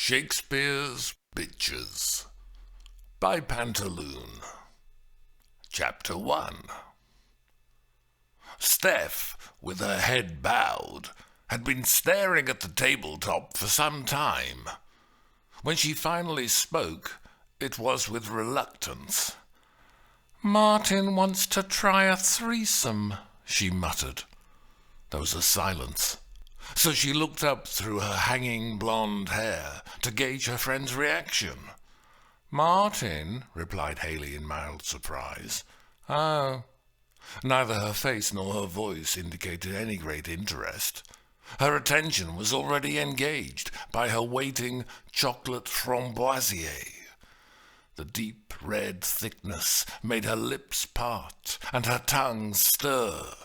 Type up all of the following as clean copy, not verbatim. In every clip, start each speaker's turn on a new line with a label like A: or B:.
A: SHAKESPEARE'S BITCHES by Pantaloon. Chapter 1. Steph, with her head bowed, had been staring at the tabletop for some time. When she finally spoke, it was with reluctance. "Martin wants to try a threesome," she muttered. There was a silence, so she looked up through her hanging blonde hair to gauge her friend's reaction. "Martin," replied Haley in mild surprise. "Oh." Neither her face nor her voice indicated any great interest. Her attention was already engaged by her waiting chocolate framboisier. The deep red thickness made her lips part and her tongue stir.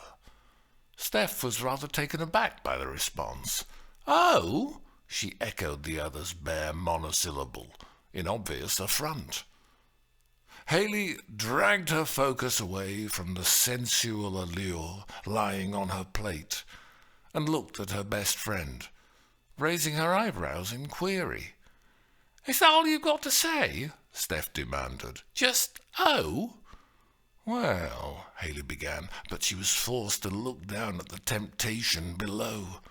A: Steph was rather taken aback by the response. "Oh?" she echoed the other's bare monosyllable, in obvious affront. Haley dragged her focus away from the sensual allure lying on her plate and looked at her best friend, raising her eyebrows in query. "Is that all you've got to say?" Steph demanded. "Just, oh?" "Well," Haley began, but she was forced to look down at the temptation below.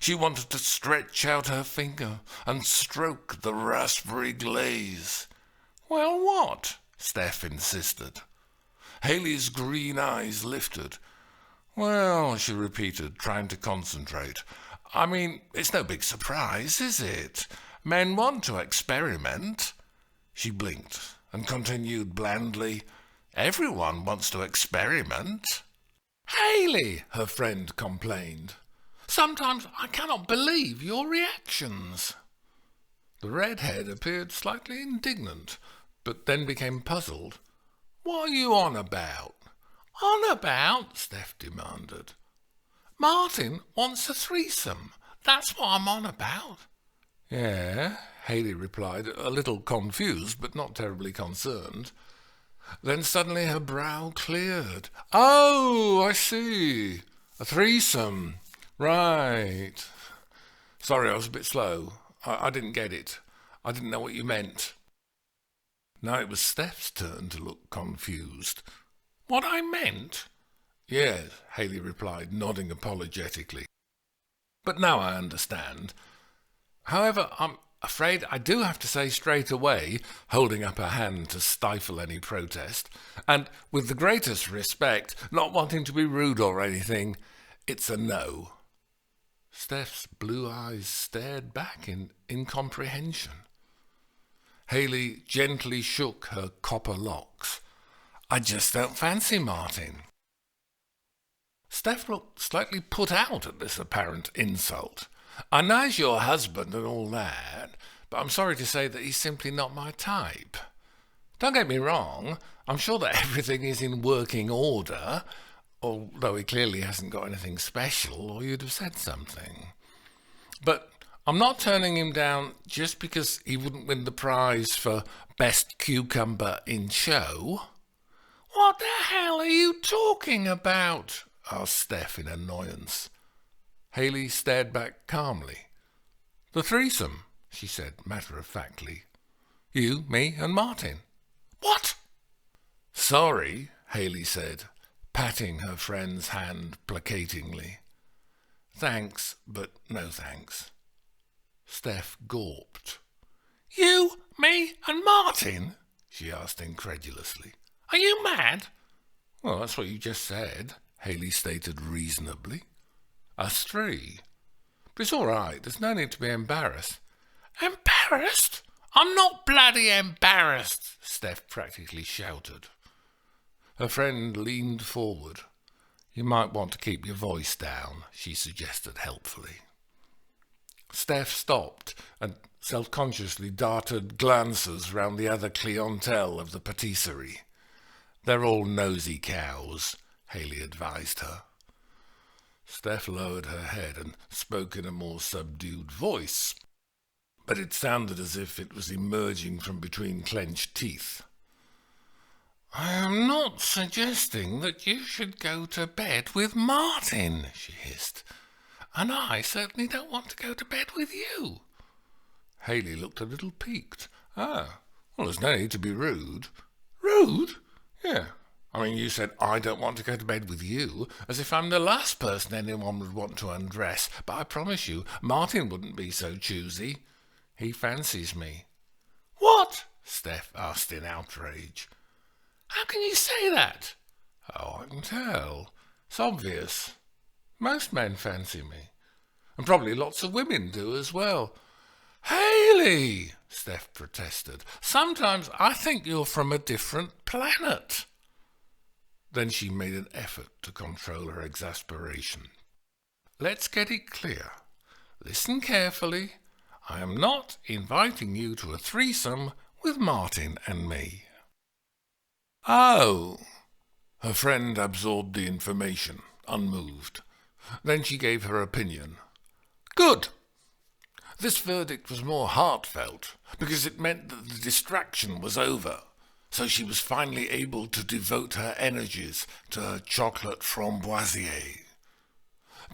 A: She wanted to stretch out her finger and stroke the raspberry glaze. "Well, what?" Steph insisted. Haley's green eyes lifted. "Well," she repeated, trying to concentrate, "I mean, it's no big surprise, is it? Men want to experiment." She blinked and continued blandly, "Everyone wants to experiment." "Haley," her friend complained, "sometimes I cannot believe your reactions." The redhead appeared slightly indignant, but then became puzzled. "What are you on about?" "On about?" Steph demanded. "Martin wants a threesome. That's what I'm on about." "Yeah," Haley replied, a little confused but not terribly concerned. Then suddenly her brow cleared. "Oh, I see. A threesome. Right. Sorry, I was a bit slow. I didn't get it. I didn't know what you meant." Now it was Steph's turn to look confused. "What I meant?" "Yes," Haley replied, nodding apologetically. "But now I understand. However, I'm afraid I do have to say straight away," holding up her hand to stifle any protest, "and with the greatest respect, not wanting to be rude or anything, it's a no." Steph's blue eyes stared back in incomprehension. Haley gently shook her copper locks. "I just don't fancy Martin." Steph looked slightly put out at this apparent insult. "I know he's your husband and all that, but I'm sorry to say that he's simply not my type. Don't get me wrong, I'm sure that everything is in working order, although he clearly hasn't got anything special, or you'd have said something. But I'm not turning him down just because he wouldn't win the prize for Best Cucumber in Show." "What the hell are you talking about?" asked Steph in annoyance. Haley stared back calmly. "The threesome," she said matter-of-factly. "You, me, and Martin." "What?" "Sorry," Haley said, patting her friend's hand placatingly. "Thanks, but no thanks." Steph gawped. "You, me, and Martin?" she asked incredulously. "Are you mad?" "Well, that's what you just said," Haley stated reasonably. "Us three. But it's all right. There's no need to be embarrassed." "Embarrassed? I'm not bloody embarrassed," Steph practically shouted. Her friend leaned forward. "You might want to keep your voice down," she suggested helpfully. Steph stopped and self-consciously darted glances round the other clientele of the patisserie. "They're all nosy cows," Haley advised her. Steph lowered her head and spoke in a more subdued voice, but it sounded as if it was emerging from between clenched teeth. "I am not suggesting that you should go to bed with Martin," she hissed, "and I certainly don't want to go to bed with you." Haley looked a little piqued. Ah, well, there's no need to be rude. Rude? Yeah. I mean, you said I don't want to go to bed with you, as if I'm the last person anyone would want to undress. But I promise you, Martin wouldn't be so choosy. He fancies me. What? Steph asked in outrage. How can you say that? Oh, I can tell. It's obvious. Most men fancy me. And probably lots of women do as well. Haley, Steph protested. Sometimes I think you're from a different planet. Then she made an effort to control her exasperation. Let's get it clear. Listen carefully. I am not inviting you to a threesome with Martin and me. Oh. Her friend absorbed the information, unmoved. Then she gave her opinion. Good. This verdict was more heartfelt, because it meant that the distraction was over, so she was finally able to devote her energies to her chocolate framboisier.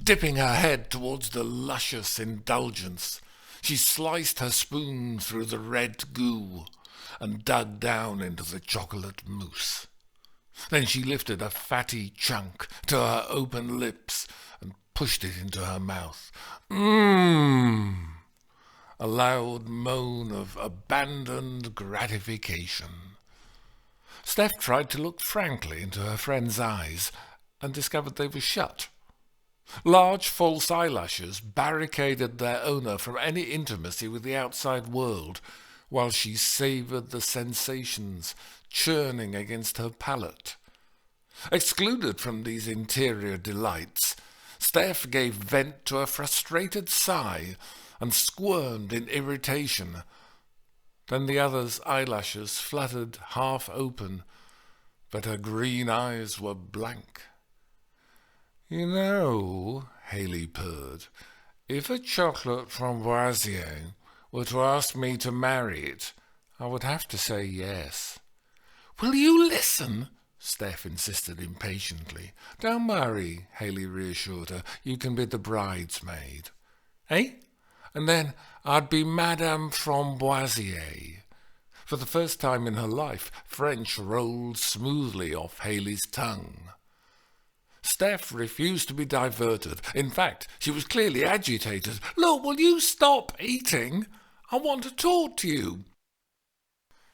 A: Dipping her head towards the luscious indulgence, she sliced her spoon through the red goo and dug down into the chocolate mousse. Then she lifted a fatty chunk to her open lips and pushed it into her mouth. Mmm! A loud moan of abandoned gratification. Steph tried to look frankly into her friend's eyes and discovered they were shut. Large false eyelashes barricaded their owner from any intimacy with the outside world, while she savoured the sensations churning against her palate. Excluded from these interior delights, Steph gave vent to a frustrated sigh and squirmed in irritation. Then the other's eyelashes fluttered half open, but her green eyes were blank. You know, Haley purred, if a chocolate framboisier were to ask me to marry it, I would have to say yes. Will you listen? Steph insisted impatiently. Don't worry, Haley reassured her. You can be the bridesmaid. Eh? And then I'd be Madame Framboisier. For the first time in her life, French rolled smoothly off Haley's tongue. Steph refused to be diverted. In fact, she was clearly agitated. Look, will you stop eating? I want to talk to you.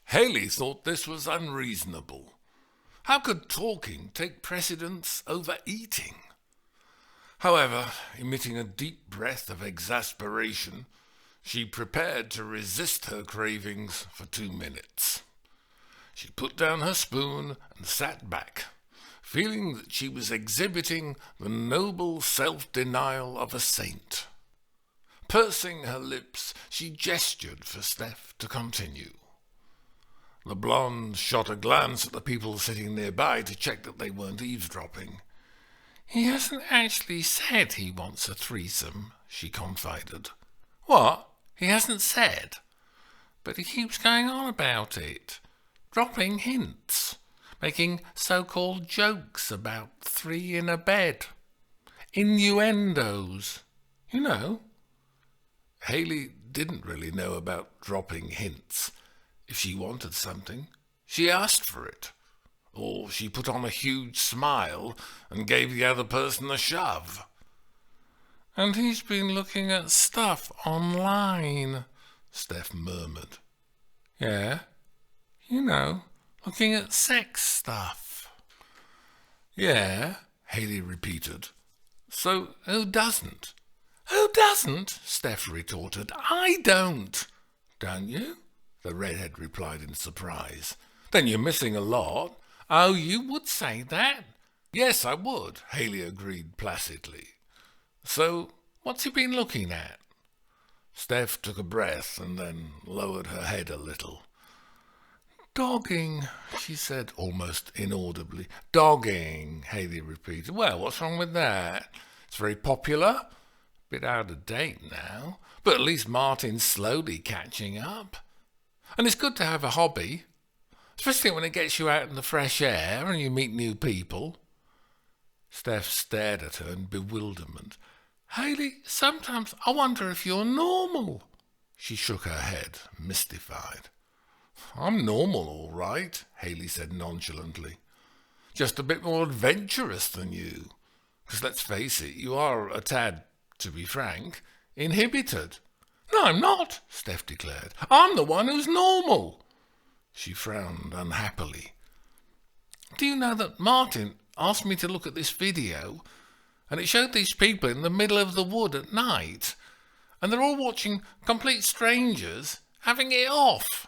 A: Haley thought this was unreasonable. How could talking take precedence over eating? However, emitting a deep breath of exasperation, she prepared to resist her cravings for 2 minutes. She put down her spoon and sat back, feeling that she was exhibiting the noble self-denial of a saint. Pursing her lips, she gestured for Steph to continue. The blonde shot a glance at the people sitting nearby to check that they weren't eavesdropping. He hasn't actually said he wants a threesome, she confided. What? He hasn't said? But he keeps going on about it, dropping hints, making so-called jokes about 3 in a bed. Innuendos. You know. Haley didn't really know about dropping hints. If she wanted something, she asked for it. Or she put on a huge smile and gave the other person a shove. And he's been looking at stuff online, Steph murmured. Yeah, you know, looking at sex stuff. Yeah, Haley repeated. So who doesn't? Who doesn't? Steph retorted. I don't. Don't you? The redhead replied in surprise. Then you're missing a lot. Oh, you would say that? Yes, I would, Haley agreed placidly. So, what's he been looking at? Steph took a breath and then lowered her head a little. Dogging, she said almost inaudibly. Dogging, Haley repeated. Well, what's wrong with that? It's very popular. Bit out of date now. But at least Martin's slowly catching up. And it's good to have a hobby, especially when it gets you out in the fresh air and you meet new people. Steph stared at her in bewilderment. Haley, sometimes I wonder if you're normal. She shook her head, mystified. I'm normal, all right, Haley said nonchalantly. Just a bit more adventurous than you. Because let's face it, you are a tad, to be frank, inhibited. No, I'm not, Steph declared. I'm the one who's normal. She frowned unhappily. Do you know that Martin asked me to look at this video, and it showed these people in the middle of the wood at night, and they're all watching complete strangers having it off.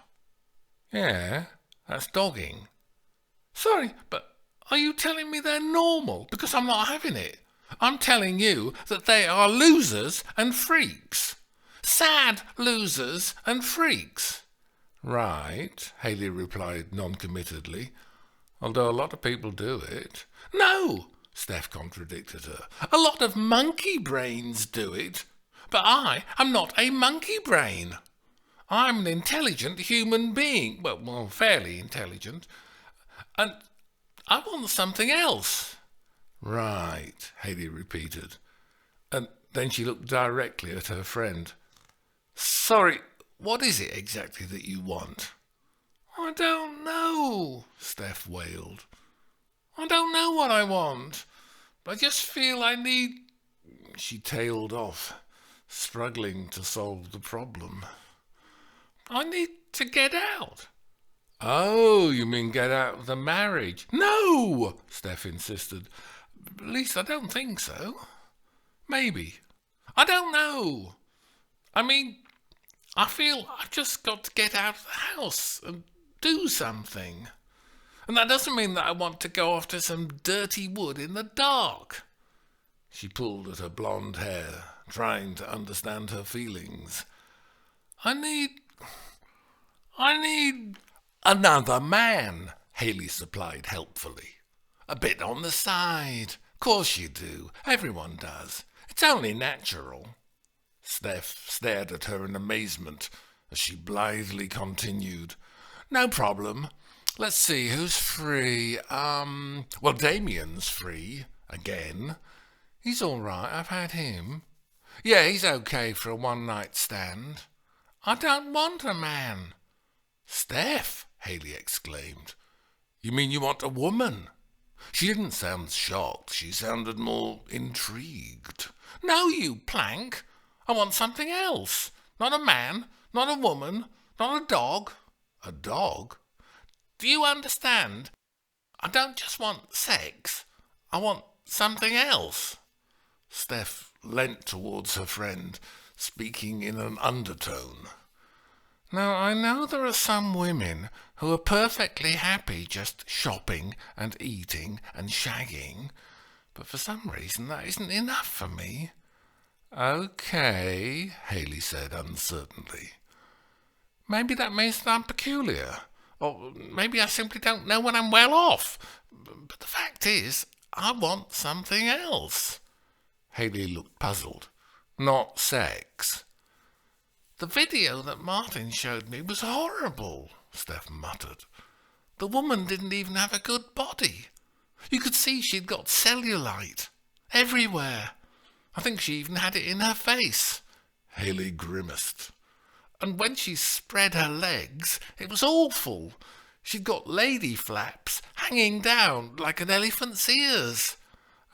A: Yeah, that's dogging. Sorry, but are you telling me they're normal? Because I'm not having it. I'm telling you that they are losers and freaks. Sad losers and freaks. Right, Haley replied noncommittedly, although a lot of people do it. No, Steph contradicted her. A lot of monkey brains do it. But I am not a monkey brain. I'm an intelligent human being. Well, fairly intelligent. And I want something else. Right, Haley repeated. And then she looked directly at her friend. Sorry, what is it exactly that you want? I don't know, Steph wailed. I don't know what I want. I just feel I need... She tailed off, struggling to solve the problem. I need to get out. Oh, you mean get out of the marriage? No, Steph insisted. At least I don't think so. Maybe. I don't know. I mean, I feel I've just got to get out of the house and do something. And that doesn't mean that I want to go off to some dirty wood in the dark. She pulled at her blonde hair, trying to understand her feelings. I need another man, Haley supplied helpfully. A bit on the side. Course you do. Everyone does. It's only natural. Steph stared at her in amazement as she blithely continued. No problem. Let's see, who's free? Well, Damien's free, again. He's all right, I've had him. Yeah, he's okay for a one-night stand. I don't want a man. Steph, Haley exclaimed. You mean you want a woman? She didn't sound shocked. She sounded more intrigued. No, you plank. I want something else. Not a man, not a woman, not a dog. A dog? Do you understand? I don't just want sex. I want something else. Steph leant towards her friend, speaking in an undertone. Now, I know there are some women who are perfectly happy just shopping and eating and shagging, but for some reason that isn't enough for me. Okay, Haley said uncertainly. Maybe that means that I'm peculiar, or maybe I simply don't know when I'm well off. But the fact is, I want something else. Haley looked puzzled. Not sex. The video that Martin showed me was horrible, Steph muttered. The woman didn't even have a good body. You could see she'd got cellulite everywhere. I think she even had it in her face. Haley grimaced. And when she spread her legs, it was awful. She'd got lady flaps hanging down like an elephant's ears.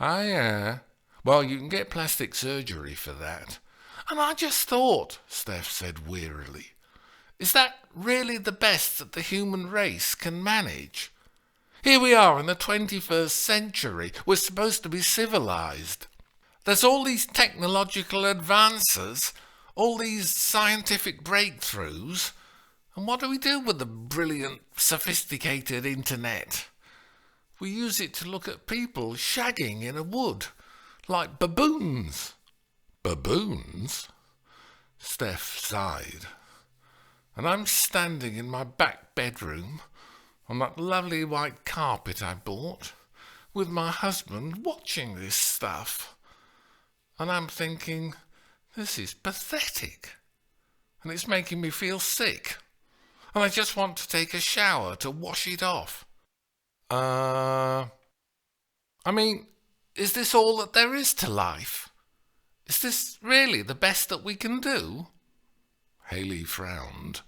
A: Ah, yeah. Well, you can get plastic surgery for that. And I just thought, Steph said wearily, is that really the best that the human race can manage? Here we are in the 21st century. We're supposed to be civilized. There's all these technological advances, all these scientific breakthroughs, and what do we do with the brilliant, sophisticated internet? We use it to look at people shagging in a wood, like baboons. Baboons? Steph sighed. And I'm standing in my back bedroom on that lovely white carpet I bought, with my husband watching this stuff. And I'm thinking, this is pathetic. And it's making me feel sick. And I just want to take a shower to wash it off. I mean, is this all that there is to life? Is this really the best that we can do? Haley frowned.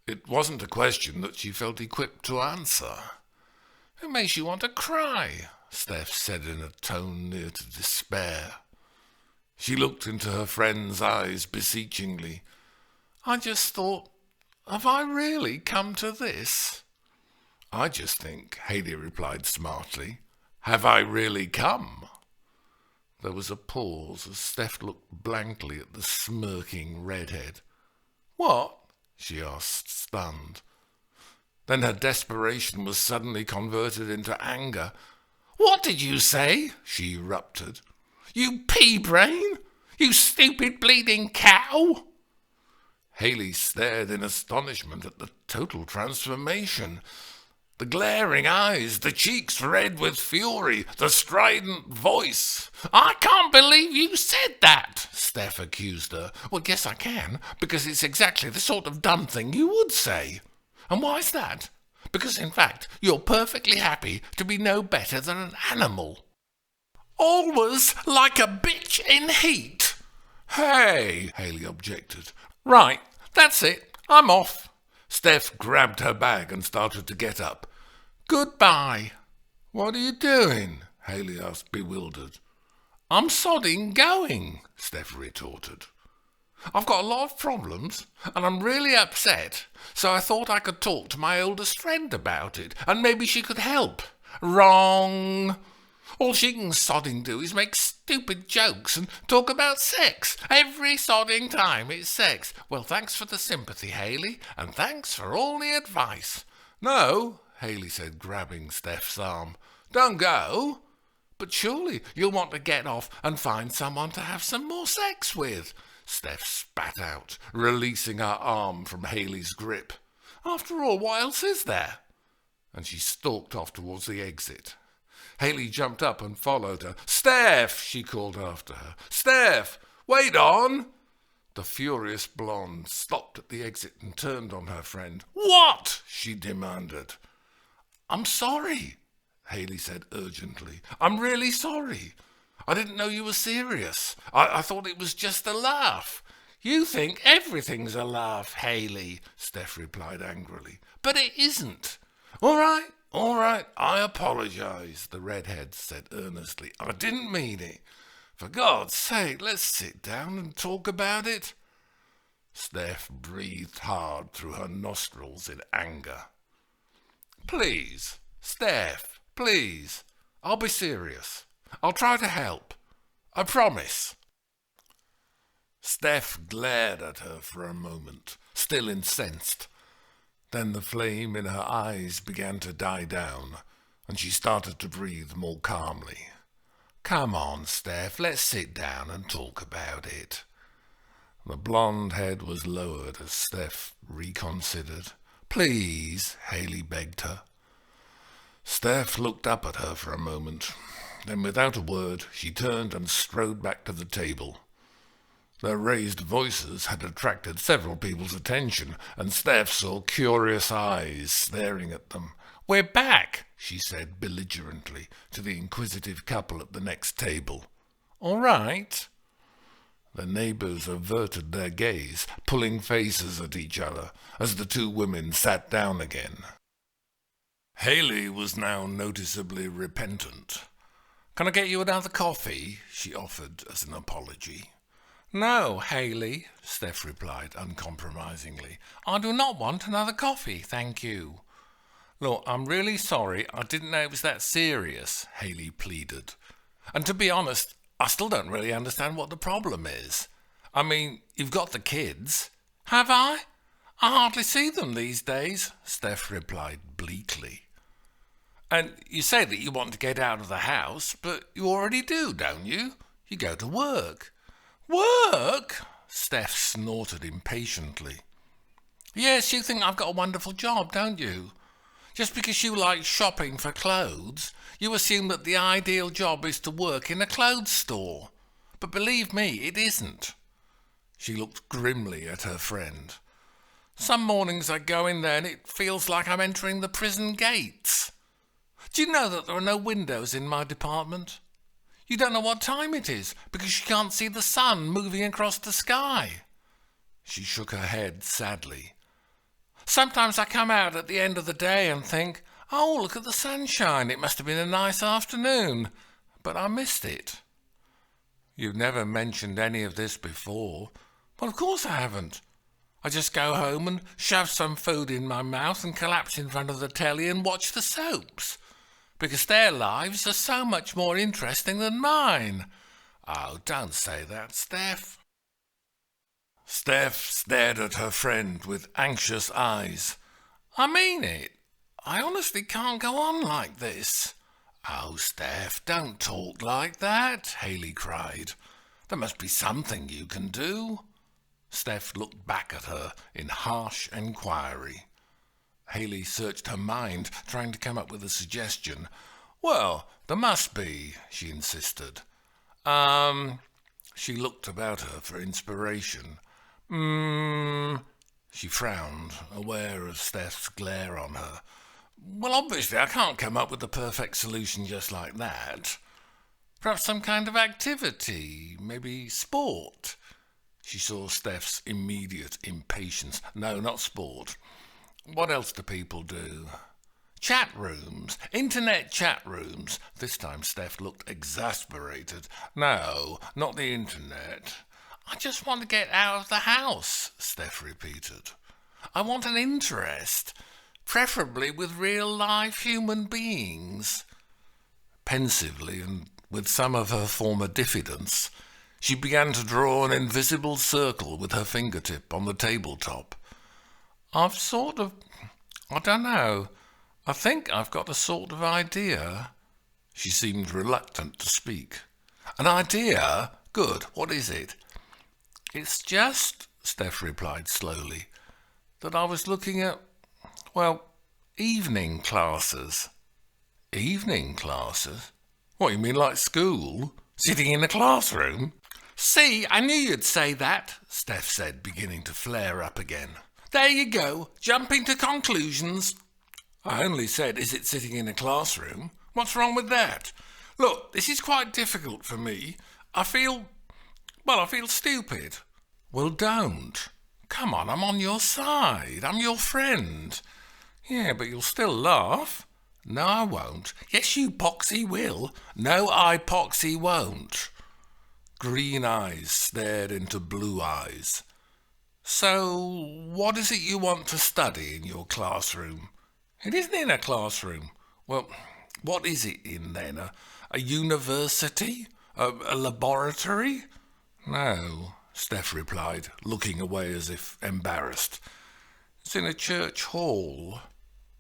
A: It wasn't a question that she felt equipped to answer. "It makes you want to cry," Steph said in a tone near to despair. She looked into her friend's eyes beseechingly. "I just thought, have I really come to this?" "I just think," Haley replied smartly, "have I really come?" There was a pause as Steph looked blankly at the smirking redhead. "What?" she asked, stunned. Then her desperation was suddenly converted into anger. "What did you say?" she erupted. "You pea-brain! You stupid bleeding cow!" Haley stared in astonishment at the total transformation. The glaring eyes, the cheeks red with fury, the strident voice. "I can't believe you said that," Steph accused her. "Well, guess I can, because it's exactly the sort of dumb thing you would say. And why's that? Because, in fact, you're perfectly happy to be no better than an animal. Always like a bitch in heat." "Hey," Haley objected. "Right, that's it. I'm off." Steph grabbed her bag and started to get up. "Goodbye." "What are you doing?" Haley asked, bewildered. "I'm sodding going," Steph retorted. "I've got a lot of problems, and I'm really upset, so I thought I could talk to my oldest friend about it, and maybe she could help." "Wrong. All she can sodding do is make stupid jokes and talk about sex. Every sodding time it's sex. Well, thanks for the sympathy, Haley, and thanks for all the advice." "No," Haley said, grabbing Steph's arm. "Don't go. But surely you'll want to get off and find someone to have some more sex with." Steph spat out, releasing her arm from Haley's grip. "After all, what else is there?" And she stalked off towards the exit. Haley jumped up and followed her. "Steph!" she called after her. "Steph! Wait on!" The furious blonde stopped at the exit and turned on her friend. "What?" she demanded. "I'm sorry," Haley said urgently. "I'm really sorry. I didn't know you were serious. I thought it was just a laugh." "You think everything's a laugh, Haley," Steph replied angrily. "But it isn't." All right, I apologize," the redhead said earnestly. "I didn't mean it. For God's sake, let's sit down and talk about it." Steph breathed hard through her nostrils in anger. "Please, Steph, please. I'll be serious. I'll try to help. I promise." Steph glared at her for a moment, still incensed. Then the flame in her eyes began to die down, and she started to breathe more calmly. "Come on, Steph, let's sit down and talk about it." The blonde head was lowered as Steph reconsidered. "Please," Haley begged her. Steph looked up at her for a moment. Then, without a word, she turned and strode back to the table. Their raised voices had attracted several people's attention, and Steph saw curious eyes staring at them. "We're back," she said belligerently to the inquisitive couple at the next table. "All right." The neighbours averted their gaze, pulling faces at each other, as the two women sat down again. Haley was now noticeably repentant. "Can I get you another coffee?" she offered as an apology. "No, Haley," Steph replied uncompromisingly. "I do not want another coffee, thank you." "Look, I'm really sorry. I didn't know it was that serious," Haley pleaded. "And to be honest, I still don't really understand what the problem is. I mean, you've got the kids." "Have I? I hardly see them these days," Steph replied bleakly. "And you say that you want to get out of the house, but you already do, don't you? You go to work." "Work?" Steph snorted impatiently. "Yes, you think I've got a wonderful job, don't you? Just because you like shopping for clothes, you assume that the ideal job is to work in a clothes store. But believe me, it isn't." She looked grimly at her friend. "Some mornings I go in there and it feels like I'm entering the prison gates. Do you know that there are no windows in my department? You don't know what time it is because you can't see the sun moving across the sky. She shook her head sadly. Sometimes I come out at the end of the day and think, oh, look at the sunshine, it must have been a nice afternoon, but I missed it. You've never mentioned any of this before. Well, of course I haven't. I just go home and shove some food in my mouth and collapse in front of the telly and watch the soaps, because their lives are so much more interesting than mine. Oh, don't say that, Steph. Steph stared at her friend with anxious eyes. I mean it. I honestly can't go on like this. Oh, Steph, don't talk like that, Haley cried. There must be something you can do. Steph looked back at her in harsh enquiry. Haley searched her mind, trying to come up with a suggestion. Well, there must be, she insisted. She looked about her for inspiration. She frowned, aware of Steph's glare on her. Well, obviously, I can't come up with the perfect solution just like that. Perhaps some kind of activity, maybe sport. She saw Steph's immediate impatience. No, not sport. What else do people do? Chat rooms, internet chat rooms. This time Steph looked exasperated. No, not the internet. I just want to get out of the house, Steph repeated. I want an interest, preferably with real-life human beings. Pensively and with some of her former diffidence, she began to draw an invisible circle with her fingertip on the tabletop. I don't know. I think I've got a sort of idea. She seemed reluctant to speak. An idea? Good. What is it? It's just, Steph replied slowly, that I was looking at, evening classes. Evening classes? What, you mean like school? Sitting in a classroom? See, I knew you'd say that, Steph said, beginning to flare up again. There you go, jumping to conclusions. I only said, is it sitting in a classroom? What's wrong with that? Look, this is quite difficult for me. I feel stupid. Well, don't. Come on, I'm on your side. I'm your friend. Yeah, but you'll still laugh. No, I won't. Yes, you poxy will. No, I poxy won't. Green eyes stared into blue eyes. So, what is it you want to study in your classroom? It isn't in a classroom. Well, what is it in then? A university? A laboratory? No, Steph replied, looking away as if embarrassed. It's in a church hall.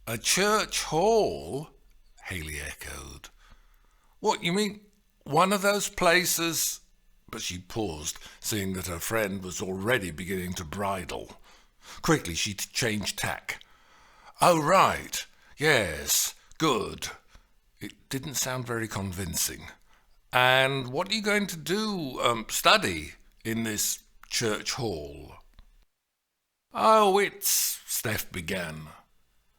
A: A church hall? Haley echoed. What, you mean one of those places? But she paused, seeing that her friend was already beginning to bridle. Quickly she changed tack. Oh, right. Yes. Good. It didn't sound very convincing. And what are you going to do, study in this church hall? Oh, Steph began.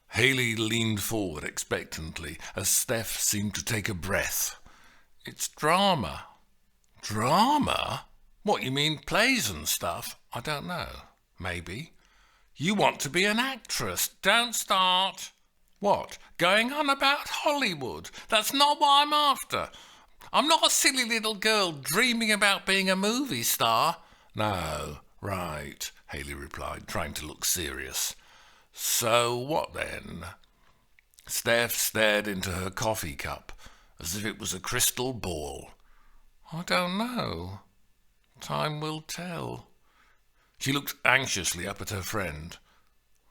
A: Haley leaned forward expectantly as Steph seemed to take a breath. It's drama. Drama? What, you mean plays and stuff? I don't know. Maybe. You want to be an actress. Don't start. What? Going on about Hollywood? That's not what I'm after. I'm not a silly little girl dreaming about being a movie star. No, right, Haley replied, trying to look serious. So what then? Steph stared into her coffee cup as if it was a crystal ball. I don't know. Time will tell. She looked anxiously up at her friend.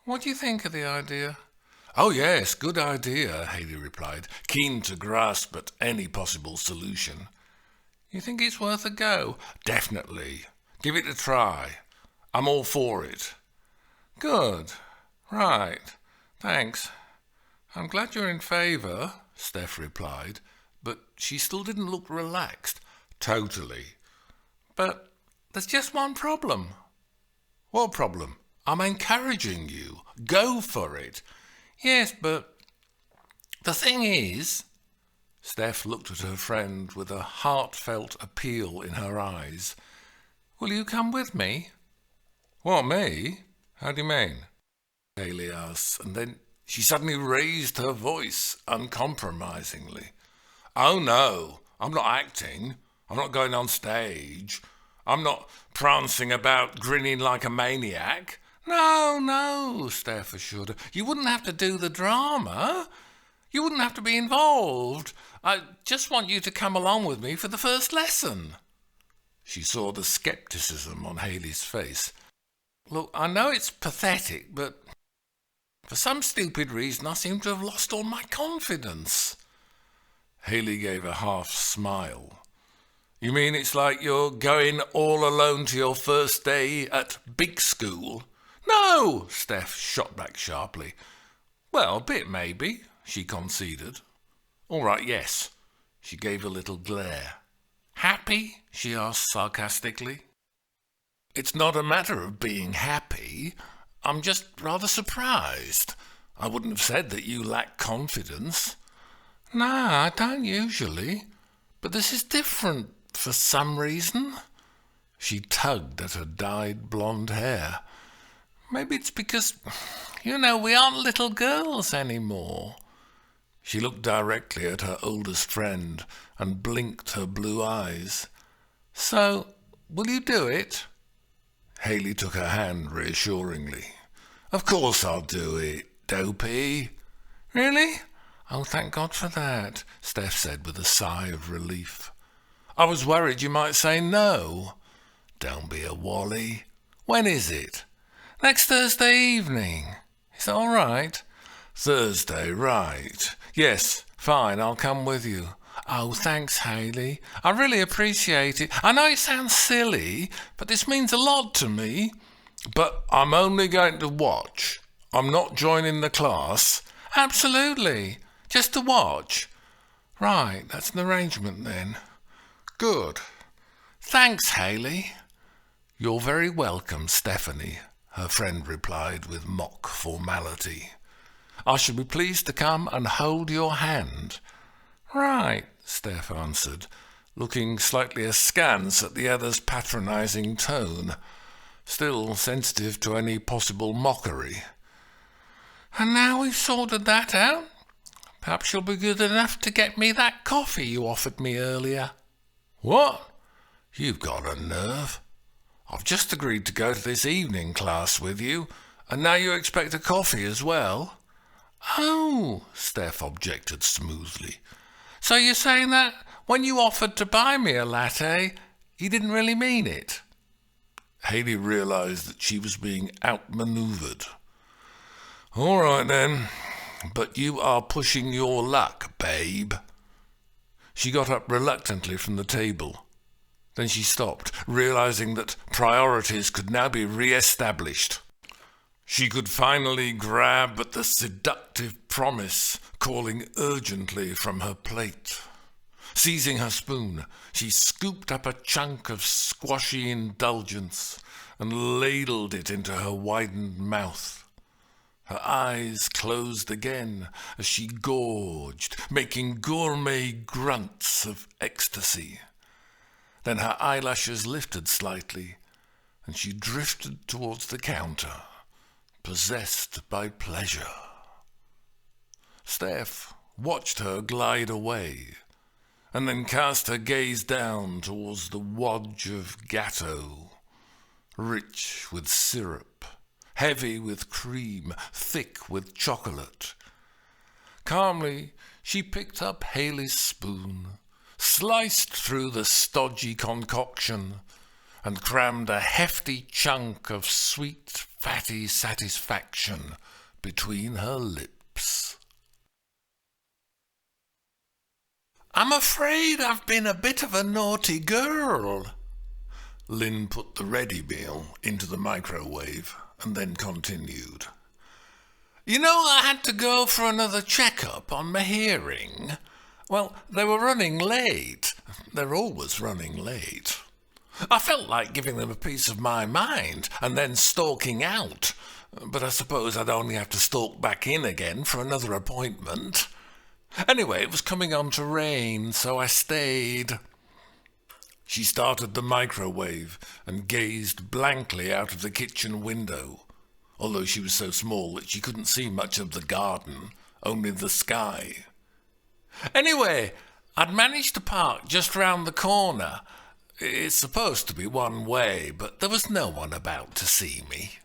A: What do you think of the idea? Oh, yes, good idea, Haley replied, keen to grasp at any possible solution. You think it's worth a go? Definitely. Give it a try. I'm all for it. Good. Right. Thanks. I'm glad you're in favour, Steph replied, but she still didn't look relaxed. Totally. But there's just one problem. What problem? I'm encouraging you. Go for it. Yes, but the thing is... Steph looked at her friend with a heartfelt appeal in her eyes. Will you come with me? What, me? How do you mean? Haley asked, and then she suddenly raised her voice uncompromisingly. Oh no, I'm not acting. I'm not going on stage. I'm not prancing about grinning like a maniac. No, Steph assured her. You wouldn't have to do the drama. You wouldn't have to be involved. I just want you to come along with me for the first lesson. She saw the scepticism on Haley's face. Look, I know it's pathetic, but for some stupid reason I seem to have lost all my confidence. Haley gave a half smile. You mean it's like you're going all alone to your first day at big school? No, Steph shot back sharply. Well, a bit maybe, she conceded. All right, yes. She gave a little glare. Happy? She asked sarcastically. It's not a matter of being happy. I'm just rather surprised. I wouldn't have said that you lack confidence. No, I don't usually. But this is different for some reason. She tugged at her dyed blonde hair. Maybe it's because, we aren't little girls anymore. She looked directly at her oldest friend and blinked her blue eyes. So, will you do it? Haley took her hand reassuringly. Of course I'll do it, dopey. Really? Oh, thank God for that, Steph said with a sigh of relief. I was worried you might say no. Don't be a wally. When is it? Next Thursday evening. Is that all right? Thursday, right. Yes, fine, I'll come with you. Oh, thanks, Haley. I really appreciate it. I know it sounds silly, but this means a lot to me. But I'm only going to watch. I'm not joining the class. Absolutely. Just to watch. Right, that's an arrangement then. Good. Thanks, Haley. You're very welcome, Stephanie, her friend replied with mock formality. I shall be pleased to come and hold your hand. Right, Steph answered, looking slightly askance at the other's patronising tone, still sensitive to any possible mockery. And now we've sorted that out, perhaps you'll be good enough to get me that coffee you offered me earlier. What? You've got a nerve. I've just agreed to go to this evening class with you, and now you expect a coffee as well? Oh, Steph objected smoothly. So you're saying that when you offered to buy me a latte, you didn't really mean it? Haley realised that she was being outmanoeuvred. All right then, but you are pushing your luck, babe. She got up reluctantly from the table. Then she stopped, realising that priorities could now be re-established. She could finally grab at the seductive promise calling urgently from her plate. Seizing her spoon, she scooped up a chunk of squashy indulgence and ladled it into her widened mouth. Her eyes closed again as she gorged, making gourmet grunts of ecstasy. Then her eyelashes lifted slightly, and she drifted towards the counter, possessed by pleasure. Steph watched her glide away, and then cast her gaze down towards the wodge of gateau, rich with syrup, heavy with cream, thick with chocolate. Calmly, she picked up Haley's spoon, sliced through the stodgy concoction, and crammed a hefty chunk of sweet, fatty satisfaction between her lips. I'm afraid I've been a bit of a naughty girl. Lynn put the ready meal into the microwave and then continued. You know, I had to go for another checkup on my hearing. Well, they were running late. They're always running late. I felt like giving them a piece of my mind and then stalking out. But I suppose I'd only have to stalk back in again for another appointment. Anyway, it was coming on to rain, so I stayed. She started the microwave and gazed blankly out of the kitchen window, although she was so small that she couldn't see much of the garden, only the sky. Anyway, I'd managed to park just round the corner. It's supposed to be one way, but there was no one about to see me.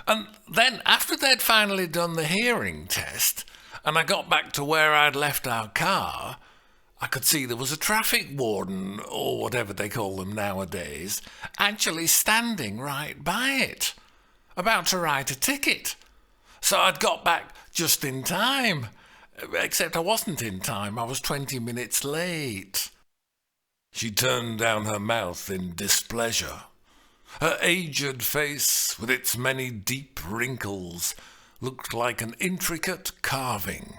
A: And then, after they'd finally done the hearing test, and I got back to where I'd left our car, I could see there was a traffic warden, or whatever they call them nowadays, actually standing right by it, about to write a ticket. So I'd got back just in time. Except I wasn't in time, I was 20 minutes late. She turned down her mouth in displeasure. Her aged face, with its many deep wrinkles, looked like an intricate carving.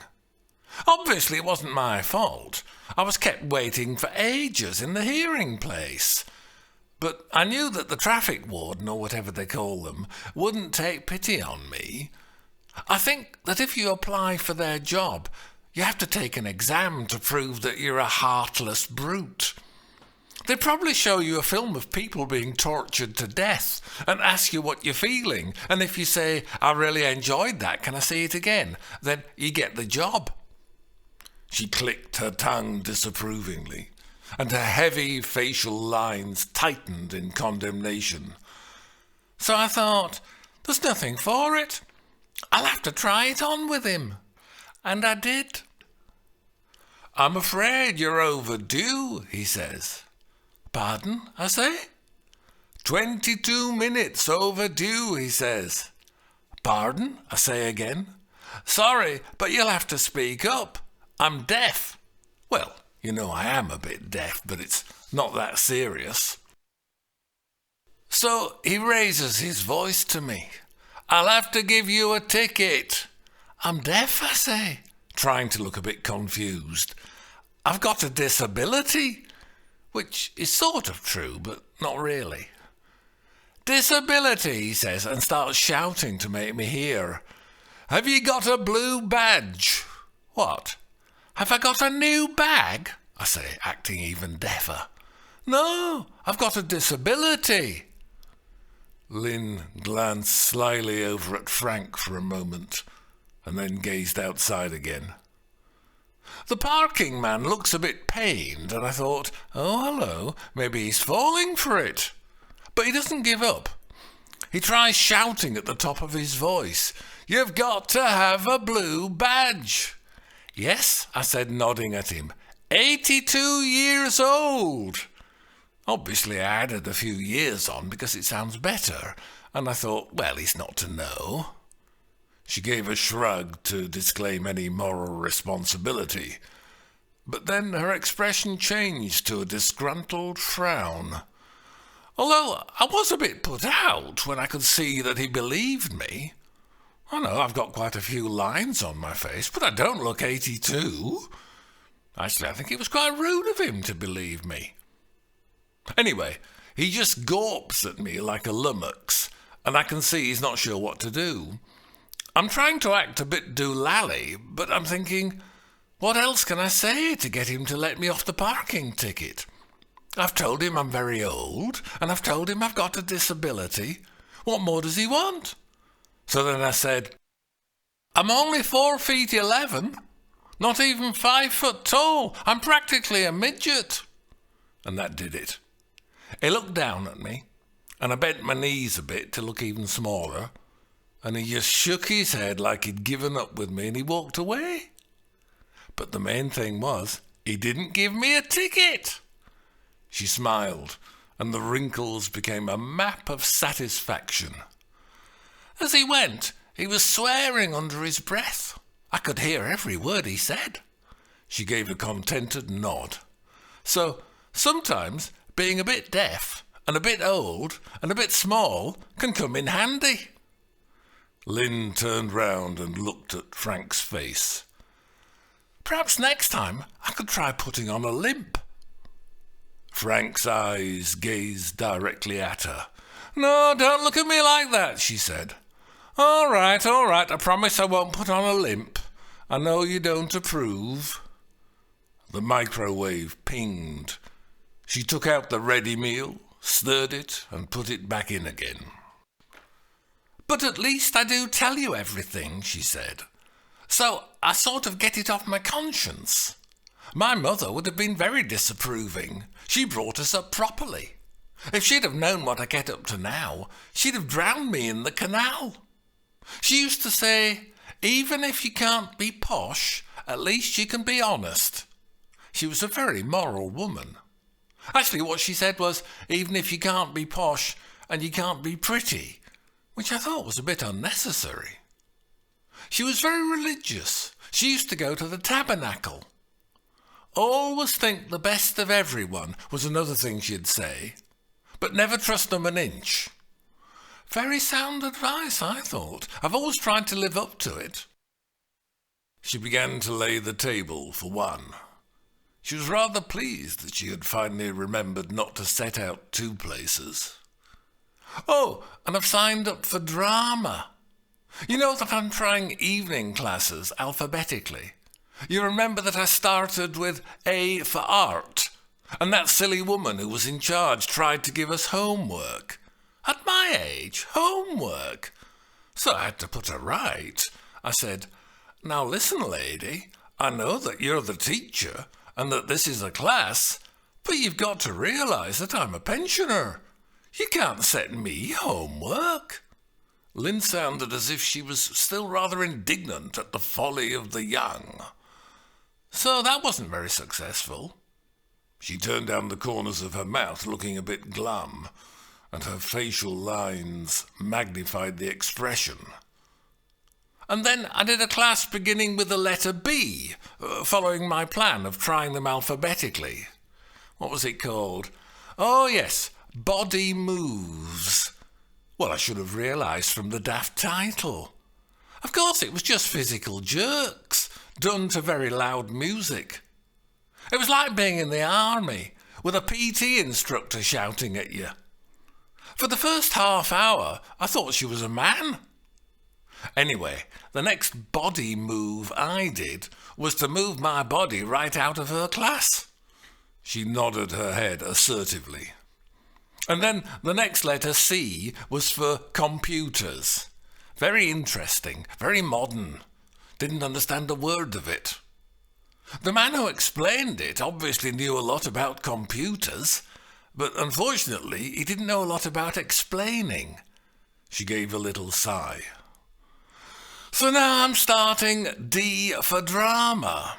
A: Obviously it wasn't my fault. I was kept waiting for ages in the hearing place. But I knew that the traffic warden, or whatever they call them, wouldn't take pity on me. I think that if you apply for their job, you have to take an exam to prove that you're a heartless brute. They'd probably show you a film of people being tortured to death and ask you what you're feeling. And if you say, I really enjoyed that, can I see it again? Then you get the job. She clicked her tongue disapprovingly, and her heavy facial lines tightened in condemnation. So I thought, there's nothing for it. I'll have to try it on with him. And I did. I'm afraid you're overdue, he says. Pardon, I say? 22 minutes overdue, he says. Pardon, I say again. Sorry, but you'll have to speak up. I'm deaf. Well, you know I am a bit deaf, but it's not that serious. So he raises his voice to me. I'll have to give you a ticket. I'm deaf, I say, trying to look a bit confused. I've got a disability, which is sort of true, but not really. Disability, he says, and starts shouting to make me hear. Have you got a blue badge? What? Have I got a new bag? I say, acting even deafer. No, I've got a disability. Lynn glanced slyly over at Frank for a moment, and then gazed outside again. The parking man looks a bit pained, and I thought, oh, hello, maybe he's falling for it. But he doesn't give up. He tries shouting at the top of his voice, You've got to have a blue badge. Yes, I said, nodding at him. 82 years old. Obviously, I added a few years on because it sounds better, and I thought, well, he's not to know. She gave a shrug to disclaim any moral responsibility, but then her expression changed to a disgruntled frown. Although I was a bit put out when I could see that he believed me. I know I've got quite a few lines on my face, but I don't look 82. Actually, I think it was quite rude of him to believe me. Anyway, he just gawps at me like a lummox, and I can see he's not sure what to do. I'm trying to act a bit doolally, but I'm thinking, what else can I say to get him to let me off the parking ticket? I've told him I'm very old, and I've told him I've got a disability. What more does he want? So then I said, I'm only 4 feet 11, not even 5 foot tall. I'm practically a midget. And that did it. He looked down at me, and I bent my knees a bit to look even smaller, and he just shook his head like he'd given up with me, and he walked away. But the main thing was, he didn't give me a ticket. She smiled, and the wrinkles became a map of satisfaction. As he went, he was swearing under his breath. I could hear every word he said. She gave a contented nod. So, sometimes being a bit deaf and a bit old and a bit small can come in handy. Lynn turned round and looked at Frank's face. Perhaps next time I could try putting on a limp. Frank's eyes gazed directly at her. No, don't look at me like that, she said. All right, I promise I won't put on a limp. I know you don't approve. The microwave pinged. She took out the ready meal, stirred it, and put it back in again. "But at least I do tell you everything," she said. "So I sort of get it off my conscience. My mother would have been very disapproving. She brought us up properly. If she'd have known what I get up to now, she'd have drowned me in the canal. She used to say, 'Even if you can't be posh, at least you can be honest.' She was a very moral woman. Actually, what she said was, 'Even if you can't be posh and you can't be pretty,' which I thought was a bit unnecessary. She was very religious. She used to go to the tabernacle. 'Always think the best of everyone' was another thing she'd say, but never trust them an inch. Very sound advice, I thought. I've always tried to live up to it." She began to lay the table for one. She was rather pleased that she had finally remembered not to set out 2 places. "Oh, and I've signed up for drama. You know that I'm trying evening classes alphabetically. You remember that I started with A for art, and that silly woman who was in charge tried to give us homework. At my age, homework. So I had to put her right. I said, 'Now listen, lady, I know that you're the teacher and that this is a class, but you've got to realise that I'm a pensioner. You can't set me homework.'" Lynn sounded as if she was still rather indignant at the folly of the young. So that wasn't very successful. She turned down the corners of her mouth, looking a bit glum, and her facial lines magnified the expression. "And then I did a class beginning with the letter B, following my plan of trying them alphabetically. What was it called? Oh, yes, Body Moves. Well, I should have realised from the daft title. Of course, it was just physical jerks, done to very loud music. It was like being in the army, with a PT instructor shouting at you. For the first half hour, I thought she was a man. Anyway, the next body move I did was to move my body right out of her class." She nodded her head assertively. "And then the next letter, C, was for computers. Very interesting, very modern. Didn't understand a word of it. The man who explained it obviously knew a lot about computers, but unfortunately he didn't know a lot about explaining." She gave a little sigh. "So now I'm starting D for drama.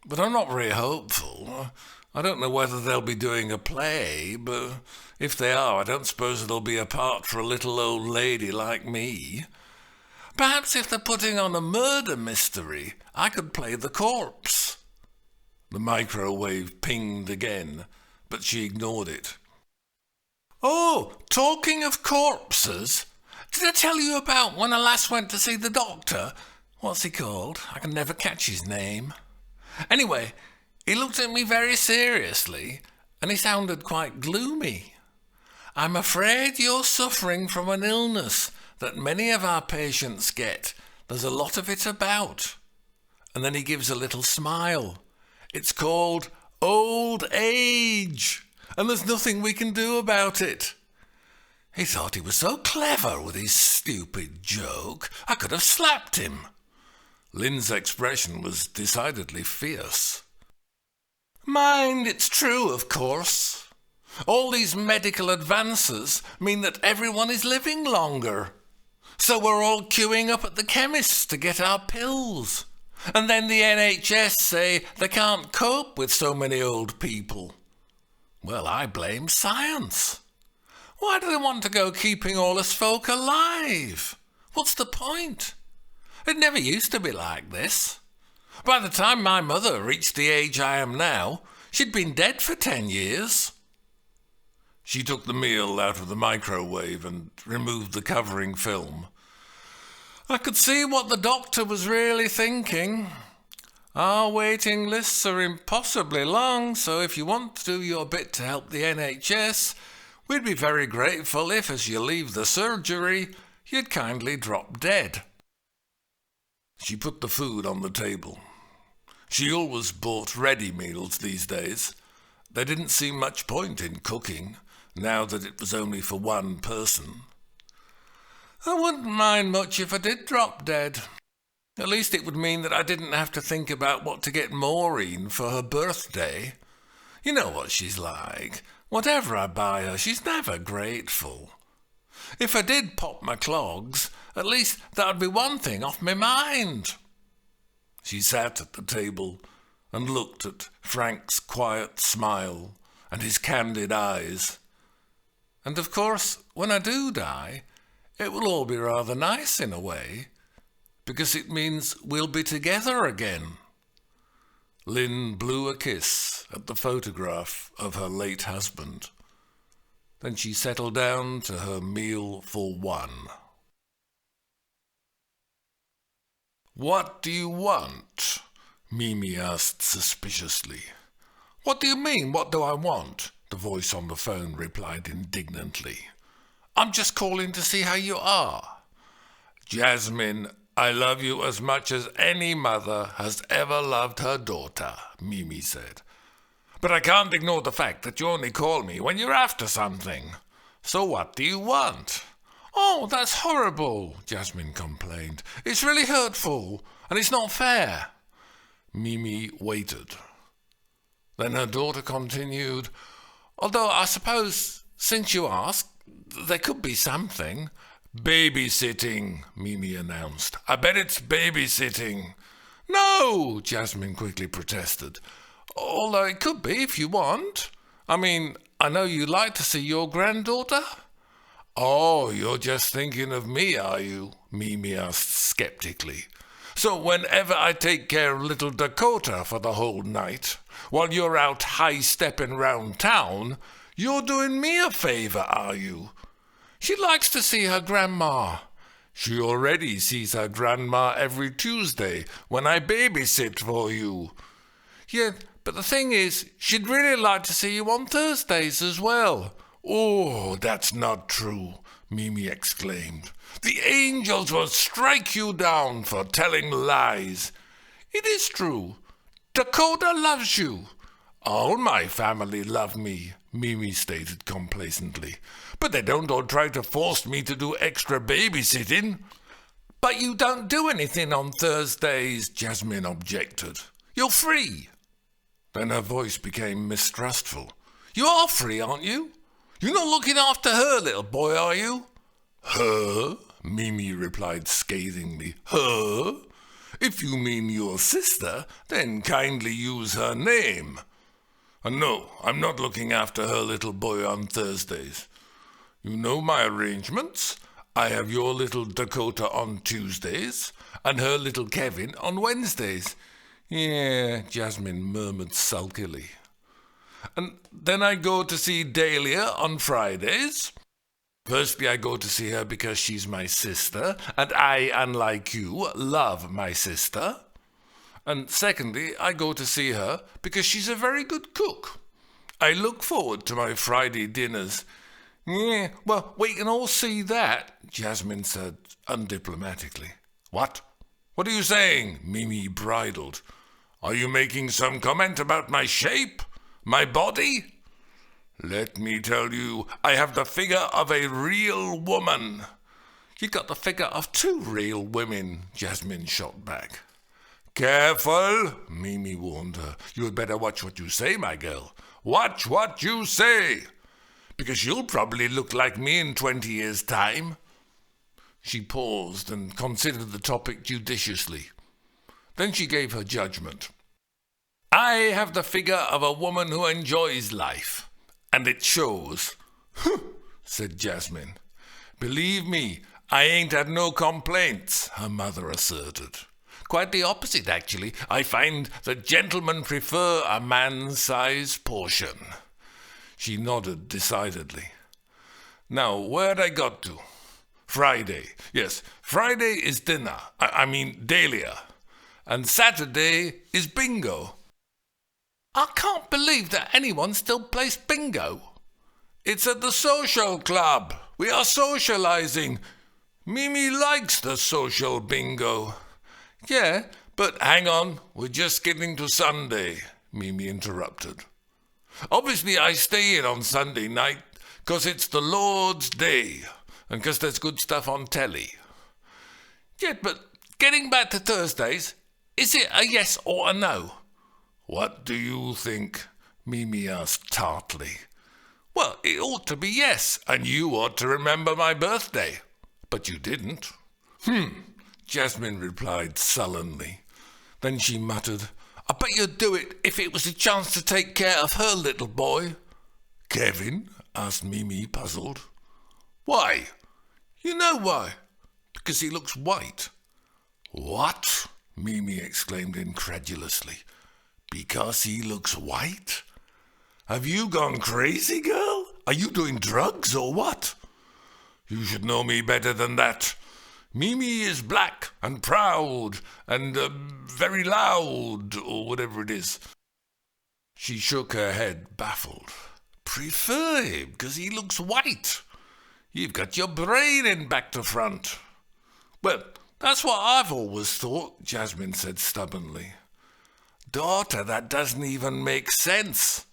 A: But I'm not very hopeful. I don't know whether they'll be doing a play, but if they are, I don't suppose it'll be a part for a little old lady like me. Perhaps if they're putting on a murder mystery, I could play the corpse." The microwave pinged again, but she ignored it. "Oh, talking of corpses, did I tell you about when I last went to see the doctor? What's he called? I can never catch his name. Anyway, he looked at me very seriously, and he sounded quite gloomy. 'I'm afraid you're suffering from an illness that many of our patients get. There's a lot of it about.' And then he gives a little smile. 'It's called old age, and there's nothing we can do about it.' He thought he was so clever with his stupid joke, I could have slapped him." Lynn's expression was decidedly fierce. "Mind, it's true, of course. All these medical advances mean that everyone is living longer. So we're all queuing up at the chemist's to get our pills. And then the NHS say they can't cope with so many old people. Well, I blame science. Why do they want to go keeping all us folk alive? What's the point? It never used to be like this. By the time my mother reached the age I am now, she'd been dead for 10 years. She took the meal out of the microwave and removed the covering film. I could see what the doctor was really thinking. Our waiting lists are impossibly long, so if you want to do your bit to help the NHS, we'd be very grateful if, as you leave the surgery, you'd kindly drop dead. She put the food on the table. She always bought ready meals these days. there didn't seem much point in cooking, now that it was only for one person. I wouldn't mind much if I did drop dead. At least it would mean that I didn't have to think about what to get Maureen for her birthday. You know what she's like. Whatever I buy her, she's never grateful. If I did pop my clogs, at least that would be one thing off my mind. She sat at the table and looked at Frank's quiet smile and his candid eyes. And of course, when I do die, it will all be rather nice in a way, because it means we'll be together again. Lynn blew a kiss at the photograph of her late husband. Then she settled down to her meal for one. "What do you want?" Mimi asked suspiciously. "What do you mean, what do I want?" the voice on the phone replied indignantly. "I'm just calling to see how you are." "Jasmine, I love you as much as any mother has ever loved her daughter," Mimi said. "But I can't ignore the fact that you only call me when you're after something. So what do you want?" "Oh, that's horrible," Jasmine complained. "It's really hurtful, and it's not fair." Mimi waited. Then her daughter continued, "Although I suppose, since you ask, there could be something." "Babysitting," Mimi announced. "I bet it's babysitting." "No," Jasmine quickly protested. "Although it could be if you want. I mean, I know you like to see your granddaughter." "Oh, you're just thinking of me, are you?" Mimi asked skeptically. "So whenever I take care of little Dakota for the whole night, while you're out high-stepping round town, you're doing me a favour, are you? She likes to see her grandma. She already sees her grandma every Tuesday when I babysit for you." "Yeah, but the thing is, she'd really like to see you on Thursdays as well." "Oh, that's not true," Mimi exclaimed. "The angels will strike you down for telling lies." "It is true. Dakota loves you." "All my family love me," Mimi stated complacently. "But they don't all try to force me to do extra babysitting." "But you don't do anything on Thursdays," Jasmine objected. "You're free." Then her voice became mistrustful. "You are free, aren't you? You're not looking after her, little boy, are you?" "Her?" Mimi replied scathingly. "Her? If you mean your sister, then kindly use her name. And no, I'm not looking after her little boy on Thursdays. You know my arrangements. I have your little Dakota on Tuesdays, and her little Kevin on Wednesdays." "Yeah," Jasmine murmured sulkily. "And then I go to see Dahlia on Fridays. Firstly, I go to see her because she's my sister, and I, unlike you, love my sister. And secondly, I go to see her because she's a very good cook. I look forward to my Friday dinners." "Yeah, well, we can all see that," Jasmine said undiplomatically. "What? What are you saying?" Mimi bridled. "Are you making some comment about my shape? My body? Let me tell you, I have the figure of a real woman." "You've got the figure of two real women," Jasmine shot back. "Careful," Mimi warned her. "You had better watch what you say, my girl. Watch what you say, because you'll probably look like me in 20 years' time." She paused and considered the topic judiciously. Then she gave her judgment. "I have the figure of a woman who enjoys life, and it shows." "Humph," said Jasmine. "Believe me, I ain't had no complaints," her mother asserted. "Quite the opposite, actually. I find that gentlemen prefer a man-sized portion." She nodded decidedly. "Now, where'd I got to? Friday. Yes, Friday is dinner. I mean Dahlia. And Saturday is bingo." "I can't believe that anyone still plays bingo." "It's at the social club. We are socializing. Mimi likes the social bingo." "Yeah, but Hang on, we're just getting to Sunday," Mimi interrupted. Obviously, I stay in on Sunday night 'cause it's the Lord's Day and 'cause there's good stuff on telly. Yeah, but getting back to Thursdays, is it a yes or a no? What do you think? Mimi asked tartly. Well, it ought to be yes, and you ought to remember my birthday. But you didn't. Jasmine replied sullenly. Then she muttered, I bet you'd do it if it was a chance to take care of her little boy. Kevin? Asked Mimi, puzzled. Why? You know why. Because he looks white. What? Mimi exclaimed incredulously. Because he looks white? Have you gone crazy, girl? Are you doing drugs or what? You should know me better than that. Mimi is black and proud and very loud, or whatever it is. She shook her head, baffled. Prefer him because he looks white. You've got your brain in back to front. Well, that's what I've always thought, Jasmine said stubbornly. Daughter, that doesn't even make sense.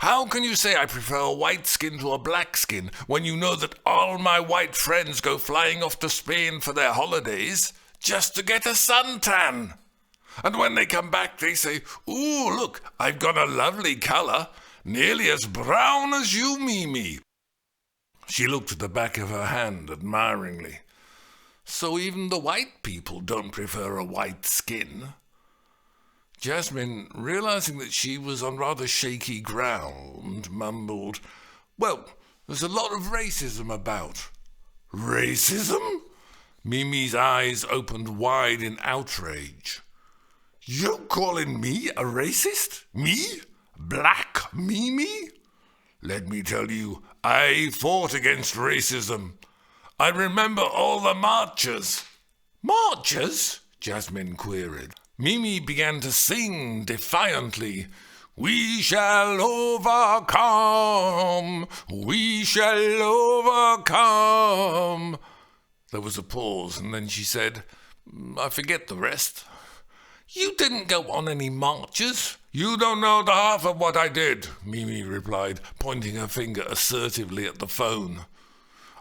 A: How can you say I prefer a white skin to a black skin when you know that all my white friends go flying off to Spain for their holidays just to get a suntan? And when they come back, they say, ooh, look, I've got a lovely colour, nearly as brown as you, Mimi. She looked at the back of her hand admiringly. So even the white people don't prefer a white skin. Jasmine, realizing that she was on rather shaky ground, mumbled, Well, there's a lot of racism about. Racism? Mimi's eyes opened wide in outrage. You calling me a racist? Me? Black Mimi? Let me tell you, I fought against racism. I remember all the marches. Marches? Jasmine queried. Mimi began to sing defiantly. We shall overcome. We shall overcome. There was a pause, and then she said, I forget the rest. You didn't go on any marches. You don't know the half of what I did, Mimi replied, pointing her finger assertively at the phone.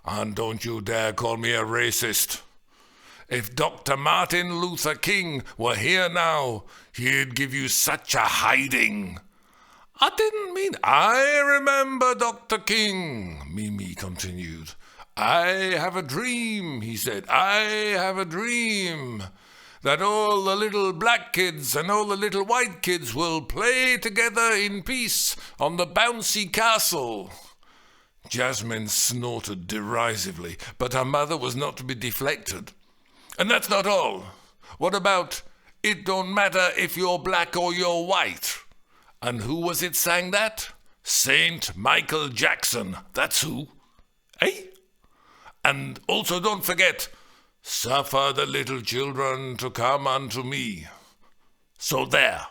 A: And don't you dare call me a racist. If Dr. Martin Luther King were here now, he'd give you such a hiding. I didn't mean... I remember Dr. King, Mimi continued. I have a dream, he said. I have a dream that all the little black kids and all the little white kids will play together in peace on the bouncy castle. Jasmine snorted derisively, but her mother was not to be deflected. And that's not all. What about, it don't matter if you're black or you're white? And who was it sang that? Saint Michael Jackson, that's who. Eh? And also don't forget, suffer the little children to come unto me. So there.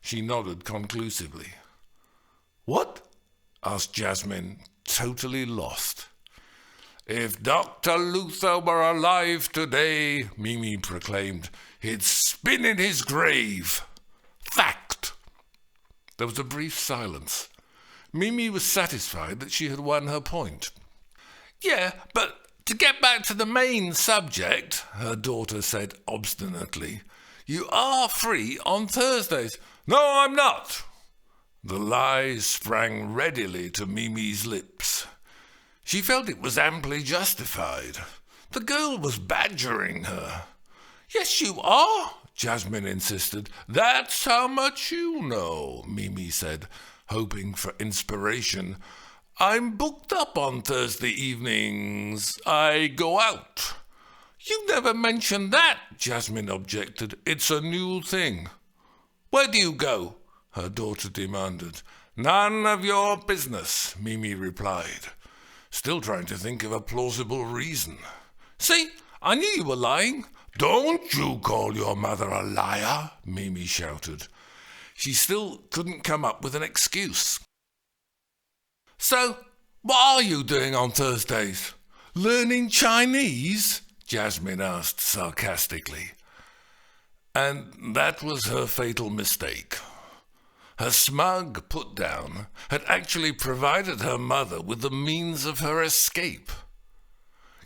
A: She nodded conclusively. What? Asked Jasmine, totally lost. If Dr. Luther were alive today, Mimi proclaimed, he'd spin in his grave. Fact. There was a brief silence. Mimi was satisfied that she had won her point. Yeah, but to get back to the main subject, her daughter said obstinately, you are free on Thursdays. No, I'm not. The lie sprang readily to Mimi's lips. She felt it was amply justified. The girl was badgering her. Yes, you are, Jasmine insisted. That's how much you know, Mimi said, hoping for inspiration. I'm booked up on Thursday evenings. I go out. You never mentioned that, Jasmine objected. It's a new thing. Where do you go? Her daughter demanded. None of your business, Mimi replied, still trying to think of a plausible reason. See, I knew you were lying. Don't you call your mother a liar, Mimi shouted. She still couldn't come up with an excuse. So, what are you doing on Thursdays? Learning Chinese? Jasmine asked sarcastically. And that was her fatal mistake. Her smug put-down had actually provided her mother with the means of her escape.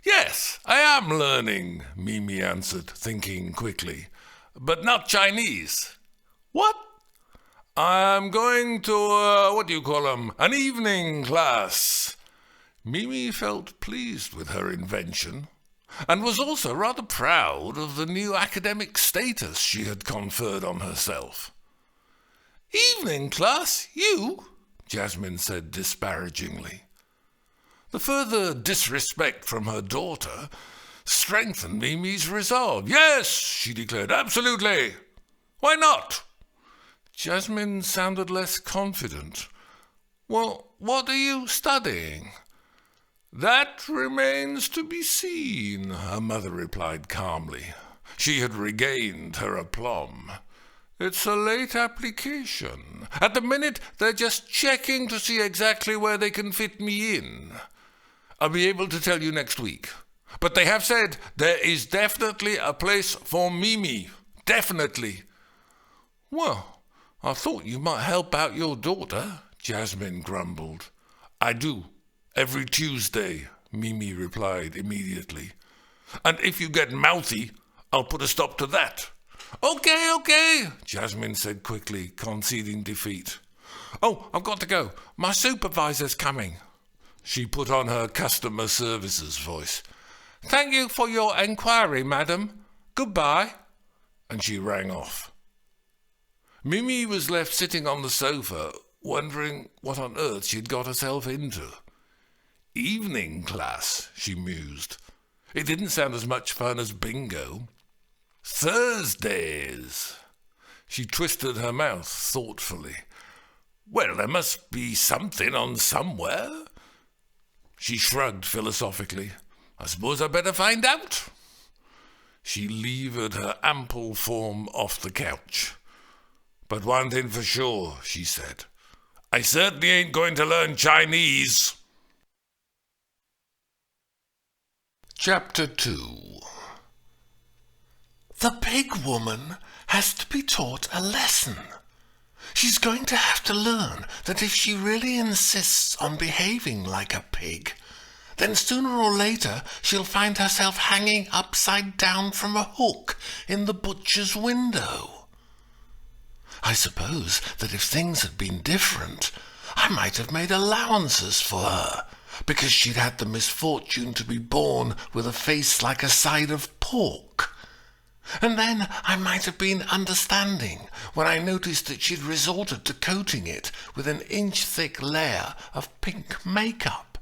A: "Yes, I am learning," Mimi answered, thinking quickly. "But not Chinese." "What?" "I'm going to, an evening class." Mimi felt pleased with her invention, and was also rather proud of the new academic status she had conferred on herself. "Evening class? You?" Jasmine said disparagingly. The further disrespect from her daughter strengthened Mimi's resolve. "Yes," she declared, "absolutely. Why not?" Jasmine sounded less confident. "Well, what are you studying?" "That remains to be seen," her mother replied calmly. She had regained her aplomb. "It's a late application. At the minute, they're just checking to see exactly where they can fit me in. I'll be able to tell you next week. But they have said there is definitely a place for Mimi. Definitely." "Well, I thought you might help out your daughter," Jasmine grumbled. "I do. Every Tuesday," Mimi replied immediately. "And if you get mouthy, I'll put a stop to that." Okay, Jasmine said quickly, conceding defeat. "Oh, I've got to go. My supervisor's coming." She put on her customer services voice. "Thank you for your enquiry, madam. Goodbye." And she rang off. Mimi was left sitting on the sofa, wondering what on earth she'd got herself into. Evening class, she mused. It didn't sound as much fun as bingo. Thursdays. She twisted her mouth thoughtfully. Well, there must be something on somewhere. She shrugged philosophically. I suppose I'd better find out. She levered her ample form off the couch. But one thing for sure, she said. I certainly ain't going to learn Chinese. Chapter 2.
B: The pig woman has to be taught a lesson. She's going to have to learn that if she really insists on behaving like a pig, then sooner or later she'll find herself hanging upside down from a hook in the butcher's window. I suppose that if things had been different, I might have made allowances for her, because she'd had the misfortune to be born with a face like a side of pork. And then I might have been understanding when I noticed that she'd resorted to coating it with an inch-thick layer of pink makeup.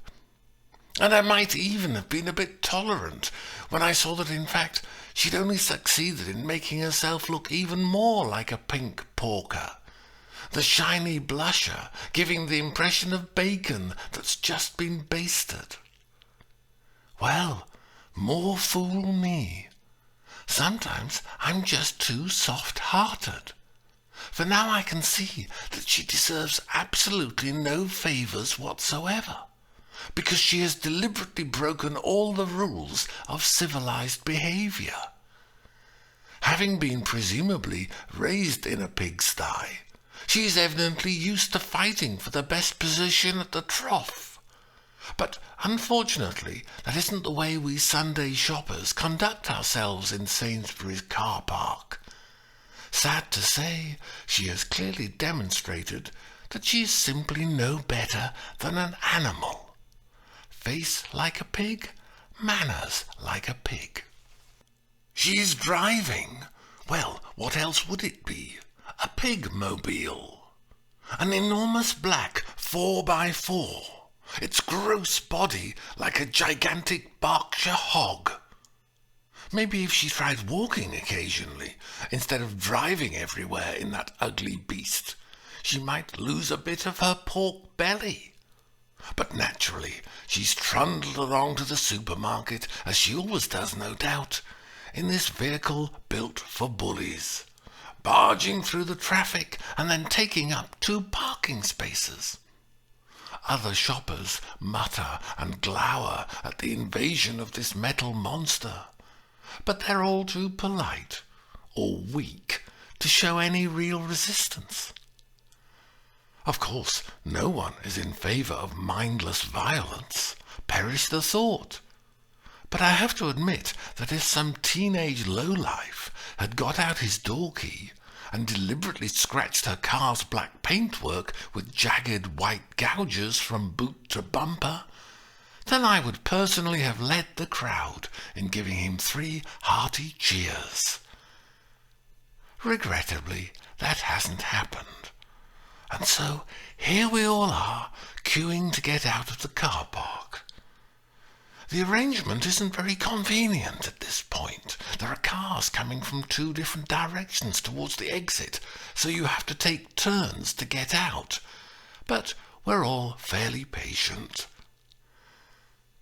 B: And I might even have been a bit tolerant when I saw that, in fact, she'd only succeeded in making herself look even more like a pink porker, the shiny blusher giving the impression of bacon that's just been basted. Well, more fool me. Sometimes I'm just too soft-hearted. For now I can see that she deserves absolutely no favours whatsoever, because she has deliberately broken all the rules of civilized behaviour. Having been presumably raised in a pigsty, she is evidently used to fighting for the best position at the trough. But unfortunately, that isn't the way we Sunday shoppers conduct ourselves in Sainsbury's car park. Sad to say, she has clearly demonstrated that she is simply no better than an animal. Face like a pig, manners like a pig. She's driving. Well, what else would it be? A pig-mobile. An enormous black 4x4. Its gross body like a gigantic Berkshire hog. Maybe if she tried walking occasionally, instead of driving everywhere in that ugly beast, she might lose a bit of her pork belly. But naturally, she's trundled along to the supermarket, as she always does, no doubt, in this vehicle built for bullies, barging through the traffic and then taking up 2 parking spaces. Other shoppers mutter and glower at the invasion of this metal monster, but they're all too polite or weak to show any real resistance. Of course, no one is in favour of mindless violence. Perish the thought. But I have to admit that if some teenage lowlife had got out his door key and deliberately scratched her car's black paintwork with jagged white gouges from boot to bumper, then I would personally have led the crowd in giving him 3 hearty cheers. Regrettably, that hasn't happened. And so here we all are, queuing to get out of the car park. The arrangement isn't very convenient at this point. There are cars coming from 2 different directions towards the exit, so you have to take turns to get out. But we're all fairly patient.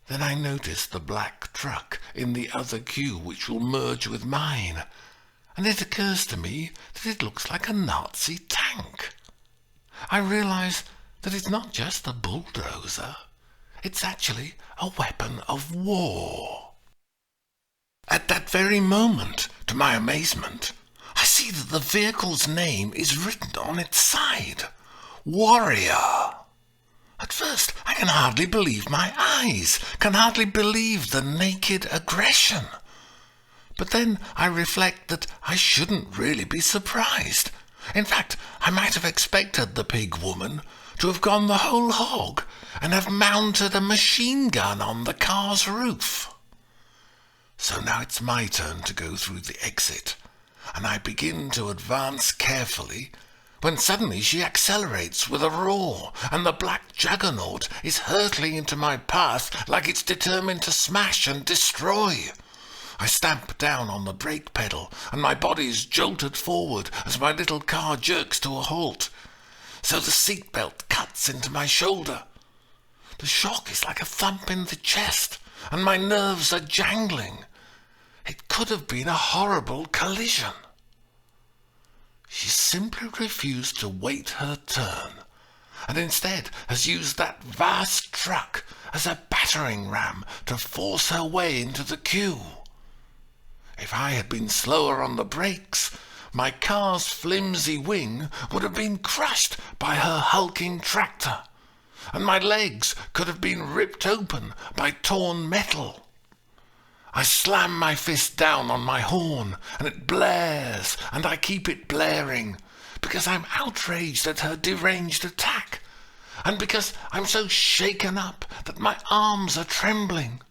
B: Then I notice the black truck in the other queue which will merge with mine, and it occurs to me that it looks like a Nazi tank. I realize that it's not just a bulldozer. It's actually a weapon of war. At that very moment, to my amazement, I see that the vehicle's name is written on its side. Warrior. At first, I can hardly believe my eyes, can hardly believe the naked aggression. But then I reflect that I shouldn't really be surprised. In fact, I might have expected the pig woman to have gone the whole hog and have mounted a machine gun on the car's roof. So now it's my turn to go through the exit, and I begin to advance carefully, when suddenly she accelerates with a roar, and the black juggernaut is hurtling into my path like it's determined to smash and destroy. I stamp down on the brake pedal, and my body is jolted forward as my little car jerks to a halt. So the seatbelt cuts into my shoulder. The shock is like a thump in the chest, and my nerves are jangling. It could have been a horrible collision. She simply refused to wait her turn, and instead has used that vast truck as a battering ram to force her way into the queue. If I had been slower on the brakes, my car's flimsy wing would have been crushed by her hulking tractor, and my legs could have been ripped open by torn metal. I slam my fist down on my horn, and it blares, and I keep it blaring, because I'm outraged at her deranged attack, and because I'm so shaken up that my arms are trembling,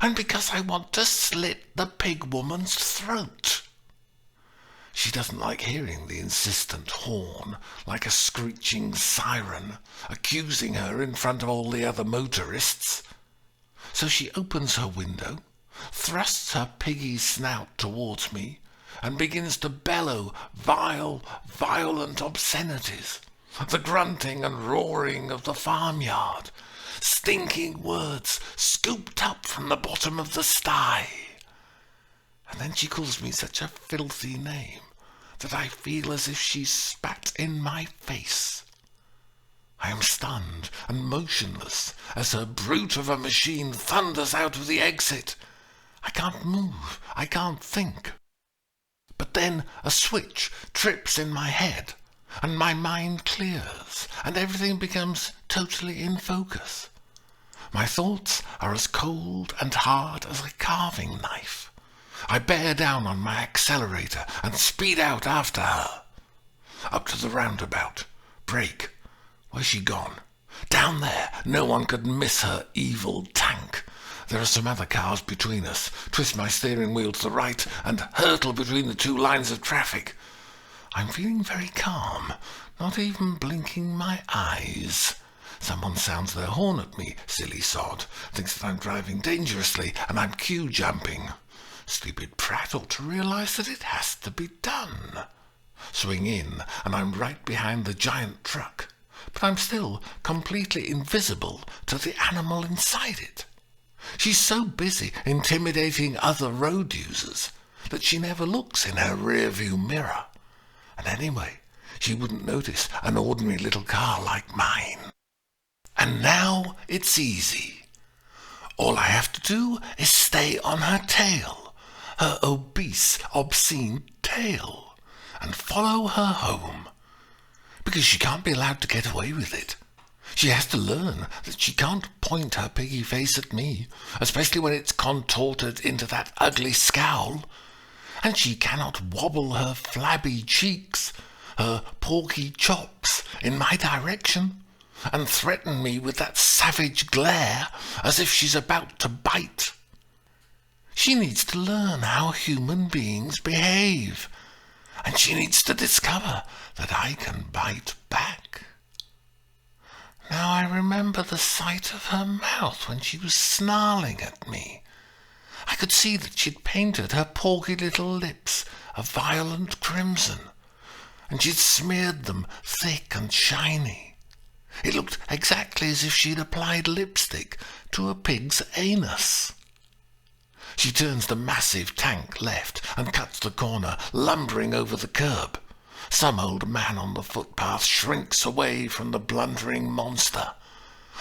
B: and because I want to slit the pig woman's throat. She doesn't like hearing the insistent horn, like a screeching siren, accusing her in front of all the other motorists. So she opens her window, thrusts her piggy snout towards me, and begins to bellow vile, violent obscenities, the grunting and roaring of the farmyard, stinking words scooped up from the bottom of the sty. And then she calls me such a filthy name that I feel as if she spat in my face. I am stunned and motionless as her brute of a machine thunders out of the exit. I can't move, I can't think. But then a switch trips in my head, and my mind clears, and everything becomes totally in focus. My thoughts are as cold and hard as a carving knife. I bear down on my accelerator and speed out after her. Up to the roundabout. Brake. Where's she gone? Down there. No one could miss her evil tank. There are some other cars between us. Twist my steering wheel to the right and hurtle between the 2 lines of traffic. I'm feeling very calm, not even blinking my eyes. Someone sounds their horn at me, silly sod, thinks that I'm driving dangerously and I'm queue jumping. Stupid prat ought to realize that it has to be done. Swing in, and I'm right behind the giant truck, but I'm still completely invisible to the animal inside it. She's so busy intimidating other road users that she never looks in her rear-view mirror. And anyway, she wouldn't notice an ordinary little car like mine. And now it's easy. All I have to do is stay on her tail, her obese, obscene tail, and follow her home. because she can't be allowed to get away with it. She has to learn that she can't point her piggy face at me, especially when it's contorted into that ugly scowl. And she cannot wobble her flabby cheeks, her porky chops, in my direction, and threaten me with that savage glare as if she's about to bite. She needs to learn how human beings behave, and she needs to discover that I can bite back. Now I remember the sight of her mouth when she was snarling at me. I could see that she'd painted her porky little lips a violent crimson, and she'd smeared them thick and shiny. It looked exactly as if she'd applied lipstick to a pig's anus. She turns the massive tank left and cuts the corner, lumbering over the curb. Some old man on the footpath shrinks away from the blundering monster.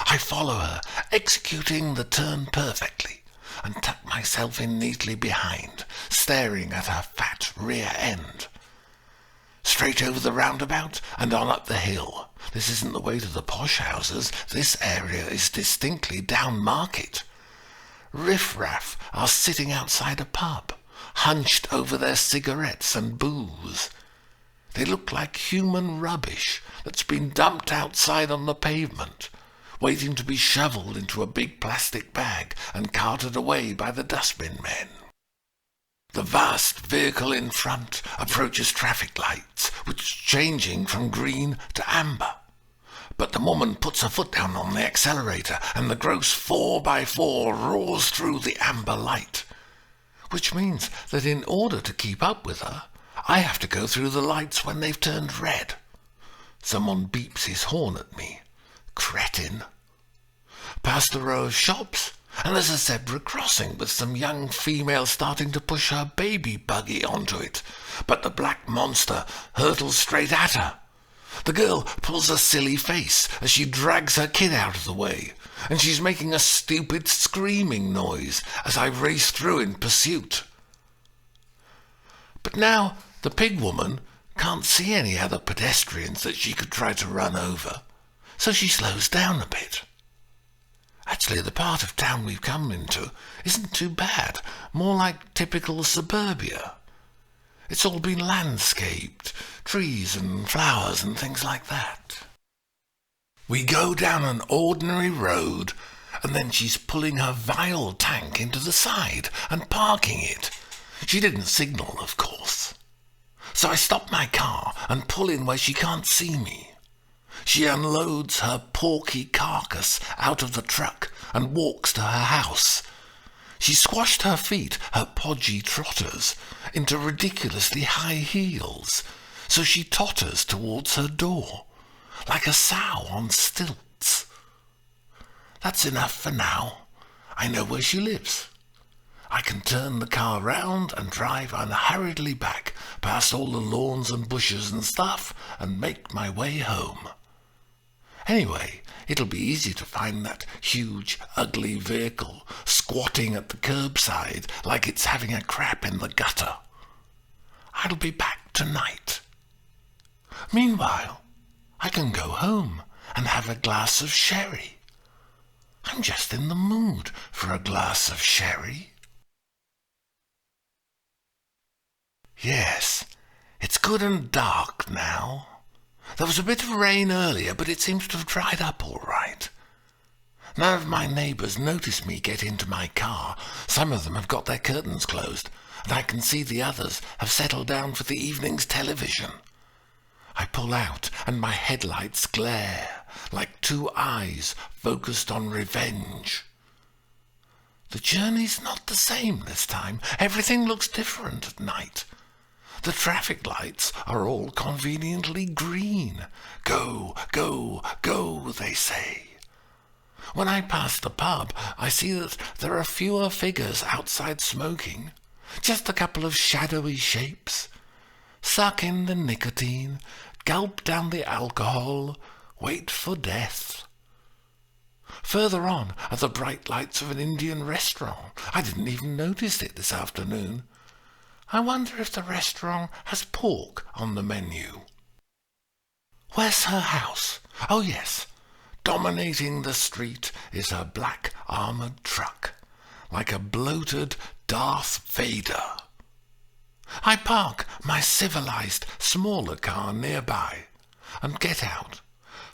B: I follow her, executing the turn perfectly, and tuck myself in neatly behind, staring at her fat rear end. Straight over the roundabout and on up the hill. This isn't the way to the posh houses. This area is distinctly down market. Riff-raff are sitting outside a pub, hunched over their cigarettes and booze. They look like human rubbish that's been dumped outside on the pavement, waiting to be shoveled into a big plastic bag and carted away by the dustbin men. The vast vehicle in front approaches traffic lights, which is changing from green to amber. But the woman puts her foot down on the accelerator, and the gross 4x4 roars through the amber light, which means that in order to keep up with her, I have to go through the lights when they've turned red. Someone beeps his horn at me. Cretin. Past a row of shops, and there's a zebra crossing with some young female starting to push her baby buggy onto it, but the black monster hurtles straight at her. The girl pulls a silly face as she drags her kid out of the way, and she's making a stupid screaming noise as I race through in pursuit. But now the pig woman can't see any other pedestrians that she could try to run over, so she slows down a bit. Actually, the part of town we've come into isn't too bad, more like typical suburbia. It's all been landscaped, trees and flowers and things like that. We go down an ordinary road, and then she's pulling her vile tank into the side and parking it. She didn't signal, of course. So I stop my car and pull in where she can't see me. She unloads her porky carcass out of the truck and walks to her house. She squashed her feet, her podgy trotters, into ridiculously high heels, so she totters towards her door, like a sow on stilts. That's enough for now. I know where she lives. I can turn the car round and drive unhurriedly back past all the lawns and bushes and stuff and make my way home. Anyway, it'll be easy to find that huge, ugly vehicle squatting at the curbside like it's having a crap in the gutter. I'll be back tonight. Meanwhile, I can go home and have a glass of sherry. I'm just in the mood for a glass of sherry. Yes, it's good and dark now. There was a bit of rain earlier, but it seems to have dried up all right. None of my neighbours notice me get into my car. Some of them have got their curtains closed, and I can see the others have settled down for the evening's television. I pull out, and my headlights glare like two eyes focused on revenge. The journey's not the same this time. Everything looks different at night. The traffic lights are all conveniently green. Go, go, go, they say. When I pass the pub, I see that there are fewer figures outside smoking, just a couple of shadowy shapes. Suck in the nicotine, gulp down the alcohol, wait for death. Further on are the bright lights of an Indian restaurant. I didn't even notice it this afternoon. I wonder if the restaurant has pork on the menu. Where's her house? Oh, yes. Dominating the street is her black armoured truck, like a bloated Darth Vader. I park my civilized, smaller car nearby and get out,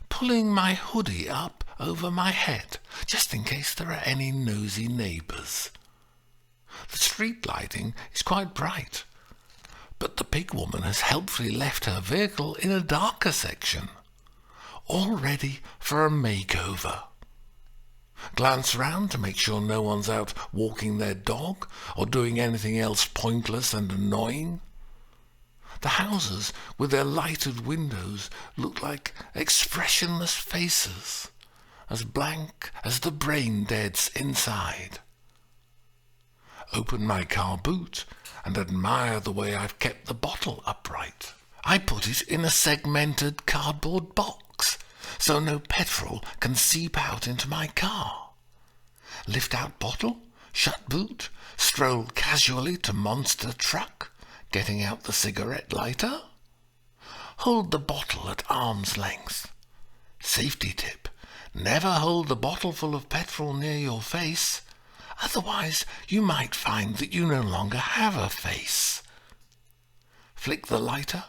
B: pulling my hoodie up over my head, just in case there are any nosy neighbours. The street lighting is quite bright, but the pig woman has helpfully left her vehicle in a darker section, all ready for a makeover. Glance round to make sure no one's out walking their dog or doing anything else pointless and annoying. The houses with their lighted windows look like expressionless faces, as blank as the brain dead's inside. Open my car boot and admire the way I've kept the bottle upright. I put it in a segmented cardboard box, so no petrol can seep out into my car. Lift out bottle, shut boot, stroll casually to monster truck, getting out the cigarette lighter. Hold the bottle at arm's length. Safety tip: never hold the bottle full of petrol near your face, otherwise you might find that you no longer have a face. Flick the lighter,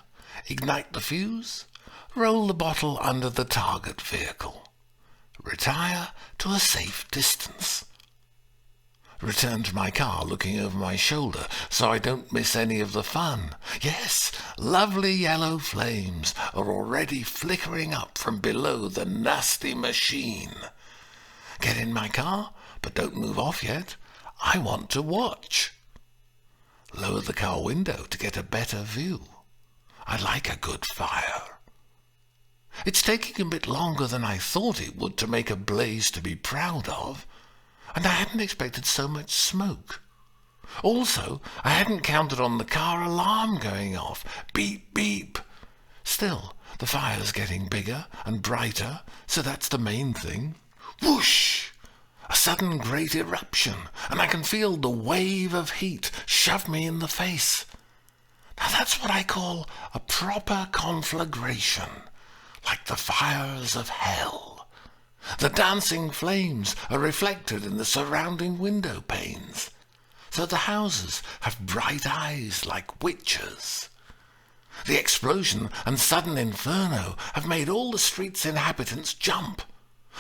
B: ignite the fuse, roll the bottle under the target vehicle. Retire to a safe distance. Return to my car looking over my shoulder so I don't miss any of the fun. Yes, lovely yellow flames are already flickering up from below the nasty machine. Get in my car, but don't move off yet. I want to watch. Lower the car window to get a better view. I like a good fire. It's taking a bit longer than I thought it would to make a blaze to be proud of, and I hadn't expected so much smoke. Also, I hadn't counted on the car alarm going off. Beep, beep. Still, the fire's getting bigger and brighter, so that's the main thing. Whoosh! A sudden great eruption, and I can feel the wave of heat shove me in the face. Now that's what I call a proper conflagration, like the fires of hell. The dancing flames are reflected in the surrounding window panes, so the houses have bright eyes like witches. The explosion and sudden inferno have made all the street's inhabitants jump.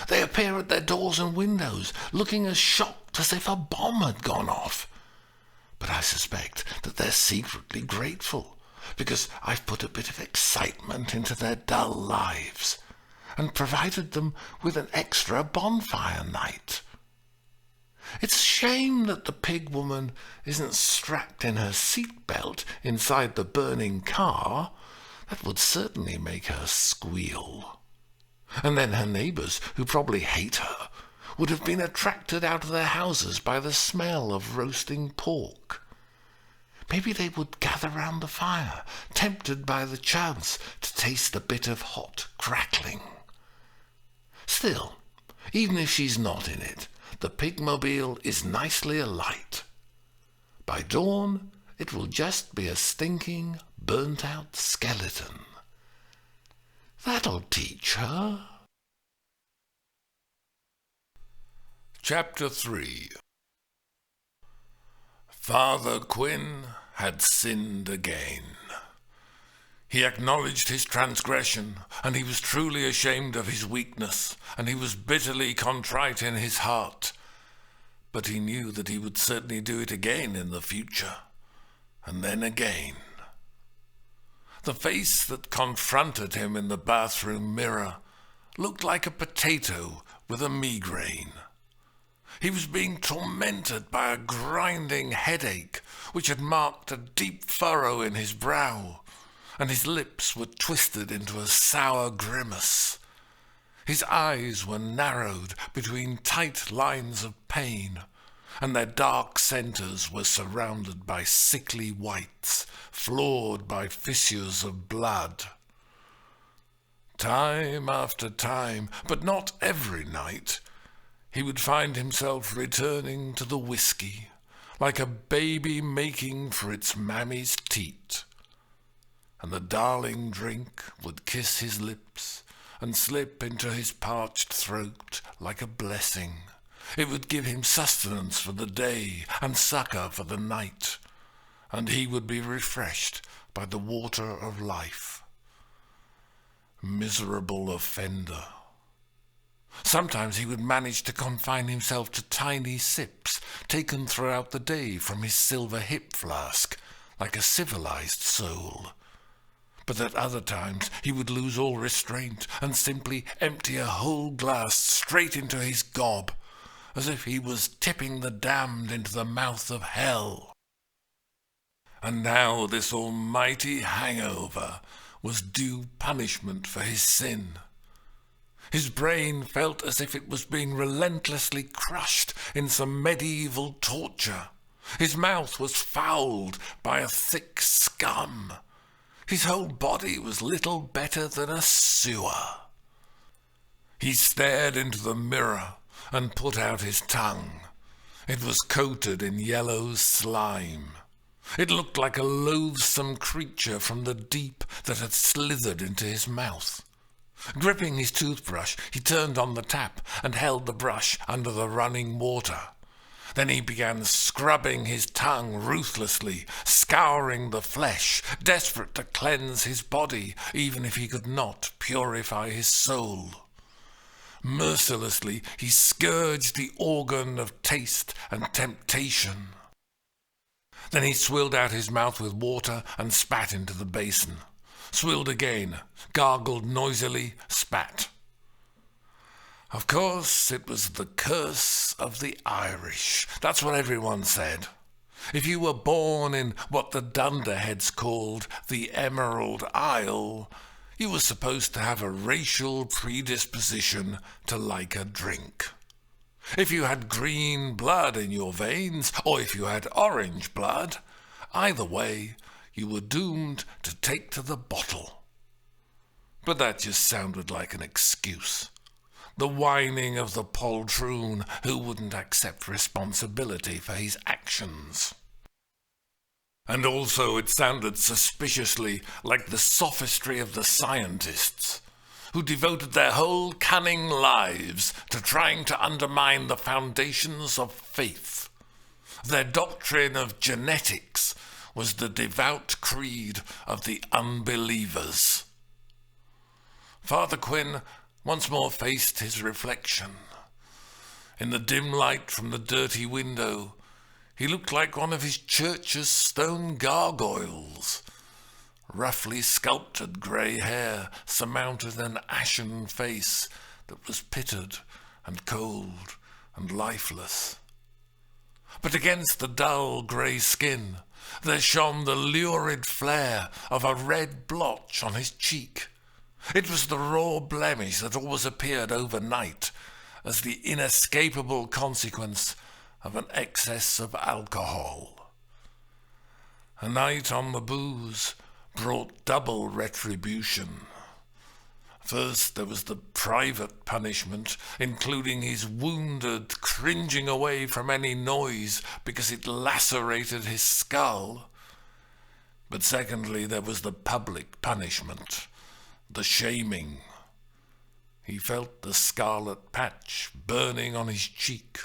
B: They appear at their doors and windows, looking as shocked as if a bomb had gone off. But I suspect that they're secretly grateful, because I've put a bit of excitement into their dull lives, and provided them with an extra bonfire night. It's a shame that the pig woman isn't strapped in her seatbelt inside the burning car. That would certainly make her squeal. And then her neighbours, who probably hate her, would have been attracted out of their houses by the smell of roasting pork. Maybe they would gather round the fire, tempted by the chance to taste a bit of hot crackling. Still, even if she's not in it, the pigmobile is nicely alight. By dawn, it will just be a stinking, burnt-out skeleton. That'll teach her.
A: Chapter 3. Father Quinn had sinned again. He acknowledged his transgression, and he was truly ashamed of his weakness, and he was bitterly contrite in his heart. But he knew that he would certainly do it again in the future, and then again. The face that confronted him in the bathroom mirror looked like a potato with a migraine. He was being tormented by a grinding headache which had marked a deep furrow in his brow, and his lips were twisted into a sour grimace. His eyes were narrowed between tight lines of pain, and their dark centres were surrounded by sickly whites, flawed by fissures of blood. Time after time, but not every night, he would find himself returning to the whiskey, like a baby making for its mammy's teat. and the darling drink would kiss his lips and slip into his parched throat like a blessing. It would give him sustenance for the day and succour for the night, and he would be refreshed by the water of life. Miserable offender. Sometimes he would manage to confine himself to tiny sips taken throughout the day from his silver hip flask, like a civilized soul. But at other times he would lose all restraint and simply empty a whole glass straight into his gob, as if he was tipping the damned into the mouth of hell. And now this almighty hangover was due punishment for his sin. His brain felt as if it was being relentlessly crushed in some medieval torture. His mouth was fouled by a thick scum. His whole body was little better than a sewer. He stared into the mirror and put out his tongue. It was coated in yellow slime. It looked like a loathsome creature from the deep that had slithered into his mouth. Gripping his toothbrush, he turned on the tap and held the brush under the running water. Then he began scrubbing his tongue ruthlessly, scouring the flesh, desperate to cleanse his body, even if he could not purify his soul. Mercilessly, he scourged the organ of taste and temptation. Then he swilled out his mouth with water and spat into the basin. Swilled again, gargled noisily, spat. Of course, it was the curse of the Irish. That's what everyone said. If you were born in what the dunderheads called the Emerald Isle, you were supposed to have a racial predisposition to like a drink. If you had green blood in your veins, or if you had orange blood, either way, you were doomed to take to the bottle. But that just sounded like an excuse. The whining of the poltroon who wouldn't accept responsibility for his actions. And also it sounded suspiciously like the sophistry of the scientists, who devoted their whole cunning lives to trying to undermine the foundations of faith. Their doctrine of genetics was the devout creed of the unbelievers. Father Quinn once more faced his reflection. In the dim light from the dirty window, he looked like one of his church's stone gargoyles. Roughly sculptured grey hair surmounted an ashen face that was pitted and cold and lifeless. But against the dull grey skin there shone the lurid flare of a red blotch on his cheek. It was the raw blemish that always appeared overnight as the inescapable consequence of an excess of alcohol. A night on the booze brought double retribution. First, there was the private punishment, including his wounded cringing away from any noise because it lacerated his skull. But secondly, there was the public punishment, the shaming. He felt the scarlet patch burning on his cheek,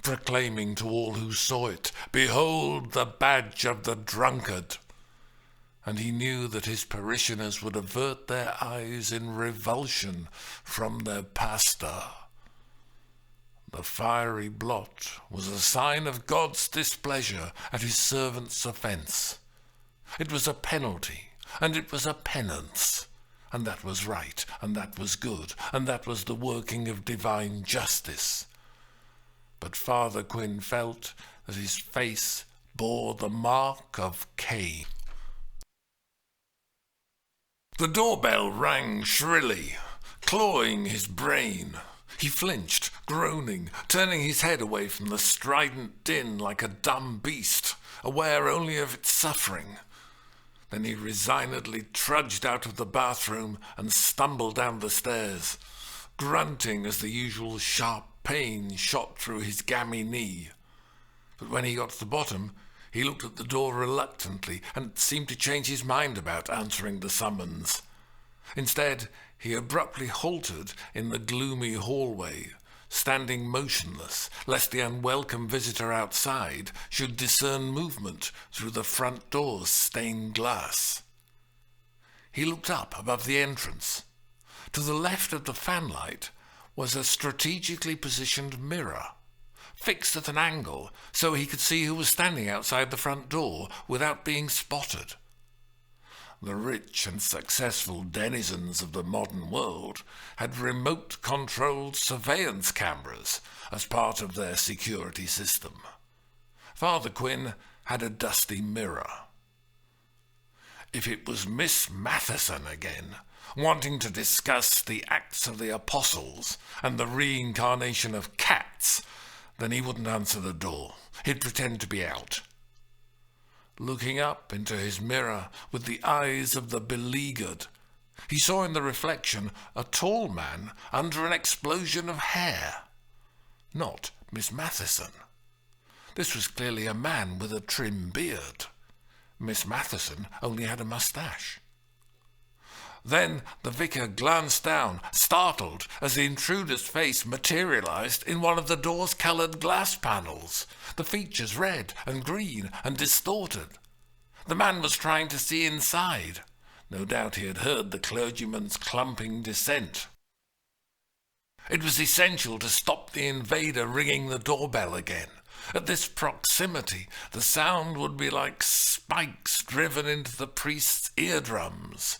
A: proclaiming to all who saw it, "Behold the badge of the drunkard." And he knew that his parishioners would avert their eyes in revulsion from their pastor. The fiery blot was a sign of God's displeasure at his servant's offence. It was a penalty, and it was a penance, and that was right, and that was good, and that was the working of divine justice. But Father Quinn felt that his face bore the mark of Cain. The doorbell rang shrilly, clawing his brain. He flinched, groaning, turning his head away from the strident din like a dumb beast, aware only of its suffering. Then he resignedly trudged out of the bathroom and stumbled down the stairs, grunting as the usual sharp pain shot through his gammy knee. But when he got to the bottom, He looked at the door reluctantly and seemed to change his mind about answering the summons. Instead, he abruptly halted in the gloomy hallway, standing motionless, lest the unwelcome visitor outside should discern movement through the front door's stained glass. He looked up above the entrance. To the left of the fanlight was a strategically positioned mirror, fixed at an angle so he could see who was standing outside the front door without being spotted. The rich and successful denizens of the modern world had remote-controlled surveillance cameras as part of their security system. Father Quinn had a dusty mirror. If it was Miss Matheson again, wanting to discuss the Acts of the Apostles and the reincarnation of cats, then he wouldn't answer the door. He'd pretend to be out. Looking up into his mirror with the eyes of the beleaguered, he saw in the reflection a tall man under an explosion of hair. Not Miss Matheson. This was clearly a man with a trim beard. Miss Matheson only had a moustache. Then the vicar glanced down, startled, as the intruder's face materialized in one of the door's coloured glass panels, the features red and green and distorted. The man was trying to see inside. No doubt he had heard the clergyman's clumping dissent. It was essential to stop the invader ringing the doorbell again. At this proximity, the sound would be like spikes driven into the priest's eardrums.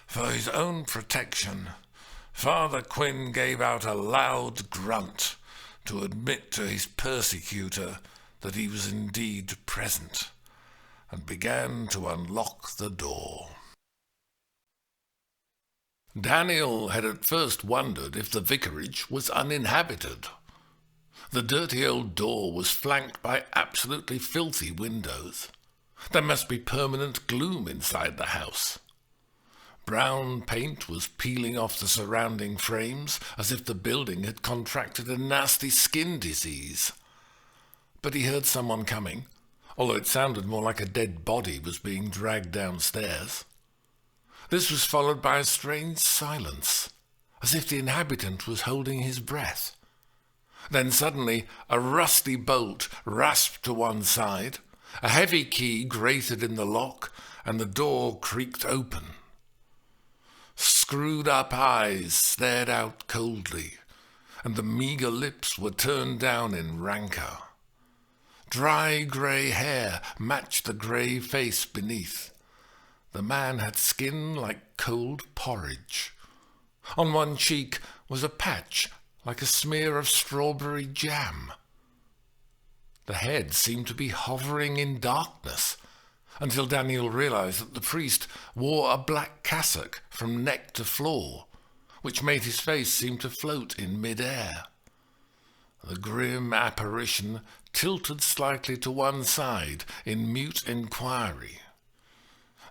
A: For his own protection, Father Quinn gave out a loud grunt to admit to his persecutor that he was indeed present, and began to unlock the door. Daniel had at first wondered if the vicarage was uninhabited. The dirty old door was flanked by absolutely filthy windows. There must be permanent gloom inside the house. Brown paint was peeling off the surrounding frames as if the building had contracted a nasty skin disease. But he heard someone coming, although it sounded more like a dead body was being dragged downstairs. This was followed by a strange silence, as if the inhabitant was holding his breath. Then suddenly a rusty bolt rasped to one side, a heavy key grated in the lock, and the door creaked open. Screwed-up eyes stared out coldly, and the meagre lips were turned down in rancour. Dry grey hair matched the grey face beneath. The man had skin like cold porridge. On one cheek was a patch like a smear of strawberry jam. The head seemed to be hovering in darkness, until Daniel realized that the priest wore a black cassock from neck to floor, which made his face seem to float in mid-air. The grim apparition tilted slightly to one side in mute inquiry.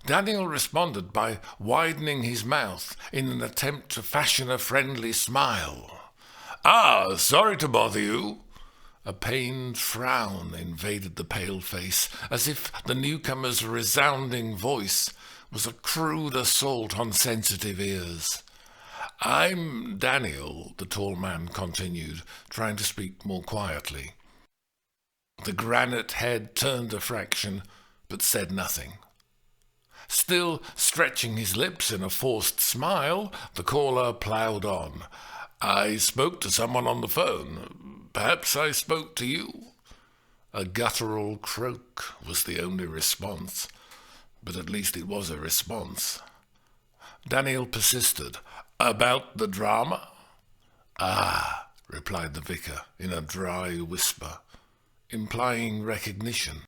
A: Daniel responded by widening his mouth in an attempt to fashion a friendly smile. "Ah, sorry to bother you." A pained frown invaded the pale face, as if the newcomer's resounding voice was a crude assault on sensitive ears. "I'm Daniel," the tall man continued, trying to speak more quietly. The granite head turned a fraction, but said nothing. Still stretching his lips in a forced smile, the caller ploughed on. "I spoke to someone on the phone. Perhaps I spoke to you." A guttural croak was the only response, but at least it was a response. Daniel persisted. "About the drama?" "Ah," replied the vicar in a dry whisper, implying recognition.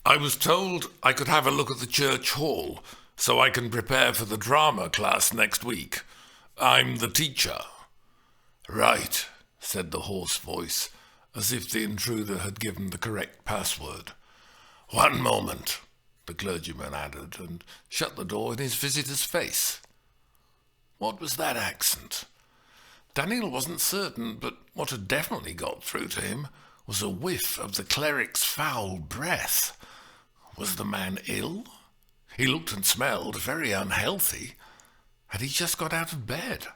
A: "I was told I could have a look at the church hall, so I can prepare for the drama class next week. I'm the teacher." "Right," said the hoarse voice, as if the intruder had given the correct password. "One moment," the clergyman added, and shut the door in his visitor's face. What was that accent? Daniel wasn't certain, but what had definitely got through to him was a whiff of the cleric's foul breath. Was the man ill? He looked and smelled very unhealthy. Had he just got out of bed?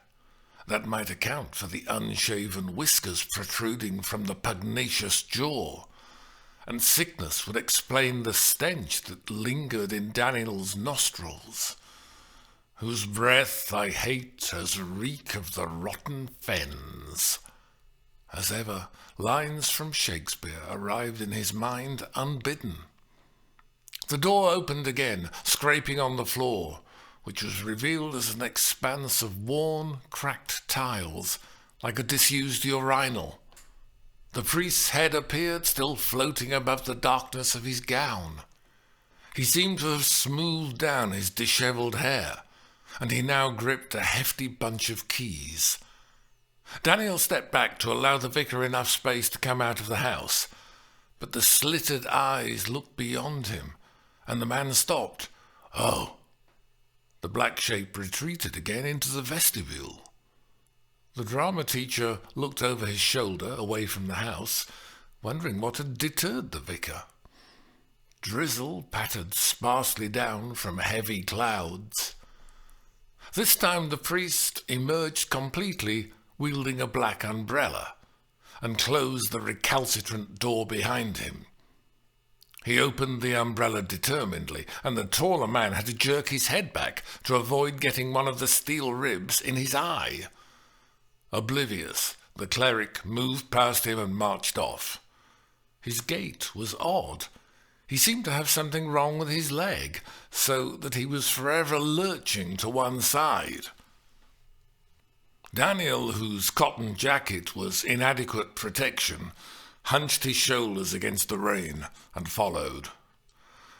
A: That might account for the unshaven whiskers protruding from the pugnacious jaw. And sickness would explain the stench that lingered in Daniel's nostrils. Whose breath I hate as reek of the rotten fens. As ever, lines from Shakespeare arrived in his mind unbidden. The door opened again, scraping on the floor, which was revealed as an expanse of worn, cracked tiles, like a disused urinal. The priest's head appeared, still floating above the darkness of his gown. He seemed to have smoothed down his dishevelled hair, and he now gripped a hefty bunch of keys. Daniel stepped back to allow the vicar enough space to come out of the house, but the slitted eyes looked beyond him, and the man stopped. "Oh!" The black shape retreated again into the vestibule. The drama teacher looked over his shoulder, away from the house, wondering what had deterred the vicar. Drizzle pattered sparsely down from heavy clouds. This time the priest emerged completely, wielding a black umbrella, and closed the recalcitrant door behind him. He opened the umbrella determinedly, and the taller man had to jerk his head back to avoid getting one of the steel ribs in his eye. Oblivious, the cleric moved past him and marched off. His gait was odd. He seemed to have something wrong with his leg, so that he was forever lurching to one side. Daniel, whose cotton jacket was inadequate protection, hunched his shoulders against the rain and followed.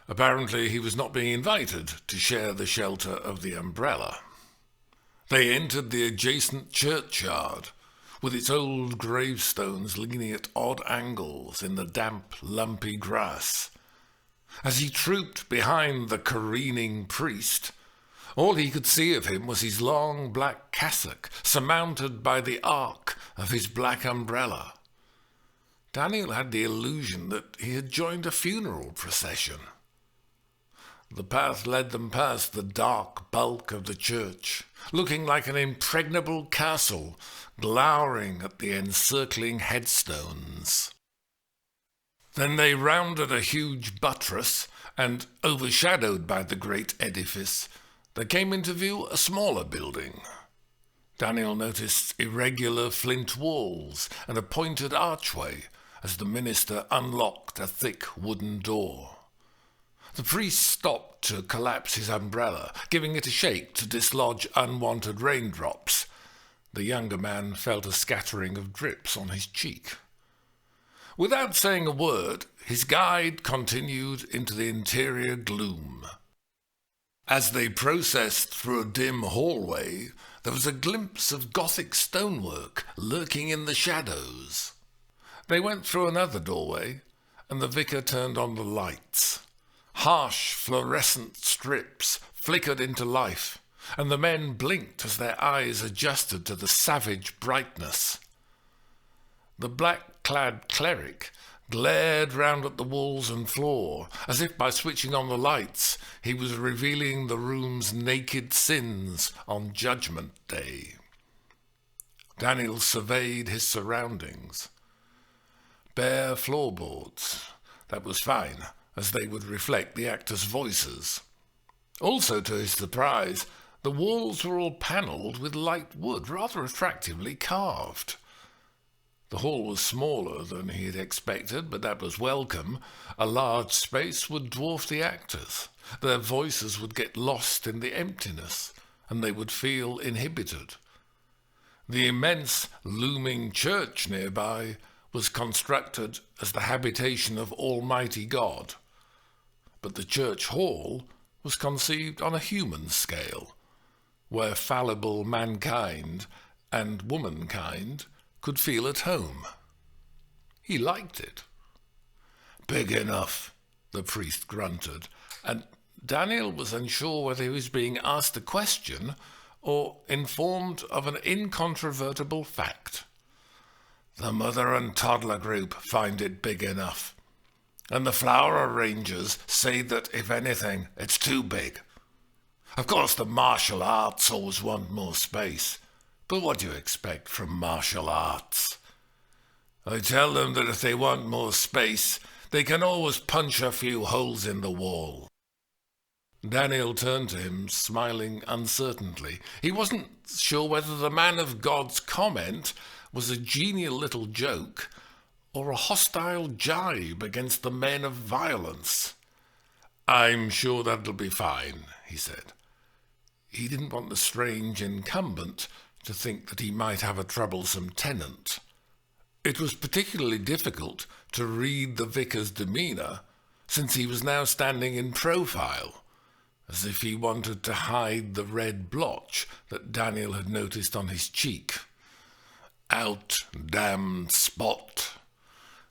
A: Apparently he was not being invited to share the shelter of the umbrella. They entered the adjacent churchyard, with its old gravestones leaning at odd angles in the damp, lumpy grass. As he trooped behind the careening priest, all he could see of him was his long black cassock, surmounted by the arc of his black umbrella. Daniel had the illusion that he had joined a funeral procession. The path led them past the dark bulk of the church, looking like an impregnable castle, glowering at the encircling headstones. Then they rounded a huge buttress, and, overshadowed by the great edifice, there came into view a smaller building. Daniel noticed irregular flint walls and a pointed archway as the minister unlocked a thick wooden door. The priest stopped to collapse his umbrella, giving it a shake to dislodge unwanted raindrops. The younger man felt a scattering of drips on his cheek. Without saying a word, his guide continued into the interior gloom. As they processed through a dim hallway, there was a glimpse of Gothic stonework lurking in the shadows. They went through another doorway, and the vicar turned on the lights. Harsh fluorescent strips flickered into life, and the men blinked as their eyes adjusted to the savage brightness. The black-clad cleric glared round at the walls and floor, as if by switching on the lights he was revealing the room's naked sins on Judgment Day. Daniel surveyed his surroundings. Bare floorboards. That was fine, as they would reflect the actors' voices. Also, to his surprise, the walls were all panelled with light wood, rather attractively carved. The hall was smaller than he had expected, but that was welcome. A large space would dwarf the actors. Their voices would get lost in the emptiness, and they would feel inhibited. The immense, looming church nearby was constructed as the habitation of Almighty God. But the church hall was conceived on a human scale, where fallible mankind and womankind could feel at home. He liked it. "Big enough," the priest grunted, and Daniel was unsure whether he was being asked a question or informed of an incontrovertible fact. The mother and toddler group find it big enough, and the flower arrangers say that, if anything, it's too big. Of course, the martial arts always want more space, but what do you expect from martial arts? I tell them that if they want more space, they can always punch a few holes in the wall. Daniel turned to him, smiling uncertainly. He wasn't sure whether the man of God's comment was a genial little joke or a hostile jibe against the men of violence. "I'm sure that'll be fine," he said. He didn't want the strange incumbent to think that he might have a troublesome tenant. It was particularly difficult to read the vicar's demeanour, since he was now standing in profile, as if he wanted to hide the red blotch that Daniel had noticed on his cheek. "Out, damned spot!"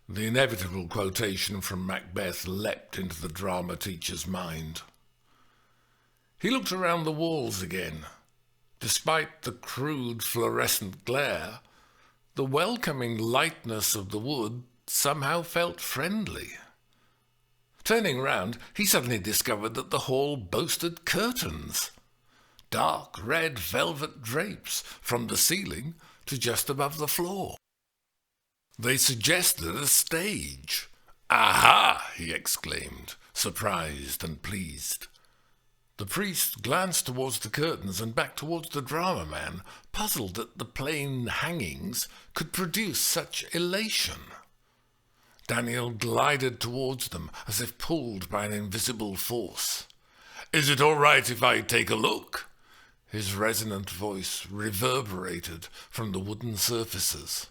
A: The inevitable quotation from Macbeth leapt into the drama teacher's mind. He looked around the walls again. Despite the crude fluorescent glare, the welcoming lightness of the wood somehow felt friendly. Turning round, he suddenly discovered that the hall boasted curtains. Dark red velvet drapes from the ceiling to just above the floor. They suggested a stage. "Aha!" he exclaimed, surprised and pleased. The priest glanced towards the curtains and back towards the drama man, puzzled that the plain hangings could produce such elation. Daniel glided towards them as if pulled by an invisible force. "Is it all right if I take a look?" His resonant voice reverberated from the wooden surfaces.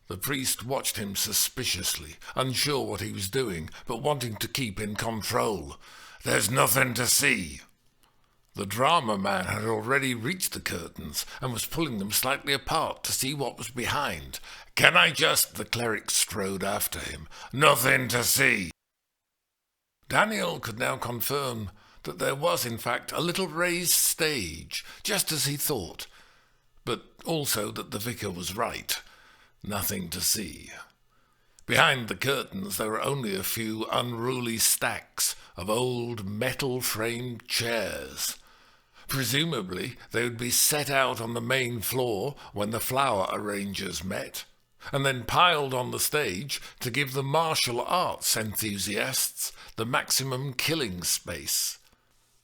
A: The priest watched him suspiciously, unsure what he was doing, but wanting to keep in control. "There's nothing to see." The drama man had already reached the curtains and was pulling them slightly apart to see what was behind. "Can I just—" The cleric strode after him. "Nothing to see." Daniel could now confirm that there was, in fact, a little raised stage, just as he thought, but also that the vicar was right. Nothing to see. Behind the curtains there were only a few unruly stacks of old metal-framed chairs. Presumably they would be set out on the main floor when the flower arrangers met, and then piled on the stage to give the martial arts enthusiasts the maximum killing space.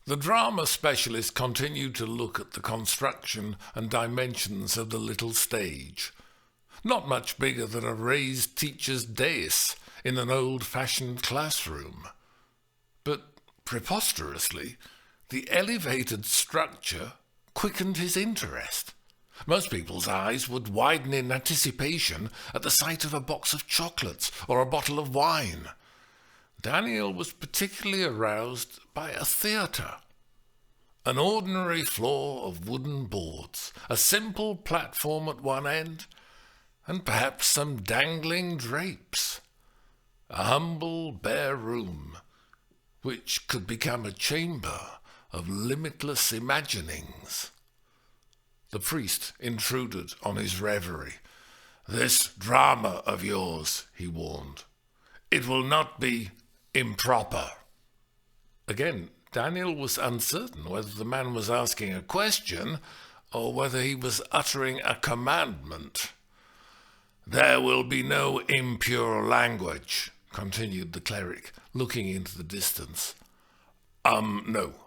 A: The drama specialist continued to look at the construction and dimensions of the little stage. Not much bigger than a raised teacher's dais in an old-fashioned classroom. But, preposterously, the elevated structure quickened his interest. Most people's eyes would widen in anticipation at the sight of a box of chocolates or a bottle of wine. Daniel was particularly aroused by a theatre. An ordinary floor of wooden boards, a simple platform at one end, and perhaps some dangling drapes. A humble, bare room, which could become a chamber of limitless imaginings. The priest intruded on his reverie. "This drama of yours," he warned. "It will not be improper." Again, Daniel was uncertain whether the man was asking a question or whether he was uttering a commandment. "There will be no impure language," continued the cleric, looking into the distance. No.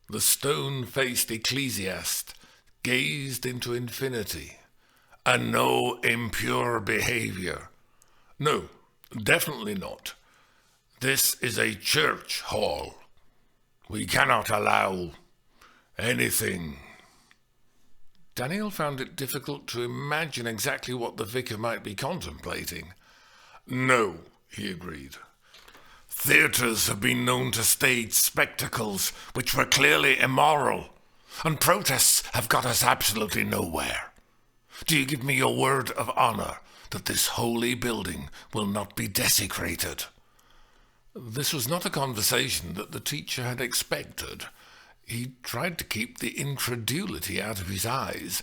A: The stone-faced ecclesiast gazed into infinity. "And no impure behavior." "No, definitely not. This is a church hall. We cannot allow anything." Daniel found it difficult to imagine exactly what the vicar might be contemplating. "No," he agreed. "Theatres have been known to stage spectacles which were clearly immoral, and protests have got us absolutely nowhere. Do you give me your word of honour that this holy building will not be desecrated?" This was not a conversation that the teacher had expected. He tried to keep the incredulity out of his eyes,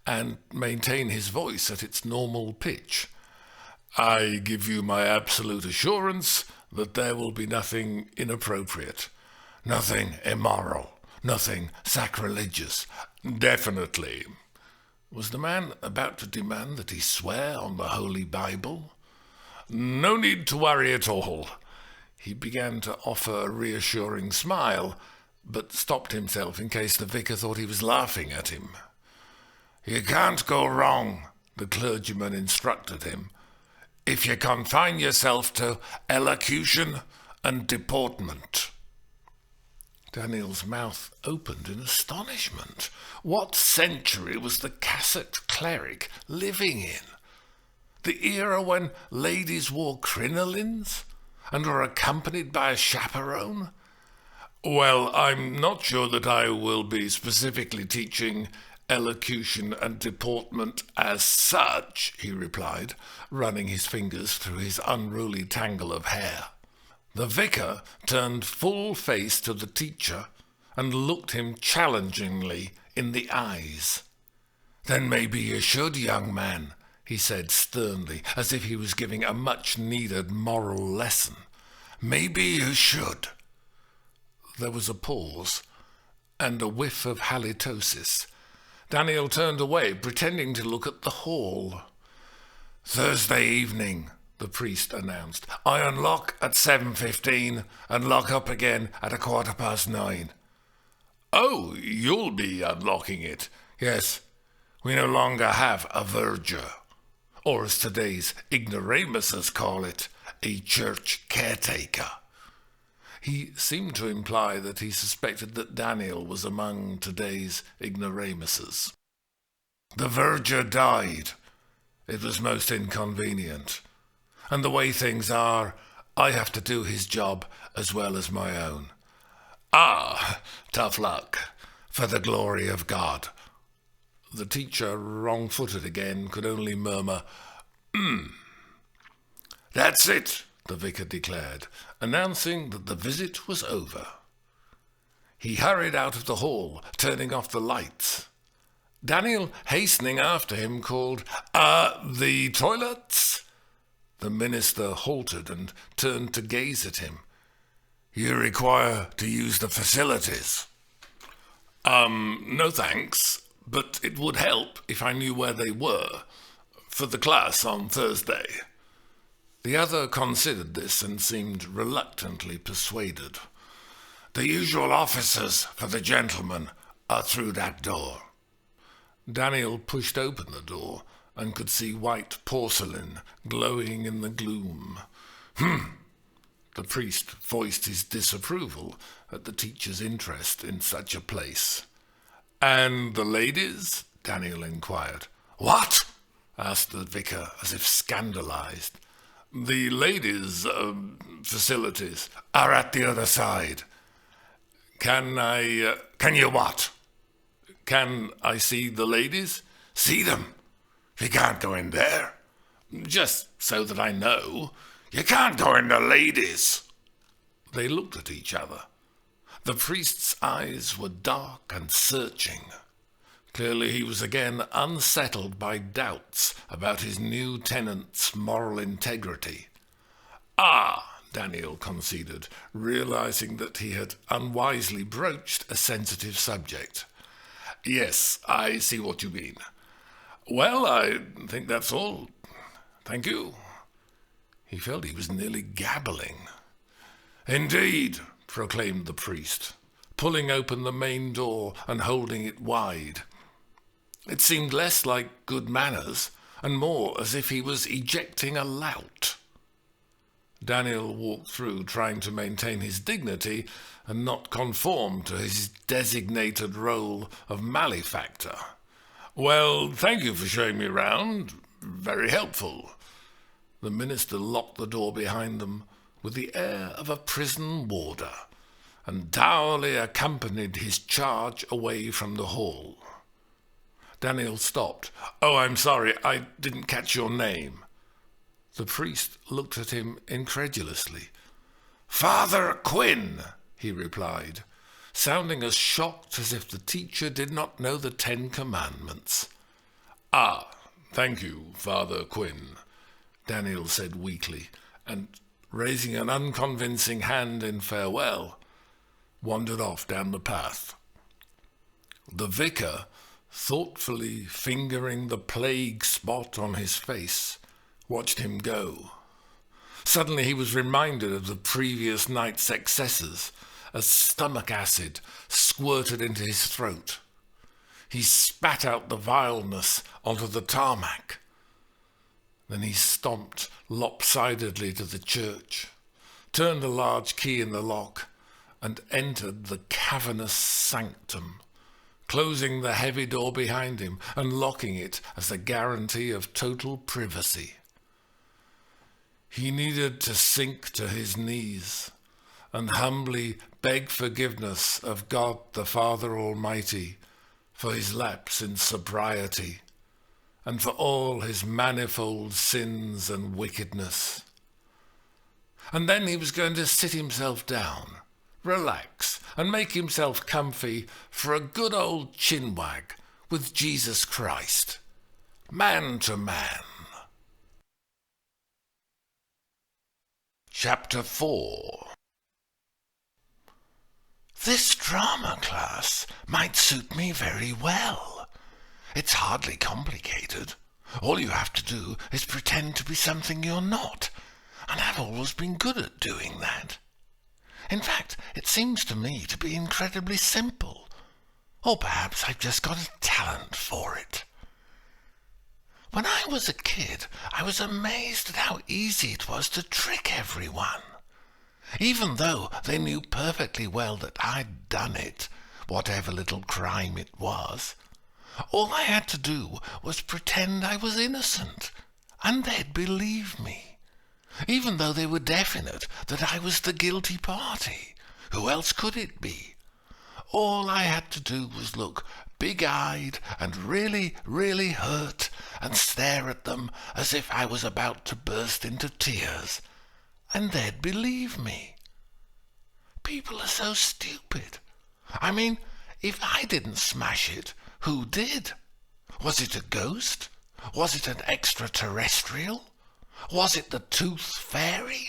A: and maintain his voice at its normal pitch. "I give you my absolute assurance that there will be nothing inappropriate, nothing immoral, nothing sacrilegious. Definitely." Was the man about to demand that he swear on the Holy Bible? "No need to worry at all." He began to offer a reassuring smile, but stopped himself in case the vicar thought he was laughing at him. "You can't go wrong," the clergyman instructed him, "if you confine yourself to elocution and deportment." Daniel's mouth opened in astonishment. What century was the cassocked cleric living in? The era when ladies wore crinolines and were accompanied by a chaperone? "Well, I'm not sure that I will be specifically teaching elocution and deportment as such," he replied, running his fingers through his unruly tangle of hair. The vicar turned full face to the teacher and looked him challengingly in the eyes. "Then maybe you should, young man," he said sternly, as if he was giving a much-needed moral lesson. "Maybe you should." There was a pause and a whiff of halitosis. Daniel turned away, pretending to look at the hall. "Thursday evening," the priest announced. "I unlock at 7:15 and lock up again at 9:15. "Oh, you'll be unlocking it?" "Yes. We no longer have a verger, or as today's ignoramuses call it, a church caretaker." He seemed to imply that he suspected that Daniel was among today's ignoramuses. "The verger died. It was most inconvenient. And the way things are, I have to do his job as well as my own." "Ah, tough luck, for the glory of God." The teacher, wrong-footed again, could only murmur, "That's it," the vicar declared, announcing that the visit was over. He hurried out of the hall, turning off the lights. Daniel, hastening after him, called, "The toilets?" The minister halted and turned to gaze at him. "You require to use the facilities?" No thanks, but it would help if I knew where they were, for the class on Thursday." The other considered this and seemed reluctantly persuaded. "The usual officers for the gentlemen are through that door." Daniel pushed open the door and could see white porcelain glowing in the gloom. The priest voiced his disapproval at the teacher's interest in such a place. "And the ladies?" Daniel inquired. "What?" asked the vicar, as if scandalized. "The ladies' facilities are at the other side." Can you what?" "Can I see the ladies?"
B: "See them? You can't go in there."
A: "Just so that I know."
B: "You can't go in the ladies."
A: They looked at each other. The priest's eyes were dark and searching. Clearly he was again unsettled by doubts about his new tenant's moral integrity. "Ah," Daniel conceded, realizing that he had unwisely broached a sensitive subject. "Yes, I see what you mean. Well, I think that's all. Thank you." He felt he was nearly gabbling. "Indeed," proclaimed the priest, pulling open the main door and holding it wide. It seemed less like good manners and more as if he was ejecting a lout. Daniel walked through, trying to maintain his dignity and not conform to his designated role of malefactor. "Well, thank you for showing me round. Very helpful." The minister locked the door behind them with the air of a prison warder, and dourly accompanied his charge away from the hall. Daniel stopped. "Oh, I'm sorry, I didn't catch your name." The priest looked at him incredulously. "Father Quinn," he replied, sounding as shocked as if the teacher did not know the 10 Commandments. "Ah, thank you, Father Quinn," Daniel said weakly, and, raising an unconvincing hand in farewell, wandered off down the path. The vicar, thoughtfully fingering the plague spot on his face, watched him go. Suddenly he was reminded of the previous night's excesses as stomach acid squirted into his throat. He spat out the vileness onto the tarmac. Then he stomped lopsidedly to the church, turned a large key in the lock, and entered the cavernous sanctum, closing the heavy door behind him and locking it as a guarantee of total privacy. He needed to sink to his knees and humbly beg forgiveness of God the Father Almighty for his lapse in sobriety and for all his manifold sins and wickedness. And then he was going to sit himself down, relax, and make himself comfy for a good old chinwag with Jesus Christ, man to man. Chapter 4.
B: This drama class might suit me very well. It's hardly complicated. All you have to do is pretend to be something you're not, and I've always been good at doing that. In fact, it seems to me to be incredibly simple. Or perhaps I've just got a talent for it. When I was a kid, I was amazed at how easy it was to trick everyone. Even though they knew perfectly well that I'd done it, whatever little crime it was, all I had to do was pretend I was innocent, and they'd believe me. Even though they were definite that I was the guilty party. Who else could it be? All I had to do was look big-eyed and really, really hurt and stare at them as if I was about to burst into tears, and they'd believe me. People are so stupid. I mean, if I didn't smash it, who did? Was it a ghost? Was it an extraterrestrial? Was it the Tooth Fairy?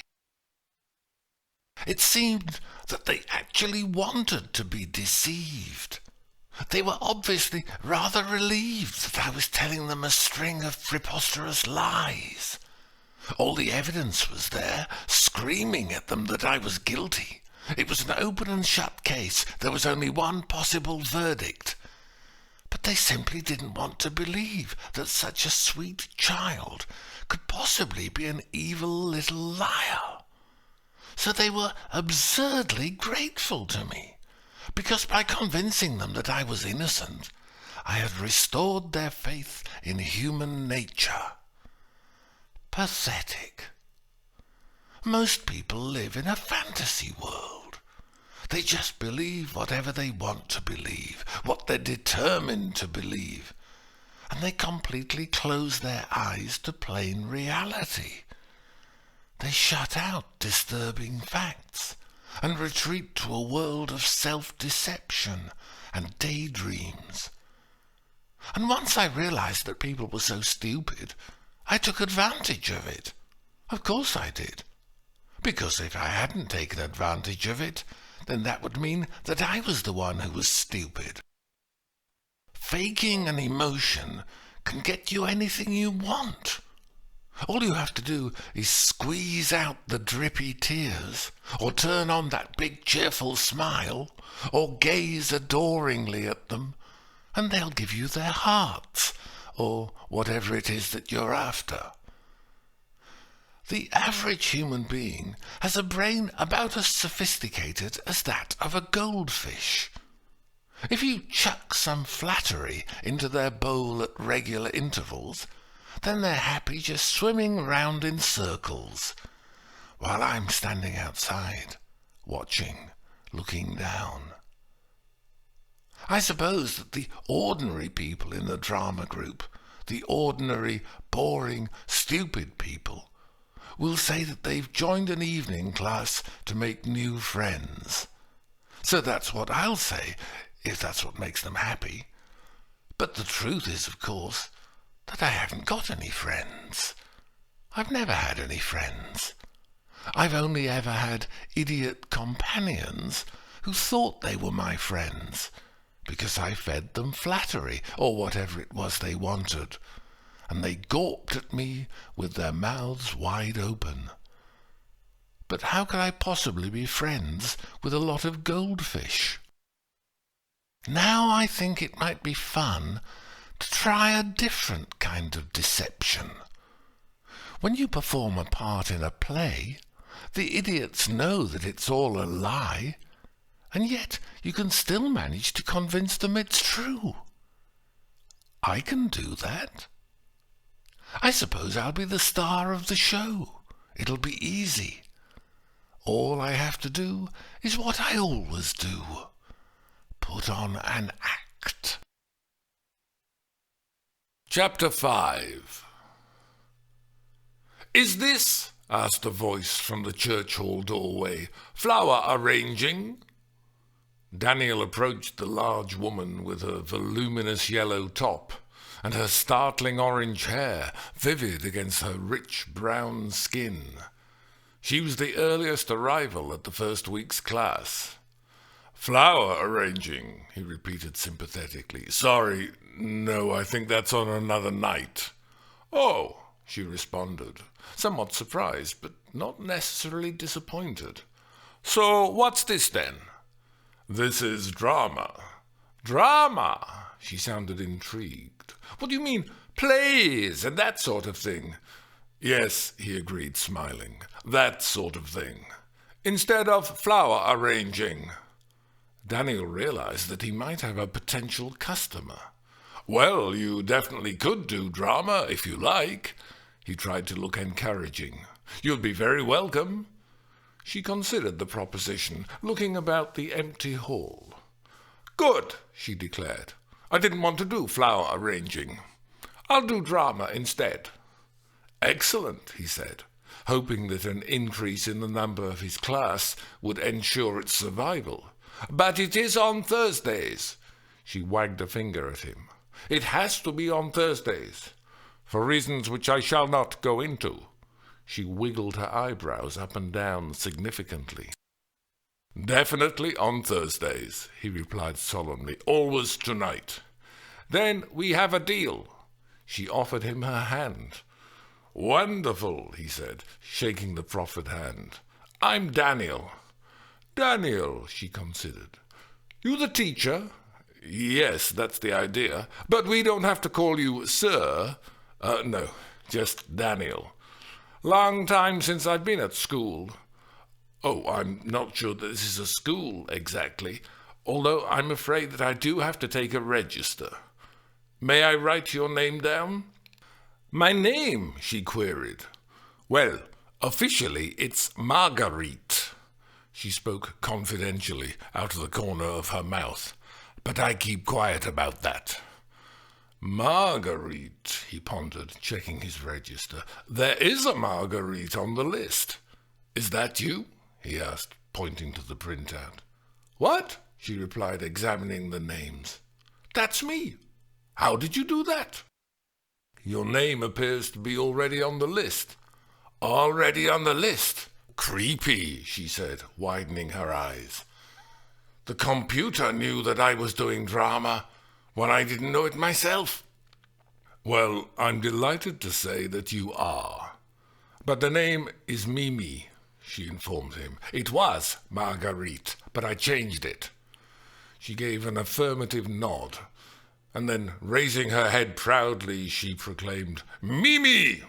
B: It seemed that they actually wanted to be deceived. They were obviously rather relieved that I was telling them a string of preposterous lies. All the evidence was there, screaming at them that I was guilty. It was an open and shut case. There was only one possible verdict. But they simply didn't want to believe that such a sweet child could possibly be an evil little liar. So they were absurdly grateful to me, because by convincing them that I was innocent, I had restored their faith in human nature. Pathetic. Most people live in a fantasy world. They just believe whatever they want to believe, what they're determined to believe, and they completely close their eyes to plain reality. They shut out disturbing facts and retreat to a world of self-deception and daydreams. And once I realized that people were so stupid, I took advantage of it. Of course I did. Because if I hadn't taken advantage of it, then that would mean that I was the one who was stupid. Faking an emotion can get you anything you want. All you have to do is squeeze out the drippy tears, or turn on that big cheerful smile, or gaze adoringly at them, and they'll give you their hearts, or whatever it is that you're after. The average human being has a brain about as sophisticated as that of a goldfish. If you chuck some flattery into their bowl at regular intervals, then they're happy just swimming round in circles, while I'm standing outside, watching, looking down. I suppose that the ordinary people in the drama group, the ordinary, boring, stupid people, will say that they've joined an evening class to make new friends. So that's what I'll say, if that's what makes them happy. But the truth is, of course, that I haven't got any friends. I've never had any friends. I've only ever had idiot companions who thought they were my friends because I fed them flattery or whatever it was they wanted, and they gawped at me with their mouths wide open. But how could I possibly be friends with a lot of goldfish? Now I think it might be fun to try a different kind of deception. When you perform a part in a play, the idiots know that it's all a lie, and yet you can still manage to convince them it's true. I can do that. I suppose I'll be the star of the show. It'll be easy. All I have to do is what I always do. Put on an act.
A: Chapter 5. "Is this," asked a voice from the church hall doorway, "flower arranging?" Daniel approached the large woman with her voluminous yellow top and her startling orange hair, vivid against her rich brown skin. She was the earliest arrival at the first week's class. "Flower arranging," he repeated sympathetically. "Sorry, no, I think that's on another night." "Oh," she responded, somewhat surprised, but not necessarily disappointed. "So what's this then?" "This is drama." "Drama?" She sounded intrigued. "What do you mean, plays and that sort of thing?" "Yes," he agreed, smiling, "that sort of thing. Instead of flower arranging." Daniel realized that he might have a potential customer. "Well, you definitely could do drama if you like." He tried to look encouraging. "You'll be very welcome." She considered the proposition, looking about the empty hall. "Good," she declared. "I didn't want to do flower arranging. I'll do drama instead." "Excellent," he said, hoping that an increase in the number of his class would ensure its survival. "But it is on Thursdays." She wagged a finger at him. "It has to be on Thursdays, for reasons which I shall not go into." She wiggled her eyebrows up and down significantly. "Definitely on Thursdays," he replied solemnly. "Always tonight." "Then we have a deal." She offered him her hand. "Wonderful," he said, shaking the proffered hand. "I'm Daniel." "Daniel," she considered. "You the teacher?" "Yes, that's the idea. But we don't have to call you sir." No, just Daniel." "Long time since I've been at school." "Oh, I'm not sure that this is a school exactly, although I'm afraid that I do have to take a register. May I write your name down?" "My name?" she queried. "Well, officially it's Marguerite." She spoke confidentially out of the corner of her mouth. "But I keep quiet about that." "Marguerite," he pondered, checking his register. "There is a Marguerite on the list. Is that you?" he asked, pointing to the printout. "What?" she replied, examining the names. "That's me. How did you do that?" "Your name appears to be already on the list." "Already on the list? Creepy," she said, widening her eyes. "The computer knew that I was doing drama when I didn't know it myself." "Well, I'm delighted to say that you are. But the name is Mimi," she informed him. "It was Marguerite, but I changed it." She gave an affirmative nod, and then, raising her head proudly, she proclaimed, "Mimi!"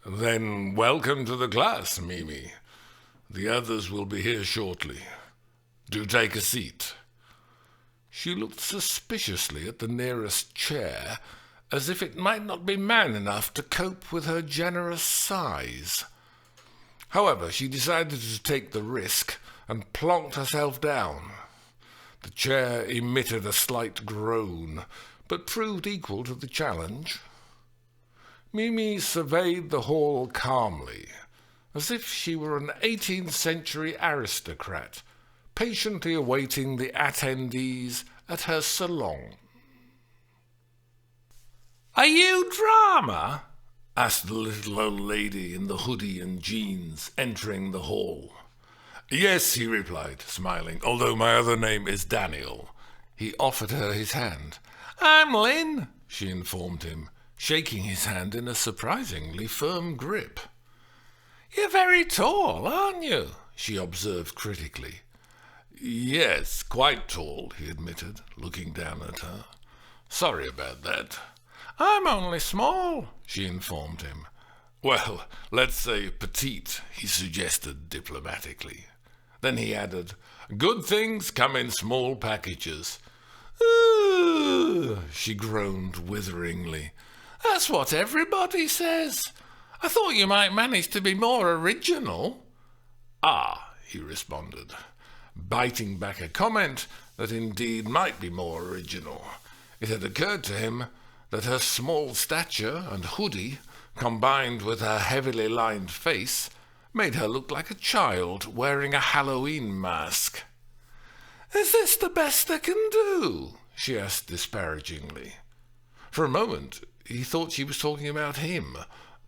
A: "Then welcome to the class, Mimi. The others will be here shortly. Do take a seat." She looked suspiciously at the nearest chair, as if it might not be man enough to cope with her generous size. However, she decided to take the risk and plonked herself down. The chair emitted a slight groan, but proved equal to the challenge. Mimi surveyed the hall calmly, as if she were an 18th century aristocrat, patiently awaiting the attendees at her salon. Are you drama? Asked the little old lady in the hoodie and jeans, entering the hall. Yes, he replied, smiling, although my other name is Daniel. He offered her his hand. I'm Lynn, she informed him, shaking his hand in a surprisingly firm grip. You're very tall, aren't you? She observed critically. Yes, quite tall, he admitted, looking down at her. Sorry about that. I'm only small, she informed him. Well, let's say petite, he suggested diplomatically. Then he added, good things come in small packages. Ooh, she groaned witheringly. That's what everybody says. I thought you might manage to be more original. Ah, he responded, biting back a comment that indeed might be more original. It had occurred to him that her small stature and hoodie, combined with her heavily lined face, made her look like a child wearing a Halloween mask. Is this the best I can do? She asked disparagingly. For a moment he thought she was talking about him,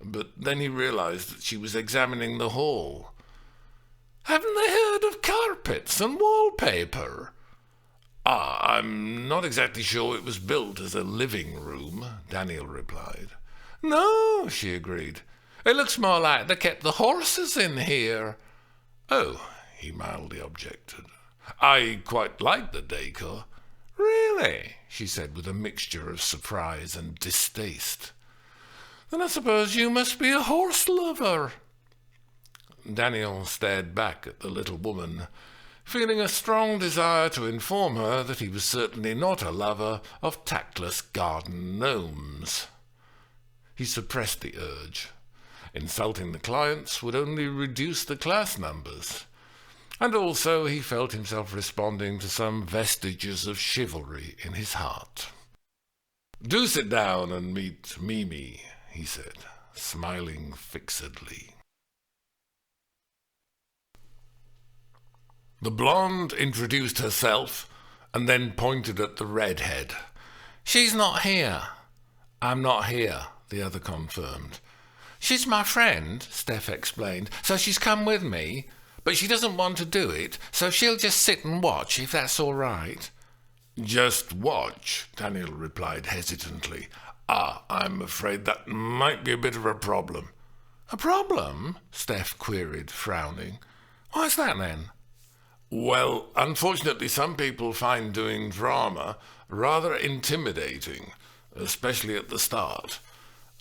A: but then he realized that she was examining the hall. Haven't they heard of carpets and wallpaper? I'm not exactly sure it was built as a living room, Daniel replied. No, she agreed. It looks more like they kept the horses in here. Oh, he mildly objected. I quite like the decor. Really? She said with a mixture of surprise and distaste. Then I suppose you must be a horse lover. Daniel stared back at the little woman, feeling a strong desire to inform her that he was certainly not a lover of tactless garden gnomes. He suppressed the urge. Insulting the clients would only reduce the class numbers. And also he felt himself responding to some vestiges of chivalry in his heart. Do sit down and meet Mimi, he said, smiling fixedly. The blonde introduced herself and then pointed at the redhead. She's not here. I'm not here, the other confirmed. She's my friend, Steph explained, so she's come with me, but she doesn't want to do it, so she'll just sit and watch, if that's all right. Just watch, Daniel replied hesitantly. I'm afraid that might be a bit of a problem. A problem? Steph queried, frowning. Why's that then? Well, unfortunately, some people find doing drama rather intimidating, especially at the start.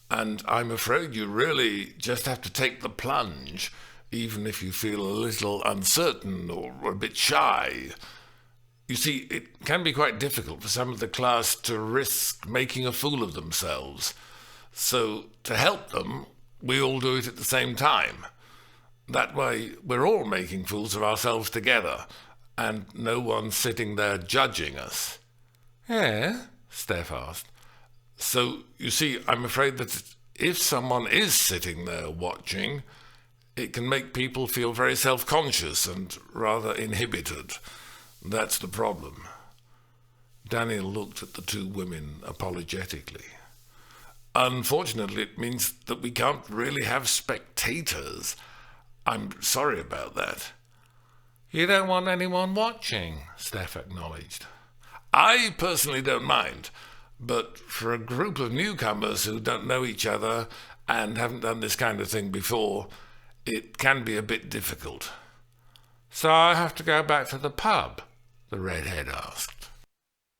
A: And I'm afraid you really just have to take the plunge, even if you feel a little uncertain or a bit shy. You see, it can be quite difficult for some of the class to risk making a fool of themselves. So, to help them, we all do it at the same time. That way, we're all making fools of ourselves together, and no one's sitting there judging us. Yeah? Steph asked. So, you see, I'm afraid that if someone is sitting there watching, it can make people feel very self-conscious and rather inhibited. That's the problem. Daniel looked at the two women apologetically. Unfortunately, it means that we can't really have spectators. I'm sorry about that. You don't want anyone watching, Steph acknowledged. I personally don't mind, but for a group of newcomers who don't know each other and haven't done this kind of thing before, it can be a bit difficult. So I have to go back to the pub? The redhead asked.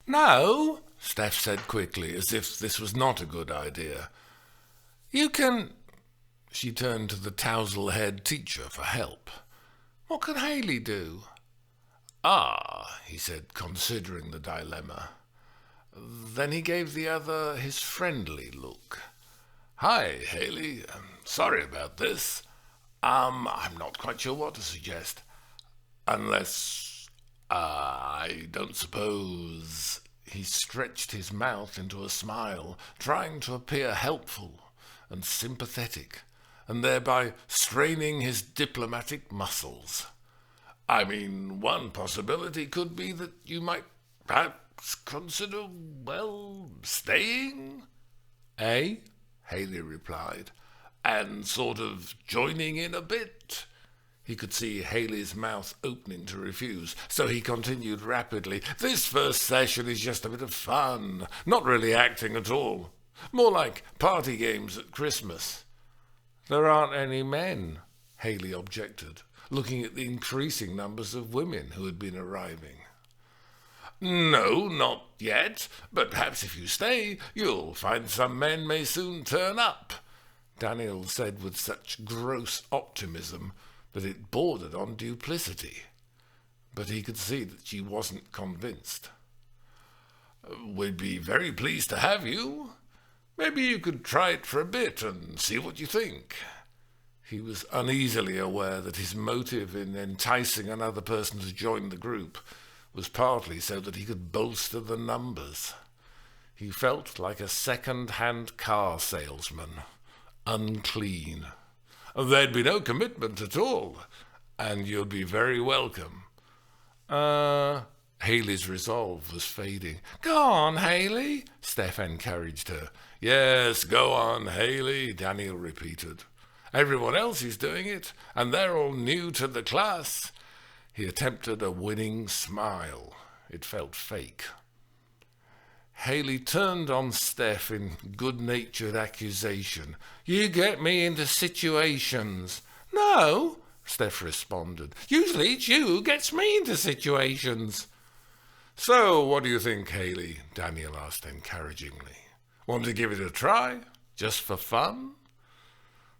A: No, Steph said quickly, as if this was not a good idea. You can... She turned to the tousle-haired teacher for help. What can Haley do? He said, considering the dilemma. Then he gave the other his friendly look. Hi, Haley. Sorry about this. I'm not quite sure what to suggest. Unless, I don't suppose... He stretched his mouth into a smile, trying to appear helpful and sympathetic, and thereby straining his diplomatic muscles. I mean, one possibility could be that you might perhaps consider, staying? "Eh?" Haley replied, "and sort of joining in a bit." He could see Haley's mouth opening to refuse, so he continued rapidly. "This first session is just a bit of fun, not really acting at all. More like party games at Christmas." "There aren't any men," Haley objected, looking at the increasing numbers of women who had been arriving. "No, not yet, but perhaps if you stay, you'll find some men may soon turn up," Daniel said with such gross optimism that it bordered on duplicity. But he could see that she wasn't convinced. "We'd be very pleased to have you. Maybe you could try it for a bit and see what you think." He was uneasily aware that his motive in enticing another person to join the group was partly so that he could bolster the numbers. He felt like a second-hand car salesman, unclean. "There'd be no commitment at all, and you'd be very welcome." Haley's resolve was fading. "Go on, Haley," Steph encouraged her. "Yes, go on, Haley," Daniel repeated. "Everyone else is doing it, and they're all new to the class." He attempted a winning smile. It felt fake. Haley turned on Steph in good-natured accusation. "You get me into situations." "No," Steph responded. "Usually it's you who gets me into situations." "So, what do you think, Haley?" Daniel asked encouragingly. "Want to give it a try? Just for fun?"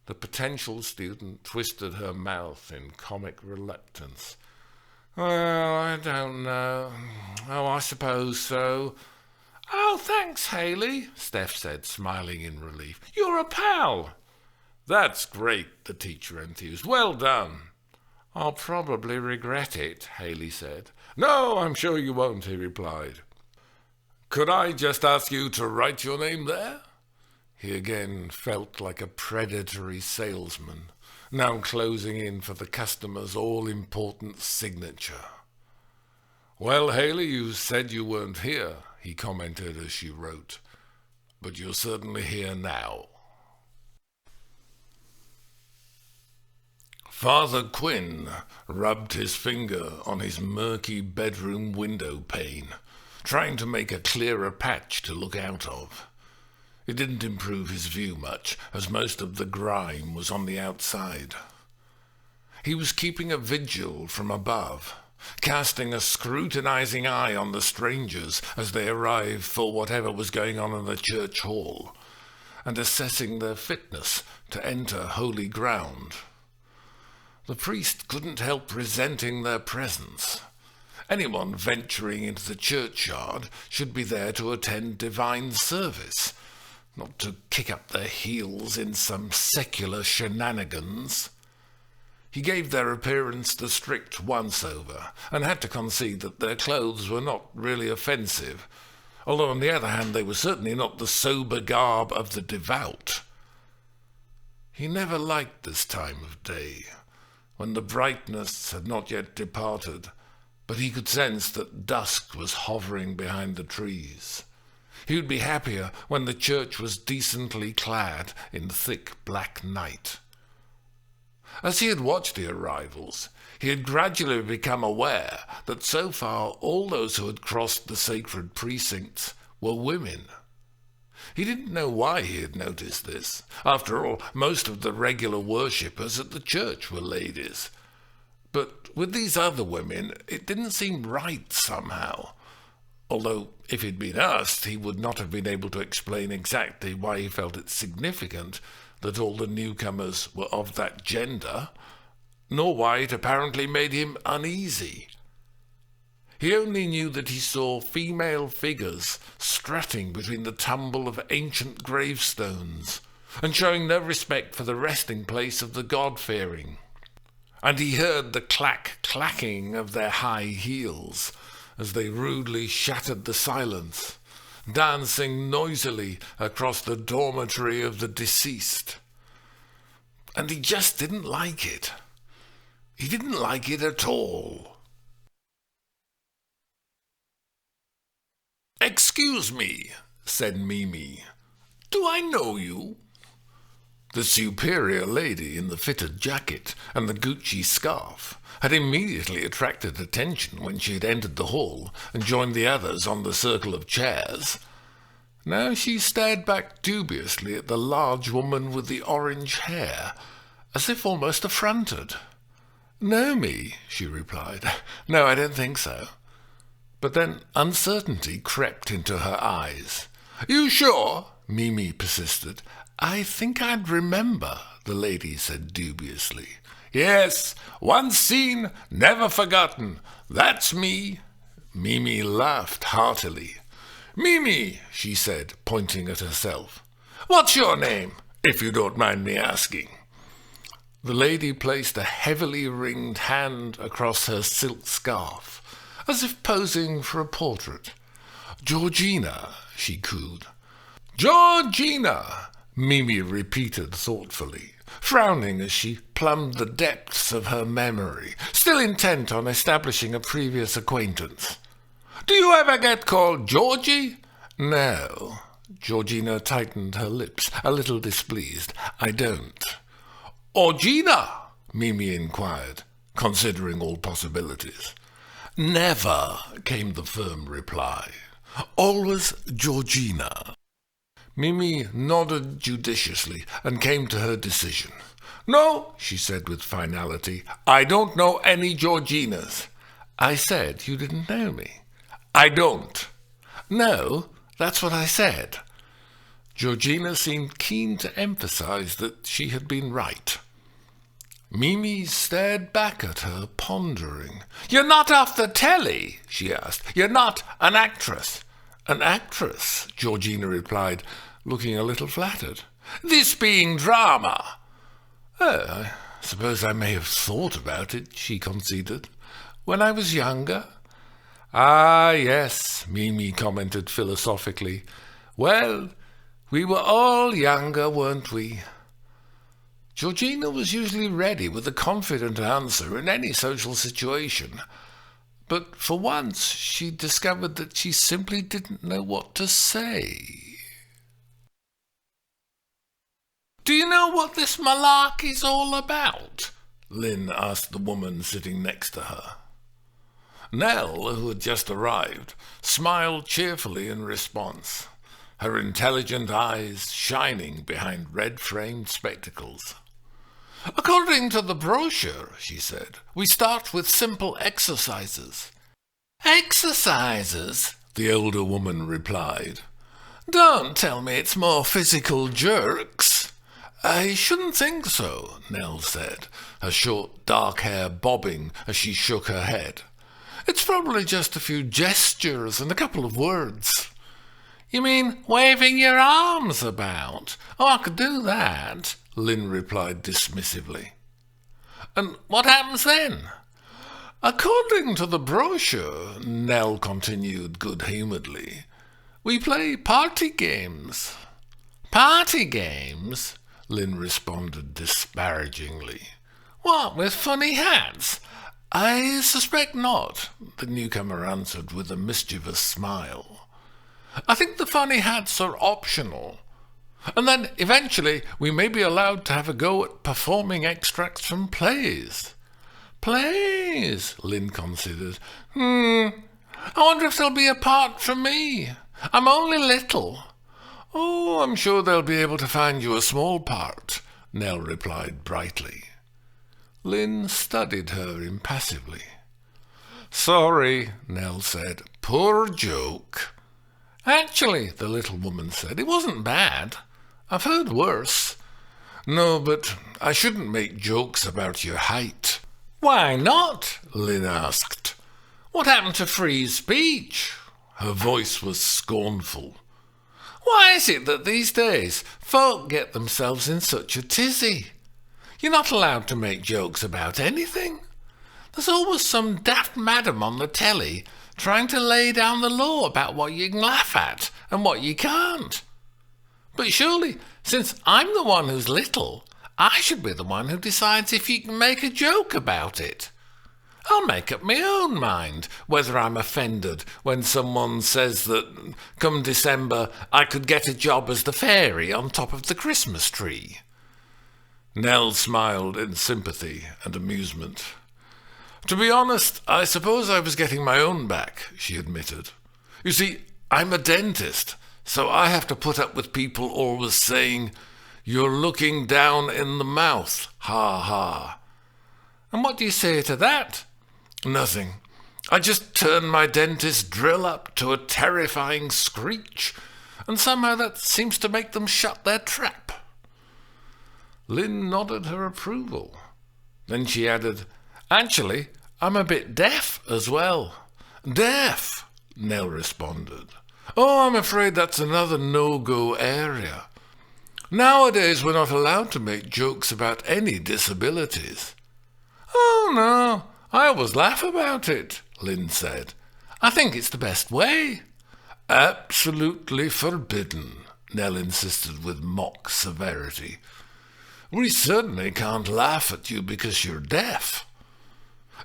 A: The potential student twisted her mouth in comic reluctance. "Well, I don't know. Oh, I suppose so." "Oh, thanks, Haley," Steph said, smiling in relief. "You're a pal." "That's great," the teacher enthused. "Well done." "I'll probably regret it," Haley said. "No, I'm sure you won't," he replied. "Could I just ask you to write your name there?" He again felt like a predatory salesman, now closing in for the customer's all-important signature. "Well, Haley, you said you weren't here," he commented as she wrote, "but you're certainly here now." Father Quinn rubbed his finger on his murky bedroom window pane, trying to make a clearer patch to look out of. It didn't improve his view much, as most of the grime was on the outside. He was keeping a vigil from above, casting a scrutinizing eye on the strangers as they arrived for whatever was going on in the church hall, and assessing their fitness to enter holy ground. The priest couldn't help resenting their presence. Anyone venturing into the churchyard should be there to attend divine service, not to kick up their heels in some secular shenanigans. He gave their appearance the strict once-over, and had to concede that their clothes were not really offensive, although on the other hand they were certainly not the sober garb of the devout. He never liked this time of day, when the brightness had not yet departed, but he could sense that dusk was hovering behind the trees. He would be happier when the church was decently clad in thick black night. As he had watched the arrivals, he had gradually become aware that so far all those who had crossed the sacred precincts were women. He didn't know why he had noticed this. After all, most of the regular worshippers at the church were ladies. But with these other women, it didn't seem right somehow. Although, if he'd been asked, he would not have been able to explain exactly why he felt it significant that all the newcomers were of that gender, nor why it apparently made him uneasy. He only knew that he saw female figures strutting between the tumble of ancient gravestones, and showing no respect for the resting place of the God-fearing. And he heard the clacking of their high heels, as they rudely shattered the silence, dancing noisily across the dormitory of the deceased. And he just didn't like it. He didn't like it at all. "Excuse me," said Mimi. Do I know you?" The superior lady in the fitted jacket and the Gucci scarf had immediately attracted attention when she had entered the hall and joined the others on the circle of chairs. Now she stared back dubiously at the large woman with the orange hair, as if almost affronted. "Know me?" she replied. "No, I don't think so." But then uncertainty crept into her eyes. "You sure?" Mimi persisted. "I think I'd remember," the lady said dubiously. "Yes, once seen, never forgotten. That's me." Mimi laughed heartily. "Mimi," she said, pointing at herself. "What's your name, if you don't mind me asking?" The lady placed a heavily ringed hand across her silk scarf, as if posing for a portrait. "Georgina," she cooed. "Georgina," Mimi repeated thoughtfully, frowning as she plumbed the depths of her memory, still intent on establishing a previous acquaintance. "Do you ever get called Georgie?" "No." Georgina tightened her lips, a little displeased. "I don't." "Or Gina?" Mimi inquired, considering all possibilities. "Never," came the firm reply. "Always Georgina." Mimi nodded judiciously and came to her decision. "No," she said with finality, "I don't know any Georginas." "I said you didn't know me." "I don't." "No, that's what I said." Georgina seemed keen to emphasize that she had been right. Mimi stared back at her, pondering. "You're not off the telly?" she asked. "You're not an actress?" "An actress," Georgina replied, looking a little flattered. "This being drama." "Oh, I suppose I may have thought about it," she conceded. "When I was younger." "Ah, yes," Mimi commented philosophically. "Well, we were all younger, weren't we?" Georgina was usually ready with a confident answer in any social situation, but for once she discovered that she simply didn't know what to say. "Do you know what this malarkey's all about?" Lynn asked the woman sitting next to her. Nell, who had just arrived, smiled cheerfully in response, her intelligent eyes shining behind red-framed spectacles. "According to the brochure," she said, "we start with simple exercises." "Exercises?" the older woman replied. "Don't tell me it's more physical jerks." "I shouldn't think so," Nell said, her short dark hair bobbing as she shook her head. "It's probably just a few gestures and a couple of words." "You mean waving your arms about? Oh, I could do that," Lynn replied dismissively. "And what happens then?" "According to the brochure," Nell continued good-humouredly, "we play party games." "Party games?" Lynn responded disparagingly. "What, with funny hats?" "I suspect not," the newcomer answered with a mischievous smile. "I think the funny hats are optional. And then, eventually, we may be allowed to have a go at performing extracts from plays." "Plays?" Lynn considered. I wonder if there'll be a part for me. I'm only little." "Oh, I'm sure they'll be able to find you a small part," Nell replied brightly. Lynn studied her impassively. "Sorry," Nell said. "Poor joke." "Actually," the little woman said, "it wasn't bad. I've heard worse." "No, but I shouldn't make jokes about your height." "Why not?" Lynn asked. "What happened to free speech?" Her voice was scornful. "Why is it that these days folk get themselves in such a tizzy? You're not allowed to make jokes about anything. There's always some daft madam on the telly trying to lay down the law about what you can laugh at and what you can't. But surely, since I'm the one who's little, I should be the one who decides if you can make a joke about it. I'll make up my own mind whether I'm offended when someone says that come December I could get a job as the fairy on top of the Christmas tree." Nell smiled in sympathy and amusement. "To be honest, I suppose I was getting my own back," she admitted. "You see, I'm a dentist, so I have to put up with people always saying, 'You're looking down in the mouth, ha ha.'" "And what do you say to that?" "Nothing. I just turn my dentist drill up to a terrifying screech, and somehow that seems to make them shut their trap." Lynn nodded her approval. Then she added, "Actually, I'm a bit deaf as well." "Deaf?" Nell responded. "Oh, I'm afraid that's another no-go area. Nowadays we're not allowed to make jokes about any disabilities." "Oh, no, I always laugh about it," Lynn said. "I think it's the best way." "Absolutely forbidden," Nell insisted with mock severity. "We certainly can't laugh at you because you're deaf.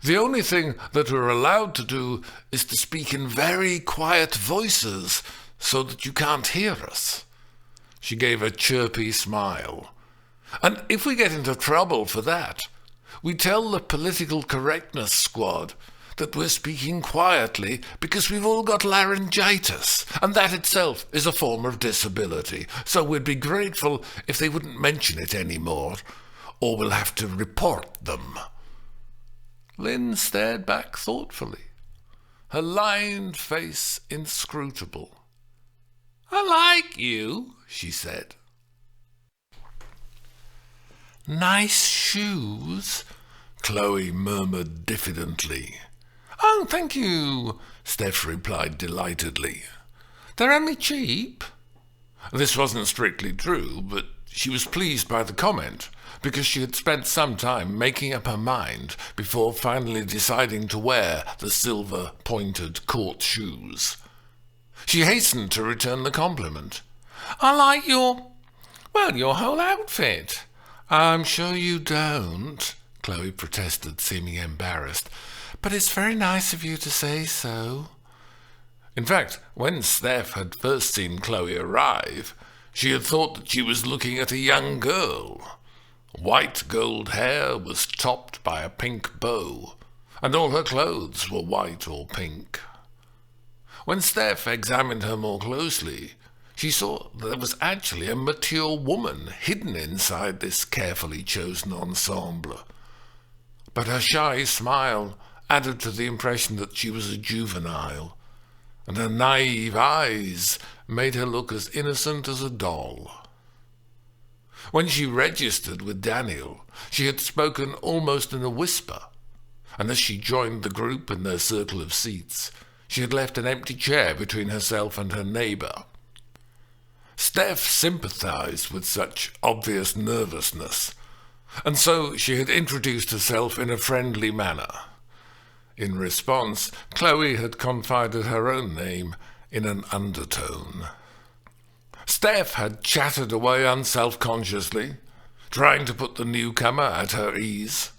A: The only thing that we're allowed to do is to speak in very quiet voices so that you can't hear us." She gave a chirpy smile. "And if we get into trouble for that, we tell the political correctness squad that we're speaking quietly because we've all got laryngitis, and that itself is a form of disability, so we'd be grateful if they wouldn't mention it anymore, or we'll have to report them." Lynn stared back thoughtfully, her lined face inscrutable. "I like you," she said. "Nice shoes," Chloe murmured diffidently. "Oh, thank you," Steph replied delightedly. "They're only cheap." This wasn't strictly true, but she was pleased by the comment, because she had spent some time making up her mind before finally deciding to wear the silver-pointed court shoes. She hastened to return the compliment. "I like your whole outfit." "I'm sure you don't," Chloe protested, seeming embarrassed. "But it's very nice of you to say so." In fact, when Steph had first seen Chloe arrive, she had thought that she was looking at a young girl. White gold hair was topped by a pink bow, and all her clothes were white or pink. When Steph examined her more closely, she saw that there was actually a mature woman hidden inside this carefully chosen ensemble. But her shy smile added to the impression that she was a juvenile, and her naive eyes made her look as innocent as a doll. When she registered with Daniel, she had spoken almost in a whisper, and as she joined the group in their circle of seats, she had left an empty chair between herself and her neighbour. Steph sympathized with such obvious nervousness, and so she had introduced herself in a friendly manner. In response, Chloe had confided her own name in an undertone. Steph had chattered away unself-consciously, trying to put the newcomer at her ease,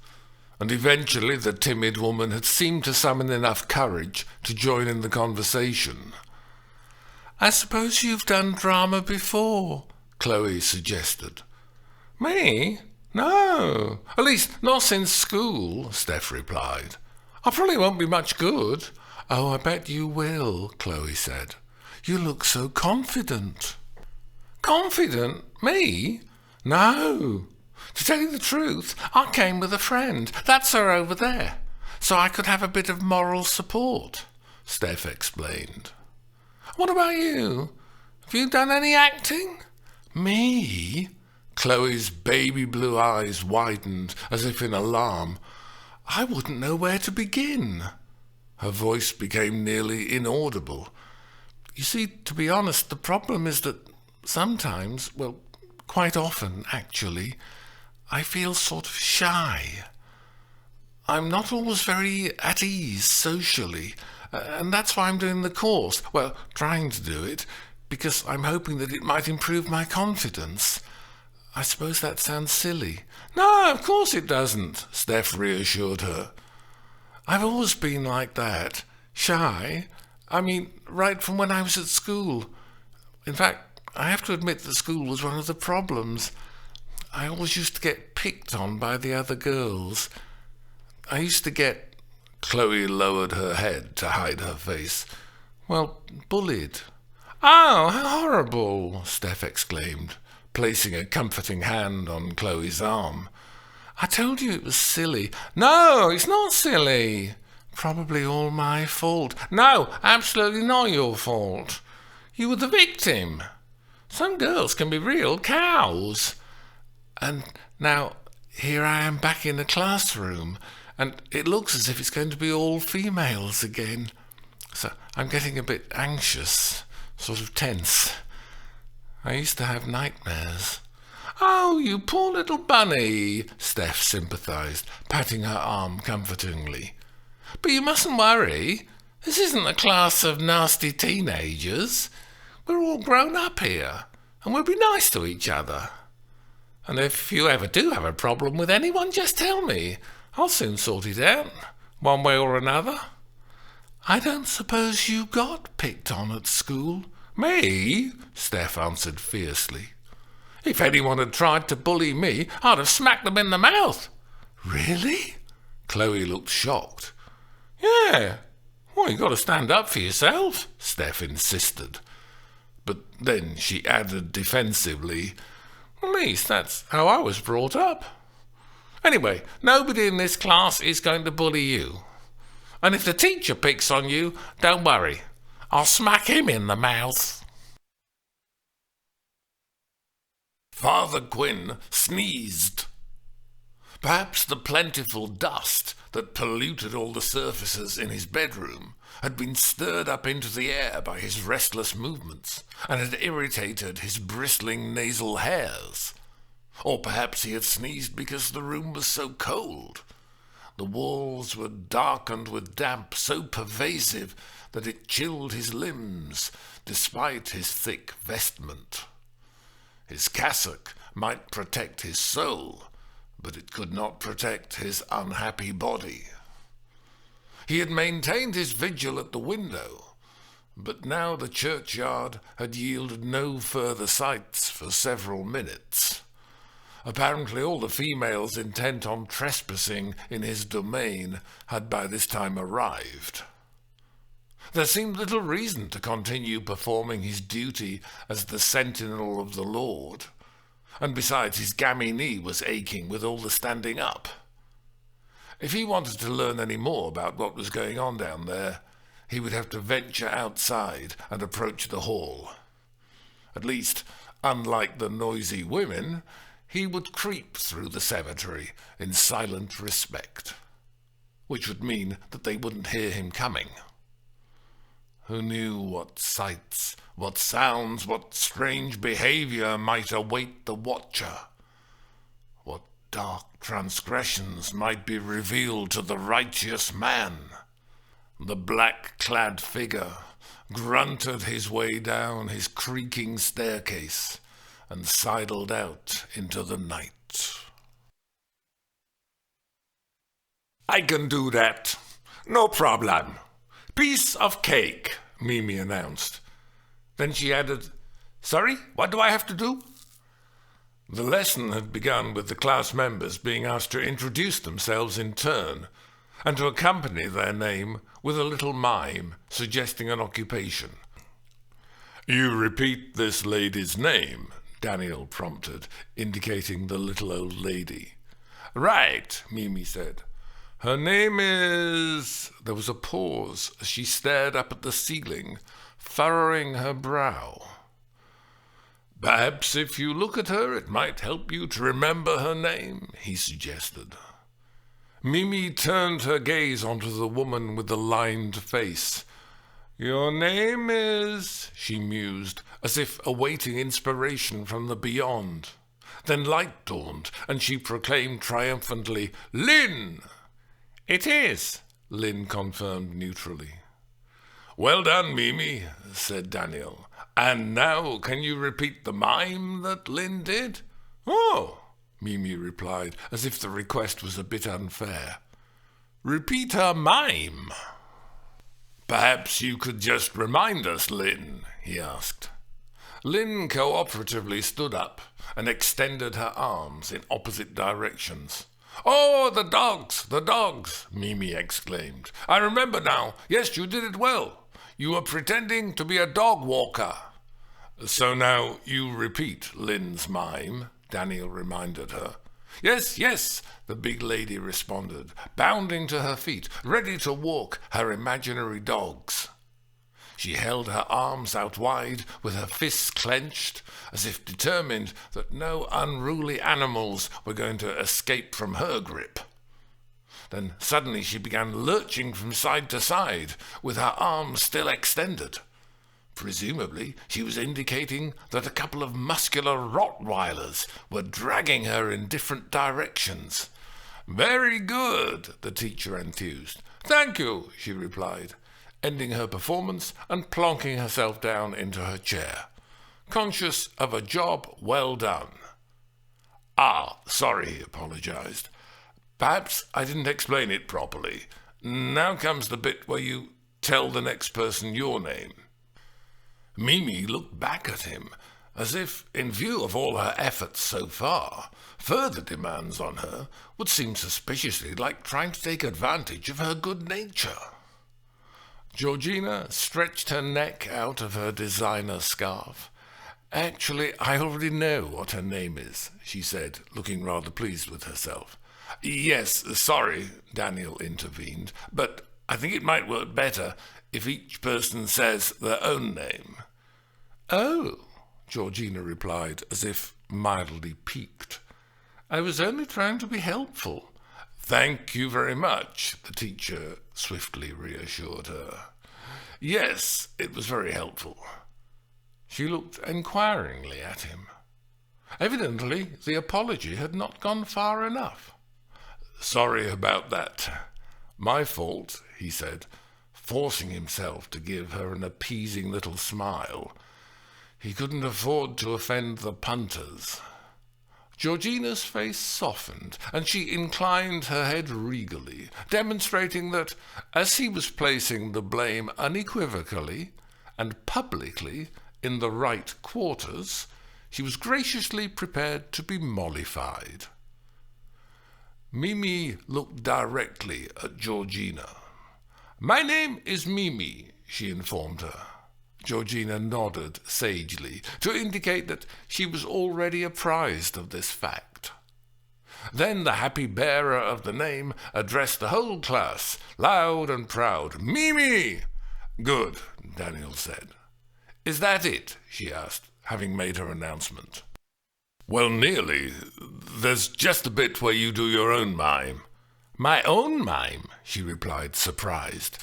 A: and eventually the timid woman had seemed to summon enough courage to join in the conversation. "I suppose you've done drama before," Chloe suggested. "Me? No, at least not since school," Steph replied. "I probably won't be much good." "Oh, I bet you will," Chloe said. "You look so confident." "Confident? Me? No. To tell you the truth, I came with a friend. That's her over there. So I could have a bit of moral support," Steph explained. "What about you? Have you done any acting?" "Me?" Chloe's baby blue eyes widened as if in alarm. "I wouldn't know where to begin." Her voice became nearly inaudible. "You see, to be honest, the problem is that sometimes, well, quite often, actually, I feel sort of shy. I'm not always very at ease socially, and that's why I'm doing the course. Well, trying to do it, because I'm hoping that it might improve my confidence. I suppose that sounds silly." "No, of course it doesn't," Steph reassured her.
B: I've always been like that. Shy. I mean, right from when I was at school. In fact, I have to admit that school was one of the problems. I always used to get picked on by the other girls. I used to get...
A: Chloe lowered her head to hide her face.
B: Well, bullied. Oh, how horrible, Steph exclaimed, placing a comforting hand on Chloe's arm. I told you it was silly. No, it's not silly. Probably all my fault. No, absolutely not your fault. You were the victim. Some girls can be real cows. And now, here I am back in the classroom, and it looks as if it's going to be all females again. So I'm getting a bit anxious, sort of tense. I used to have nightmares. Oh, you poor little bunny, Steph sympathised, patting her arm comfortingly. But you mustn't worry. This isn't a class of nasty teenagers. We're all grown up here, and we'll be nice to each other. And if you ever do have a problem with anyone, just tell me. I'll soon sort it out, one way or another. I don't suppose you got picked on at school? Me? Steph answered fiercely. If anyone had tried to bully me, I'd have smacked them in the mouth. Really? Chloe looked shocked. Yeah. Well, you got to stand up for yourself, Steph insisted. But then she added defensively, at least that's how I was brought up. Anyway, nobody in this class is going to bully you. And if the teacher picks on you, don't worry. I'll smack him in the mouth.
A: Father Quinn sneezed. Perhaps the plentiful dust that polluted all the surfaces in his bedroom had been stirred up into the air by his restless movements and had irritated his bristling nasal hairs. Or perhaps he had sneezed because the room was so cold. The walls were darkened with damp so pervasive that it chilled his limbs, despite his thick vestment. His cassock might protect his soul, but it could not protect his unhappy body. He had maintained his vigil at the window, but now the churchyard had yielded no further sights for several minutes. Apparently all the females intent on trespassing in his domain had by this time arrived. There seemed little reason to continue performing his duty as the sentinel of the Lord, and besides his gammy knee was aching with all the standing up. If he wanted to learn any more about what was going on down there, he would have to venture outside and approach the hall. At least, unlike the noisy women, he would creep through the cemetery in silent respect, which would mean that they wouldn't hear him coming. Who knew what sights, what sounds, what strange behaviour might await the watcher? What dark transgressions might be revealed to the righteous man? The black-clad figure grunted his way down his creaking staircase and sidled out into the night.
B: I can do that. No problem. Piece of cake, Mimi announced. Then she added, Sorry, what do I have to do? The lesson had begun with the class members being asked to introduce themselves in turn and to accompany their name with a little mime suggesting an occupation. You repeat this lady's name, Daniel prompted, indicating the little old lady. Right, Mimi said. Her name is... There was a pause as she stared up at the ceiling, furrowing her brow. Perhaps if you look at her, it might help you to remember her name, he suggested. Mimi turned her gaze onto the woman with the lined face. Your name is... she mused, as if awaiting inspiration from the beyond. Then light dawned, and she proclaimed triumphantly, Lynn! It is, Lynn confirmed neutrally. Well done, Mimi, said Daniel. And now can you repeat the mime that Lynn did? Oh, Mimi replied, as if the request was a bit unfair.
A: repeat her mime. Perhaps you could just remind us, Lynn, he asked. Lynn cooperatively stood up and extended her arms in opposite directions. "Oh, the dogs, Mimi exclaimed. "I remember now. Yes, you did it well. You were pretending to be a dog walker." "So now you repeat Lynn's mime," Daniel reminded her. Yes, the big lady responded, bounding to her feet, ready to walk her imaginary dogs. She held her arms out wide with her fists clenched, as if determined that no unruly animals were going to escape from her grip. Then suddenly she began lurching from side to side, with her arms still extended. Presumably, she was indicating that a couple of muscular Rottweilers were dragging her in different directions. "Very good," the teacher enthused. "Thank you," she replied, ending her performance and plonking herself down into her chair, conscious of a job well done. Sorry, he apologized. "Perhaps I didn't explain it properly. Now comes the bit where you tell the next person your name." Mimi looked back at him, as if, in view of all her efforts so far, further demands on her would seem suspiciously like trying to take advantage of her good nature. Georgina stretched her neck out of her designer scarf. "Actually, I already know what her name is," she said, looking rather pleased with herself. "Yes, sorry," Daniel intervened, "but I think it might work better if each person says their own name." "Oh," Georgina replied, as if mildly piqued. "I was only trying to be helpful." "Thank you very much," the teacher swiftly reassured her. "Yes, it was very helpful." She looked inquiringly at him. Evidently, the apology had not gone far enough. "Sorry about that. My fault," he said, forcing himself to give her an appeasing little smile. He couldn't afford to offend the punters. Georgina's face softened, and she inclined her head regally, demonstrating that, as he was placing the blame unequivocally and publicly in the right quarters, she was graciously prepared to be mollified. Mimi looked directly at Georgina. "My name is Mimi," she informed her. Georgina nodded sagely, to indicate that she was already apprised of this fact. Then the happy bearer of the name addressed the whole class, loud and proud. "Mimi!" "Good," Daniel said. "Is that it?" she asked, having made her announcement. "Well, nearly. There's just a bit where you do your own mime." "My own mime?" she replied, surprised.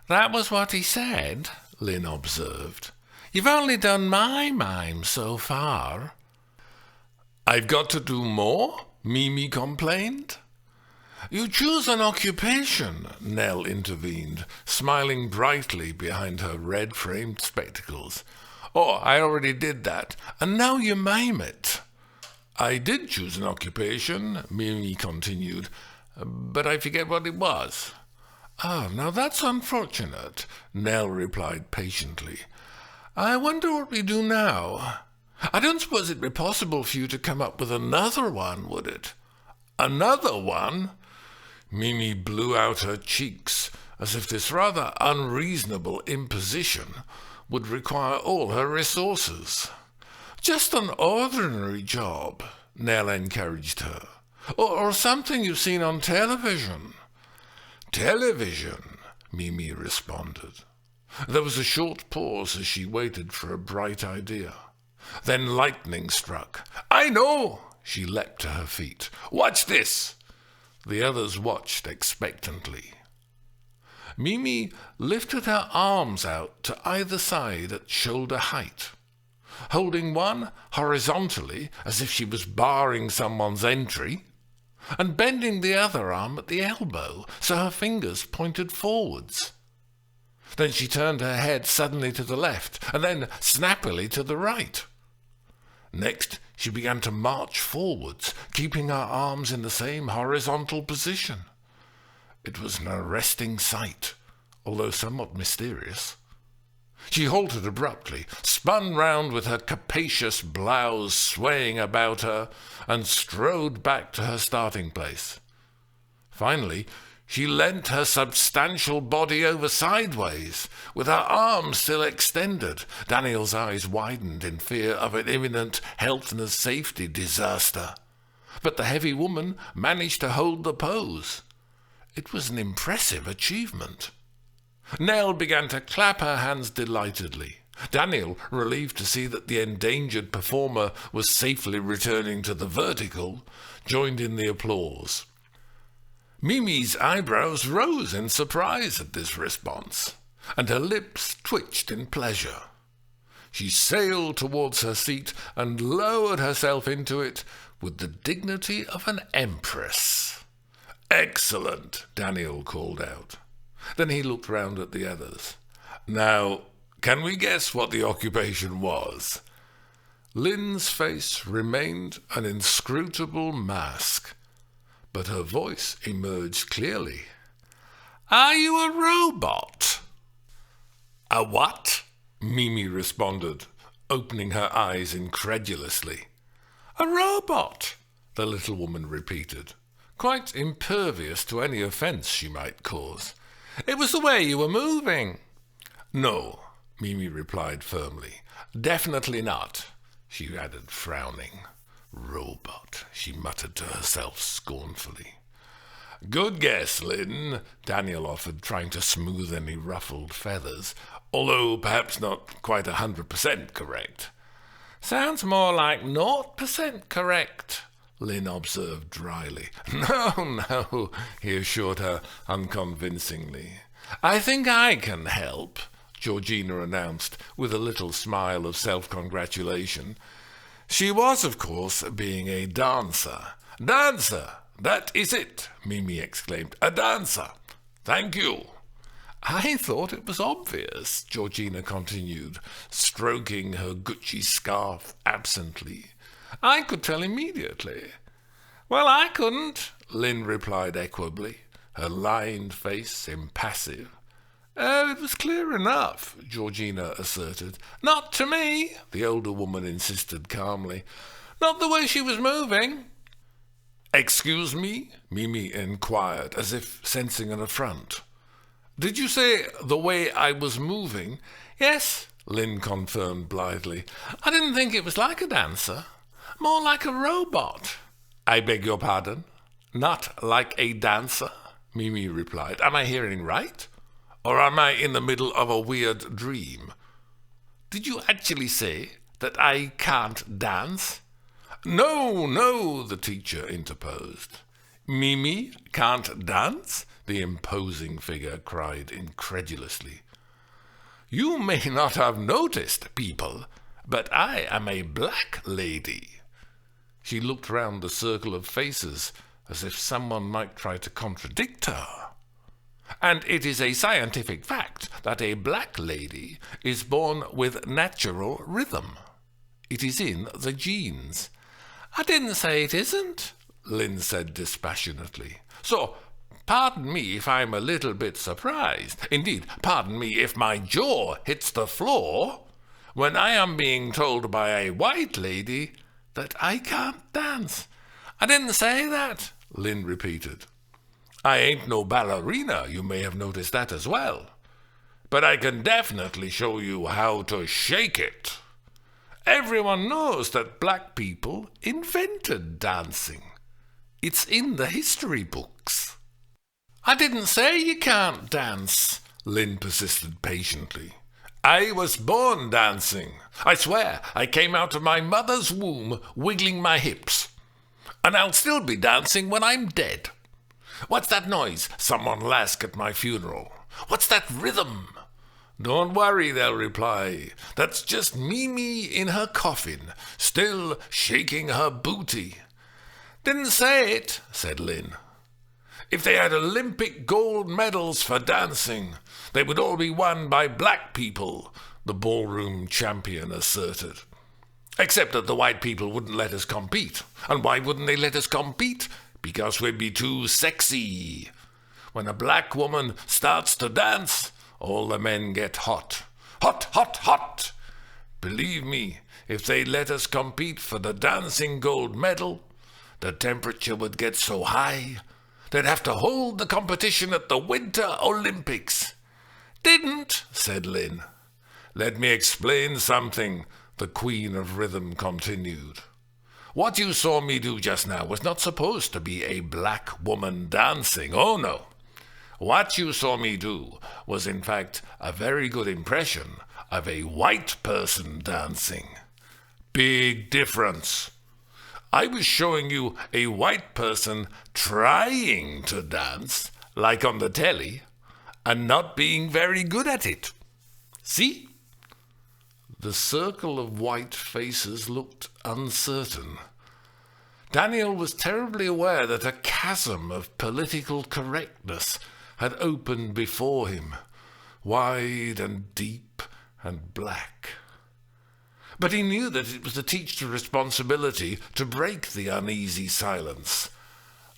A: "That was what he said," Lynn observed. "You've only done my mime so far." "I've got to do more?" Mimi complained. "You choose an occupation," Nell intervened, smiling brightly behind her red-framed spectacles. "Oh, I already did that, and now you mime it." "I did choose an occupation," Mimi continued, "but I forget what it was." "Oh, now that's unfortunate," Nell replied patiently. "I wonder what we do now. I don't suppose it'd be possible for you to come up with another one, would it?" "Another one?" Mimi blew out her cheeks, as if this rather unreasonable imposition would require all her resources. "Just an ordinary job," Nell encouraged her. Or something you've seen on television." "Television?" Mimi responded. There was a short pause as she waited for a bright idea. Then lightning struck. "I know!" She leapt to her feet. "Watch this!" The others watched expectantly. Mimi lifted her arms out to either side at shoulder height, holding one horizontally as if she was barring someone's entry, and bending the other arm at the elbow so her fingers pointed forwards. Then she turned her head suddenly to the left, and then snappily to the right. Next, she began to march forwards, keeping her arms in the same horizontal position. It was an arresting sight, although somewhat mysterious. She halted abruptly, spun round with her capacious blouse swaying about her, and strode back to her starting place. Finally, she leant her substantial body over sideways, with her arms still extended. Daniel's eyes widened in fear of an imminent health and safety disaster. But the heavy woman managed to hold the pose. It was an impressive achievement. Nell began to clap her hands delightedly. Daniel, relieved to see that the endangered performer was safely returning to the vertical, joined in the applause. Mimi's eyebrows rose in surprise at this response, and her lips twitched in pleasure. She sailed towards her seat and lowered herself into it with the dignity of an empress. "Excellent," Daniel called out. Then he looked round at the others. "Now, can we guess what the occupation was?" Lynn's face remained an inscrutable mask, but her voice emerged clearly. "Are you a robot?" "A what?" Mimi responded, opening her eyes incredulously. "A robot," the little woman repeated, quite impervious to any offence she might cause. "It was the way you were moving." "No," Mimi replied firmly. "Definitely not," she added, frowning. "Robot," she muttered to herself scornfully. "Good guess, Lynn," Daniel offered, trying to smooth any ruffled feathers, although perhaps not quite 100% correct. "Sounds more like 0% correct," Lynn observed dryly. No, he assured her unconvincingly. "I think I can help," Georgina announced, with a little smile of self-congratulation. She was, of course, being a dancer. "Dancer! That is it!" Mimi exclaimed. "A dancer! Thank you!" "I thought it was obvious," Georgina continued, stroking her Gucci scarf absently. "I could tell immediately." "Well, I couldn't," Lynn replied equably, her lined face impassive. "Oh, it was clear enough," Georgina asserted. "Not to me," the older woman insisted calmly. "Not the way she was moving." "Excuse me?" Mimi inquired, as if sensing an affront. "Did you say the way I was moving?" "Yes," Lynn confirmed blithely. "I didn't think it was like a dancer. More like a robot." "I beg your pardon? Not like a dancer?" Mimi replied. "Am I hearing right? Or am I in the middle of a weird dream? Did you actually say that I can't dance?" No, the teacher interposed. "Mimi can't dance?" the imposing figure cried incredulously. "You may not have noticed, people, but I am a black lady." She looked round the circle of faces as if someone might try to contradict her. "And it is a scientific fact that a black lady is born with natural rhythm. It is in the genes." "I didn't say it isn't," Lynn said dispassionately. "So, pardon me if I'm a little bit surprised. Indeed, pardon me if my jaw hits the floor when I am being told by a white lady that I can't dance." "I didn't say that," Lynn repeated. "I ain't no ballerina, you may have noticed that as well. But I can definitely show you how to shake it. Everyone knows that black people invented dancing. It's in the history books." "I didn't say you can't dance," Lynn persisted patiently. "I was born dancing. I swear I came out of my mother's womb wiggling my hips. And I'll still be dancing when I'm dead. What's that noise? Someone'll ask at my funeral. What's that rhythm? Don't worry, they'll reply. That's just Mimi in her coffin, still shaking her booty." "Didn't say it," said Lynn. "If they had Olympic gold medals for dancing, they would all be won by black people," the ballroom champion asserted. "Except that the white people wouldn't let us compete. And why wouldn't they let us compete? Because we'd be too sexy. When a black woman starts to dance, all the men get hot. Hot, hot, hot! Believe me, if they let us compete for the dancing gold medal, the temperature would get so high, they'd have to hold the competition at the Winter Olympics. Didn't, said Lynn. Let me explain something, the Queen of Rhythm continued. What you saw me do just now was not supposed to be a black woman dancing. Oh, no. What you saw me do was, in fact, a very good impression of a white person dancing. Big difference. I was showing you a white person trying to dance, like on the telly, and not being very good at it. See? The circle of white faces looked uncertain. Daniel was terribly aware that a chasm of political correctness had opened before him, wide and deep and black. But he knew that it was the teacher's responsibility to break the uneasy silence.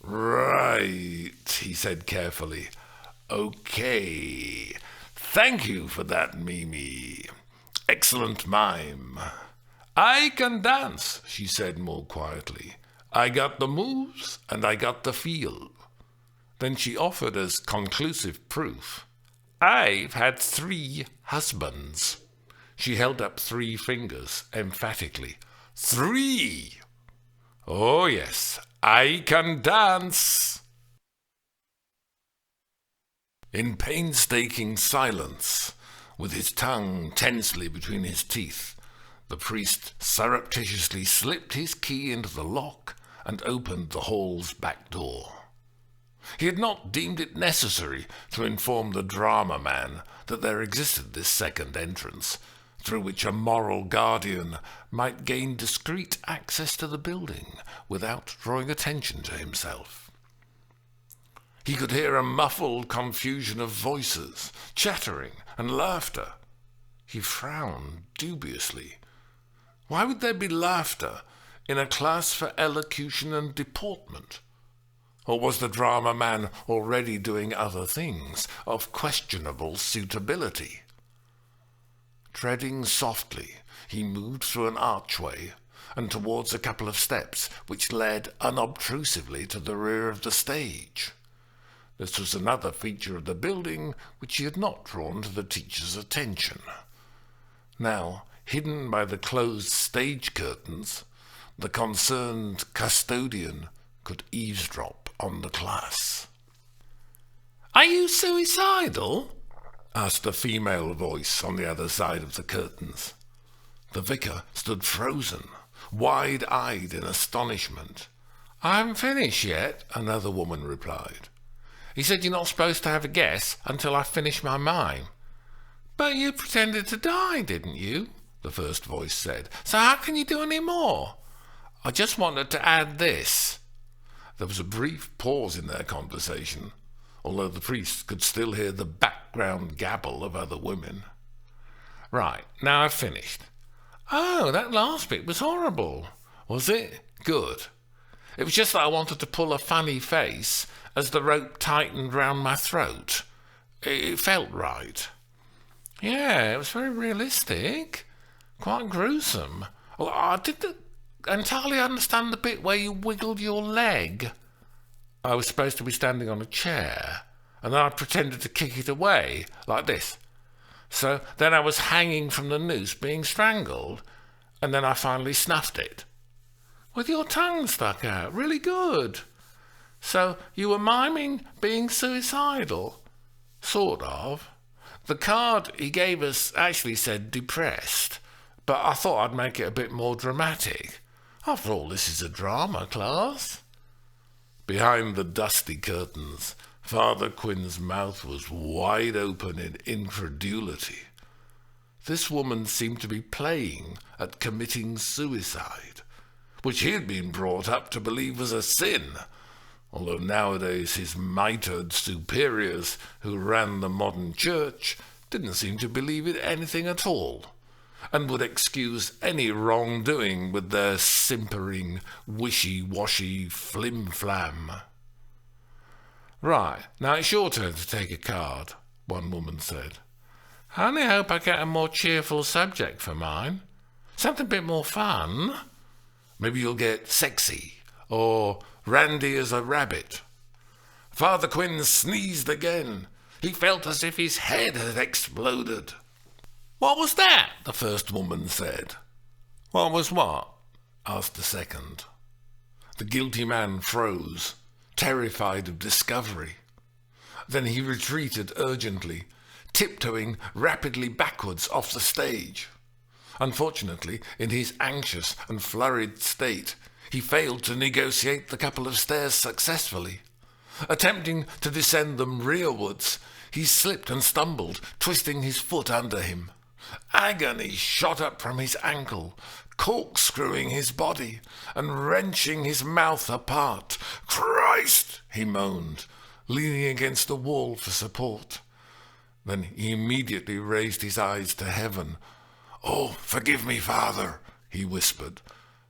A: Right, he said carefully. Okay. Thank you for that, Mimi. Excellent mime. I can dance, she said more quietly. I got the moves and I got the feel. Then she offered as conclusive proof. I've had 3 husbands. She held up 3 fingers emphatically. 3! Oh yes, I can dance. In painstaking silence, with his tongue tensely between his teeth, the priest surreptitiously slipped his key into the lock and opened the hall's back door. He had not deemed it necessary to inform the drama man that there existed this second entrance, through which a moral guardian might gain discreet access to the building without drawing attention to himself. He could hear a muffled confusion of voices, chattering and laughter. He frowned dubiously. Why would there be laughter in a class for elocution and deportment? Or was the drama man already doing other things of questionable suitability? Treading softly, he moved through an archway and towards a couple of steps which led unobtrusively to the rear of the stage. This was another feature of the building which he had not drawn to the teacher's attention. Now, hidden by the closed stage curtains, the concerned custodian could eavesdrop on the class. "Are you suicidal?" asked a female voice on the other side of the curtains. The vicar stood frozen, wide-eyed in astonishment. "I haven't finished yet," another woman replied. "He said you're not supposed to have a guess until I finish my mime." "But you pretended to die, didn't you?" the first voice said. "So how can you do any more?" "I just wanted to add this." There was a brief pause in their conversation, although the priest could still hear the background gabble of other women. "Right, now I've finished." "Oh, that last bit was horrible." "Was it? Good. It was just that I wanted to pull a funny face as the rope tightened round my throat. It felt right." "Yeah, it was very realistic. Quite gruesome. Well, I didn't entirely understand the bit where you wiggled your leg." "I was supposed to be standing on a chair, and then I pretended to kick it away, like this. So then I was hanging from the noose being strangled, and then I finally snuffed it." "With your tongue stuck out. Really good. So you were miming being suicidal?" "Sort of. The card he gave us actually said depressed, but I thought I'd make it a bit more dramatic. After all, this is a drama class." Behind the dusty curtains, Father Quinn's mouth was wide open in incredulity. This woman seemed to be playing at committing suicide, which he had been brought up to believe was a sin, although nowadays his mitred superiors who ran the modern church didn't seem to believe it anything at all, and would excuse any wrongdoing with their simpering, wishy-washy flim-flam. Right, now it's your turn to take a card, one woman said. I only hope I get a more cheerful subject for mine. Something a bit more fun. Maybe you'll get sexy, or randy as a rabbit. Father Quinn sneezed again. He felt as if his head had exploded. What was that? The first woman said. What was what? Asked the second. The guilty man froze, terrified of discovery. Then he retreated urgently, tiptoeing rapidly backwards off the stage. Unfortunately, in his anxious and flurried state, he failed to negotiate the couple of stairs successfully. Attempting to descend them rearwards, he slipped and stumbled, twisting his foot under him. Agony shot up from his ankle, corkscrewing his body and wrenching his mouth apart. "Christ!" he moaned, leaning against the wall for support. Then he immediately raised his eyes to heaven. "Oh, forgive me, Father," he whispered,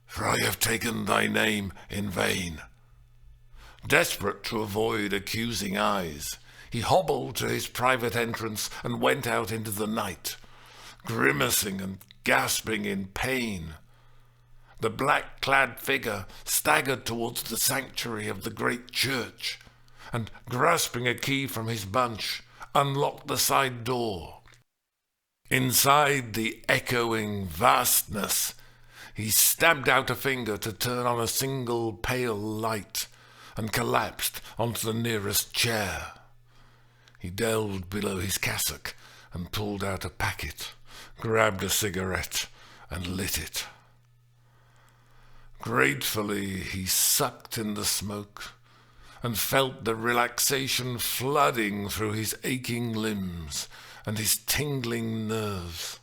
A: "for I have taken thy name in vain." Desperate to avoid accusing eyes, he hobbled to his private entrance and went out into the night, grimacing and gasping in pain. The black-clad figure staggered towards the sanctuary of the great church, and, grasping a key from his bunch, unlocked the side door. Inside the echoing vastness, he stabbed out a finger to turn on a single pale light, and collapsed onto the nearest chair. He delved below his cassock and pulled out a packet, grabbed a cigarette, and lit it. Gratefully he sucked in the smoke and felt the relaxation flooding through his aching limbs and his tingling nerves.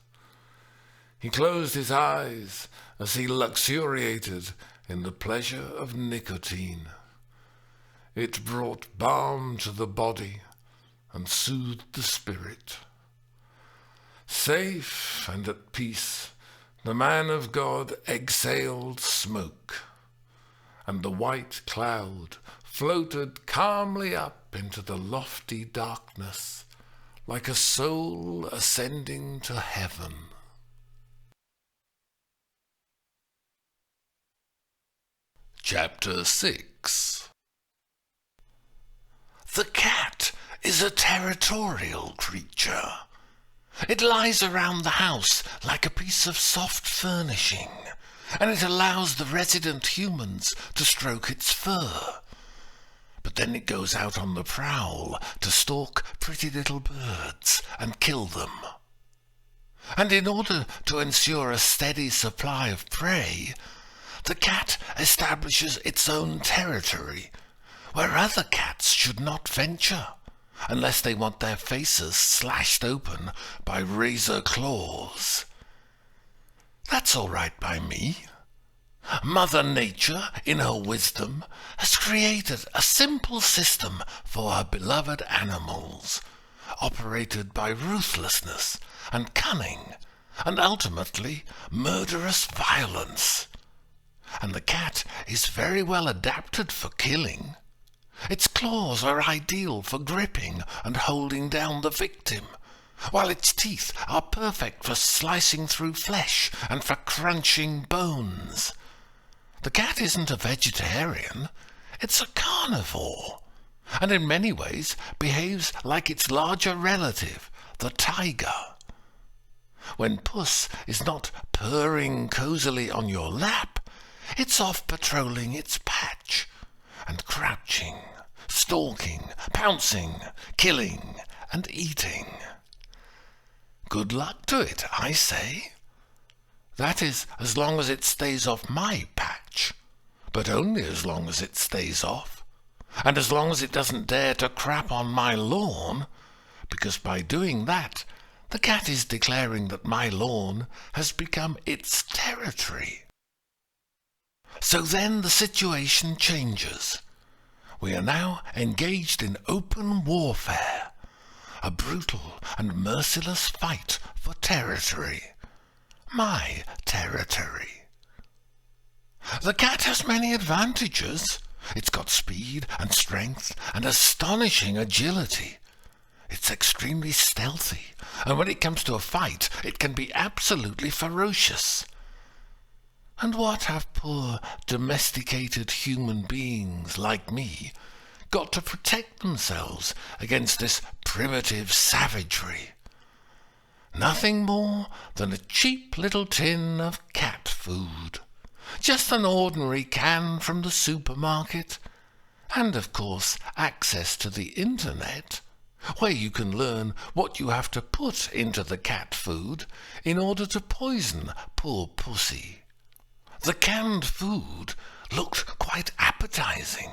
A: He closed his eyes as he luxuriated in the pleasure of nicotine. It brought balm to the body and soothed the spirit. Safe and at peace, the man of God exhaled smoke, and the white cloud floated calmly up into the lofty darkness, like a soul ascending to heaven. Chapter 6. The cat is a territorial creature. It lies around the house like a piece of soft furnishing, and it allows the resident humans to stroke its fur. But then it goes out on the prowl to stalk pretty little birds and kill them. And in order to ensure a steady supply of prey, the cat establishes its own territory, where other cats should not venture, unless they want their faces slashed open by razor claws. That's all right by me. Mother Nature, in her wisdom, has created a simple system for her beloved animals, operated by ruthlessness and cunning, and ultimately murderous violence. And the cat is very well adapted for killing. Its claws are ideal for gripping and holding down the victim, while its teeth are perfect for slicing through flesh and for crunching bones. The cat isn't a vegetarian, it's a carnivore, and in many ways behaves like its larger relative, the tiger. When puss is not purring cosily on your lap, it's off patrolling its patch, and crouching, stalking, pouncing, killing, and eating. Good luck to it, I say. That is, as long as it stays off my patch, but only as long as it stays off, and as long as it doesn't dare to crap on my lawn, because by doing that, the cat is declaring that my lawn has become its territory. So then the situation changes. We are now engaged in open warfare, a brutal and merciless fight for territory. My territory. The cat has many advantages.
B: It's got speed and strength and astonishing agility. It's extremely stealthy, and when it comes to a fight, it can be absolutely ferocious. And what have poor domesticated human beings like me got to protect themselves against this primitive savagery? Nothing more than a cheap little tin of cat food. Just an ordinary can from the supermarket. And, of course, access to the internet, where you can learn what you have to put into the cat food in order to poison poor pussy. The canned food looked quite appetizing.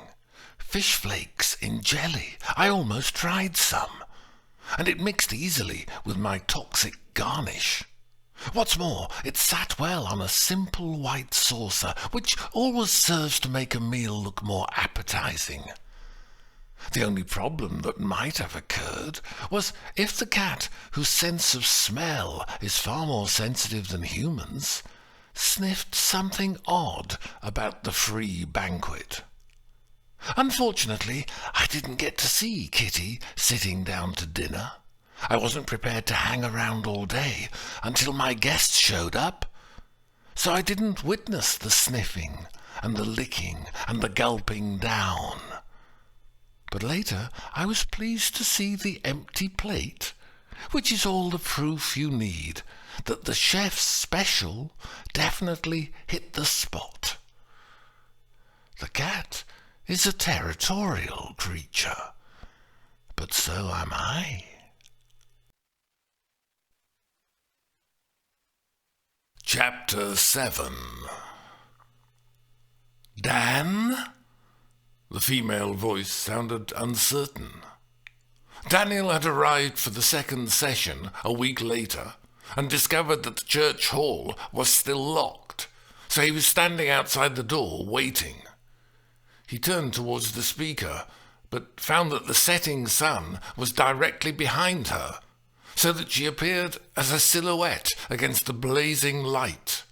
B: Fish flakes in jelly. I almost tried some. And it mixed easily with my toxic garnish. What's more, it sat well on a simple white saucer, which always serves to make a meal look more appetizing. The only problem that might have occurred was if the cat, whose sense of smell is far more sensitive than humans, sniffed something odd about the free banquet. Unfortunately, I didn't get to see Kitty sitting down to dinner. I wasn't prepared to hang around all day until my guests showed up, so I didn't witness the sniffing and the licking and the gulping down. But later I was pleased to see the empty plate, which is all the proof you need that the chef's special definitely hit the spot. The cat is a territorial creature, but so am I.
A: Chapter 7. Dan? The female voice sounded uncertain. Daniel had arrived for the second session a week later and discovered that the church hall was still locked, so he was standing outside the door waiting. He turned towards the speaker, but found that the setting sun was directly behind her, so that she appeared as a silhouette against the blazing light.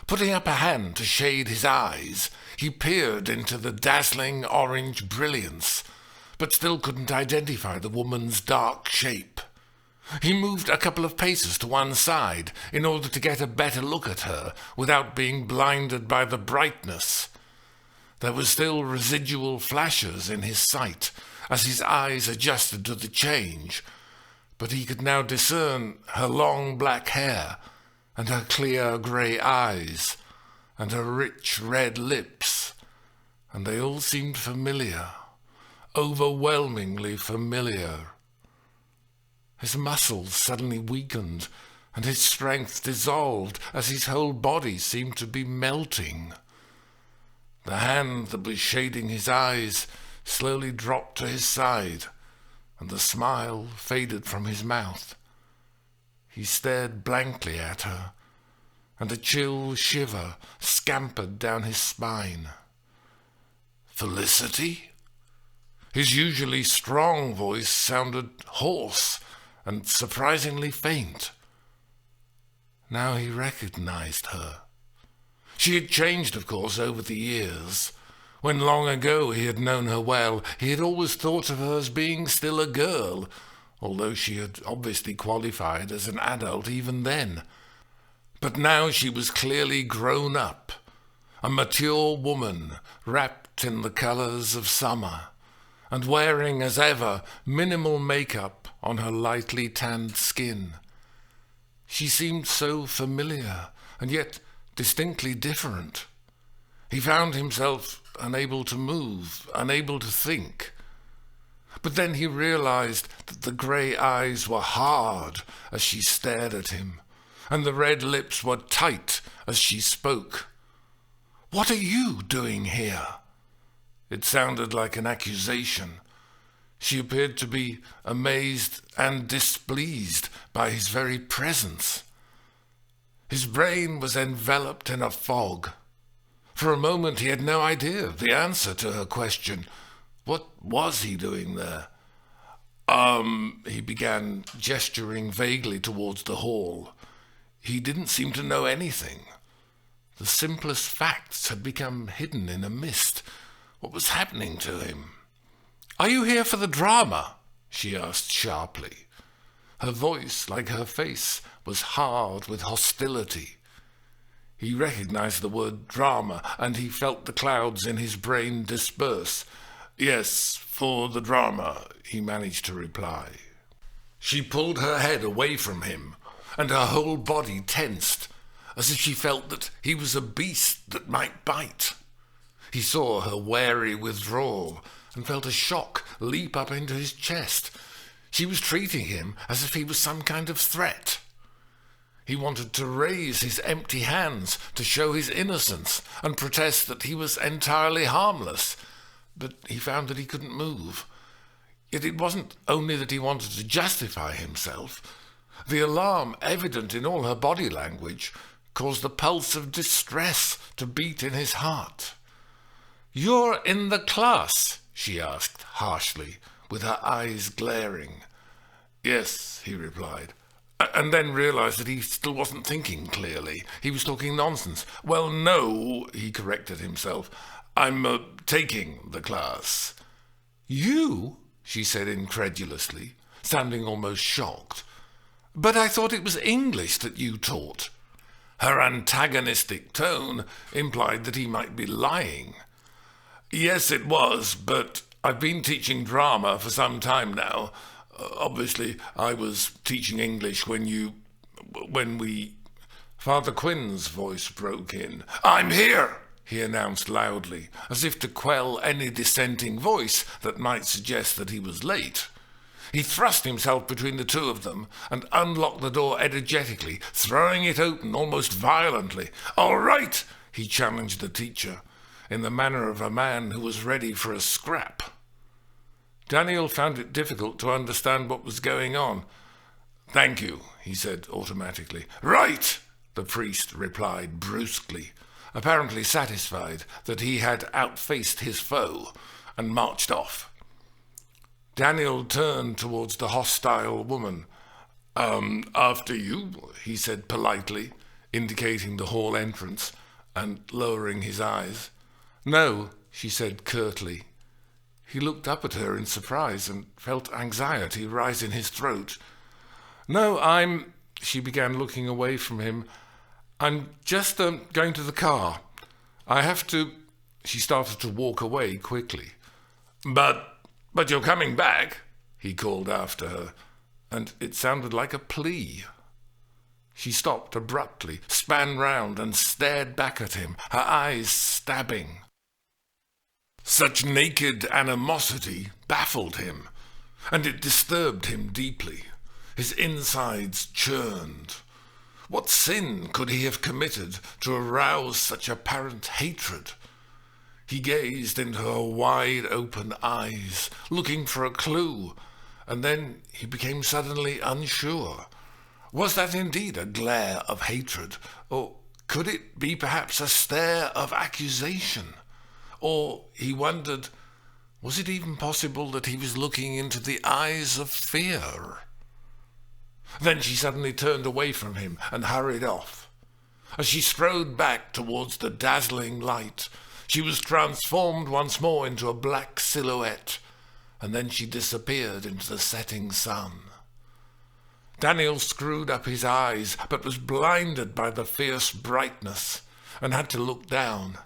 A: Putting up a hand to shade his eyes, he peered into the dazzling orange brilliance, but still couldn't identify the woman's dark shape. He moved a couple of paces to one side in order to get a better look at her without being blinded by the brightness. There were still residual flashes in his sight as his eyes adjusted to the change, but he could now discern her long black hair and her clear grey eyes and her rich red lips, and they all seemed familiar, overwhelmingly familiar. His muscles suddenly weakened and his strength dissolved as his whole body seemed to be melting. The hand that was shading his eyes slowly dropped to his side, and the smile faded from his mouth. He stared blankly at her, and a chill shiver scampered down his spine. Felicity? His usually strong voice sounded hoarse and surprisingly faint. Now he recognized her. She had changed, of course, over the years. When long ago he had known her well, he had always thought of her as being still a girl, although she had obviously qualified as an adult even then. But now she was clearly grown up, a mature woman wrapped in the colours of summer, and wearing, as ever, minimal makeup on her lightly tanned skin. She seemed so familiar, and yet distinctly different. He found himself unable to move, unable to think. But then he realized that the grey eyes were hard as she stared at him, and the red lips were tight as she spoke. "What are you doing here?" It sounded like an accusation. She appeared to be amazed and displeased by his very presence. His brain was enveloped in a fog. For a moment he had no idea of the answer to her question. What was he doing there? He began, gesturing vaguely towards the hall. He didn't seem to know anything. The simplest facts had become hidden in a mist, What was happening to him? "Are you here for the drama?" she asked sharply. Her voice, like her face, was hard with hostility. He recognized the word drama, and he felt the clouds in his brain disperse. "Yes, for the drama," he managed to reply. She pulled her head away from him, and her whole body tensed, as if she felt that he was a beast that might bite. He saw her wary withdrawal, and felt a shock leap up into his chest. She was treating him as if he was some kind of threat. He wanted to raise his empty hands to show his innocence and protest that he was entirely harmless, but he found that he couldn't move. Yet it wasn't only that he wanted to justify himself. The alarm, evident in all her body language, caused the pulse of distress to beat in his heart. "You're in the class?" she asked harshly, with her eyes glaring. "Yes," he replied, and then realized that he still wasn't thinking clearly. He was talking nonsense. "Well, no," he corrected himself. "I'm taking the class." "You?" she said incredulously, sounding almost shocked. "But I thought it was English that you taught." Her antagonistic tone implied that he might be lying. "Yes, it was, but I've been teaching drama for some time now. Obviously, I was teaching English when we... Father Quinn's voice broke in. "I'm here!" he announced loudly, as if to quell any dissenting voice that might suggest that he was late. He thrust himself between the two of them and unlocked the door energetically, throwing it open almost violently. "All right!" he challenged the teacher, in the manner of a man who was ready for a scrap. Daniel found it difficult to understand what was going on. "Thank you," he said automatically. "Right!" the priest replied brusquely, apparently satisfied that he had outfaced his foe, and marched off. Daniel turned towards the hostile woman. After you," he said politely, indicating the hall entrance, and lowering his eyes. "No," she said curtly. He looked up at her in surprise and felt anxiety rise in his throat. "No, she began, looking away from him. "I'm just going to the car. I have to..." She started to walk away quickly. But you're coming back," he called after her, and it sounded like a plea. She stopped abruptly, span round and stared back at him, her eyes stabbing. Such naked animosity baffled him, and it disturbed him deeply. His insides churned. What sin could he have committed to arouse such apparent hatred? He gazed into her wide-open eyes, looking for a clue, and then he became suddenly unsure. Was that indeed a glare of hatred, or could it be perhaps a stare of accusation? Or, he wondered, was it even possible that he was looking into the eyes of fear? Then she suddenly turned away from him and hurried off. As she strode back towards the dazzling light, she was transformed once more into a black silhouette, and then she disappeared into the setting sun. Daniel screwed up his eyes, but was blinded by the fierce brightness, and had to look down.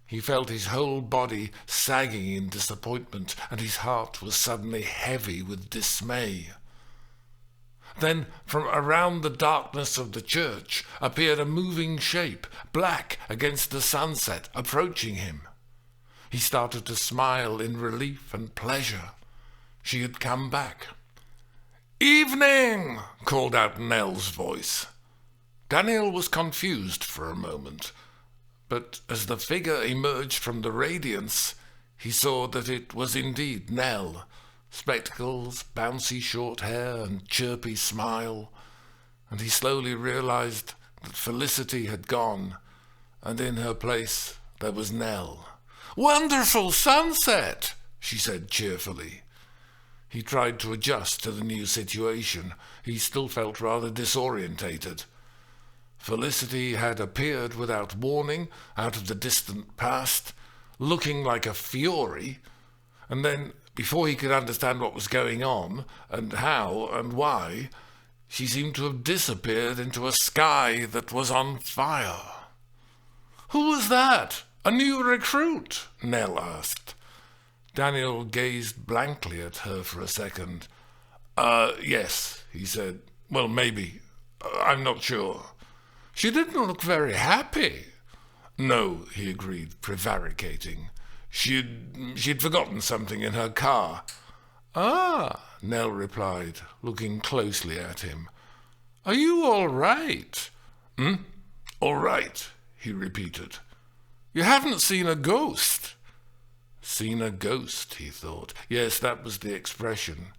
A: He felt his whole body sagging in disappointment, and his heart was suddenly heavy with dismay. Then, from around the darkness of the church, appeared a moving shape, black against the sunset, approaching him. He started to smile in relief and pleasure. She had come back. "Evening!" called out Nell's voice. Daniel was confused for a moment, but as the figure emerged from the radiance, he saw that it was indeed Nell. Spectacles, bouncy short hair, and chirpy smile, and he slowly realized that Felicity had gone, and in her place there was Nell. "Wonderful sunset!" she said cheerfully. He tried to adjust to the new situation. He still felt rather disorientated. Felicity had appeared without warning out of the distant past, looking like a fury, and then, before he could understand what was going on, and how and why, she seemed to have disappeared into a sky that was on fire. "Who was that? A new recruit?" Nell asked. Daniel gazed blankly at her for a second. Yes," he said. "Well, maybe. I'm not sure." "She didn't look very happy." "No," he agreed, prevaricating. She'd forgotten something in her car." "Ah," Nell replied, looking closely at him. "Are you all right?" "All right," he repeated. "You haven't seen a ghost?" Seen a ghost, he thought. Yes, that was the expression.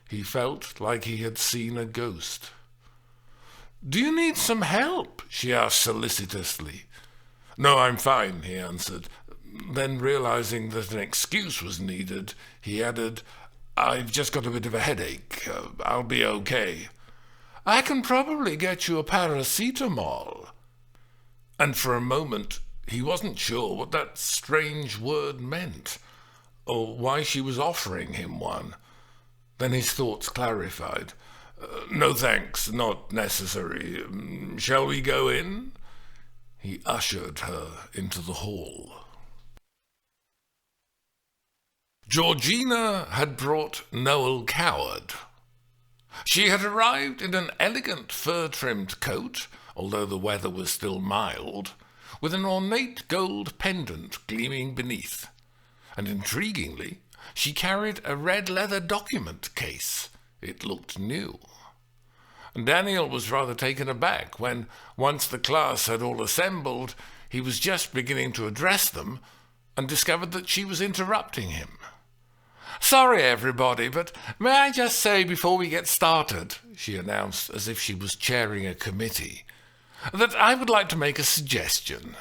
A: He felt like he had seen a ghost. "Do you need some help?" she asked solicitously. "No, I'm fine," he answered. Then, realizing that an excuse was needed, he added, "I've just got a bit of a headache. I'll be okay." "I can probably get you a paracetamol." And for a moment he wasn't sure what that strange word meant, or why she was offering him one. Then his thoughts clarified. "No thanks, not necessary. Shall we go in?" He ushered her into the hall. Georgina had brought Noel Coward. She had arrived in an elegant fur-trimmed coat, although the weather was still mild, with an ornate gold pendant gleaming beneath, and intriguingly, she carried a red leather document case. It looked new. Daniel was rather taken aback when, once the class had all assembled, he was just beginning to address them and discovered that she was interrupting him. "Sorry, everybody, but may I just say before we get started," she announced as if she was chairing a committee, "that I would like to make a suggestion."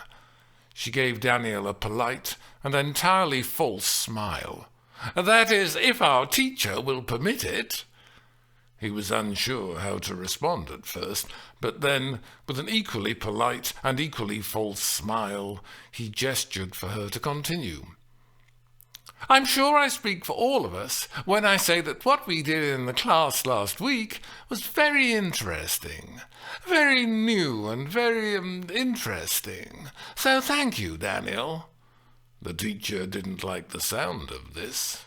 A: She gave Daniel a polite and entirely false smile. "That is, if our teacher will permit it." He was unsure how to respond at first, but then, with an equally polite and equally false smile, he gestured for her to continue. "I'm sure I speak for all of us when I say that what we did in the class last week was very interesting, very new and very interesting. So thank you, Daniel." The teacher didn't like the sound of this.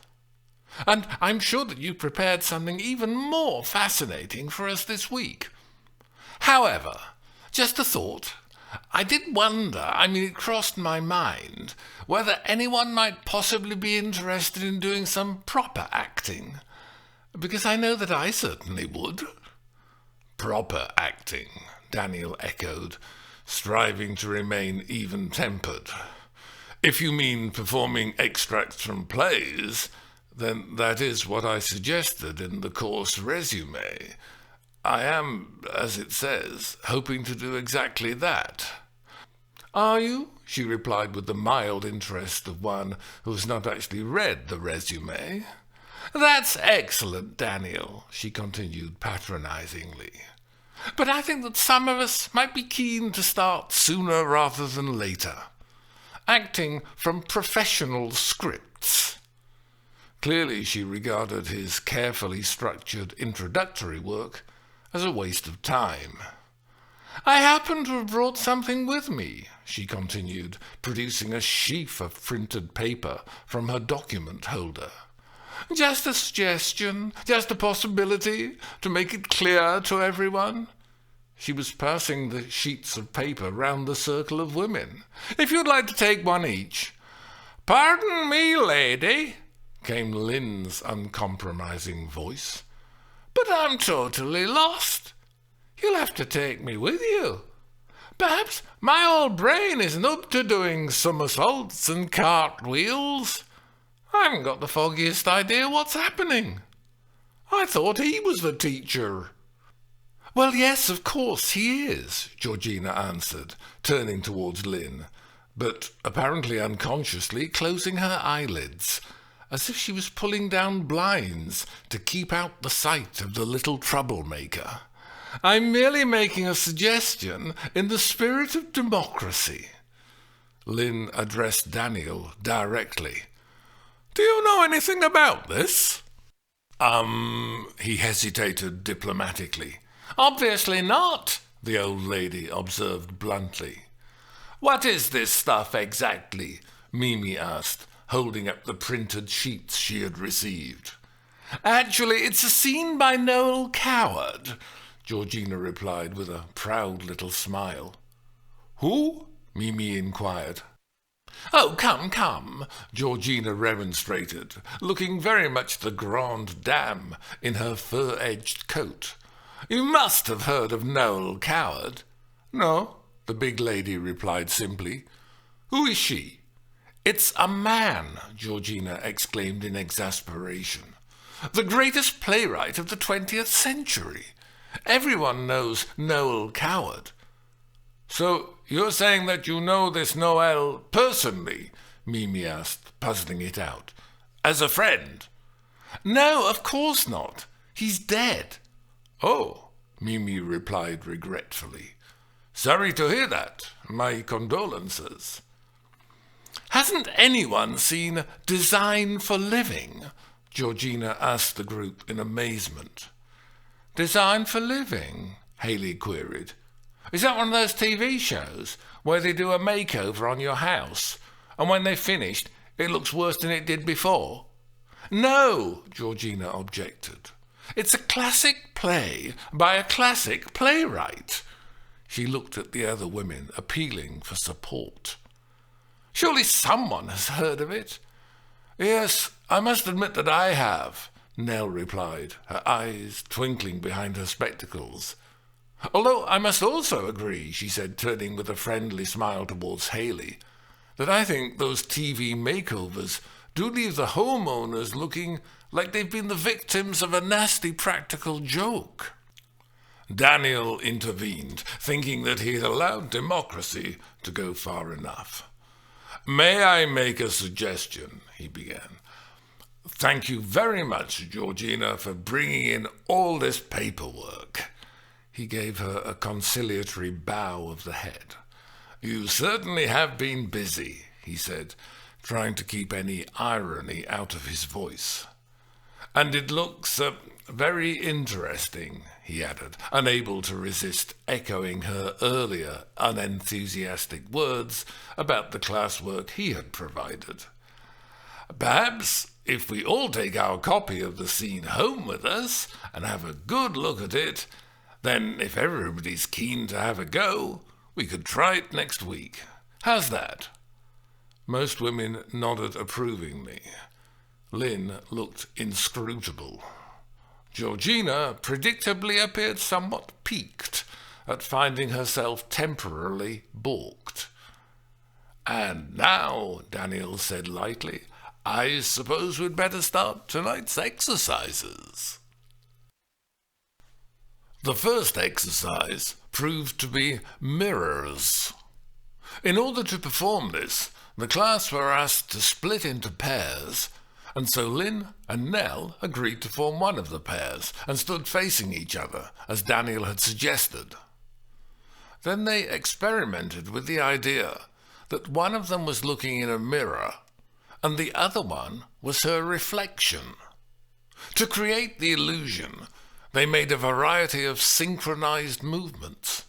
A: "And I'm sure that you prepared something even more fascinating for us this week. However, just a thought. I did wonder, it crossed my mind, whether anyone might possibly be interested in doing some proper acting, because I know that I certainly would." "Proper acting," Daniel echoed, striving to remain even-tempered. "If you mean performing extracts from plays, then that is what I suggested in the course resume. I am, as it says, hoping to do exactly that." "Are you?" she replied with the mild interest of one who has not actually read the resume. "That's excellent, Daniel," she continued patronizingly. "But I think that some of us might be keen to start sooner rather than later. Acting from professional scripts." Clearly she regarded his carefully structured introductory work as a waste of time. "I happen to have brought something with me," she continued, producing a sheaf of printed paper from her document holder. "Just a suggestion, just a possibility, to make it clear to everyone." She was passing the sheets of paper round the circle of women. "If you'd like to take one each." "Pardon me, lady," came Lynn's uncompromising voice, "but I'm totally lost. You'll have to take me with you. Perhaps my old brain isn't up to doing somersaults and cartwheels. I haven't got the foggiest idea what's happening. I thought he was the teacher." "Well, yes, of course he is," Georgina answered, turning towards Lynn, but apparently unconsciously closing her eyelids, as if she was pulling down blinds to keep out the sight of the little troublemaker. "I'm merely making a suggestion in the spirit of democracy." Lynn addressed Daniel directly. "Do you know anything about this?" He hesitated diplomatically. "Obviously not," the old lady observed bluntly. "What is this stuff exactly?" Mimi asked, holding up the printed sheets she had received. "Actually, it's a scene by Noel Coward," Georgina replied with a proud little smile. "Who?" Mimi inquired. "Oh, come," Georgina remonstrated, looking very much the grande dame in her fur-edged coat. "You must have heard of Noel Coward." "No," the big lady replied simply. "Who is she?" "It's a man," Georgina exclaimed in exasperation. "The greatest playwright of the 20th century. Everyone knows Noel Coward." "So you're saying that you know this Noel personally?" Mimi asked, puzzling it out. "As a friend?" "No, of course not. He's dead." "Oh," Mimi replied regretfully. "Sorry to hear that. My condolences." "Hasn't anyone seen Design for Living?" Georgina asked the group in amazement. "Design for Living?" Haley queried. "Is that one of those TV shows where they do a makeover on your house, and when they're finished, it looks worse than it did before?" "No," Georgina objected. "It's a classic play by a classic playwright." She looked at the other women, appealing for support. "Surely someone has heard of it?" "Yes, I must admit that I have," Nell replied, her eyes twinkling behind her spectacles. "Although I must also agree," she said, turning with a friendly smile towards Haley, "that I think those TV makeovers do leave the homeowners looking like they've been the victims of a nasty practical joke." Daniel intervened, thinking that he had allowed democracy to go far enough. "May I make a suggestion?" he began. "Thank you very much, Georgina, for bringing in all this paperwork." He gave her a conciliatory bow of the head. "You certainly have been busy," he said, trying to keep any irony out of his voice. "And it looks very interesting," he added, unable to resist echoing her earlier unenthusiastic words about the classwork he had provided. "Perhaps if we all take our copy of the scene home with us and have a good look at it, then if everybody's keen to have a go, we could try it next week. How's that?" Most women nodded approvingly. Lynn looked inscrutable. Georgina predictably appeared somewhat piqued at finding herself temporarily balked. "And now," Daniel said lightly, "I suppose we'd better start tonight's exercises." The first exercise proved to be mirrors. In order to perform this, the class were asked to split into pairs, and so Lynn and Nell agreed to form one of the pairs and stood facing each other, as Daniel had suggested. Then they experimented with the idea that one of them was looking in a mirror and the other one was her reflection. To create the illusion, they made a variety of synchronized movements,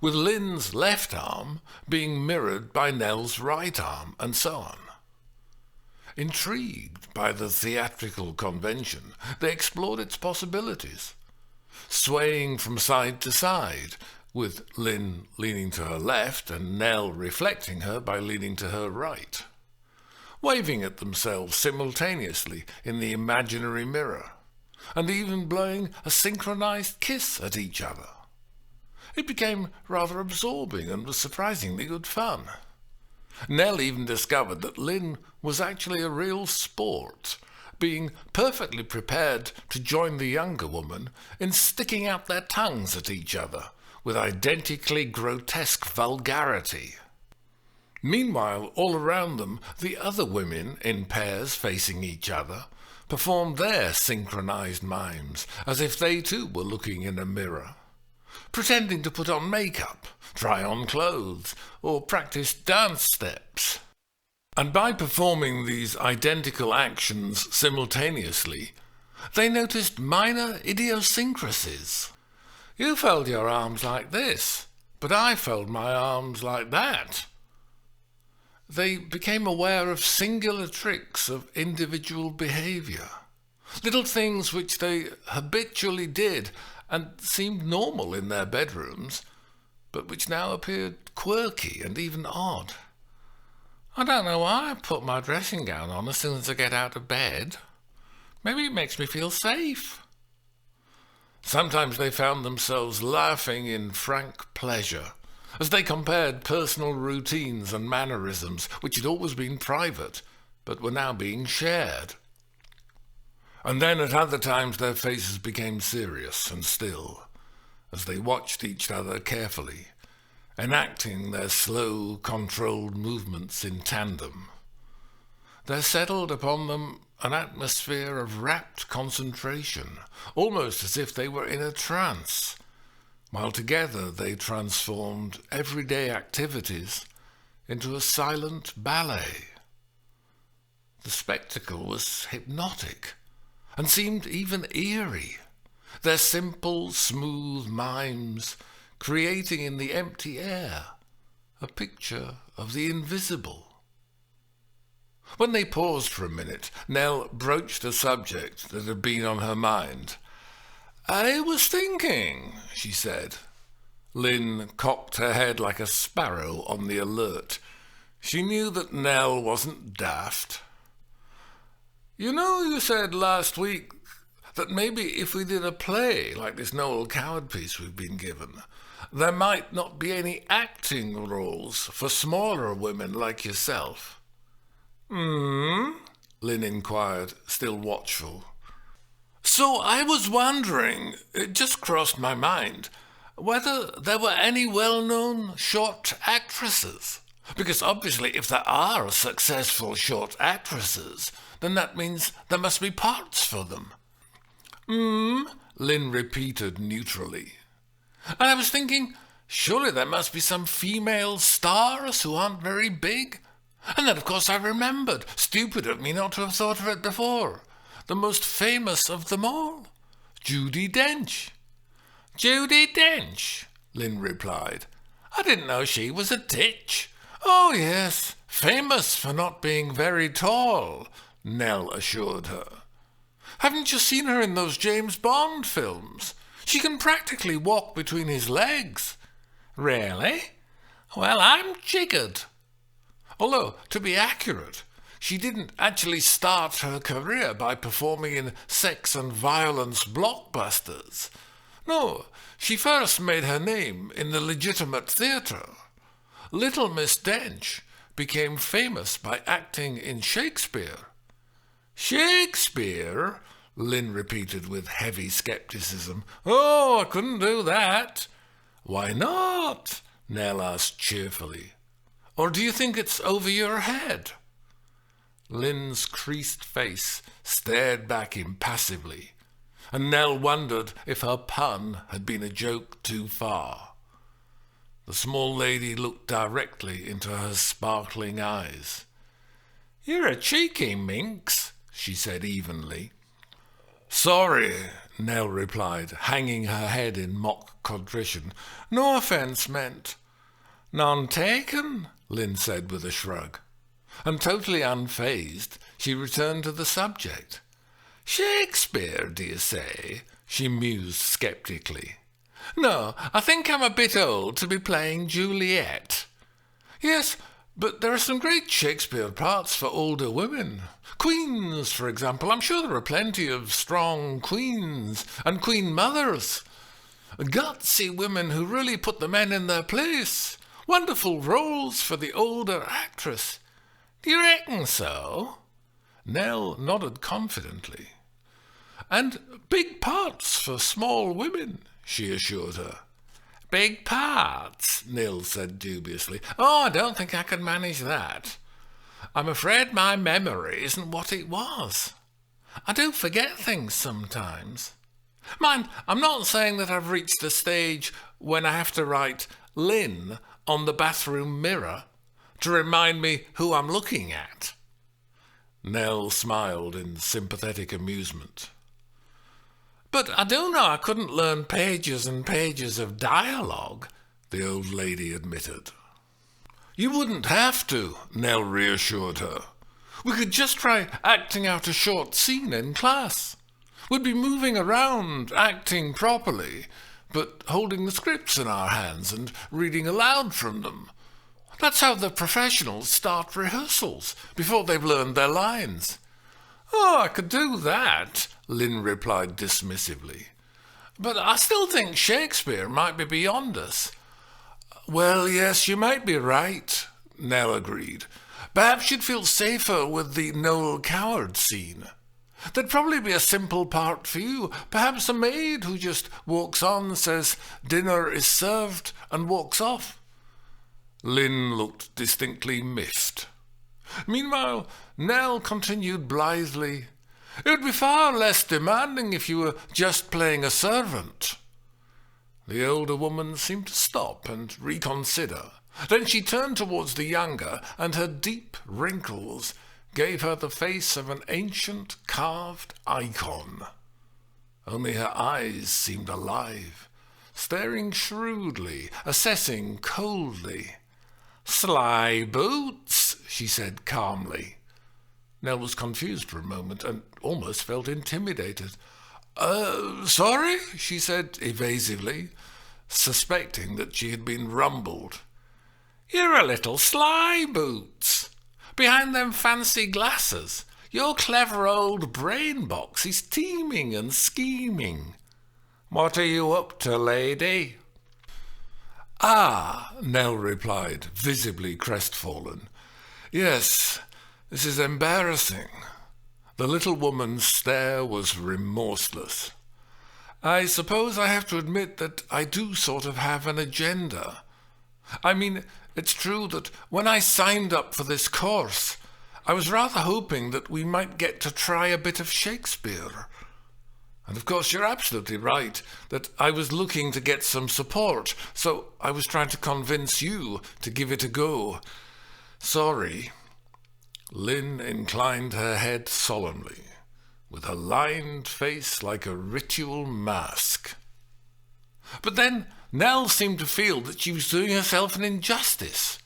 A: with Lynn's left arm being mirrored by Nell's right arm, and so on. Intrigued by the theatrical convention, they explored its possibilities, swaying from side to side, with Lynn leaning to her left and Nell reflecting her by leaning to her right, waving at themselves simultaneously in the imaginary mirror, and even blowing a synchronized kiss at each other. It became rather absorbing and was surprisingly good fun. Nell even discovered that Lynn was actually a real sport, being perfectly prepared to join the younger woman in sticking out their tongues at each other with identically grotesque vulgarity. Meanwhile, all around them, the other women, in pairs facing each other, performed their synchronized mimes, as if they too were looking in a mirror, pretending to put on makeup, try on clothes, or practice dance steps. And by performing these identical actions simultaneously, they noticed minor idiosyncrasies. You fold your arms like this, but I fold my arms like that. They became aware of singular tricks of individual behaviour, little things which they habitually did and seemed normal in their bedrooms, but which now appeared quirky and even odd. I don't know why I put my dressing gown on as soon as I get out of bed. Maybe it makes me feel safe. Sometimes they found themselves laughing in frank pleasure as they compared personal routines and mannerisms which had always been private but were now being shared. And then at other times their faces became serious and still as they watched each other carefully, enacting their slow, controlled movements in tandem. There settled upon them an atmosphere of rapt concentration, almost as if they were in a trance, while together they transformed everyday activities into a silent ballet. The spectacle was hypnotic and seemed even eerie, their simple, smooth mimes creating in the empty air a picture of the invisible. When they paused for a minute, Nell broached a subject that had been on her mind. "I was thinking," she said. Lynn cocked her head like a sparrow on the alert. She knew that Nell wasn't daft. "You know, you said last week that maybe if we did a play like this Noel Coward piece we've been given, there might not be any acting roles for smaller women like yourself." Lynn inquired, still watchful. "So I was wondering, it just crossed my mind, whether there were any well-known short actresses. Because obviously if there are successful short actresses, then that means there must be parts for them." Lynn repeated neutrally. "And I was thinking, surely there must be some female stars who aren't very big. And then, of course, I remembered. Stupid of me not to have thought of it before. The most famous of them all, Judi Dench." "Judi Dench," Lynn replied. "I didn't know she was a ditch." "Oh, yes, famous for not being very tall," Nell assured her. "Haven't you seen her in those James Bond films? She can practically walk between his legs." "Really? Well, I'm jiggered." Although, to be accurate, she didn't actually start her career by performing in sex and violence blockbusters. No, she first made her name in the legitimate theatre. Little Miss Dench became famous by acting in Shakespeare. "Shakespeare?" Lynn repeated with heavy scepticism. "Oh, I couldn't do that." "Why not?" Nell asked cheerfully. "Or do you think it's over your head?" Lynn's creased face stared back impassively, and Nell wondered if her pun had been a joke too far. The small lady looked directly into her sparkling eyes. "You're a cheeky minx," she said evenly. "Sorry," Nell replied, hanging her head in mock contrition. "No offence meant." "None taken," Lynn said with a shrug. And totally unfazed, she returned to the subject. "Shakespeare, do you say?" she mused sceptically. "No, I think I'm a bit old to be playing Juliet." "Yes, but there are some great Shakespeare parts for older women. Queens, for example. I'm sure there are plenty of strong queens and queen mothers. Gutsy women who really put the men in their place. Wonderful roles for the older actress." "Do you reckon so?" Nell nodded confidently. "And big parts for small women," she assured her. "Big parts?" Nell said dubiously. "Oh, I don't think I could manage that. I'm afraid my memory isn't what it was. I do forget things sometimes. Mind, I'm not saying that I've reached the stage when I have to write Lynn on the bathroom mirror to remind me who I'm looking at." Nell smiled in sympathetic amusement. "But I do know I couldn't learn pages and pages of dialogue," the old lady admitted. "You wouldn't have to," Nell reassured her. "We could just try acting out a short scene in class. We'd be moving around, acting properly, but holding the scripts in our hands and reading aloud from them. That's how the professionals start rehearsals, before they've learned their lines." "Oh, I could do that," Lynn replied dismissively. "But I still think Shakespeare might be beyond us." "Well, yes, you might be right," Nell agreed. "Perhaps you'd feel safer with the Noel Coward scene. There'd probably be a simple part for you, perhaps a maid who just walks on, says, 'Dinner is served,' and walks off." Lynn looked distinctly miffed. Meanwhile, Nell continued blithely, "It would be far less demanding if you were just playing a servant." The older woman seemed to stop and reconsider. Then she turned towards the younger, and her deep wrinkles gave her the face of an ancient carved icon. Only her eyes seemed alive, staring shrewdly, assessing coldly. "Sly boots," she said calmly. Nell was confused for a moment and almost felt intimidated. Sorry?" she said evasively, suspecting that she had been rumbled. "You're a little sly boots. Behind them fancy glasses, your clever old brain box is teeming and scheming. What are you up to, lady?" "Ah," Nell replied, visibly crestfallen. "Yes, this is embarrassing." The little woman's stare was remorseless. "I suppose I have to admit that I do sort of have an agenda. I mean, it's true that when I signed up for this course, I was rather hoping that we might get to try a bit of Shakespeare. And of course you're absolutely right that I was looking to get some support, so I was trying to convince you to give it a go. Sorry." Lynn inclined her head solemnly, with her lined face like a ritual mask. But then Nell seemed to feel that she was doing herself an injustice.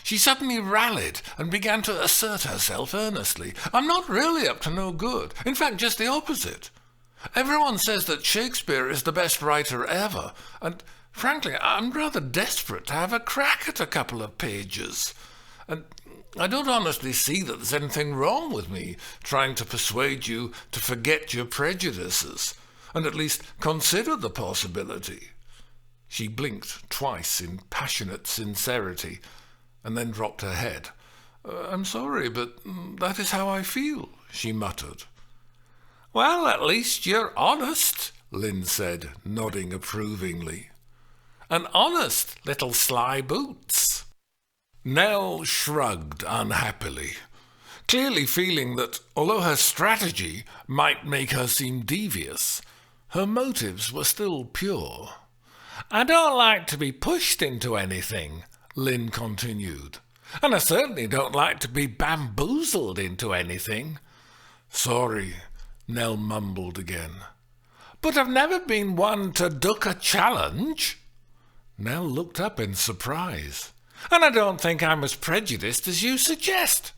A: She suddenly rallied and began to assert herself earnestly. "I'm not really up to no good. In fact, just the opposite. Everyone says that Shakespeare is the best writer ever, and frankly, I'm rather desperate to have a crack at a couple of pages. And I don't honestly see that there's anything wrong with me trying to persuade you to forget your prejudices, and at least consider the possibility." She blinked twice in passionate sincerity, and then dropped her head. "I'm sorry, but that is how I feel," she muttered. "Well, at least you're honest," Lynn said, nodding approvingly. "An honest little sly boots." Nell shrugged unhappily, clearly feeling that although her strategy might make her seem devious, her motives were still pure. "I don't like to be pushed into anything," Lynn continued, "and I certainly don't like to be bamboozled into anything." "Sorry," Nell mumbled again. "But I've never been one to duck a challenge." Nell looked up in surprise. "And I don't think I'm as prejudiced as you suggest."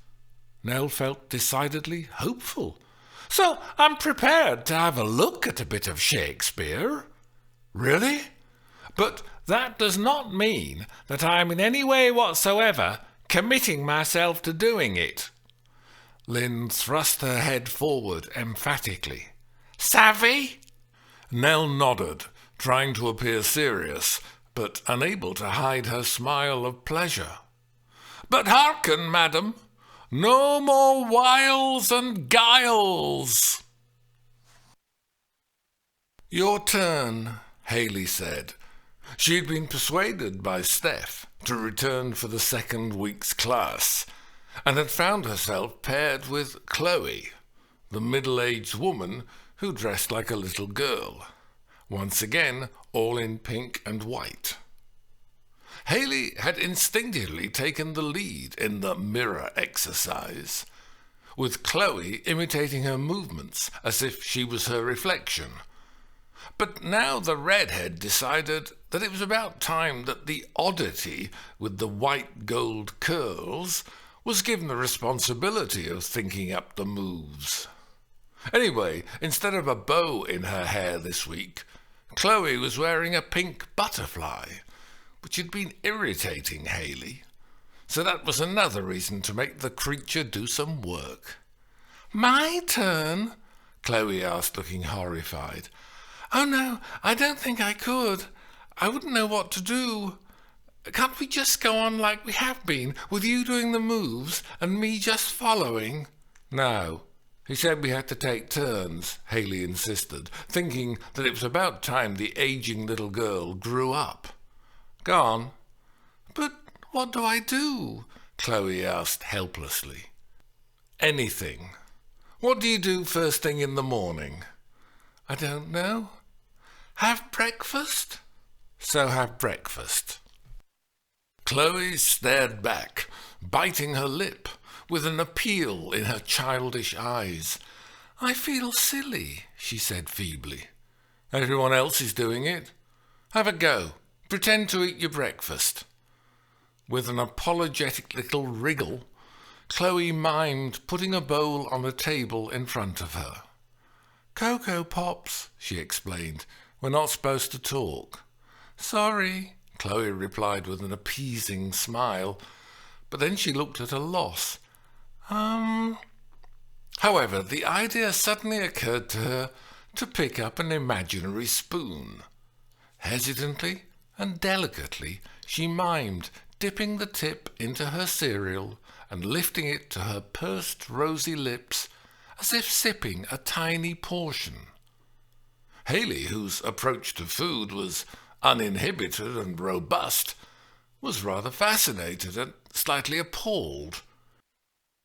A: Nell felt decidedly hopeful. "So I'm prepared to have a look at a bit of Shakespeare." "Really? But that does not mean that I am in any way whatsoever committing myself to doing it." Lynn thrust her head forward emphatically. "Savvy?" Nell nodded, trying to appear serious, but unable to hide her smile of pleasure. "But hearken, madam, no more wiles and guiles." "Your turn," Haley said. She had been persuaded by Steph to return for the second week's class, and had found herself paired with Chloe, the middle-aged woman who dressed like a little girl, once again all in pink and white. Haley had instinctively taken the lead in the mirror exercise, with Chloe imitating her movements as if she was her reflection. But now the redhead decided that it was about time that the oddity with the white gold curls was given the responsibility of thinking up the moves. Anyway, instead of a bow in her hair this week, Chloe was wearing a pink butterfly, which had been irritating Haley. So that was another reason to make the creature do some work. "My turn?" Chloe asked, looking horrified. "Oh no, I don't think I could. I wouldn't know what to do. Can't we just go on like we have been, with you doing the moves and me just following?" "No. He said we had to take turns," Haley insisted, thinking that it was about time the aging little girl grew up. "Go on." "But what do I do?" Chloe asked helplessly. "Anything. What do you do first thing in the morning?" "I don't know. Have breakfast?" "So have breakfast." Chloe stared back, biting her lip, with an appeal in her childish eyes. "I feel silly," she said feebly. "Everyone else is doing it. Have a go. Pretend to eat your breakfast." With an apologetic little wriggle, Chloe mimed putting a bowl on a table in front of her. "Cocoa Pops," she explained. "We're not supposed to talk." "Sorry," Chloe replied with an appeasing smile, but then she looked at a loss. However, the idea suddenly occurred to her to pick up an imaginary spoon. Hesitantly and delicately, she mimed dipping the tip into her cereal and lifting it to her pursed rosy lips as if sipping a tiny portion. Haley, whose approach to food was uninhibited and robust, was rather fascinated and slightly appalled.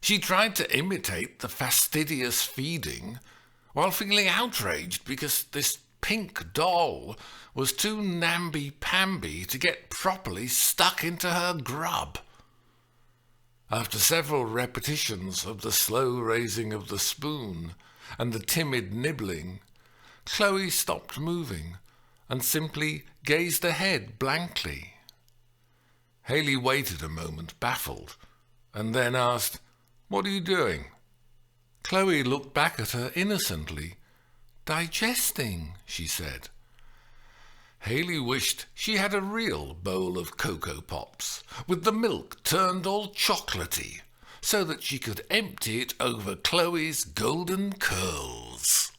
A: She tried to imitate the fastidious feeding while feeling outraged because this pink doll was too namby-pamby to get properly stuck into her grub. After several repetitions of the slow raising of the spoon and the timid nibbling, Chloe stopped moving and simply gazed ahead blankly. Haley waited a moment, baffled, and then asked, "What are you doing?" Chloe looked back at her innocently. "Digesting," she said. Haley wished she had a real bowl of Cocoa Pops, with the milk turned all chocolatey, so that she could empty it over Chloe's golden curls.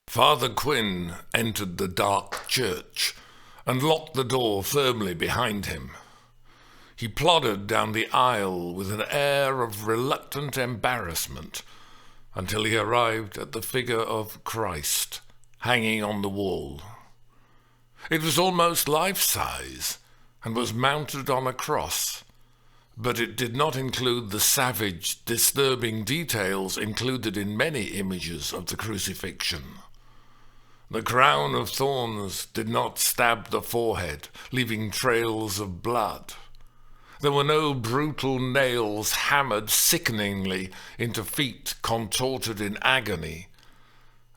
A: Father Quinn entered the dark church and locked the door firmly behind him. He plodded down the aisle with an air of reluctant embarrassment until he arrived at the figure of Christ hanging on the wall. It was almost life-size and was mounted on a cross, but it did not include the savage, disturbing details included in many images of the crucifixion. The crown of thorns did not stab the forehead, leaving trails of blood. There were no brutal nails hammered sickeningly into feet contorted in agony,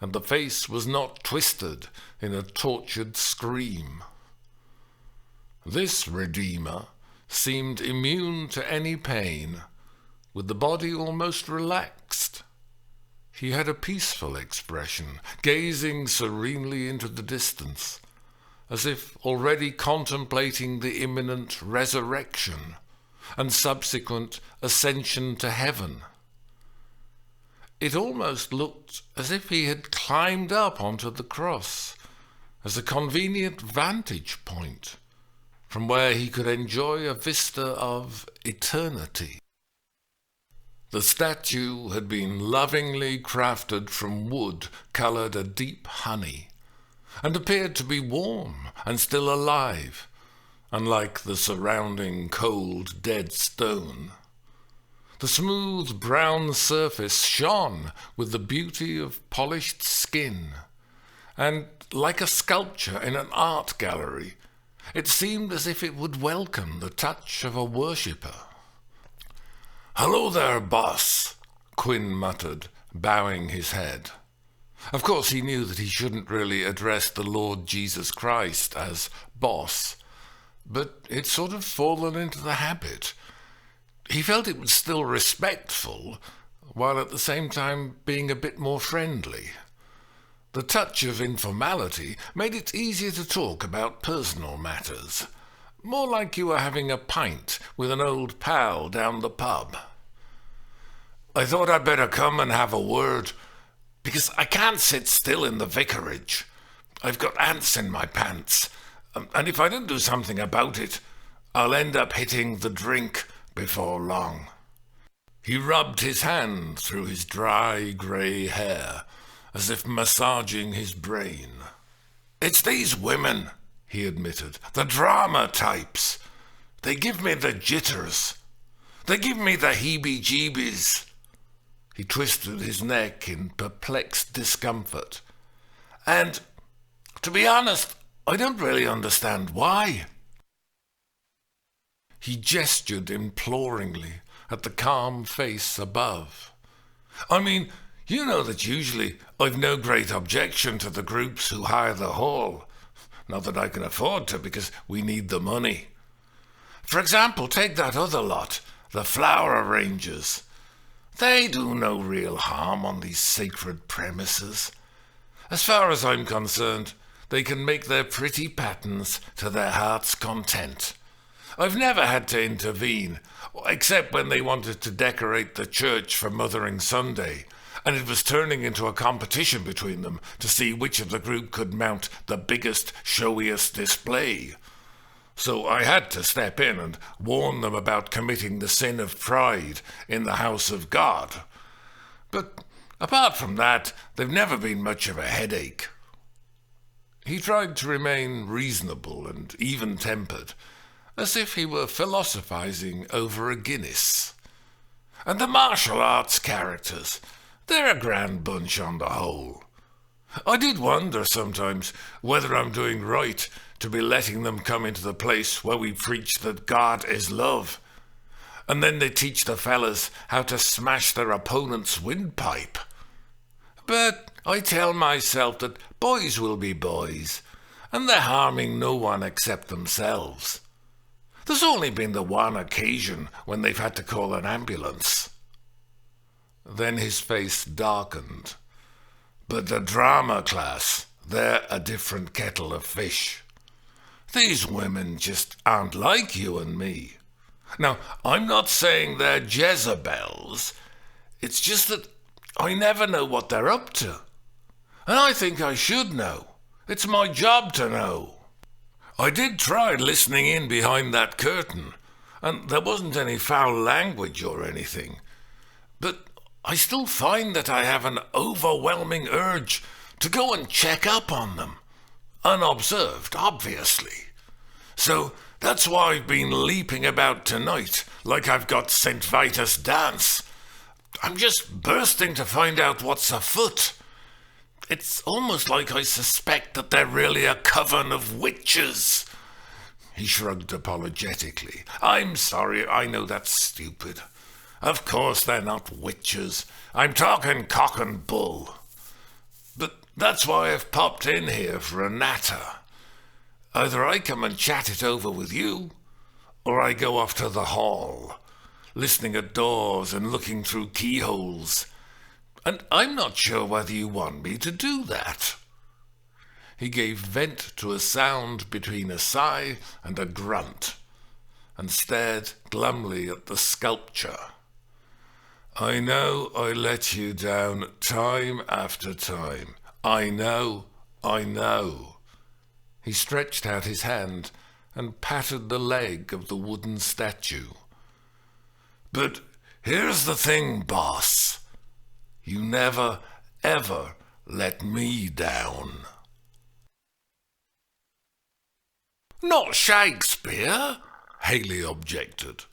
A: and the face was not twisted in a tortured scream. This Redeemer seemed immune to any pain, with the body almost relaxed. He had a peaceful expression, gazing serenely into the distance, as if already contemplating the imminent resurrection and subsequent ascension to heaven. It almost looked as if he had climbed up onto the cross as a convenient vantage point from where he could enjoy a vista of eternity. The statue had been lovingly crafted from wood coloured a deep honey, and appeared to be warm and still alive, unlike the surrounding cold, dead stone. The smooth brown surface shone with the beauty of polished skin, and like a sculpture in an art gallery, it seemed as if it would welcome the touch of a worshipper. "Hello there, boss," Quinn muttered, bowing his head. Of course, he knew that he shouldn't really address the Lord Jesus Christ as boss, but it's sort of fallen into the habit. He felt it was still respectful, while at the same time being a bit more friendly. The touch of informality made it easier to talk about personal matters, more like you were having a pint with an old pal down the pub. "I thought I'd better come and have a word, because I can't sit still in the vicarage. I've got ants in my pants, and if I don't do something about it, I'll end up hitting the drink before long." He rubbed his hand through his dry, grey hair, as if massaging his brain. "It's these women," he admitted, "the drama types. They give me the jitters. They give me the heebie-jeebies." He twisted his neck in perplexed discomfort. "And, to be honest, I don't really understand why." He gestured imploringly at the calm face above. "I mean, you know that usually I've no great objection to the groups who hire the hall. Not that I can afford to, because we need the money. For example, take that other lot, the flower arrangers. They do no real harm on these sacred premises. As far as I'm concerned, they can make their pretty patterns to their heart's content. I've never had to intervene, except when they wanted to decorate the church for Mothering Sunday, and it was turning into a competition between them to see which of the group could mount the biggest, showiest display. So I had to step in and warn them about committing the sin of pride in the house of God. But apart from that, they've never been much of a headache." He tried to remain reasonable and even-tempered, as if he were philosophizing over a Guinness. "And the martial arts characters, they're a grand bunch on the whole. I did wonder sometimes whether I'm doing right to be letting them come into the place where we preach that God is love, and then they teach the fellas how to smash their opponent's windpipe. But I tell myself that boys will be boys, and they're harming no one except themselves. There's only been the one occasion when they've had to call an ambulance." Then his face darkened. "But the drama class, they're a different kettle of fish. These women just aren't like you and me. Now, I'm not saying they're Jezebels. It's just that I never know what they're up to. And I think I should know. It's my job to know. I did try listening in behind that curtain, and there wasn't any foul language or anything. But I still find that I have an overwhelming urge to go and check up on them. Unobserved, obviously. So that's why I've been leaping about tonight, like I've got St. Vitus' dance. I'm just bursting to find out what's afoot. It's almost like I suspect that they're really a coven of witches." He shrugged apologetically. "I'm sorry, I know that's stupid. Of course they're not witches. I'm talking cock and bull. But that's why I've popped in here for a natter. Either I come and chat it over with you, or I go off to the hall, listening at doors and looking through keyholes. And I'm not sure whether you want me to do that." He gave vent to a sound between a sigh and a grunt, and stared glumly at the sculpture. "I know I let you down time after time. I know. He stretched out his hand and patted the leg of the wooden statue. "But here's the thing, boss. You never, ever let me down." "Not Shakespeare," Haley objected.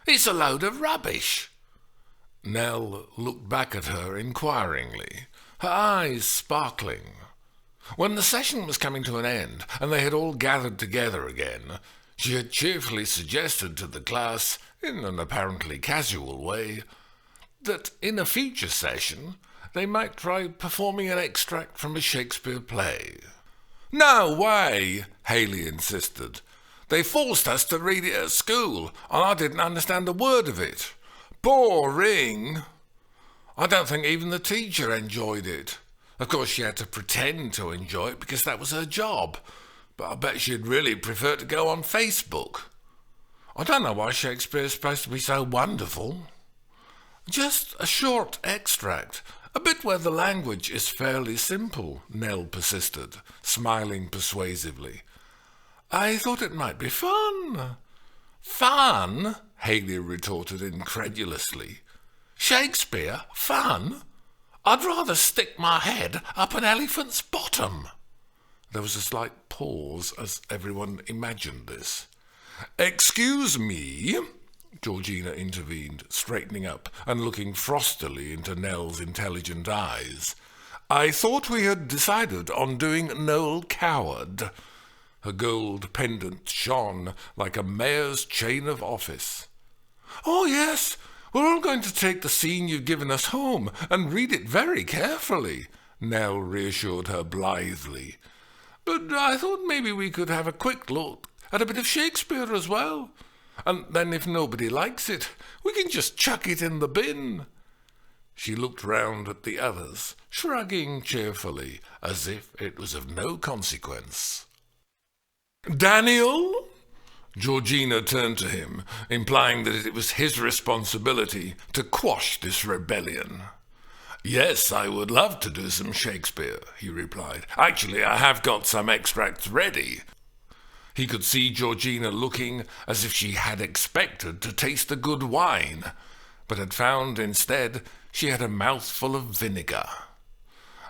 A: "It's a load of rubbish." Nell looked back at her inquiringly, her eyes sparkling. When the session was coming to an end, and they had all gathered together again, she had cheerfully suggested to the class, in an apparently casual way, that in a future session they might try performing an extract from a Shakespeare play. "No way," Haley insisted. "They forced us to read it at school, and I didn't understand a word of it. Boring. I don't think even the teacher enjoyed it. Of course, she had to pretend to enjoy it because that was her job, but I bet she'd really prefer to go on Facebook. I don't know why Shakespeare's supposed to be so wonderful." "Just a short extract, a bit where the language is fairly simple," Nell persisted, smiling persuasively. "I thought it might be fun." "Fun?" Haley retorted incredulously. "Shakespeare? Fun? I'd rather stick my head up an elephant's bottom." There was a slight pause as everyone imagined this. "Excuse me," Georgina intervened, straightening up and looking frostily into Nell's intelligent eyes. "I thought we had decided on doing Noel Coward." Her gold pendant shone like a mayor's chain of office. "Oh, yes, we're all going to take the scene you've given us home and read it very carefully," Nell reassured her blithely. "But I thought maybe we could have a quick look at a bit of Shakespeare as well. And then if nobody likes it, we can just chuck it in the bin." She looked round at the others, shrugging cheerfully, as if it was of no consequence. "Daniel?" Georgina turned to him, implying that it was his responsibility to quash this rebellion. "Yes, I would love to do some Shakespeare," he replied. "Actually, I have got some extracts ready." He could see Georgina looking as if she had expected to taste a good wine, but had found instead she had a mouthful of vinegar.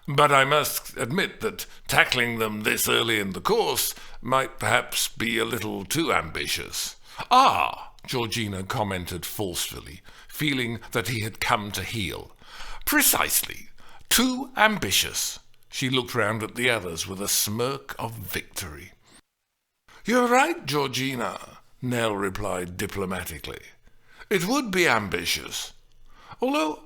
A: "But I must admit that tackling them this early in the course might perhaps be a little too ambitious." "Ah," Georgina commented forcefully, feeling that he had come to heel. "Precisely. Too ambitious." She looked round at the others with a smirk of victory. "You're right, Georgina," Nell replied diplomatically. "It would be ambitious. Although,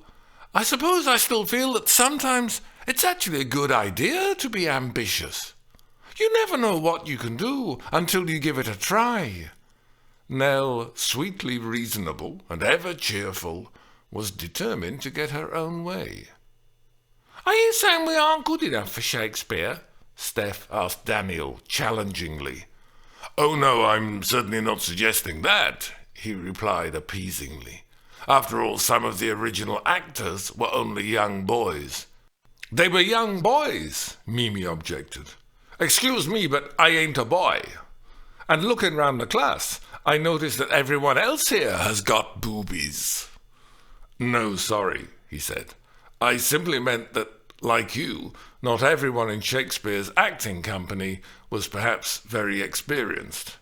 A: I suppose I still feel that sometimes it's actually a good idea to be ambitious. You never know what you can do until you give it a try." Nell, sweetly reasonable and ever cheerful, was determined to get her own way. "Are you saying we aren't good enough for Shakespeare?" Steph asked Daniel challengingly. "Oh no, I'm certainly not suggesting that," he replied appeasingly. "After all, some of the original actors were only young boys." "They were young boys," Mimi objected. "Excuse me, but I ain't a boy. And looking round the class, I notice that everyone else here has got boobies." "No, sorry," he said. "I simply meant that, like you, not everyone in Shakespeare's acting company was perhaps very experienced."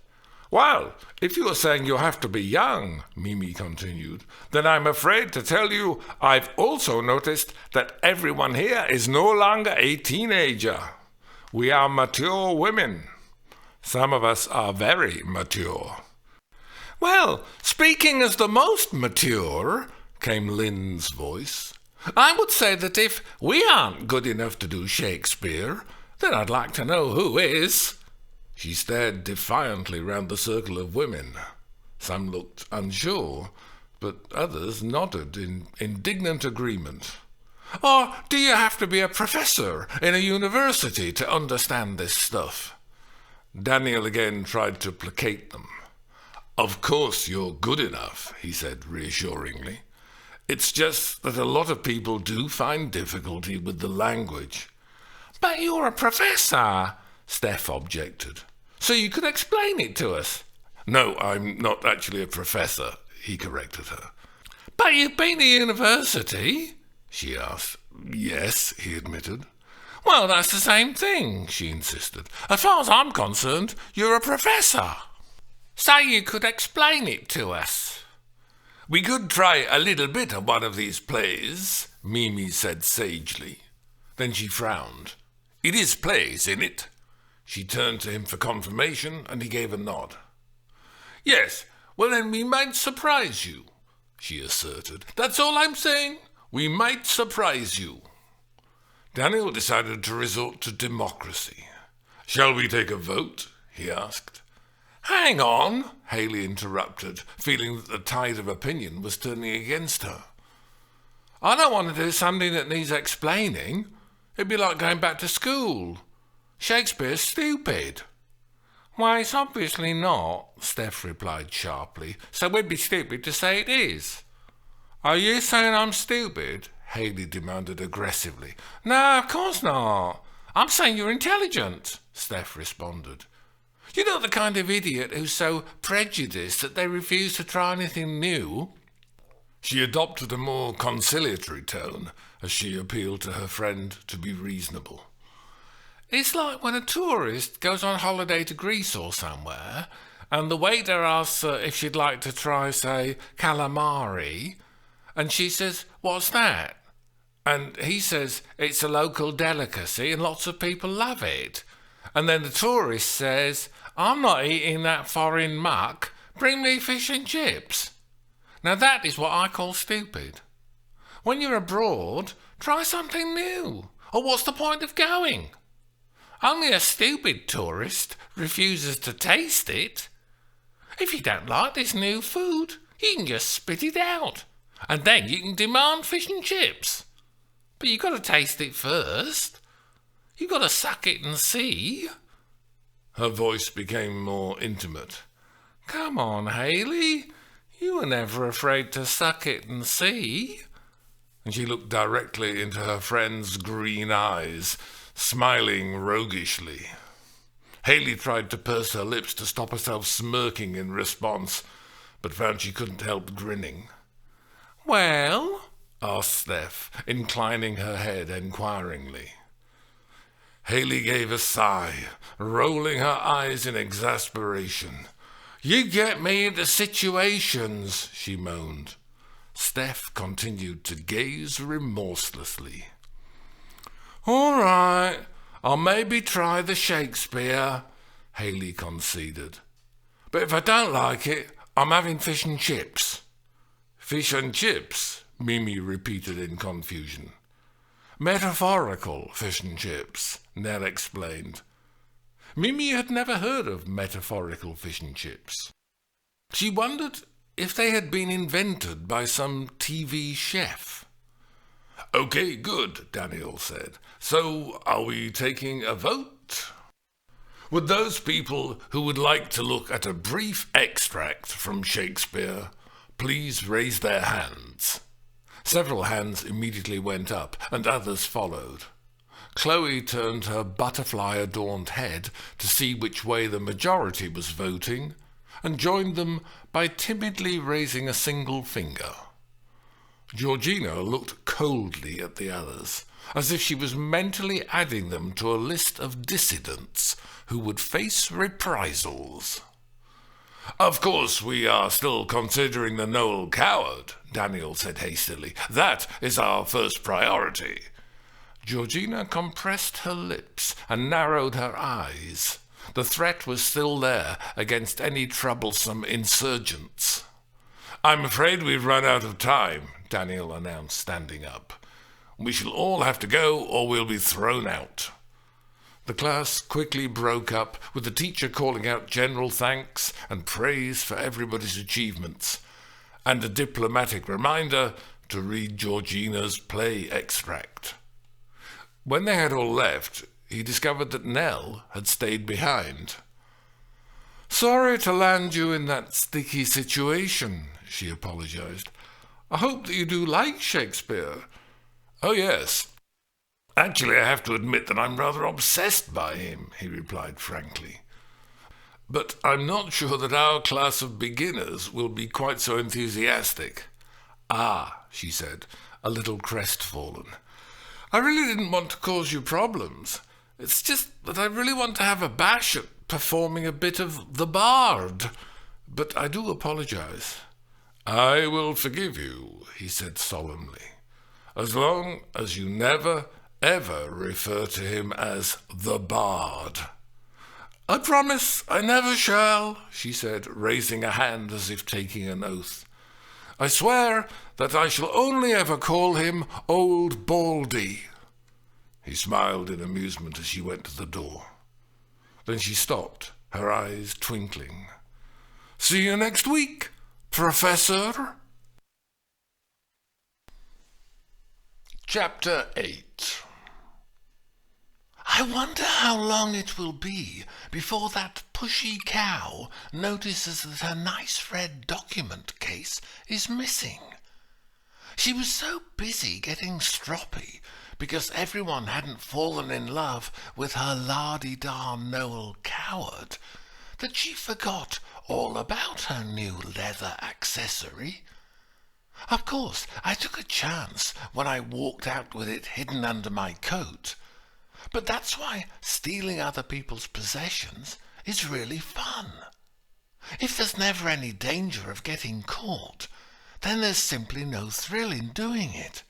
A: "Well, if you are saying you have to be young," Mimi continued, "then I'm afraid to tell you I've also noticed that everyone here is no longer a teenager. We are mature women. Some of us are very mature." "Well, speaking as the most mature," came Lynn's voice, "I would say that if we aren't good enough to do Shakespeare, then I'd like to know who is." She stared defiantly round the circle of women. Some looked unsure, but others nodded in indignant agreement. "Or do you have to be a professor in a university to understand this stuff?" Daniel again tried to placate them. "Of course you're good enough," he said reassuringly. "It's just that a lot of people do find difficulty with the language." "But you're a professor," Steph objected. "So you could explain it to us." "No, I'm not actually a professor," he corrected her. "But you've been to university?" she asked. "Yes," he admitted. "Well, that's the same thing," she insisted. "As far as I'm concerned, you're a professor. So you could explain it to us." "We could try a little bit of one of these plays," Mimi said sagely. Then she frowned. It is plays, isn't it? She turned to him for confirmation, and he gave a nod. Yes, well then we might surprise you, she asserted. That's all I'm saying. We might surprise you. Daniel decided to resort to democracy. Shall we take a vote? He asked. Hang on, Haley interrupted, feeling that the tide of opinion was turning against her. I don't want to do something that needs explaining. It'd be like going back to school. Shakespeare's stupid. Why, it's obviously not, Steph replied sharply, so we'd be stupid to say it is. Are you saying I'm stupid? Haley demanded aggressively. No, of course not. I'm saying you're intelligent, Steph responded. You're not the kind of idiot who's so prejudiced that they refuse to try anything new. She adopted a more conciliatory tone as she appealed to her friend to be reasonable. It's like when a tourist goes on holiday to Greece or somewhere, and the waiter asks her if she'd like to try, say, calamari, and she says, "What's that?" And he says, "It's a local delicacy and lots of people love it." And then the tourist says, "I'm not eating that foreign muck. Bring me fish and chips." Now that is what I call stupid. When you're abroad, try something new. Or what's the point of going? Only a stupid tourist refuses to taste it. If you don't like this new food, you can just spit it out. And then you can demand fish and chips. But you've got to taste it first. You've got to suck it and see. Her voice became more intimate. Come on, Haley. You were never afraid to suck it and see. And she looked directly into her friend's green eyes, smiling roguishly. Haley tried to purse her lips to stop herself smirking in response, but found she couldn't help grinning. Well? Asked Steph, inclining her head enquiringly. Haley gave a sigh, rolling her eyes in exasperation. You get me into situations, she moaned. Steph continued to gaze remorselessly. All right, I'll maybe try the Shakespeare, Haley conceded. But if I don't like it, I'm having fish and chips. Fish and chips, Mimi repeated in confusion. Metaphorical fish and chips, Nell explained. Mimi had never heard of metaphorical fish and chips. She wondered if they had been invented by some TV chef. Okay, good, Daniel said. So, are we taking a vote? Would those people who would like to look at a brief extract from Shakespeare please raise their hands? Several hands immediately went up, and others followed. Chloe turned her butterfly-adorned head to see which way the majority was voting, and joined them by timidly raising a single finger. Georgina looked coldly at the others, as if she was mentally adding them to a list of dissidents who would face reprisals. Of course, we are still considering the Noel Coward, Daniel said hastily. That is our first priority. Georgina compressed her lips and narrowed her eyes. The threat was still there against any troublesome insurgents. I'm afraid we've run out of time, Daniel announced, standing up. We shall all have to go or we'll be thrown out. The class quickly broke up, with the teacher calling out general thanks and praise for everybody's achievements, and a diplomatic reminder to read Georgina's play extract. When they had all left, he discovered that Nell had stayed behind. Sorry to land you in that sticky situation, she apologized. I hope that you do like Shakespeare. Oh, yes. Actually, I have to admit that I'm rather obsessed by him, he replied frankly. But I'm not sure that our class of beginners will be quite so enthusiastic. Ah, she said, a little crestfallen. I really didn't want to cause you problems. It's just that I really want to have a bash at performing a bit of the bard. But I do apologize. I will forgive you, he said solemnly, as long as you never, ever refer to him as the Bard. "I promise I never shall," she said, raising a hand as if taking an oath. "I swear that I shall only ever call him Old Baldy." He smiled in amusement as she went to the door. Then she stopped, her eyes twinkling. "See you next week, Professor." Chapter 8.
B: I wonder how long it will be before that pushy cow notices that her nice red document case is missing. She was so busy getting stroppy because everyone hadn't fallen in love with her la-di-da Noel Coward that she forgot all about her new leather accessory. Of course, I took a chance when I walked out with it hidden under my coat, but that's why stealing other people's possessions is really fun. If there's never any danger of getting caught, then there's simply no thrill in doing it.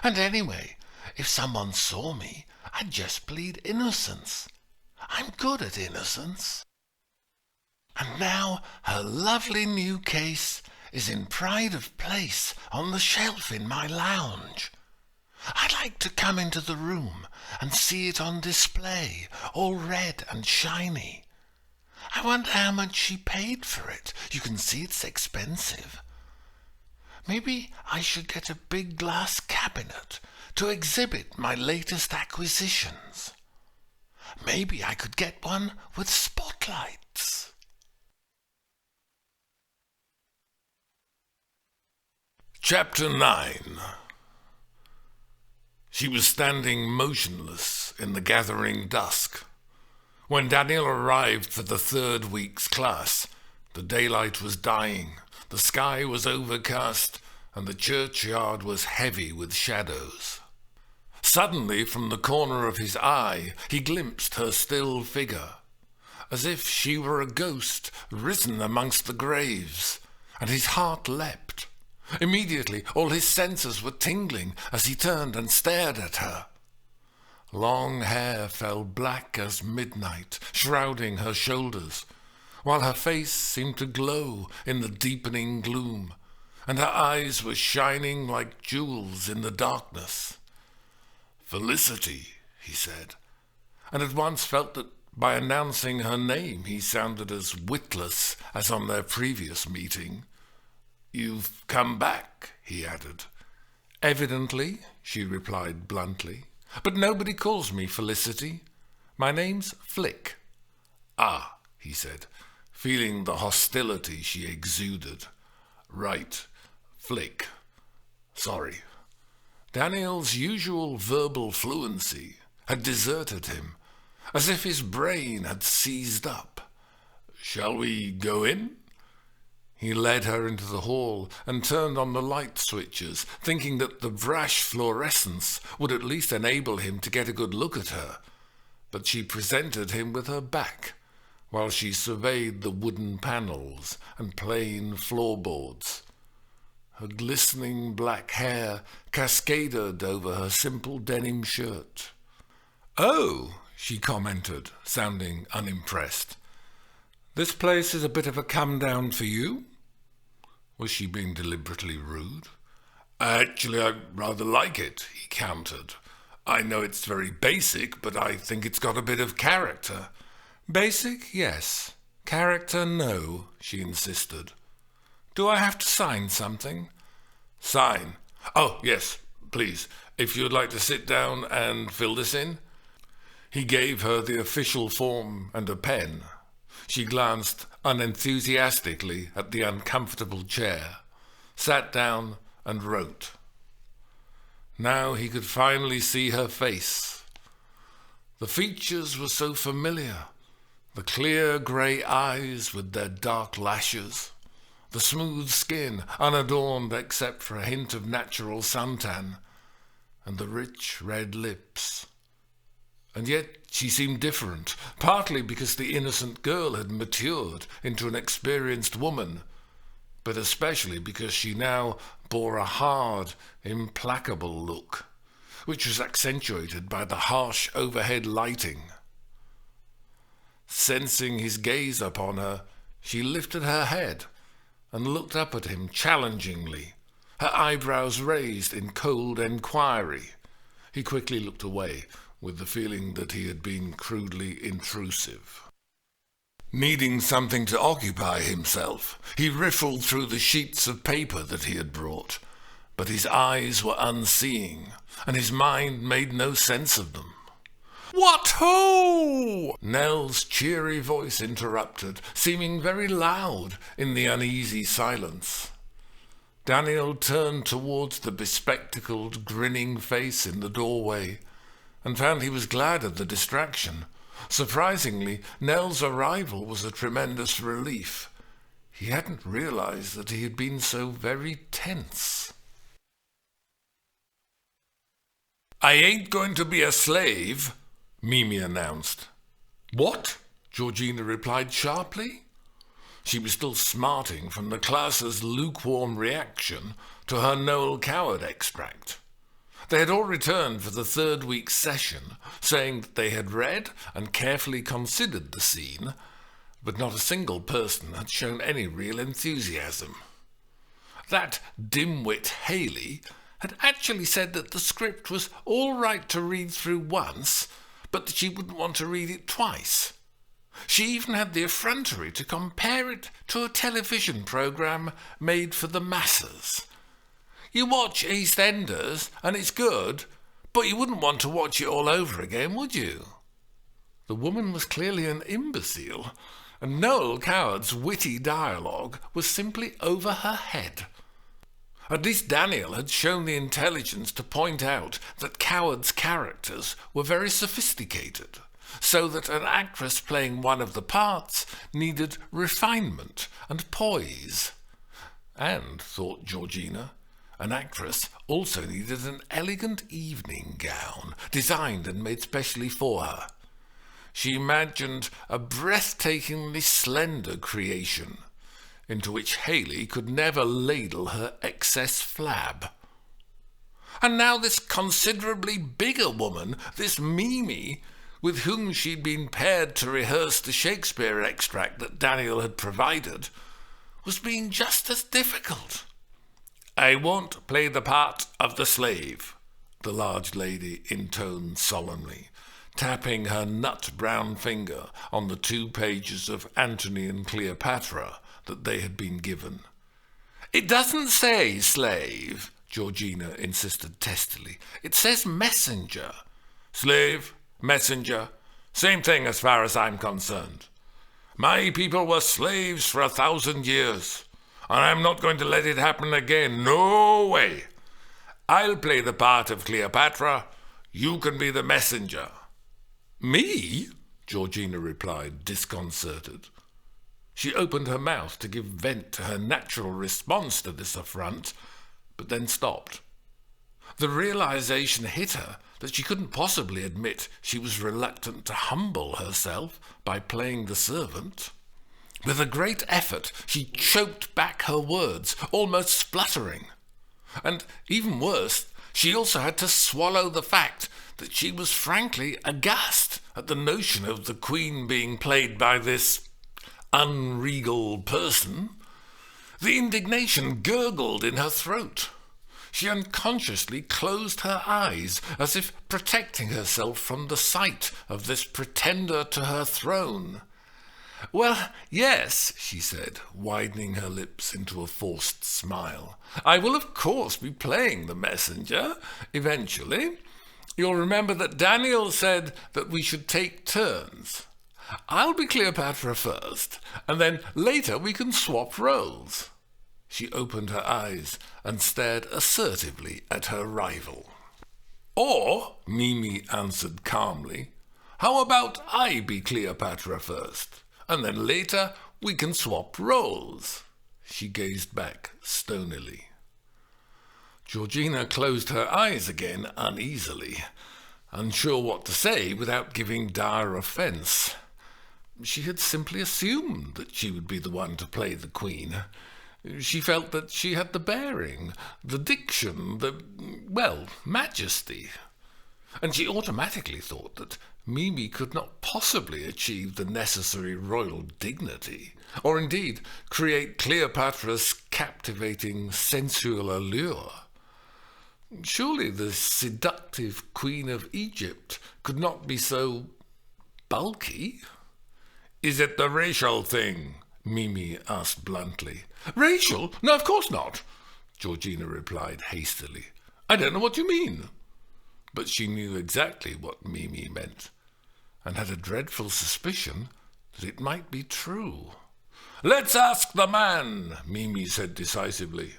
B: And anyway, if someone saw me, I'd just plead innocence. I'm good at innocence. And now her lovely new case is in pride of place on the shelf in my lounge. I'd like to come into the room and see it on display, all red and shiny. I wonder how much she paid for it. You can see it's expensive. Maybe I should get a big glass cabinet to exhibit my latest acquisitions. Maybe I could get one with spotlights.
A: Chapter 9. She was standing motionless in the gathering dusk. When Daniel arrived for the third week's class, the daylight was dying, the sky was overcast, and the churchyard was heavy with shadows. Suddenly, from the corner of his eye, he glimpsed her still figure, as if she were a ghost risen amongst the graves, and his heart leapt. Immediately all his senses were tingling as he turned and stared at her. Long hair fell black as midnight, shrouding her shoulders, while her face seemed to glow in the deepening gloom, and her eyes were shining like jewels in the darkness. "Felicity," he said, and at once felt that by announcing her name he sounded as witless as on their previous meeting. "You've come back," he added. "Evidently," she replied bluntly. "But nobody calls me Felicity. My name's Flick." "Ah," he said, feeling the hostility she exuded. "Right, Flick. Sorry." Daniel's usual verbal fluency had deserted him, as if his brain had seized up. "Shall we go in?" He led her into the hall and turned on the light switches, thinking that the brash fluorescence would at least enable him to get a good look at her. But she presented him with her back, while she surveyed the wooden panels and plain floorboards. Her glistening black hair cascaded over her simple denim shirt. "Oh," she commented, sounding unimpressed. "This place is a bit of a come-down for you?" Was she being deliberately rude? "Actually, I rather like it," he countered. "I know it's very basic, but I think it's got a bit of character." "Basic, yes. Character, no," she insisted. "Do I have to sign something?" "Sign? Oh, yes, please. If you'd like to sit down and fill this in." He gave her the official form and a pen. She glanced unenthusiastically at the uncomfortable chair, sat down and wrote. Now he could finally see her face. The features were so familiar, the clear grey eyes with their dark lashes, the smooth skin unadorned except for a hint of natural suntan, and the rich red lips. And yet she seemed different, partly because the innocent girl had matured into an experienced woman, but especially because she now bore a hard, implacable look. which was accentuated by the harsh overhead lighting. Sensing his gaze upon her, she lifted her head and looked up at him challengingly, her eyebrows raised in cold enquiry. He quickly looked away, with the feeling that he had been crudely intrusive. Needing something to occupy himself, he riffled through the sheets of paper that he had brought, but his eyes were unseeing, and his mind made no sense of them. "What ho!" Nell's cheery voice interrupted, seeming very loud in the uneasy silence. Daniel turned towards the bespectacled, grinning face in the doorway, and found he was glad of the distraction. Surprisingly, Nell's arrival was a tremendous relief. He hadn't realized that he had been so very tense. "I ain't going to be a slave," Mimi announced. "What?" Georgina replied sharply. She was still smarting from the class's lukewarm reaction to her Noel Coward extract. They had all returned for the third week's session, saying that they had read and carefully considered the scene, but not a single person had shown any real enthusiasm. That dimwit Haley had actually said that the script was all right to read through once, but that she wouldn't want to read it twice. She even had the effrontery to compare it to a television programme made for the masses. You watch EastEnders, and it's good, but you wouldn't want to watch it all over again, would you? The woman was clearly an imbecile, and Noel Coward's witty dialogue was simply over her head. At least Daniel had shown the intelligence to point out that Coward's characters were very sophisticated, so that an actress playing one of the parts needed refinement and poise. And, thought Georgina, an actress also needed an elegant evening gown, designed and made specially for her. She imagined a breathtakingly slender creation, into which Haley could never ladle her excess flab. And now this considerably bigger woman, this Mimi, with whom she'd been paired to rehearse the Shakespeare extract that Daniel had provided, was being just as difficult. "I won't play the part of the slave," the large lady intoned solemnly, tapping her nut-brown finger on the 2 pages of Antony and Cleopatra that they had been given. "It doesn't say slave," Georgina insisted testily. "It says messenger." "Slave, messenger, same thing as far as I'm concerned. My people were slaves for 1,000 years, and I'm not going to let it happen again. No way. I'll play the part of Cleopatra. You can be the messenger." "Me?" Georgina replied, disconcerted. She opened her mouth to give vent to her natural response to this affront, but then stopped. The realization hit her that she couldn't possibly admit she was reluctant to humble herself by playing the servant. With a great effort, she choked back her words, almost spluttering. And, even worse, she also had to swallow the fact that she was frankly aghast at the notion of the Queen being played by this unregal person. The indignation gurgled in her throat. She unconsciously closed her eyes, as if protecting herself from the sight of this pretender to her throne. "Well, yes," she said, widening her lips into a forced smile. "I will of course be playing the messenger, eventually. You'll remember that Daniel said that we should take turns. I'll be Cleopatra first, and then later we can swap roles." She opened her eyes and stared assertively at her rival. "Or," Mimi answered calmly, "how about I be Cleopatra first, and then later we can swap roles?" She gazed back stonily. Georgina closed her eyes again uneasily, unsure what to say without giving dire offence. She had simply assumed that she would be the one to play the Queen. She felt that she had the bearing, the diction, majesty. and she automatically thought that Mimi could not possibly achieve the necessary royal dignity, or indeed create Cleopatra's captivating sensual allure. Surely the seductive Queen of Egypt could not be so bulky. "Is it the racial thing?" Mimi asked bluntly. "Racial? No, of course not," Georgina replied hastily. "I don't know what you mean." But she knew exactly what Mimi meant, and had a dreadful suspicion that it might be true. "Let's ask the man," Mimi said decisively.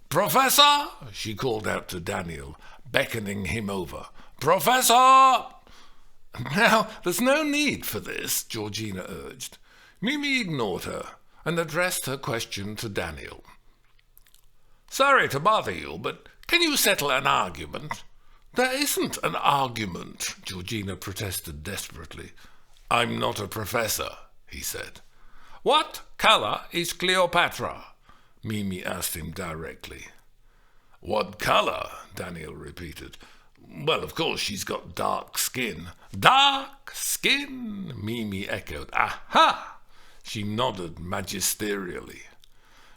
A: "Professor," she called out to Daniel, beckoning him over. "Professor!" "Now, there's no need for this," Georgina urged. Mimi ignored her and addressed her question to Daniel. "Sorry to bother you, but can you settle an argument?" "There isn't an argument," Georgina protested desperately. "I'm not a professor," he said. "What colour is Cleopatra?" Mimi asked him directly. "What colour?" Daniel repeated. "Well, of course, she's got dark skin." "Dark skin," Mimi echoed. "Aha!" She nodded magisterially.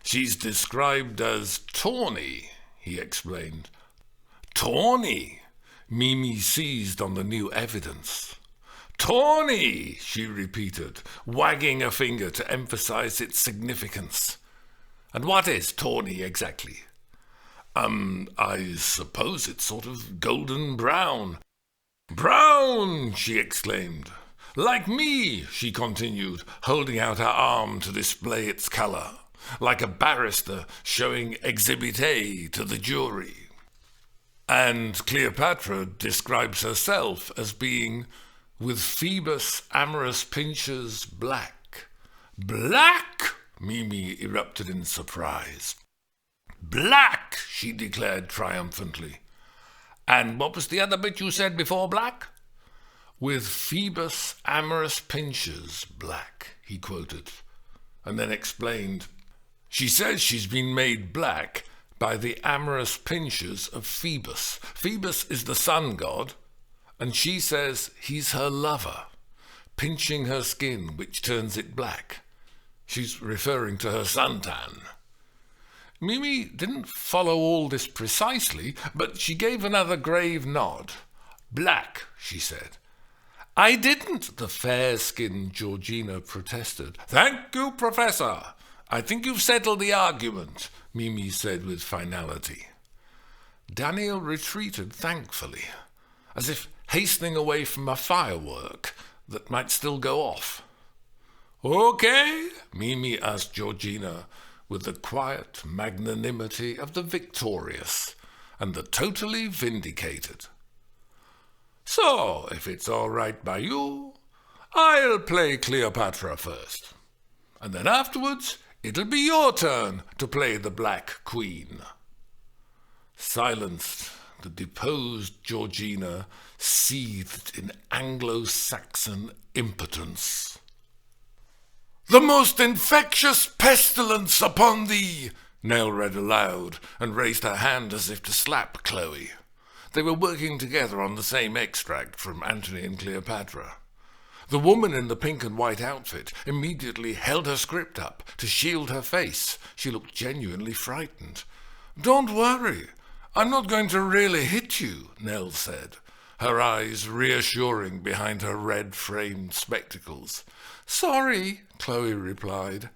A: "She's described as tawny," he explained. "Tawny?" Mimi seized on the new evidence. "Tawny," she repeated, wagging a finger to emphasize its significance. "And what is tawny exactly?" I suppose it's sort of golden brown." "Brown!" she exclaimed. "Like me," she continued, holding out her arm to display its colour, like a barrister showing Exhibit A to the jury. "And Cleopatra describes herself as being with Phoebus amorous pinches black." "Black!" Mimi erupted in surprise. "Black!" she declared triumphantly. "And what was the other bit you said before black?" "With Phoebus amorous pinches black," he quoted, and then explained. "She says she's been made black by the amorous pinches of Phoebus. Phoebus is the sun god, and she says he's her lover, pinching her skin, which turns it black. She's referring to her suntan." Mimi didn't follow all this precisely, but she gave another grave nod. "Black," she said. "I didn't," the fair-skinned Georgina protested. "Thank you, Professor. I think you've settled the argument," Mimi said with finality. Daniel retreated thankfully, as if hastening away from a firework that might still go off. "Okay?" Mimi asked Georgina with the quiet magnanimity of the victorious and the totally vindicated. "So, if it's all right by you, I'll play Cleopatra first, and then afterwards it'll be your turn to play the Black Queen." Silenced, the deposed Georgina seethed in Anglo-Saxon impotence. "The most infectious pestilence upon thee," Nell read aloud, and raised her hand as if to slap Chloe. They were working together on the same extract from Antony and Cleopatra. The woman in the pink and white outfit immediately held her script up to shield her face. She looked genuinely frightened. "Don't worry, I'm not going to really hit you," Nell said, her eyes reassuring behind her red-framed spectacles. "Sorry," Chloe replied.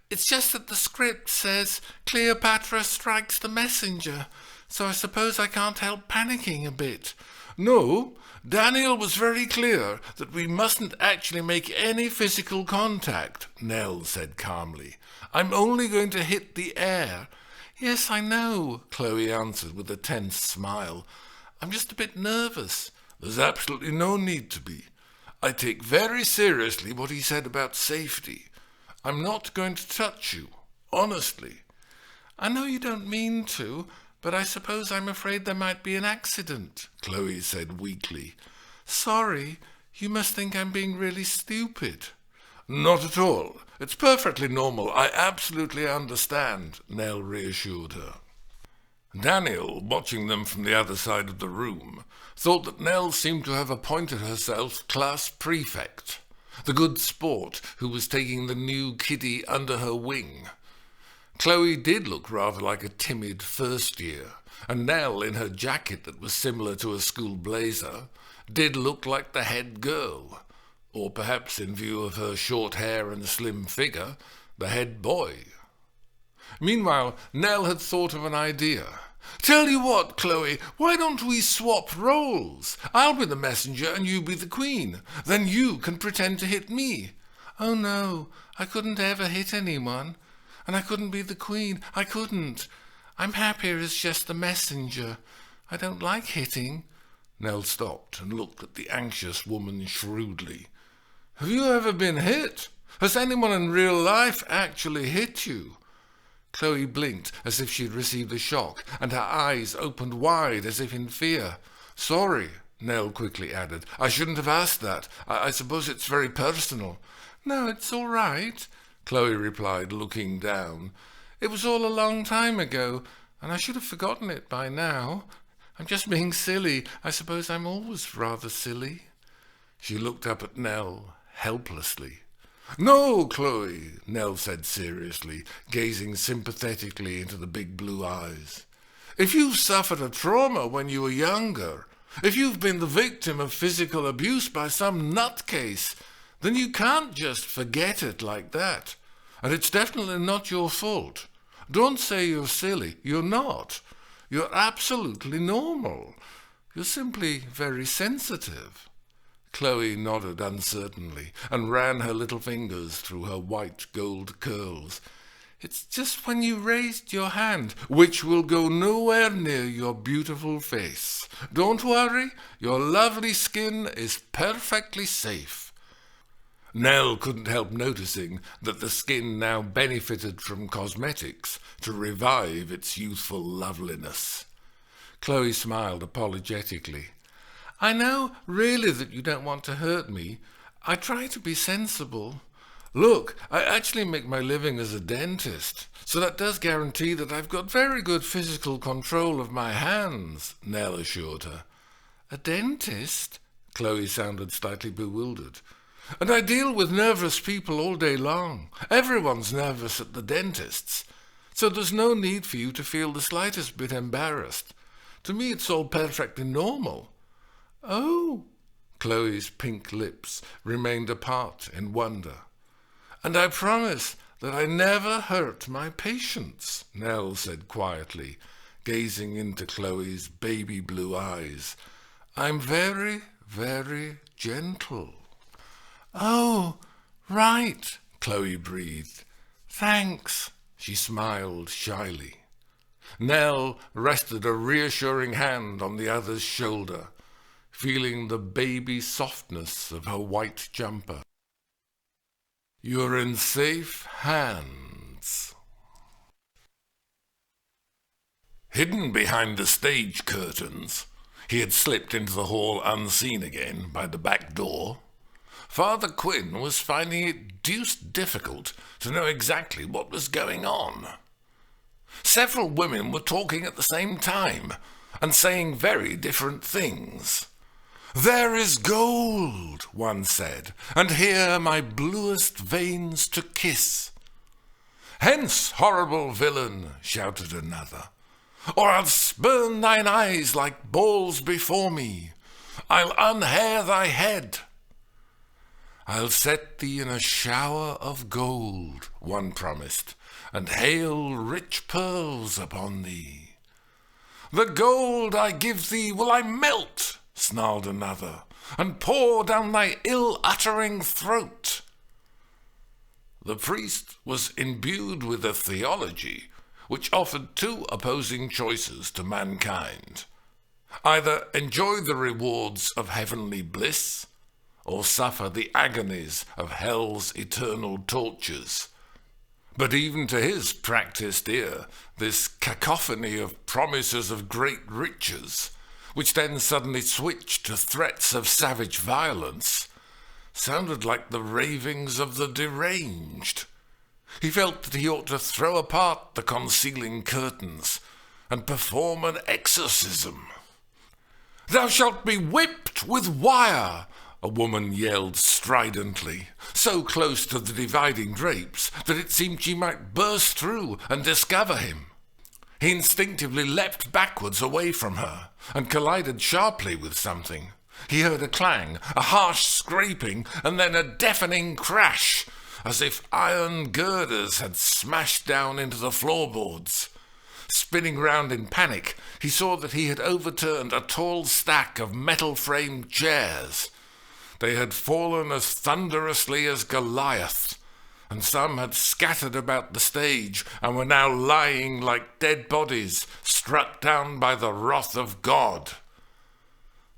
A: "It's just that the script says Cleopatra strikes the messenger, so I suppose I can't help panicking a bit." "No, Daniel was very clear that we mustn't actually make any physical contact," Nell said calmly. "I'm only going to hit the air." "Yes, I know," Chloe answered with a tense smile. "I'm just a bit nervous." "There's absolutely no need to be. I take very seriously what he said about safety. I'm not going to touch you, honestly." "I know you don't mean to, but I suppose I'm afraid there might be an accident," Chloe said weakly. "Sorry, you must think I'm being really stupid." "Not at all. It's perfectly normal. I absolutely understand," Nell reassured her. Daniel, watching them from the other side of the room, thought that Nell seemed to have appointed herself class prefect, the good sport who was taking the new kiddie under her wing. Chloe did look rather like a timid first year, and Nell, in her jacket that was similar to a school blazer, did look like the head girl, or perhaps, in view of her short hair and slim figure, the head boy. Meanwhile, Nell had thought of an idea. "Tell you what, Chloe, why don't we swap roles? I'll be the messenger and you be the queen. Then you can pretend to hit me." "Oh no, I couldn't ever hit anyone. And I couldn't be the queen. I couldn't. I'm happier as just the messenger. I don't like hitting." Nell stopped and looked at the anxious woman shrewdly. "Have you ever been hit? Has anyone in real life actually hit you?" Chloe blinked as if she'd received a shock, and her eyes opened wide as if in fear. "Sorry," Nell quickly added. "I shouldn't have asked that. I suppose it's very personal." "No, it's all right," Chloe replied, looking down. "It was all a long time ago, and I should have forgotten it by now. I'm just being silly. I suppose I'm always rather silly." She looked up at Nell helplessly. "No, Chloe," Nell said seriously, gazing sympathetically into the big blue eyes. "If you've suffered a trauma when you were younger, if you've been the victim of physical abuse by some nutcase, then you can't just forget it like that. And it's definitely not your fault. Don't say you're silly. You're not. You're absolutely normal. You're simply very sensitive." Chloe nodded uncertainly and ran her little fingers through her white gold curls. "It's just when you raised your hand, which will go nowhere near your beautiful face. Don't worry, your lovely skin is perfectly safe." Nell couldn't help noticing that the skin now benefited from cosmetics to revive its youthful loveliness. Chloe smiled apologetically. "I know really that you don't want to hurt me. I try to be sensible. Look, I actually make my living as a dentist, so that does guarantee that I've got very good physical control of my hands," Nell assured her. "A dentist?" Chloe sounded slightly bewildered. "And I deal with nervous people all day long. Everyone's nervous at the dentist's, so there's no need for you to feel the slightest bit embarrassed. To me it's all perfectly normal." "Oh!" Chloe's pink lips remained apart in wonder. "And I promise that I never hurt my patients," Nell said quietly, gazing into Chloe's baby blue eyes. "I'm very, very gentle." "Oh, right," Chloe breathed. "Thanks." She smiled shyly. Nell rested a reassuring hand on the other's shoulder, feeling the baby softness of her white jumper. "You're in safe hands." Hidden behind the stage curtains, he had slipped into the hall unseen again by the back door. Father Quinn was finding it deuced difficult to know exactly what was going on. Several women were talking at the same time and saying very different things. "There is gold," one said, "and here my bluest veins to kiss." "Hence, horrible villain," shouted another, "or I'll spurn thine eyes like balls before me. I'll unhair thy head." "I'll set thee in a shower of gold," one promised, "and hail rich pearls upon thee." "The gold I give thee will I melt," snarled another, "and pour down thy ill-uttering throat." The priest was imbued with a theology which offered two opposing choices to mankind. Either enjoy the rewards of heavenly bliss, or suffer the agonies of hell's eternal tortures. But even to his practiced ear, this cacophony of promises of great riches, which then suddenly switched to threats of savage violence, sounded like the ravings of the deranged. He felt that he ought to throw apart the concealing curtains, and perform an exorcism. "Thou shalt be whipped with wire," a woman yelled stridently, so close to the dividing drapes that it seemed she might burst through and discover him. He instinctively leapt backwards away from her and collided sharply with something. He heard a clang, a harsh scraping, and then a deafening crash, as if iron girders had smashed down into the floorboards. Spinning round in panic, he saw that he had overturned a tall stack of metal-framed chairs. They had fallen as thunderously as Goliath, and some had scattered about the stage and were now lying like dead bodies struck down by the wrath of God.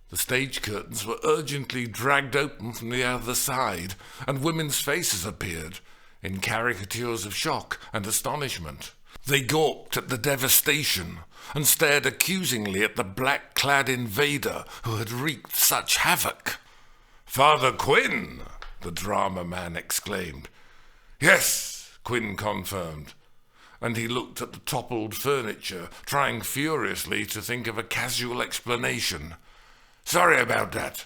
A: The stage curtains were urgently dragged open from the other side, and women's faces appeared, in caricatures of shock and astonishment. They gawped at the devastation and stared accusingly at the black-clad invader who had wreaked such havoc. "Father Quinn!" the drama man exclaimed. "Yes," Quinn confirmed, and he looked at the toppled furniture, trying furiously to think of a casual explanation. "Sorry about that.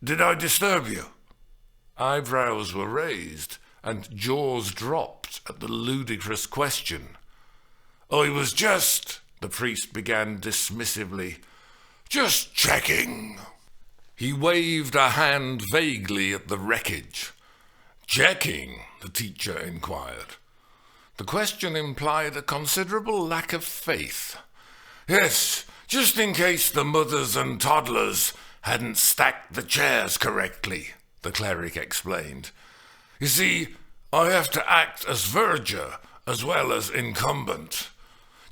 A: Did I disturb you?" Eyebrows were raised, and jaws dropped at the ludicrous question. "I was just," the priest began dismissively, "just checking." He waved a hand vaguely at the wreckage. "Checking?" the teacher inquired. The question implied a considerable lack of faith. "Yes, just in case the mothers and toddlers hadn't stacked the chairs correctly," the cleric explained. "You see, I have to act as verger as well as incumbent.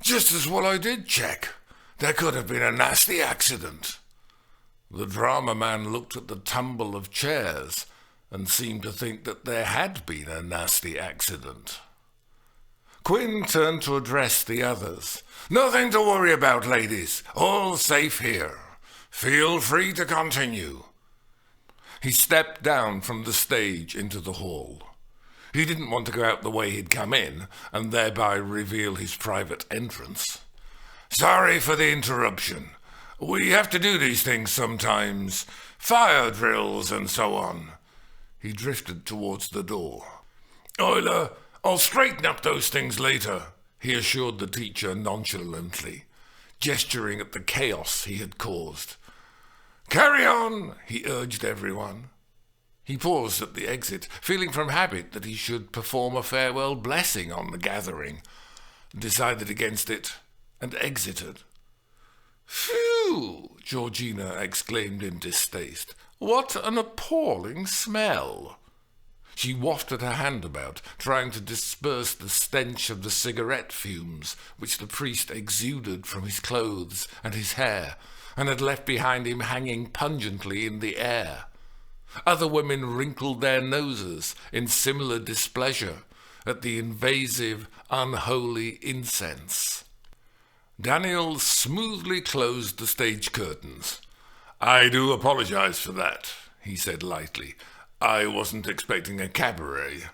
A: Just as well I did check. There could have been a nasty accident." The drama man looked at the tumble of chairs and seemed to think that there had been a nasty accident. Quinn turned to address the others. "Nothing to worry about, ladies. All safe here. Feel free to continue." He stepped down from the stage into the hall. He didn't want to go out the way he'd come in and thereby reveal his private entrance. "Sorry for the interruption. We have to do these things sometimes. Fire drills and so on." He drifted towards the door. I'll straighten up those things later," he assured the teacher nonchalantly, gesturing at the chaos he had caused. "Carry on," he urged everyone. He paused at the exit, feeling from habit that he should perform a farewell blessing on the gathering, decided against it, and exited. "Phew!" Georgina exclaimed in distaste. "What an appalling smell!" She wafted her hand about, trying to disperse the stench of the cigarette fumes which the priest exuded from his clothes and his hair, and had left behind him hanging pungently in the air. Other women wrinkled their noses in similar displeasure at the invasive, unholy incense. Daniel smoothly closed the stage curtains. "I do apologize for that," he said lightly. "I wasn't expecting a cabaret.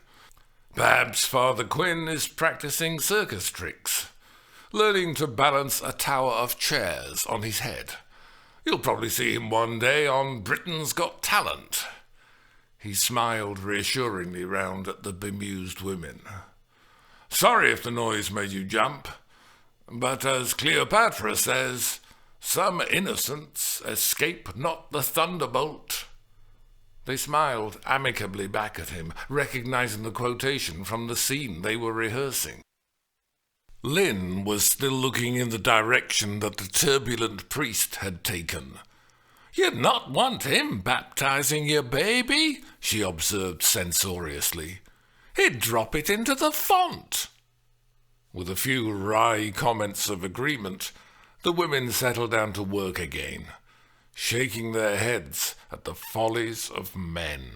A: Perhaps Father Quinn is practicing circus tricks, learning to balance a tower of chairs on his head. You'll probably see him one day on Britain's Got Talent." He smiled reassuringly round at the bemused women. "Sorry if the noise made you jump, but as Cleopatra says, some innocents escape not the thunderbolt." They smiled amicably back at him, recognizing the quotation from the scene they were rehearsing. Lynn was still looking in the direction that the turbulent priest had taken. "You'd not want him baptizing your baby," she observed censoriously. "He'd drop it into the font." With a few wry comments of agreement, the women settled down to work again, shaking their heads at the follies of men.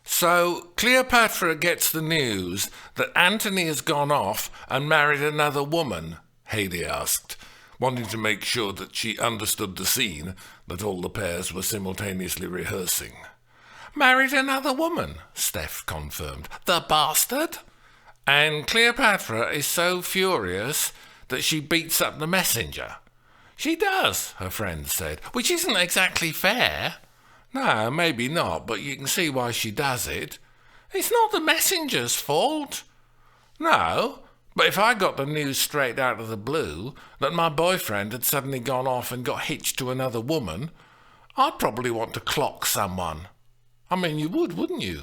A: "So Cleopatra gets the news that Antony has gone off and married another woman?" Haley asked, wanting to make sure that she understood the scene that all the pairs were simultaneously rehearsing. "Married another woman," Steph confirmed. "The bastard! And Cleopatra is so furious that she beats up the messenger. She does, her friend said, which isn't exactly fair. No, maybe not, but you can see why she does it. It's not the messenger's fault. No, but if I got the news straight out of the blue that my boyfriend had suddenly gone off and got hitched to another woman, I'd probably want to clock someone. I mean, you would, wouldn't you?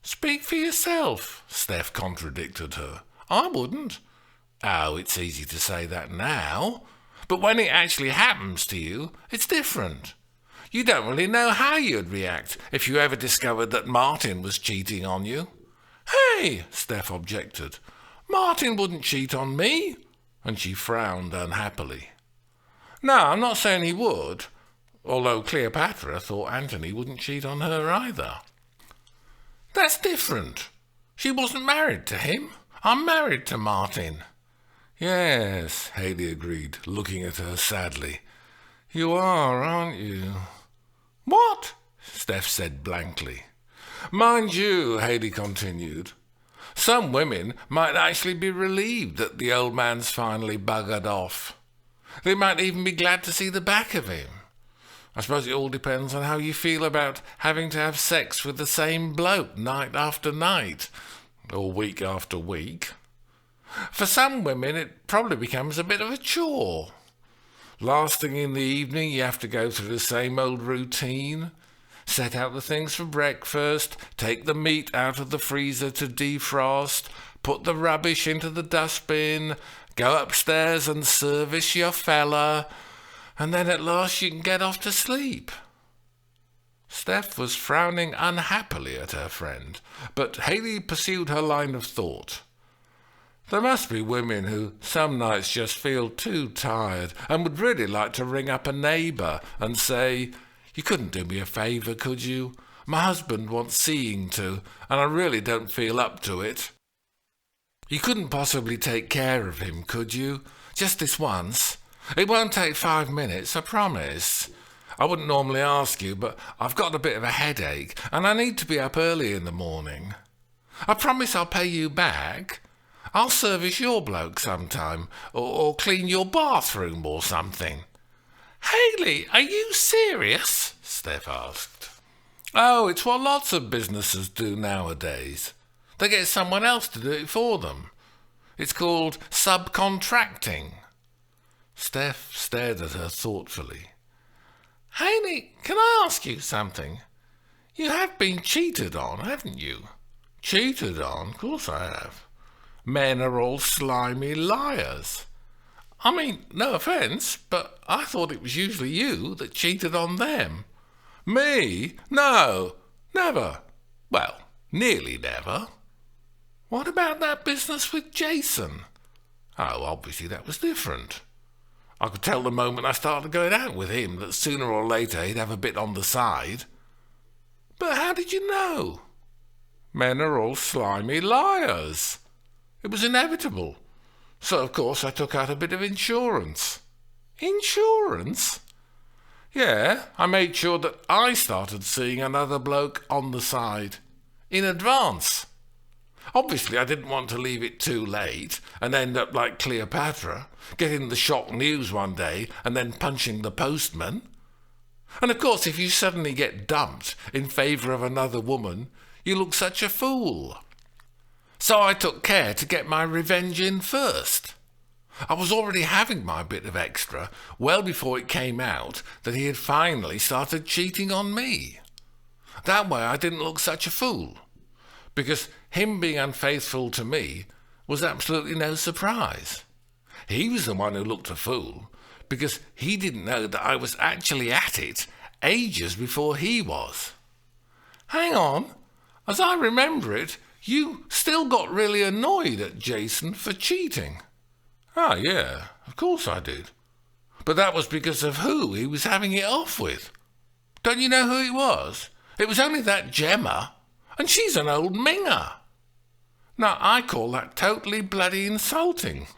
A: Speak for yourself, Steph contradicted her. I wouldn't. Oh, it's easy to say that now. But when it actually happens to you, it's different. You don't really know how you'd react if you ever discovered that Martin was cheating on you. Hey, Steph objected. Martin wouldn't cheat on me. And she frowned unhappily. No, I'm not saying he would, although Cleopatra thought Antony wouldn't cheat on her either. That's different. She wasn't married to him. I'm married to Martin. Yes, Hayley agreed, looking at her sadly. You are, aren't you? What? Steph said blankly. Mind you, Hayley continued, some women might actually be relieved that the old man's finally buggered off. They might even be glad to see the back of him. I suppose it all depends on how you feel about having to have sex with the same bloke night after night, or week after week. For some women, it probably becomes a bit of a chore. Last thing in the evening, you have to go through the same old routine. Set out the things for breakfast, take the meat out of the freezer to defrost, put the rubbish into the dustbin, go upstairs and service your fella, and then at last you can get off to sleep. Steph was frowning unhappily at her friend, but Hayley pursued her line of thought. There must be women who some nights just feel too tired and would really like to ring up a neighbour and say, "You couldn't do me a favour, could you? My husband wants seeing to, and I really don't feel up to it. You couldn't possibly take care of him, could you? Just this once. It won't take 5 minutes, I promise. I wouldn't normally ask you, but I've got a bit of a headache, and I need to be up early in the morning. I promise I'll pay you back. I'll service your bloke sometime, or clean your bathroom or something." "Hayley, are you serious?" Steph asked. "Oh, it's what lots of businesses do nowadays. They get someone else to do it for them. It's called subcontracting." Steph stared at her thoughtfully. "Hayley, can I ask you something? You have been cheated on, haven't you?" "Cheated on? Of course I have. Men are all slimy liars. I mean, no offence, but I thought it was usually you that cheated on them." "Me? No, never. Well, nearly never." "What about that business with Jason?" "Oh, obviously that was different. I could tell the moment I started going out with him that sooner or later he'd have a bit on the side." "But how did you know?" "Men are all slimy liars. It was inevitable. So, of course, I took out a bit of insurance." "Insurance?" "Yeah, I made sure that I started seeing another bloke on the side. In advance. Obviously, I didn't want to leave it too late and end up like Cleopatra, getting the shock news one day and then punching the postman. And, of course, if you suddenly get dumped in favour of another woman, you look such a fool. So I took care to get my revenge in first. I was already having my bit of extra well before it came out that he had finally started cheating on me. That way I didn't look such a fool, because him being unfaithful to me was absolutely no surprise. He was the one who looked a fool, because he didn't know that I was actually at it ages before he was. Hang on, as I remember it, you still got really annoyed at Jason for cheating." "Ah, yeah, of course I did. But that was because of who he was having it off with. Don't you know who it was? It was only that Gemma, and she's an old minger. Now, I call that totally bloody insulting.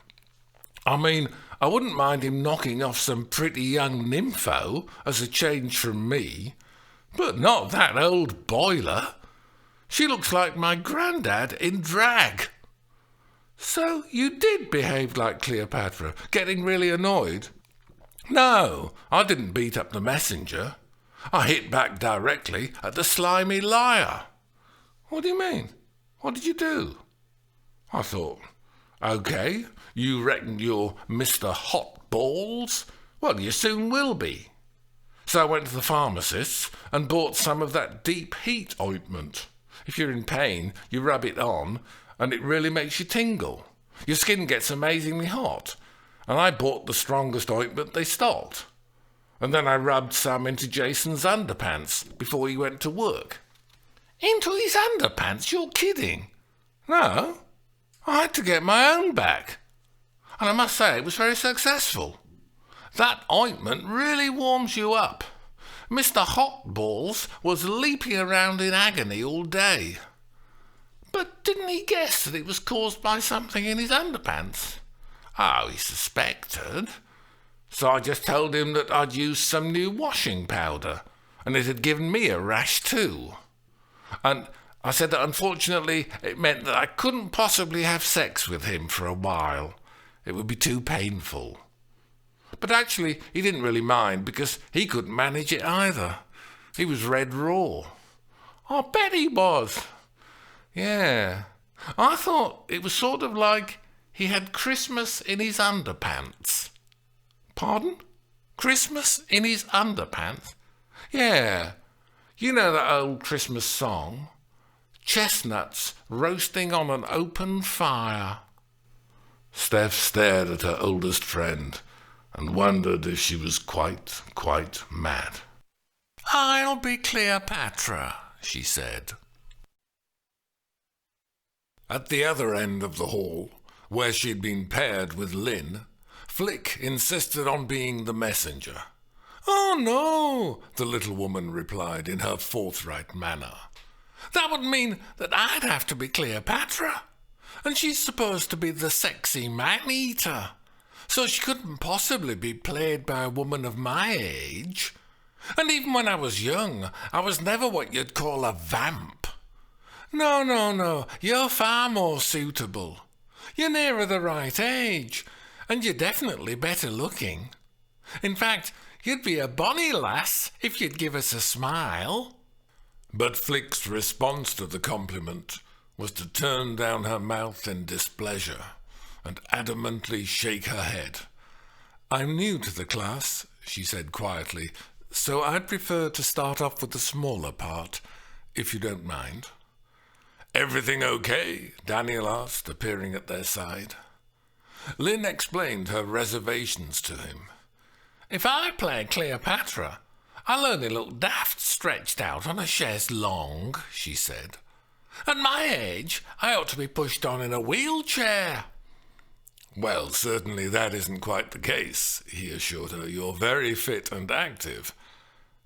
A: I mean, I wouldn't mind him knocking off some pretty young nympho as a change from me, but not that old boiler. She looks like my grandad in drag. So you did behave like Cleopatra, getting really annoyed? No, I didn't beat up the messenger. I hit back directly at the slimy liar. What do you mean? What did you do? I thought, OK, you reckon you're Mr. Hot Balls? Well, you soon will be. So I went to the pharmacist's and bought some of that deep heat ointment. If you're in pain, you rub it on, and it really makes you tingle. Your skin gets amazingly hot, and I bought the strongest ointment they stocked. And then I rubbed some into Jason's underpants before he went to work. Into his underpants? You're kidding. No, I had to get my own back. And I must say it was very successful. That ointment really warms you up. Mr. Hotballs was leaping around in agony all day. But didn't he guess that it was caused by something in his underpants? Oh, he suspected. So I just told him that I'd used some new washing powder, and it had given me a rash too. And I said that unfortunately it meant that I couldn't possibly have sex with him for a while. It would be too painful. But actually he didn't really mind, because he couldn't manage it either. He was red raw. I bet he was. Yeah. I thought it was sort of like he had Christmas in his underpants. Pardon? Christmas in his underpants? Yeah. You know that old Christmas song? Chestnuts roasting on an open fire. Steph stared at her oldest friend and wondered if she was quite mad. I'll be Cleopatra, she said. At the other end of the hall, where she'd been paired with Lynn, Flick insisted on being the messenger. Oh, no, the little woman replied in her forthright manner. That would mean that I'd have to be Cleopatra, and she's supposed to be the sexy man-eater, so she couldn't possibly be played by a woman of my age. And even when I was young, I was never what you'd call a vamp. No, you're far more suitable. You're nearer the right age, and you're definitely better looking. In fact, you'd be a bonny lass if you'd give us a smile. But Flick's response to the compliment was to turn down her mouth in displeasure and adamantly shake her head. I'm new to the class, she said quietly, so I'd prefer to start off with the smaller part, if you don't mind. Everything okay? Daniel asked, appearing at their side. Lynn explained her reservations to him. If I play Cleopatra, I'll only look daft stretched out on a chaise longue, she said. At my age, I ought to be pushed on in a wheelchair. Well, certainly that isn't quite the case, he assured her. You're very fit and active.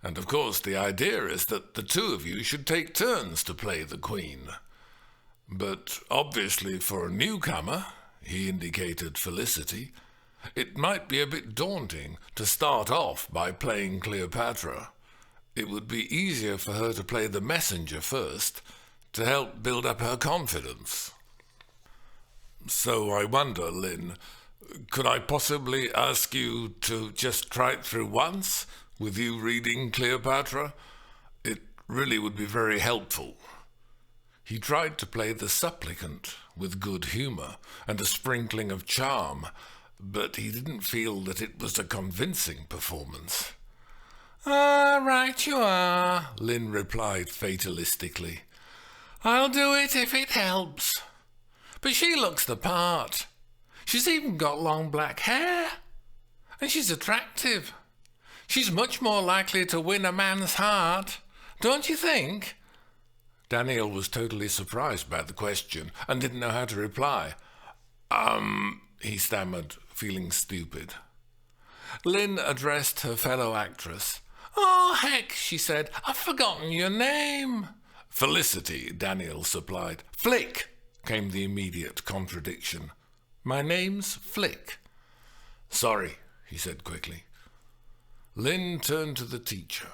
A: And of course the idea is that the two of you should take turns to play the Queen. But obviously for a newcomer, he indicated Felicity, it might be a bit daunting to start off by playing Cleopatra. It would be easier for her to play the messenger first, to help build up her confidence. So I wonder, Lynn, could I possibly ask you to just try it through once, with you reading Cleopatra? It really would be very helpful. He tried to play the supplicant with good humour and a sprinkling of charm, but he didn't feel that it was a convincing performance. Right you are, Lynn replied fatalistically. I'll do it if it helps. But she looks the part. She's even got long black hair. And she's attractive. She's much more likely to win a man's heart, don't you think? Daniel was totally surprised by the question and didn't know how to reply. He stammered, feeling stupid. Lynn addressed her fellow actress. Oh, heck, she said, I've forgotten your name. Felicity, Daniel supplied. Flick, came the immediate contradiction. My name's Flick. Sorry, he said quickly. Lynn turned to the teacher.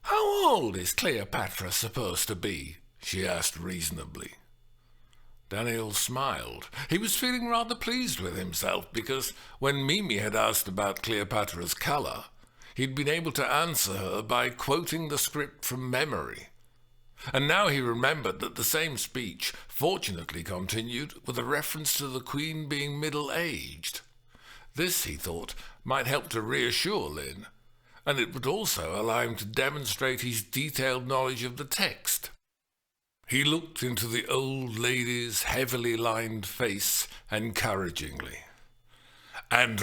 A: How old is Cleopatra supposed to be? She asked reasonably. Daniel smiled. He was feeling rather pleased with himself because when Mimi had asked about Cleopatra's colour, he'd been able to answer her by quoting the script from memory. And now he remembered that the same speech fortunately continued with a reference to the Queen being middle-aged. This, he thought, might help to reassure Lynn, and it would also allow him to demonstrate his detailed knowledge of the text. He looked into the old lady's heavily lined face encouragingly. "And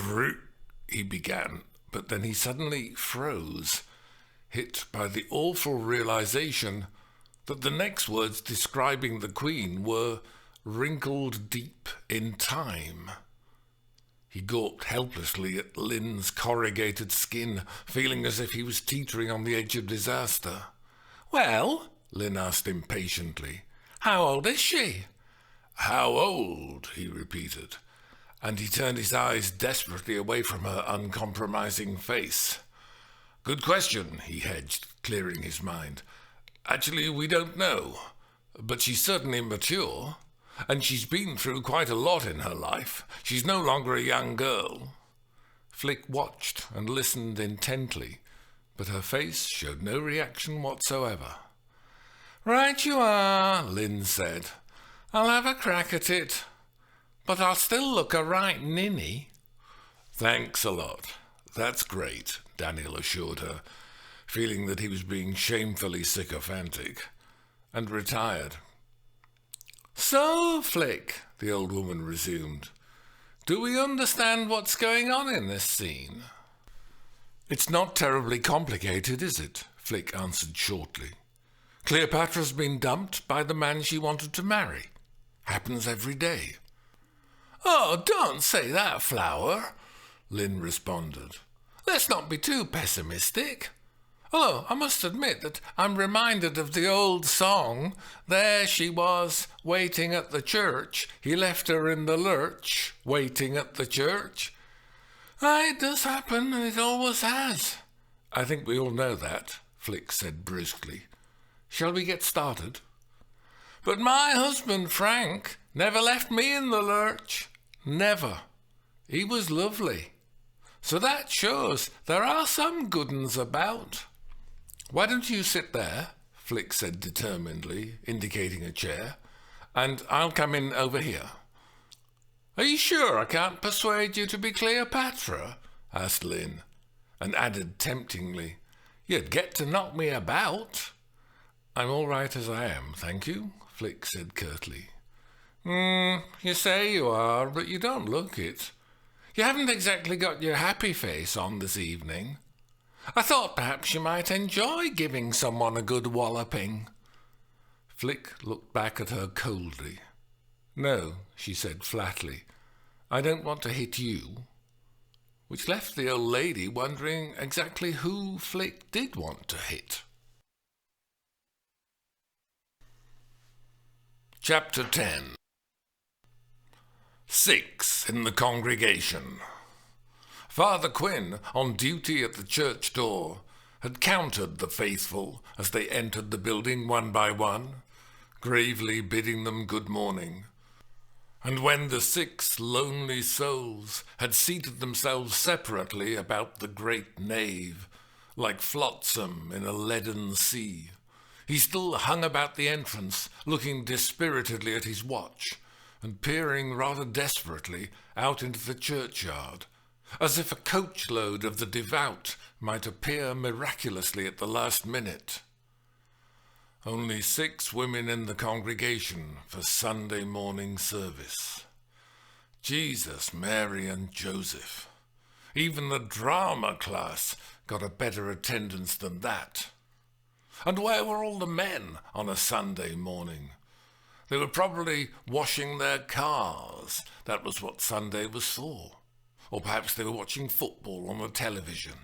A: he began, but then he suddenly froze, hit by the awful realization that the next words describing the Queen were wrinkled deep in time. He gawped helplessly at Lynn's corrugated skin, feeling as if he was teetering on the edge of disaster. "Well?" Lynn asked impatiently. "How old is she?" "How old?" he repeated, and he turned his eyes desperately away from her uncompromising face. "Good question," he hedged, clearing his mind. "Actually, we don't know, but she's certainly mature, and she's been through quite a lot in her life. She's no longer a young girl." Flick watched and listened intently, but her face showed no reaction whatsoever. "Right you are," Lynn said. "I'll have a crack at it, but I'll still look a right ninny." "Thanks a lot. That's great," Daniel assured her, feeling that he was being shamefully sycophantic, and retired. "So, Flick," the old woman resumed, "do we understand what's going on in this scene?" "It's not terribly complicated, is it?" Flick answered shortly. "Cleopatra's been dumped by the man she wanted to marry. Happens every day." "Oh, don't say that, Flower," Lynn responded. "Let's not be too pessimistic. Although I must admit that I'm reminded of the old song, 'There she was, waiting at the church. He left her in the lurch, waiting at the church.' It does happen, and it always has." "I think we all know that," Flick said brusquely. "Shall we get started?" "But my husband, Frank, never left me in the lurch. Never. He was lovely. So that shows there are some good uns about." "Why don't you sit there?" Flick said determinedly, indicating a chair, "and I'll come in over here." "Are you sure I can't persuade you to be Cleopatra?" asked Lynn, and added temptingly, "You'd get to knock me about." "I'm all right as I am, thank you," Flick said curtly. You say you are, but you don't look it. You haven't exactly got your happy face on this evening. I thought perhaps you might enjoy giving someone a good walloping." Flick looked back at her coldly. "No," she said flatly, "I don't want to hit you," which left the old lady wondering exactly who Flick did want to hit. Chapter 10. 6 in the congregation. Father Quinn, on duty at the church door, had counted the faithful as they entered the building one by one, gravely bidding them good morning. And when the 6 lonely souls had seated themselves separately about the great nave, like flotsam in a leaden sea, he still hung about the entrance, looking dispiritedly at his watch, and peering rather desperately out into the churchyard, as if a coachload of the devout might appear miraculously at the last minute. Only 6 women in the congregation for Sunday morning service. Jesus, Mary, and Joseph. Even the drama class got a better attendance than that. And where were all the men on a Sunday morning? They were probably washing their cars. That was what Sunday was for. Or perhaps they were watching football on the television.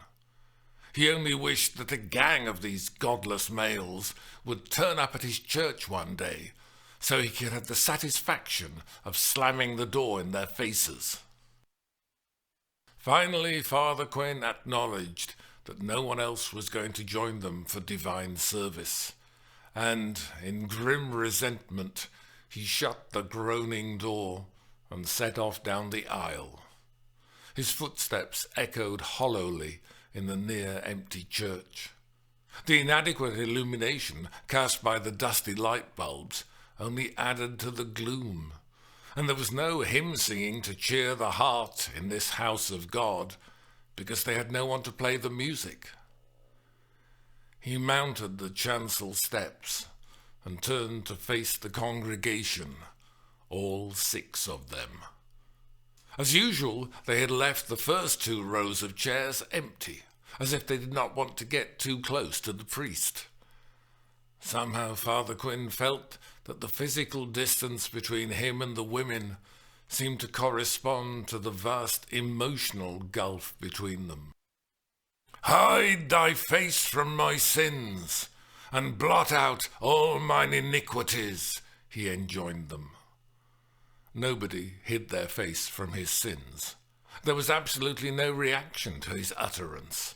A: He only wished that a gang of these godless males would turn up at his church one day, so he could have the satisfaction of slamming the door in their faces. Finally, Father Quinn acknowledged that no one else was going to join them for divine service, and, in grim resentment, he shut the groaning door and set off down the aisle. His footsteps echoed hollowly in the near empty church. The inadequate illumination cast by the dusty light bulbs only added to the gloom, and there was no hymn singing to cheer the heart in this house of God, because they had no one to play the music. He mounted the chancel steps and turned to face the congregation, all 6 of them. As usual, they had left the first 2 rows of chairs empty, as if they did not want to get too close to the priest. Somehow Father Quinn felt that the physical distance between him and the women seemed to correspond to the vast emotional gulf between them. "Hide thy face from my sins, and blot out all mine iniquities," he enjoined them. Nobody hid their face from his sins. There was absolutely no reaction to his utterance,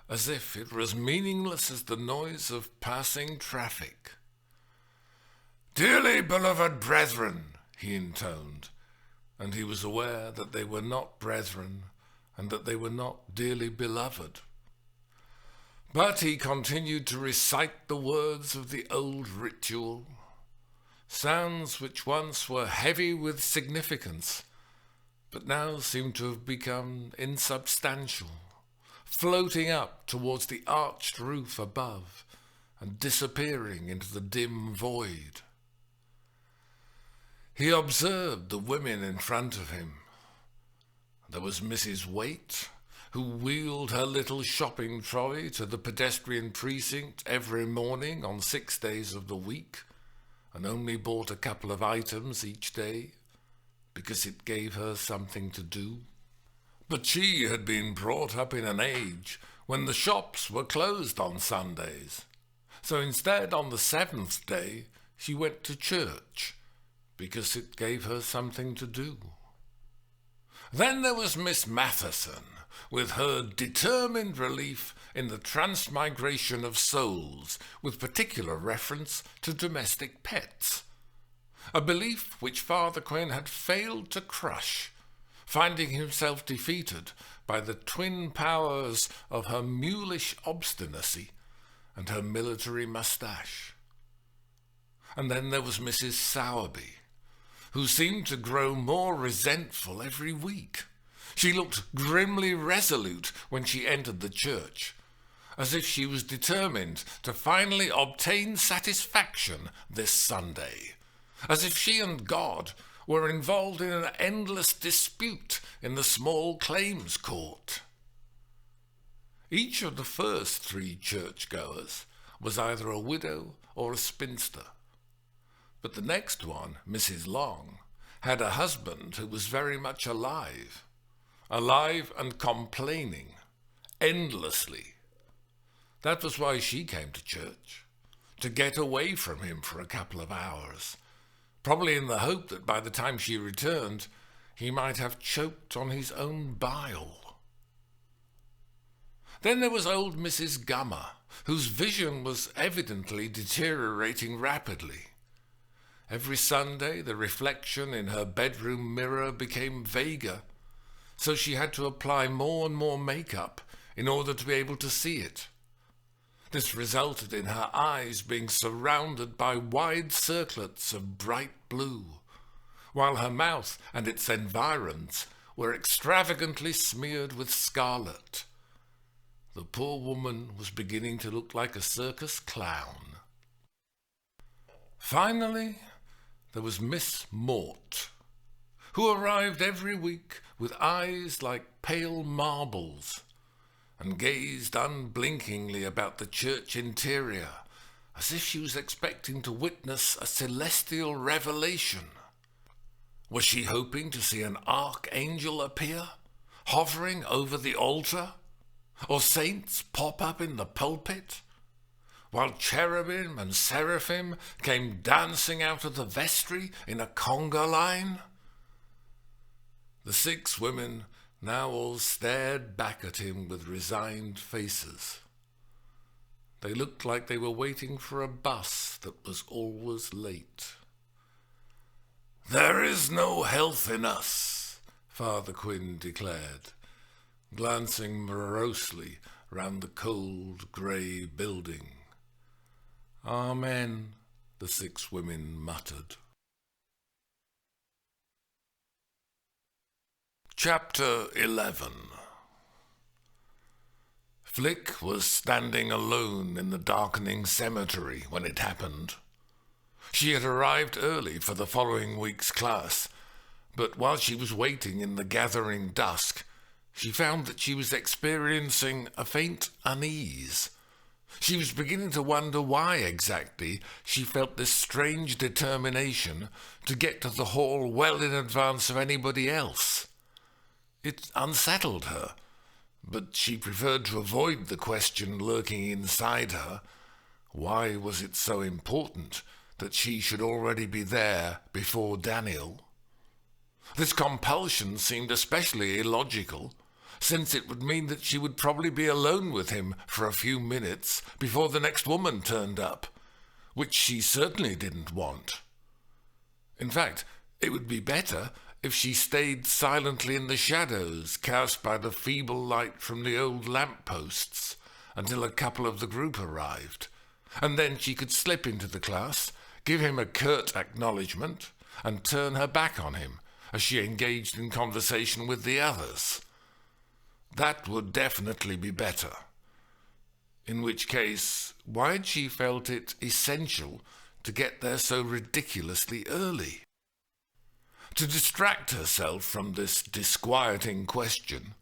A: as if it were as meaningless as the noise of passing traffic. "Dearly beloved brethren," he intoned, and he was aware that they were not brethren and that they were not dearly beloved. But he continued to recite the words of the old ritual, sounds which once were heavy with significance, but now seemed to have become insubstantial, floating up towards the arched roof above and disappearing into the dim void. He observed the women in front of him. There was Mrs. Waite, who wheeled her little shopping trolley to the pedestrian precinct every morning on 6 days of the week, and only bought a couple of items each day, because it gave her something to do. But she had been brought up in an age when the shops were closed on Sundays, so instead on the 7th day she went to church, because it gave her something to do. Then there was Miss Matheson, with her determined belief in the transmigration of souls, with particular reference to domestic pets, a belief which Father Quinn had failed to crush, finding himself defeated by the twin powers of her mulish obstinacy and her military moustache. And then there was Mrs. Sowerby, who seemed to grow more resentful every week. She looked grimly resolute when she entered the church, as if she was determined to finally obtain satisfaction this Sunday, as if she and God were involved in an endless dispute in the small claims court. Each of the first 3 churchgoers was either a widow or a spinster, but the next one, Mrs. Long, had a husband who was very much alive and complaining, endlessly. That was why she came to church, to get away from him for a couple of hours, probably in the hope that by the time she returned, he might have choked on his own bile. Then there was old Mrs. Gummer, whose vision was evidently deteriorating rapidly. Every Sunday, the reflection in her bedroom mirror became vaguer, so she had to apply more and more makeup in order to be able to see it. This resulted in her eyes being surrounded by wide circlets of bright blue, while her mouth and its environs were extravagantly smeared with scarlet. The poor woman was beginning to look like a circus clown. Finally, there was Miss Mort, who arrived every week with eyes like pale marbles and gazed unblinkingly about the church interior as if she was expecting to witness a celestial revelation. Was she hoping to see an archangel appear, hovering over the altar, or saints pop up in the pulpit, while cherubim and seraphim came dancing out of the vestry in a conga line? The 6 women now all stared back at him with resigned faces. They looked like they were waiting for a bus that was always late. "There is no health in us," Father Quinn declared, glancing morosely round the cold grey building. "Amen," the 6 women muttered. Chapter 11. Flick was standing alone in the darkening cemetery when it happened. She had arrived early for the following week's class, but while she was waiting in the gathering dusk, she found that she was experiencing a faint unease. She was beginning to wonder why exactly she felt this strange determination to get to the hall well in advance of anybody else. It unsettled her, but she preferred to avoid the question lurking inside her. Why was it so important that she should already be there before Daniel? This compulsion seemed especially illogical, since it would mean that she would probably be alone with him for a few minutes before the next woman turned up, which she certainly didn't want. In fact, it would be better if she stayed silently in the shadows cast by the feeble light from the old lamp-posts until a couple of the group arrived, and then she could slip into the class, give him a curt acknowledgement, and turn her back on him as she engaged in conversation with the others. That would definitely be better. In which case, why had she felt it essential to get there so ridiculously early? To distract herself from this disquieting question,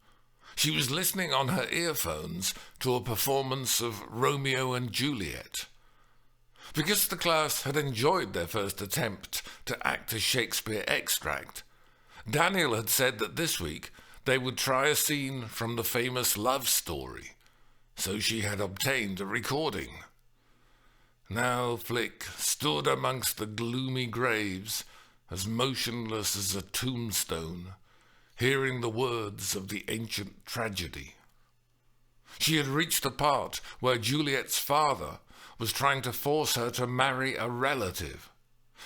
A: she was listening on her earphones to a performance of Romeo and Juliet. Because the class had enjoyed their first attempt to act a Shakespeare extract, Daniel had said that this week they would try a scene from the famous love story, so she had obtained a recording. Now Flick stood amongst the gloomy graves, as motionless as a tombstone, hearing the words of the ancient tragedy. She had reached the part where Juliet's father was trying to force her to marry a relative.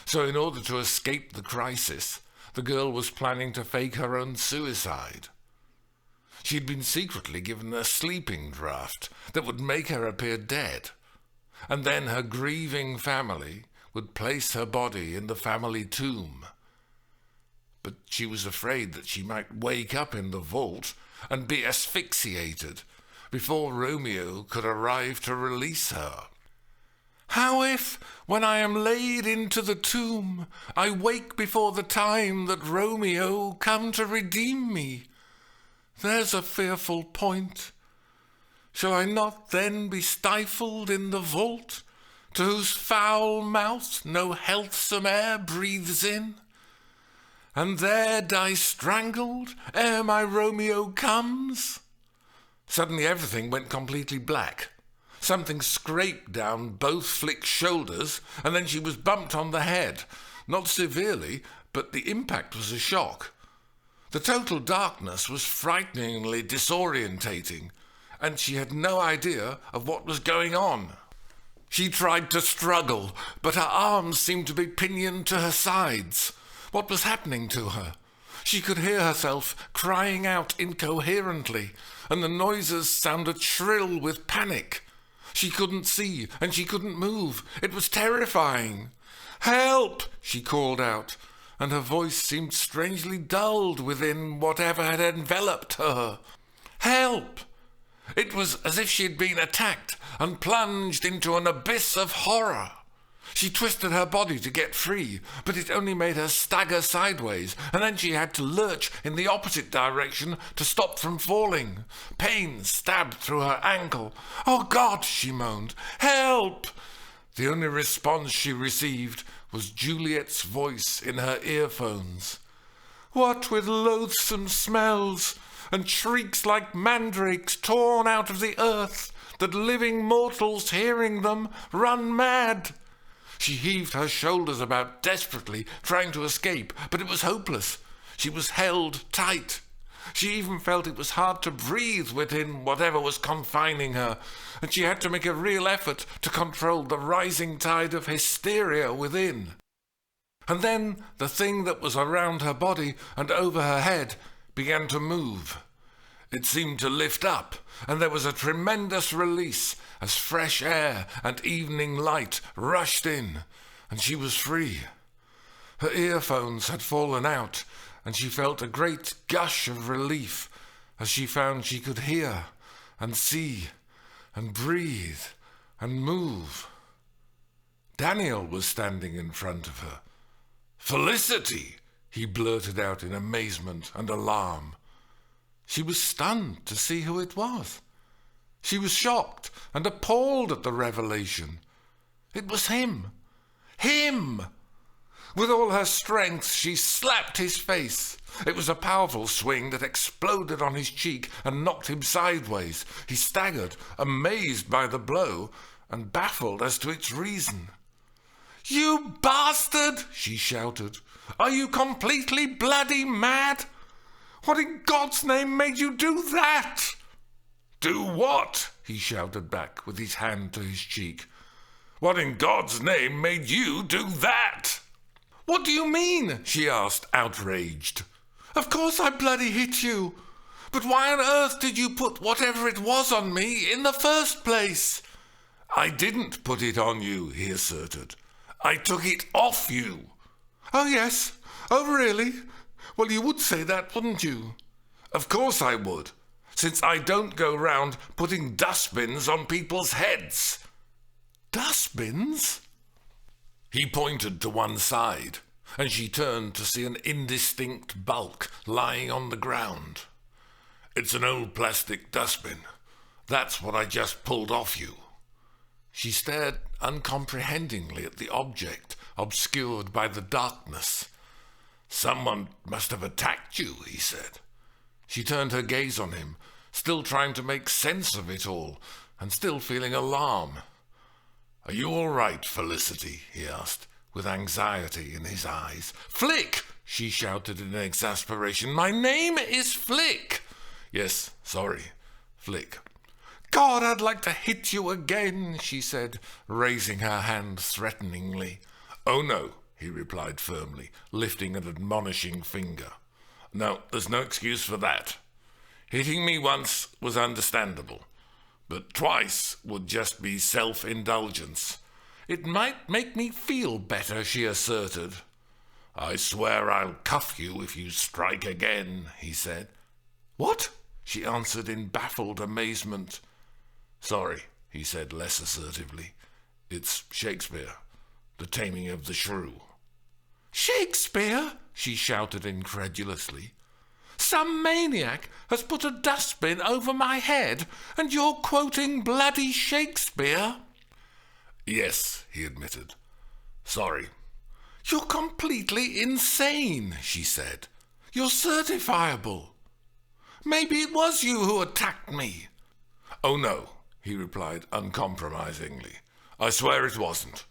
A: So in order to escape the crisis, the girl was planning to fake her own suicide. She had been secretly given a sleeping draught that would make her appear dead, and then her grieving family would place her body in the family tomb. But she was afraid that she might wake up in the vault and be asphyxiated before Romeo could arrive to release her. "How if, when I am laid into the tomb, I wake before the time that Romeo come to redeem me? There's a fearful point. Shall I not then be stifled in the vault, to whose foul mouth no healthsome air breathes in, and there die strangled ere my Romeo comes?" Suddenly everything went completely black. Something scraped down both Flick's shoulders, and then she was bumped on the head. Not severely, but the impact was a shock. The total darkness was frighteningly disorientating, and she had no idea of what was going on. She tried to struggle, but her arms seemed to be pinioned to her sides. What was happening to her? She could hear herself crying out incoherently, and the noises sounded shrill with panic. She couldn't see, and she couldn't move. It was terrifying. "Help!" she called out, and her voice seemed strangely dulled within whatever had enveloped her. "Help!" It was as if she had been attacked and plunged into an abyss of horror. She twisted her body to get free, but it only made her stagger sideways, and then she had to lurch in the opposite direction to stop from falling. Pain stabbed through her ankle. "Oh God!" she moaned. "Help!" The only response she received was Juliet's voice in her earphones. "What with loathsome smells and shrieks like mandrakes torn out of the earth, that living mortals hearing them run mad." She heaved her shoulders about desperately, trying to escape, but it was hopeless. She was held tight. She even felt it was hard to breathe within whatever was confining her, and she had to make a real effort to control the rising tide of hysteria within. And then the thing that was around her body and over her head began to move. It seemed to lift up, and there was a tremendous release as fresh air and evening light rushed in, and she was free. Her earphones had fallen out, and she felt a great gush of relief as she found she could hear and see and breathe and move. Daniel was standing in front of her. "Felicity!" he blurted out in amazement and alarm. She was stunned to see who it was. She was shocked and appalled at the revelation. It was him. Him! With all her strength, she slapped his face. It was a powerful swing that exploded on his cheek and knocked him sideways. He staggered, amazed by the blow and baffled as to its reason. "You bastard!" she shouted. "Are you completely bloody mad? What in God's name made you do that?" "Do what?" he shouted back with his hand to his cheek. "What in God's name made you do that?" "What do you mean?" she asked, outraged. "Of course I bloody hit you. But why on earth did you put whatever it was on me in the first place?" "I didn't put it on you," he asserted. "I took it off you." "Oh, yes? Oh, really? Well, you would say that, wouldn't you?" "Of course I would, since I don't go round putting dustbins on people's heads." "Dustbins?" He pointed to one side, and she turned to see an indistinct bulk lying on the ground. "It's an old plastic dustbin. That's what I just pulled off you." She stared uncomprehendingly at the object, obscured by the darkness. "Someone must have attacked you," he said. She turned her gaze on him, still trying to make sense of it all, and still feeling alarm. "Are you all right, Felicity?" he asked, with anxiety in his eyes. "Flick!" she shouted in exasperation. "My name is Flick!" "Yes, sorry, Flick." "God, I'd like to hit you again," she said, raising her hand threateningly. "Oh, no," he replied firmly, lifting an admonishing finger. "No, there's no excuse for that. Hitting me once was understandable, but twice would just be self-indulgence." "It might make me feel better," she asserted. "I swear I'll cuff you if you strike again," he said. "What?" she answered in baffled amazement. "Sorry," he said less assertively. "It's Shakespeare, The Taming of the Shrew." "Shakespeare?" she shouted incredulously. "Some maniac has put a dustbin over my head, and you're quoting bloody Shakespeare?" "Yes," he admitted. "Sorry." "You're completely insane," she said. "You're certifiable. Maybe it was you who attacked me." "Oh, no," he replied uncompromisingly. "I swear it wasn't.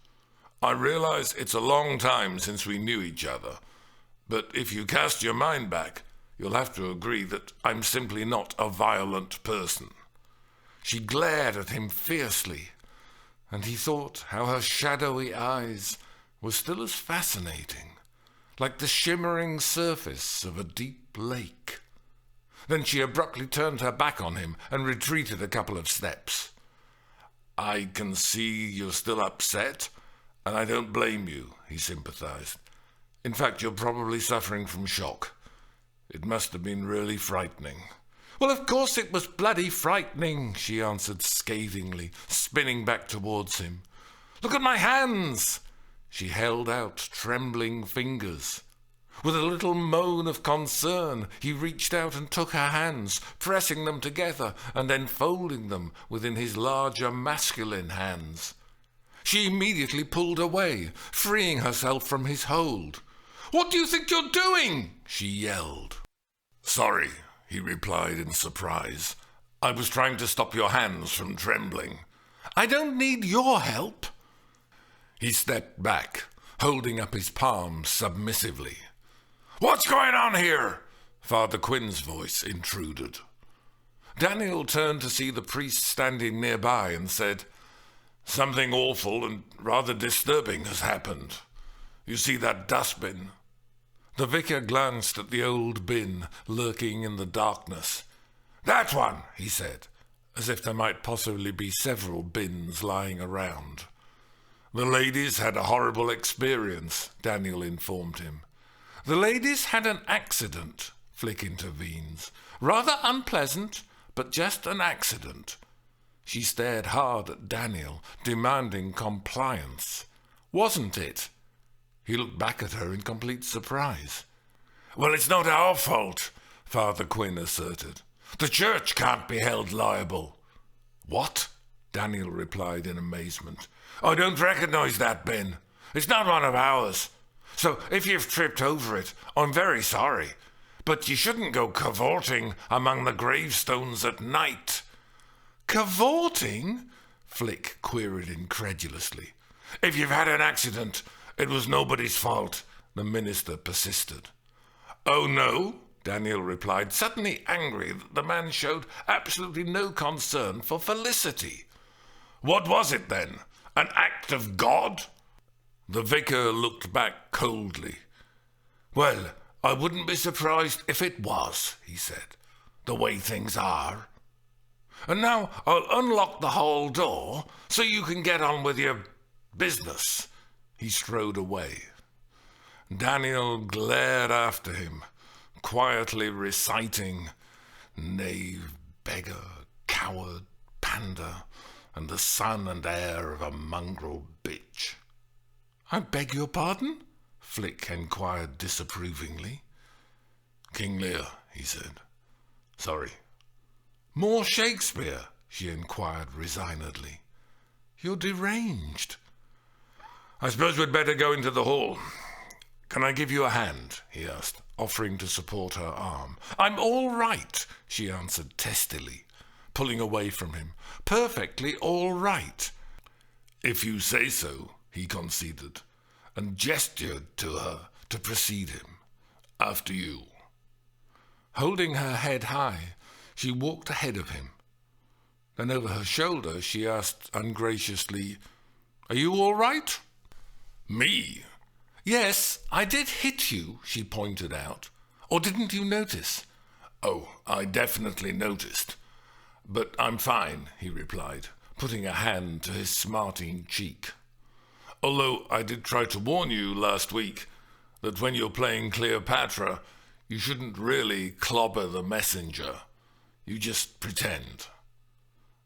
A: I realize it's a long time since we knew each other, but if you cast your mind back, you'll have to agree that I'm simply not a violent person." She glared at him fiercely, and he thought how her shadowy eyes were still as fascinating, like the shimmering surface of a deep lake. Then she abruptly turned her back on him and retreated a couple of steps. "I can see you're still upset, and I don't blame you," he sympathized. "In fact, you're probably suffering from shock. It must have been really frightening." "Well, of course it was bloody frightening," she answered scathingly, spinning back towards him. "Look at my hands!" She held out trembling fingers. With a little moan of concern, he reached out and took her hands, pressing them together and then folding them within his larger masculine hands. She immediately pulled away, freeing herself from his hold. "What do you think you're doing?" she yelled. "Sorry," he replied in surprise. "I was trying to stop your hands from trembling." "I don't need your help." He stepped back, holding up his palms submissively. "What's going on here?" Father Quinn's voice intruded. Daniel turned to see the priest standing nearby and said, "Something awful and rather disturbing has happened. You see that dustbin?" The vicar glanced at the old bin lurking in the darkness. "That one," he said, as if there might possibly be several bins lying around. "The ladies had a horrible experience," Daniel informed him. "The ladies had an accident," Flick intervenes. "Rather unpleasant, but just an accident." She stared hard at Daniel, demanding compliance. "Wasn't it?" He looked back at her in complete surprise. "Well, it's not our fault," Father Quinn asserted. "The church can't be held liable." "What?" Daniel replied in amazement. "I don't recognise that bin. It's not one of ours. So if you've tripped over it, I'm very sorry. But you shouldn't go cavorting among the gravestones at night." "Cavorting?" Flick queried incredulously. "If you've had an accident, it was nobody's fault," the minister persisted. "Oh, no?" Daniel replied, suddenly angry that the man showed absolutely no concern for Felicity. "What was it then? An act of God?" The vicar looked back coldly. "Well, I wouldn't be surprised if it was," he said, "the way things are. And now I'll unlock the hall door so you can get on with your business." He strode away. Daniel glared after him, quietly reciting knave, beggar, coward, pander, and the son and heir of a mongrel bitch. "I beg your pardon?" Flick inquired disapprovingly. "King Lear," he said. "Sorry." "More Shakespeare?" she inquired resignedly. "You're deranged." "I suppose we'd better go into the hall. Can I give you a hand?" he asked, offering to support her arm. "I'm all right," she answered testily, pulling away from him. "Perfectly all right." "If you say so," he conceded, and gestured to her to precede him. "After you." Holding her head high, she walked ahead of him. Then over her shoulder she asked ungraciously, "Are you all right?" "Me?" "Yes, I did hit you," she pointed out. "Or didn't you notice?" "Oh, I definitely noticed. But I'm fine," he replied, putting a hand to his smarting cheek. "Although I did try to warn you last week that when you're playing Cleopatra, you shouldn't really clobber the messenger. You just pretend."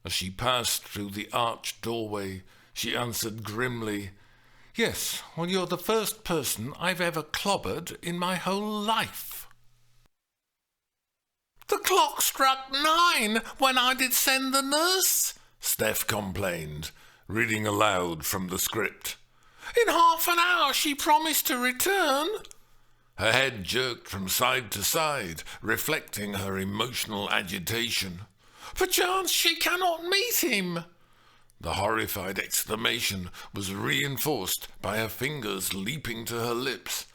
A: As she passed through the arched doorway, she answered grimly, "Yes, well, you're the first person I've ever clobbered in my whole life." "The clock struck 9 when I did send the nurse," Steph complained, reading aloud from the script. "In half an hour she promised to return." Her head jerked from side to side, reflecting her emotional agitation. "Perchance she cannot meet him." The horrified exclamation was reinforced by her fingers leaping to her lips.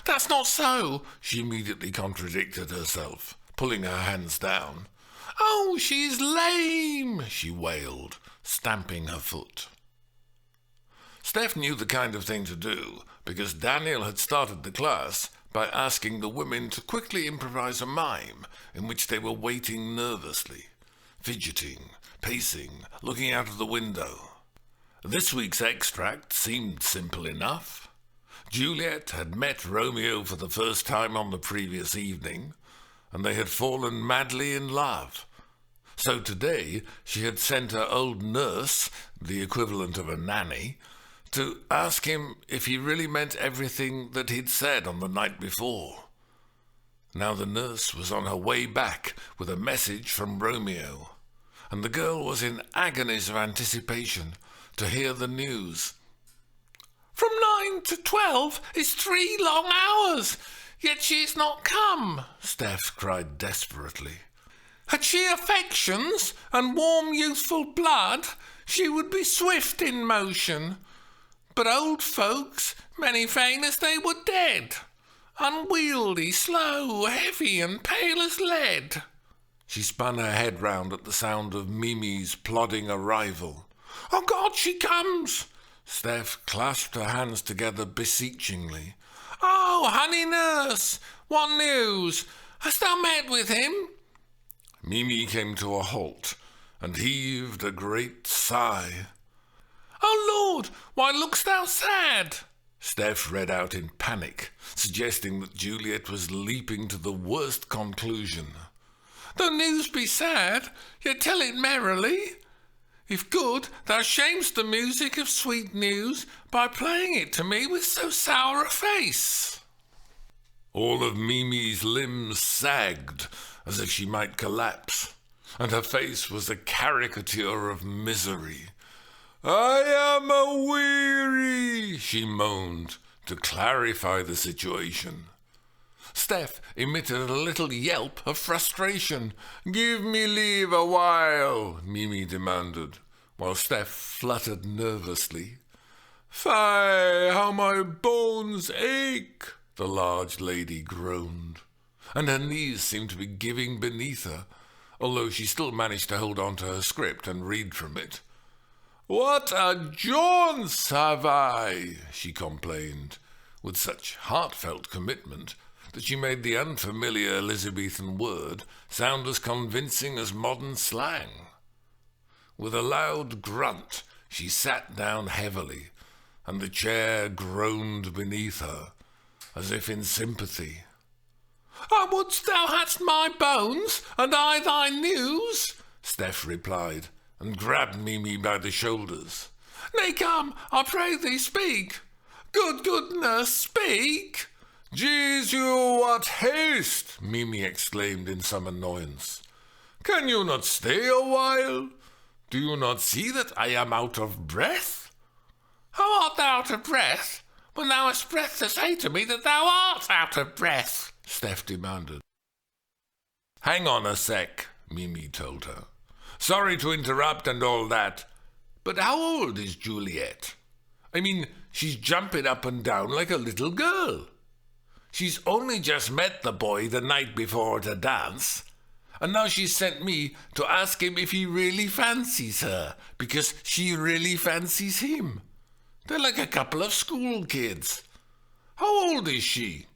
A: "That's not so," she immediately contradicted herself, pulling her hands down. "Oh, she's lame," she wailed, stamping her foot. Steph knew the kind of thing to do, because Daniel had started the class by asking the women to quickly improvise a mime in which they were waiting nervously, fidgeting, pacing, looking out of the window. This week's extract seemed simple enough. Juliet had met Romeo for the first time on the previous evening, and they had fallen madly in love. So today she had sent her old nurse, the equivalent of a nanny, to ask him if he really meant everything that he'd said on the night before. Now the nurse was on her way back with a message from Romeo, and the girl was in agonies of anticipation to hear the news. "From 9 to 12 is 3 long hours, yet she's not come," Steph cried desperately. "Had she affections and warm youthful blood, she would be swift in motion. But old folks, many fain as they were dead, unwieldy, slow, heavy, and pale as lead." She spun her head round at the sound of Mimi's plodding arrival. "Oh God, she comes!" Steph clasped her hands together beseechingly. "Oh, honey nurse, what news? Hast thou met with him?" Mimi came to a halt and heaved a great sigh. "Oh, Lord, why look'st thou sad?" Steph read out in panic, suggesting that Juliet was leaping to the worst conclusion. "Though news be sad, yet tell it merrily. If good, thou shamest the music of sweet news by playing it to me with so sour a face." All of Mimi's limbs sagged as if she might collapse, and her face was a caricature of misery. "I am a-weary," she moaned, to clarify the situation. Steph emitted a little yelp of frustration. "Give me leave a while," Mimi demanded, while Steph fluttered nervously. "Fie, how my bones ache," the large lady groaned, and her knees seemed to be giving beneath her, although she still managed to hold on to her script and read from it. "What a jaunce have I," she complained, with such heartfelt commitment that she made the unfamiliar Elizabethan word sound as convincing as modern slang. With a loud grunt, she sat down heavily, and the chair groaned beneath her, as if in sympathy. "I wouldst thou hadst my bones, and I thy news," Steph replied, and grabbed Mimi by the shoulders. "Nay, come, I pray thee, speak. Good nurse, speak." "Jesu, what haste!" Mimi exclaimed in some annoyance. "Can you not stay a while? Do you not see that I am out of breath?" "How art thou out of breath, when thou hast breath to say to me that thou art out of breath?" Steph demanded. "Hang on a sec," Mimi told her. "Sorry to interrupt and all that, but how old is Juliet? I mean, she's jumping up and down like a little girl. She's only just met the boy the night before the dance, and now she's sent me to ask him if he really fancies her, because she really fancies him. They're like a couple of school kids. How old is she?"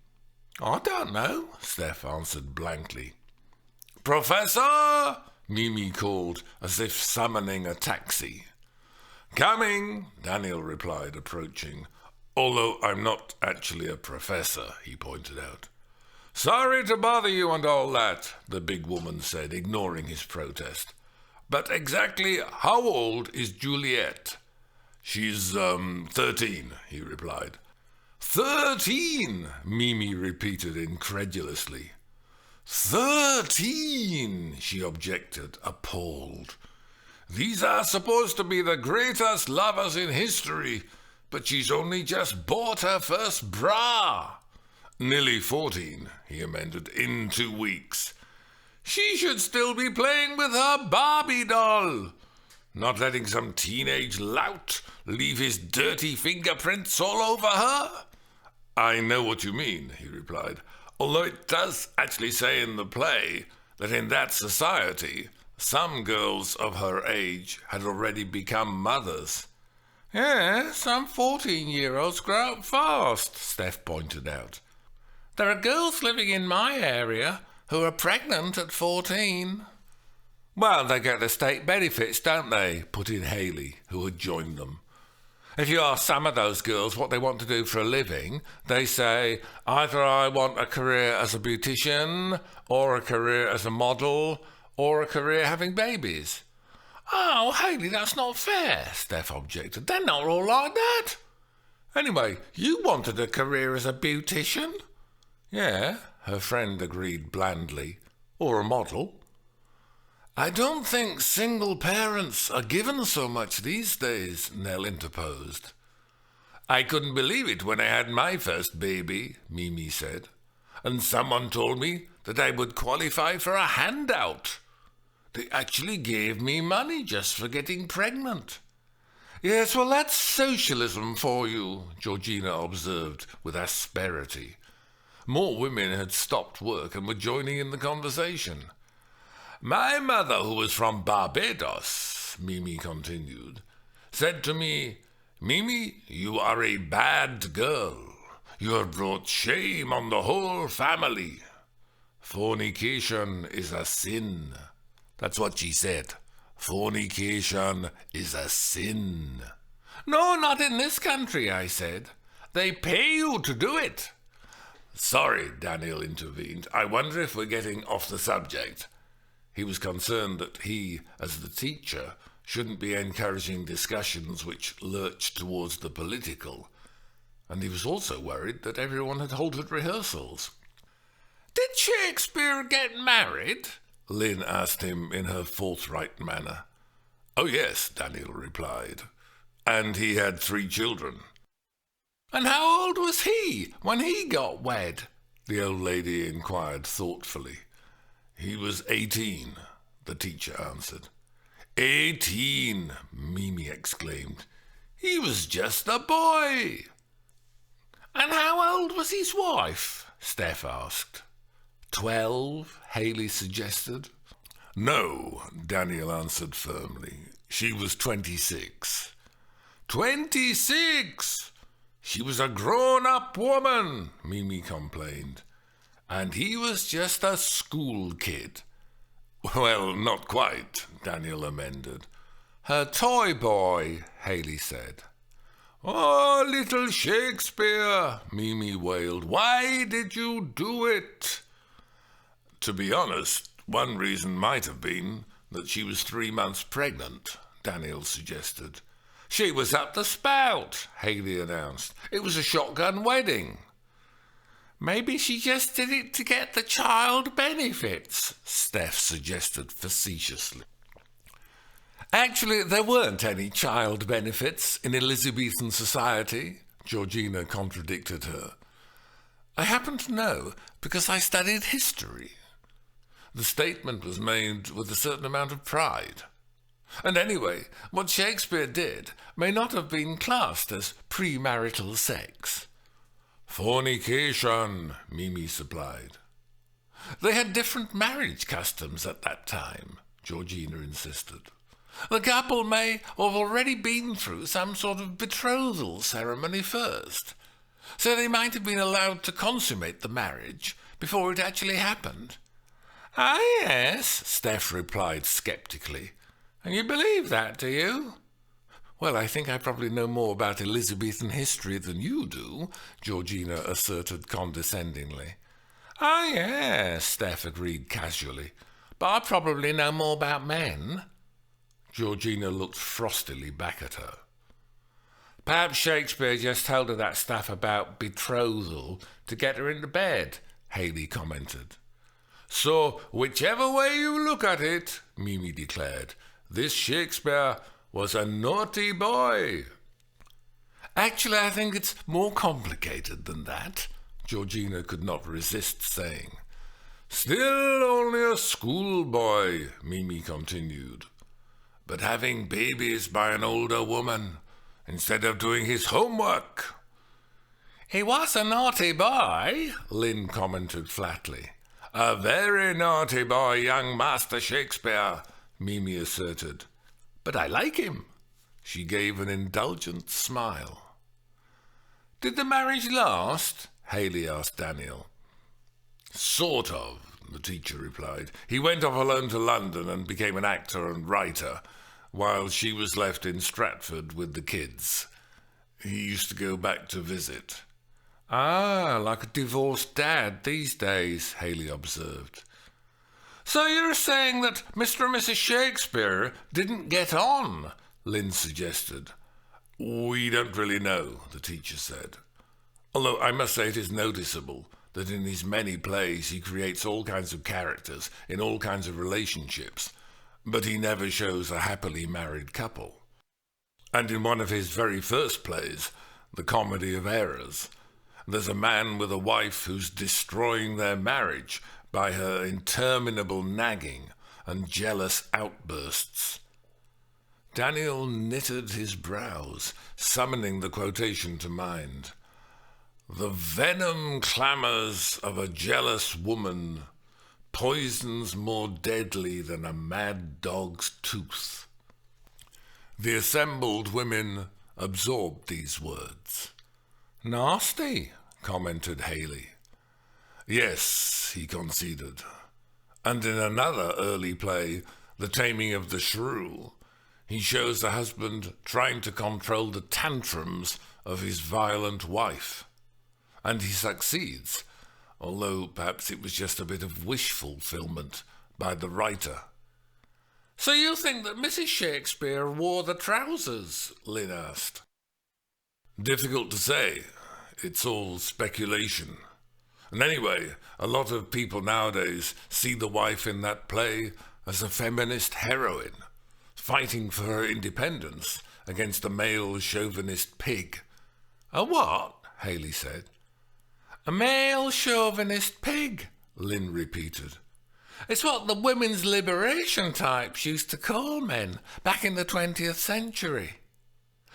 A: "I don't know," Steph answered blankly. "Professor!" Mimi called, as if summoning a taxi. "Coming," Daniel replied, approaching. "Although I'm not actually a professor," he pointed out. "Sorry to bother you and all that," the big woman said, ignoring his protest. "But exactly how old is Juliet?" "She's 13, he replied. 13, Mimi repeated incredulously. 13, she objected, appalled. These are supposed to be the greatest lovers in history, but she's only just bought her first bra. Nearly 14, he amended, in 2 weeks. She should still be playing with her Barbie doll, not letting some teenage lout leave his dirty fingerprints all over her. I know what you mean, he replied, although it does actually say in the play that in that society some girls of her age had already become mothers. Yeah, some 14-year-olds grow up fast, Steph pointed out. There are girls living in my area who are pregnant at 14. Well, they get the state benefits, don't they? Put in Haley, who had joined them. If you ask some of those girls what they want to do for a living, they say, either I want a career as a beautician, or a career as a model, or a career having babies. Oh, Haley, that's not fair, Steph objected. They're not all like that. Anyway, you wanted a career as a beautician? Yeah, her friend agreed blandly. Or a model. I don't think single parents are given so much these days, Nell interposed. I couldn't believe it when I had my first baby, Mimi said, and someone told me that I would qualify for a handout. They actually gave me money just for getting pregnant. Yes, well, that's socialism for you, Georgina observed with asperity. More women had stopped work and were joining in the conversation. My mother, who was from Barbados, Mimi continued, said to me, Mimi, you are a bad girl. You have brought shame on the whole family. Fornication is a sin. That's what she said. Fornication is a sin. No, not in this country, I said. They pay you to do it. Sorry, Daniel intervened. I wonder if we're getting off the subject. He was concerned that he, as the teacher, shouldn't be encouraging discussions which lurched towards the political. And he was also worried that everyone had halted rehearsals. Did Shakespeare get married? Lynn asked him in her forthright manner. Oh, yes, Daniel replied. And he had 3 children. And how old was he when he got wed? The old lady inquired thoughtfully. He was 18, the teacher answered. 18, Mimi exclaimed. He was just a boy. And how old was his wife? Steph asked. 12, Haley suggested. No, Daniel answered firmly. She was 26. 26! She was a grown-up woman, Mimi complained. And he was just a school kid. Well, not quite, Daniel amended. Her toy boy, Haley said. Oh, little Shakespeare, Mimi wailed. Why did you do it? To be honest, one reason might have been that she was 3 months pregnant, Daniel suggested. She was up the spout, Haley announced. It was a shotgun wedding. Maybe she just did it to get the child benefits, Steph suggested facetiously. Actually, there weren't any child benefits in Elizabethan society, Georgina contradicted her. I happen to know because I studied history. The statement was made with a certain amount of pride. And anyway, what Shakespeare did may not have been classed as premarital sex. Fornication, Mimi supplied. They had different marriage customs at that time, Georgina insisted. The couple may have already been through some sort of betrothal ceremony first, so they might have been allowed to consummate the marriage before it actually happened. Ah, yes, Steph replied sceptically. And you believe that, do you? Well, I think I probably know more about Elizabethan history than you do, Georgina asserted condescendingly. Ah, yes, Steph agreed casually. But I probably know more about men. Georgina looked frostily back at her. Perhaps Shakespeare just told her that stuff about betrothal to get her into bed, Haley commented. So, whichever way you look at it, Mimi declared, this Shakespeare was a naughty boy. Actually, I think it's more complicated than that, Georgina could not resist saying. Still only a schoolboy, Mimi continued. But having babies by an older woman instead of doing his homework. He was a naughty boy, Lynn commented flatly. A very naughty boy, young Master Shakespeare, Mimi asserted. But I like him. She gave an indulgent smile. Did the marriage last? Haley asked Daniel. Sort of, the teacher replied. He went off alone to London and became an actor and writer, while she was left in Stratford with the kids. He used to go back to visit. Ah, like a divorced dad these days, Haley observed. So you're saying that Mr. and Mrs. Shakespeare didn't get on, Lynn suggested. We don't really know, the teacher said. Although I must say it is noticeable that in his many plays he creates all kinds of characters in all kinds of relationships, but he never shows a happily married couple. And in one of his very first plays, The Comedy of Errors, there's a man with a wife who's destroying their marriage by her interminable nagging and jealous outbursts. Daniel knitted his brows, summoning the quotation to mind. The venom clamours of a jealous woman, poisons more deadly than a mad dog's tooth. The assembled women absorbed these words. "Nasty," commented Haley. "Yes," he conceded. And in another early play, The Taming of the Shrew, he shows the husband trying to control the tantrums of his violent wife. And he succeeds, although perhaps it was just a bit of wish fulfillment by the writer. "So you think that Mrs. Shakespeare wore the trousers?" Lynn asked. "Difficult to say. It's all speculation. And anyway, a lot of people nowadays see the wife in that play as a feminist heroine, fighting for her independence against a male chauvinist pig." "A what?" Haley said. "A male chauvinist pig," Lynn repeated. "It's what the women's liberation types used to call men back in the 20th century,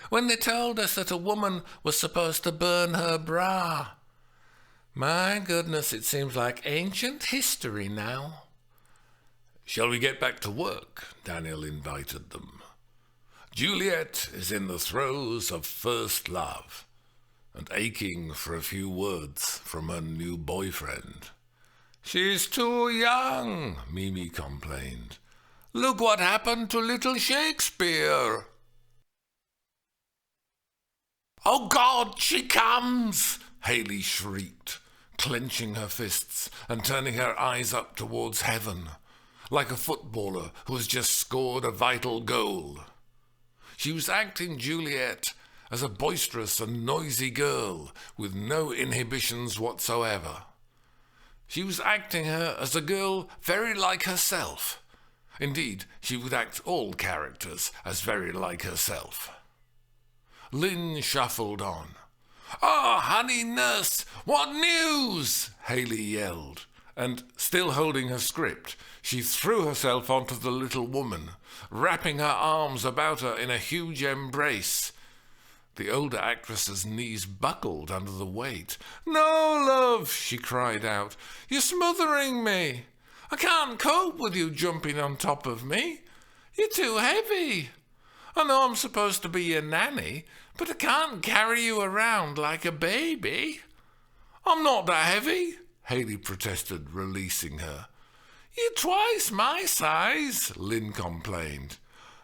A: when they told us that a woman was supposed to burn her bra. My goodness, it seems like ancient history now." "Shall we get back to work?" Daniel invited them. Juliet is in the throes of first love and aching for a few words from her new boyfriend. "She's too young," Mimi complained. "Look what happened to little Shakespeare." "Oh God, she comes!" Haley shrieked, clenching her fists and turning her eyes up towards heaven, like a footballer who has just scored a vital goal. She was acting Juliet as a boisterous and noisy girl with no inhibitions whatsoever. She was acting her as a girl very like herself. Indeed, she would act all characters as very like herself. Lynn shuffled on. "Oh, honey nurse, what news?" Haley yelled, and, still holding her script, she threw herself onto the little woman, wrapping her arms about her in a huge embrace. The older actress's knees buckled under the weight. "No, love," she cried out. "You're smothering me. I can't cope with you jumping on top of me. You're too heavy. I know I'm supposed to be your nanny, but I can't carry you around like a baby." "I'm not that heavy," Haley protested, releasing her. "You're twice my size," Lynn complained.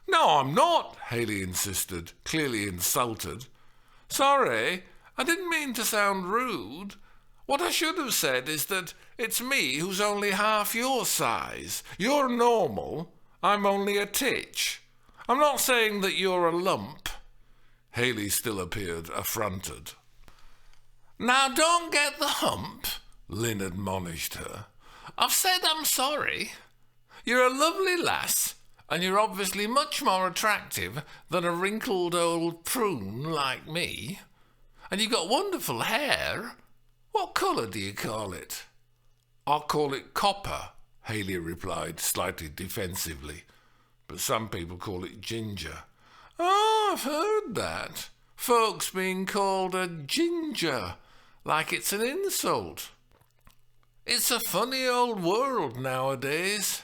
A: "No, I'm not," Haley insisted, clearly insulted. "Sorry, I didn't mean to sound rude. What I should have said is that it's me who's only half your size. You're normal. I'm only a titch. I'm not saying that you're a lump." Haley still appeared affronted. "Now don't get the hump," Lynn admonished her. "I've said I'm sorry. You're a lovely lass, and you're obviously much more attractive than a wrinkled old prune like me. And you've got wonderful hair. What colour do you call it?" "I'll call it copper," Haley replied, slightly defensively. "But some people call it ginger." "Oh, I've heard that. Folks being called a ginger, like it's an insult. It's a funny old world nowadays.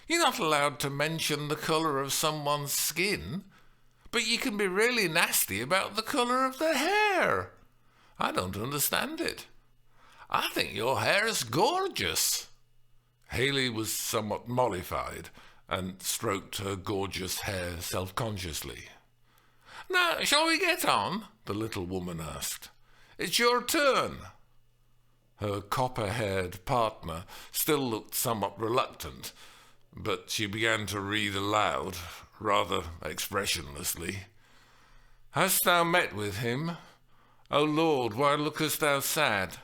A: You're not allowed to mention the colour of someone's skin, but you can be really nasty about the colour of their hair. I don't understand it. I think your hair is gorgeous." Haley was somewhat mollified and stroked her gorgeous hair self-consciously. "Now, shall we get on?" the little woman asked. "It's your turn." Her copper-haired partner still looked somewhat reluctant, but she began to read aloud, rather expressionlessly. "Hast thou met with him? O Lord, why lookest thou sad?"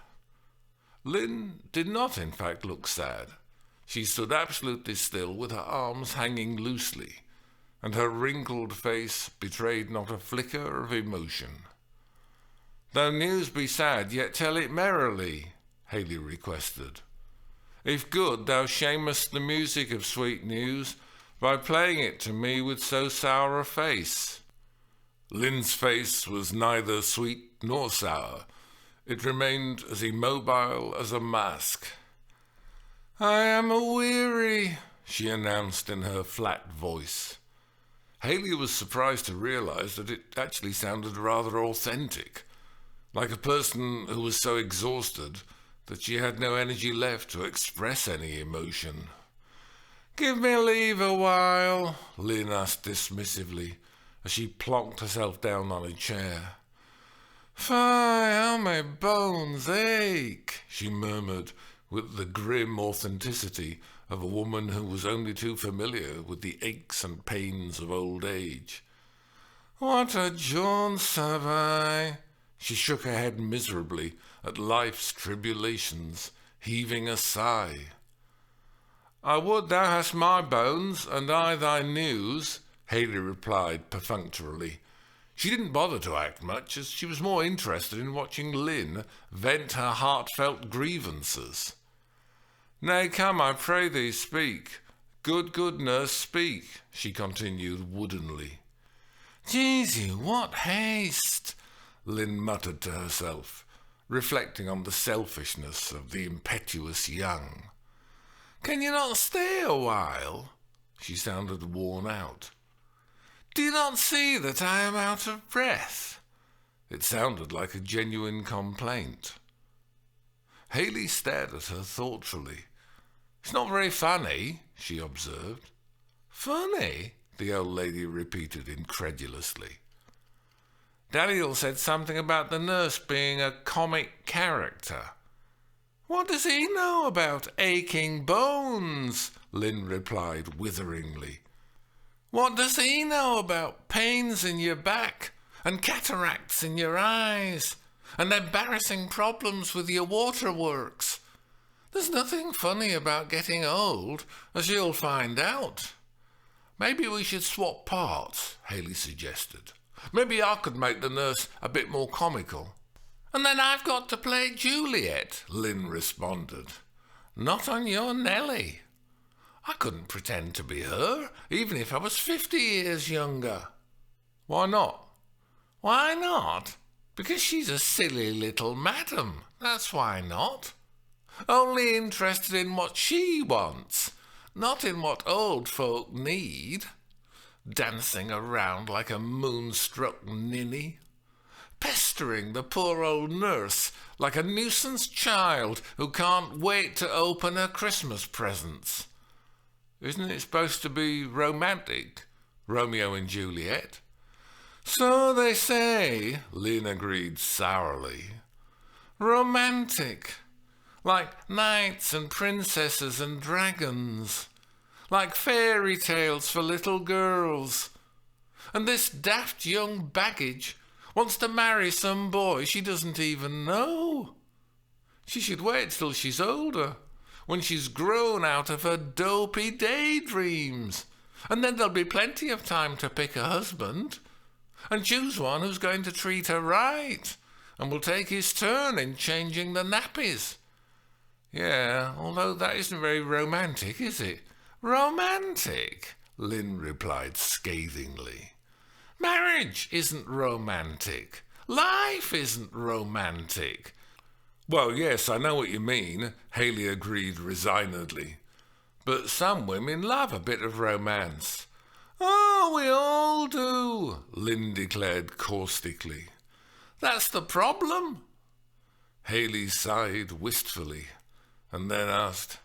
A: Lynn did not, in fact, look sad. She stood absolutely still, with her arms hanging loosely, and her wrinkled face betrayed not a flicker of emotion. "Though news be sad, yet tell it merrily," Haley requested. "If good, thou shamest the music of sweet news by playing it to me with so sour a face." Lynn's face was neither sweet nor sour. It remained as immobile as a mask. "I am a-weary," she announced in her flat voice. Haley was surprised to realise that it actually sounded rather authentic, like a person who was so exhausted that she had no energy left to express any emotion. "Give me leave a while," Lynn asked dismissively, as she plonked herself down on a chair. "Fie, how my bones ache," she murmured with the grim authenticity of a woman who was only too familiar with the aches and pains of old age. "What a jaunce have I!" She shook her head miserably at life's tribulations, heaving a sigh. "I would thou hast my bones, and I thy news," Haley replied perfunctorily. She didn't bother to act much, as she was more interested in watching Lynn vent her heartfelt grievances. "Nay, come, I pray thee, speak. Good nurse, speak," she continued woodenly. "Jesu, what haste!" Lynn muttered to herself, reflecting on the selfishness of the impetuous young. "Can you not stay a while?" She sounded worn out. "Do you not see that I am out of breath?" It sounded like a genuine complaint. Haley stared at her thoughtfully. "It's not very funny," she observed. "Funny?" the old lady repeated incredulously. "Daniel said something about the nurse being a comic character." "What does he know about aching bones?" Lynn replied witheringly. "What does he know about pains in your back and cataracts in your eyes and embarrassing problems with your waterworks? There's nothing funny about getting old, as you'll find out." "Maybe we should swap parts," Haley suggested. "Maybe I could make the nurse a bit more comical." "And then I've got to play Juliet," Lynn responded. "Not on your Nellie. I couldn't pretend to be her, even if I was 50 years younger." "Why not?" "Why not? Because she's a silly little madam. That's why not. Only interested in what she wants, not in what old folk need. Dancing around like a moonstruck ninny, pestering the poor old nurse like a nuisance child who can't wait to open her Christmas presents. Isn't it supposed to be romantic, Romeo and Juliet?" "So they say," Lynn agreed sourly. "Romantic. Like knights and princesses and dragons. Like fairy tales for little girls. And this daft young baggage wants to marry some boy she doesn't even know. She should wait till she's older, when she's grown out of her dopey daydreams, and then there'll be plenty of time to pick a husband, and choose one who's going to treat her right, and will take his turn in changing the nappies. Yeah, although that isn't very romantic, is it?" "Romantic?" Lynn replied scathingly. "Marriage isn't romantic. Life isn't romantic." "Well, yes, I know what you mean," Haley agreed resignedly. "But some women love a bit of romance." "Oh, we all do," Lynn declared caustically. "That's the problem." Haley sighed wistfully and then asked,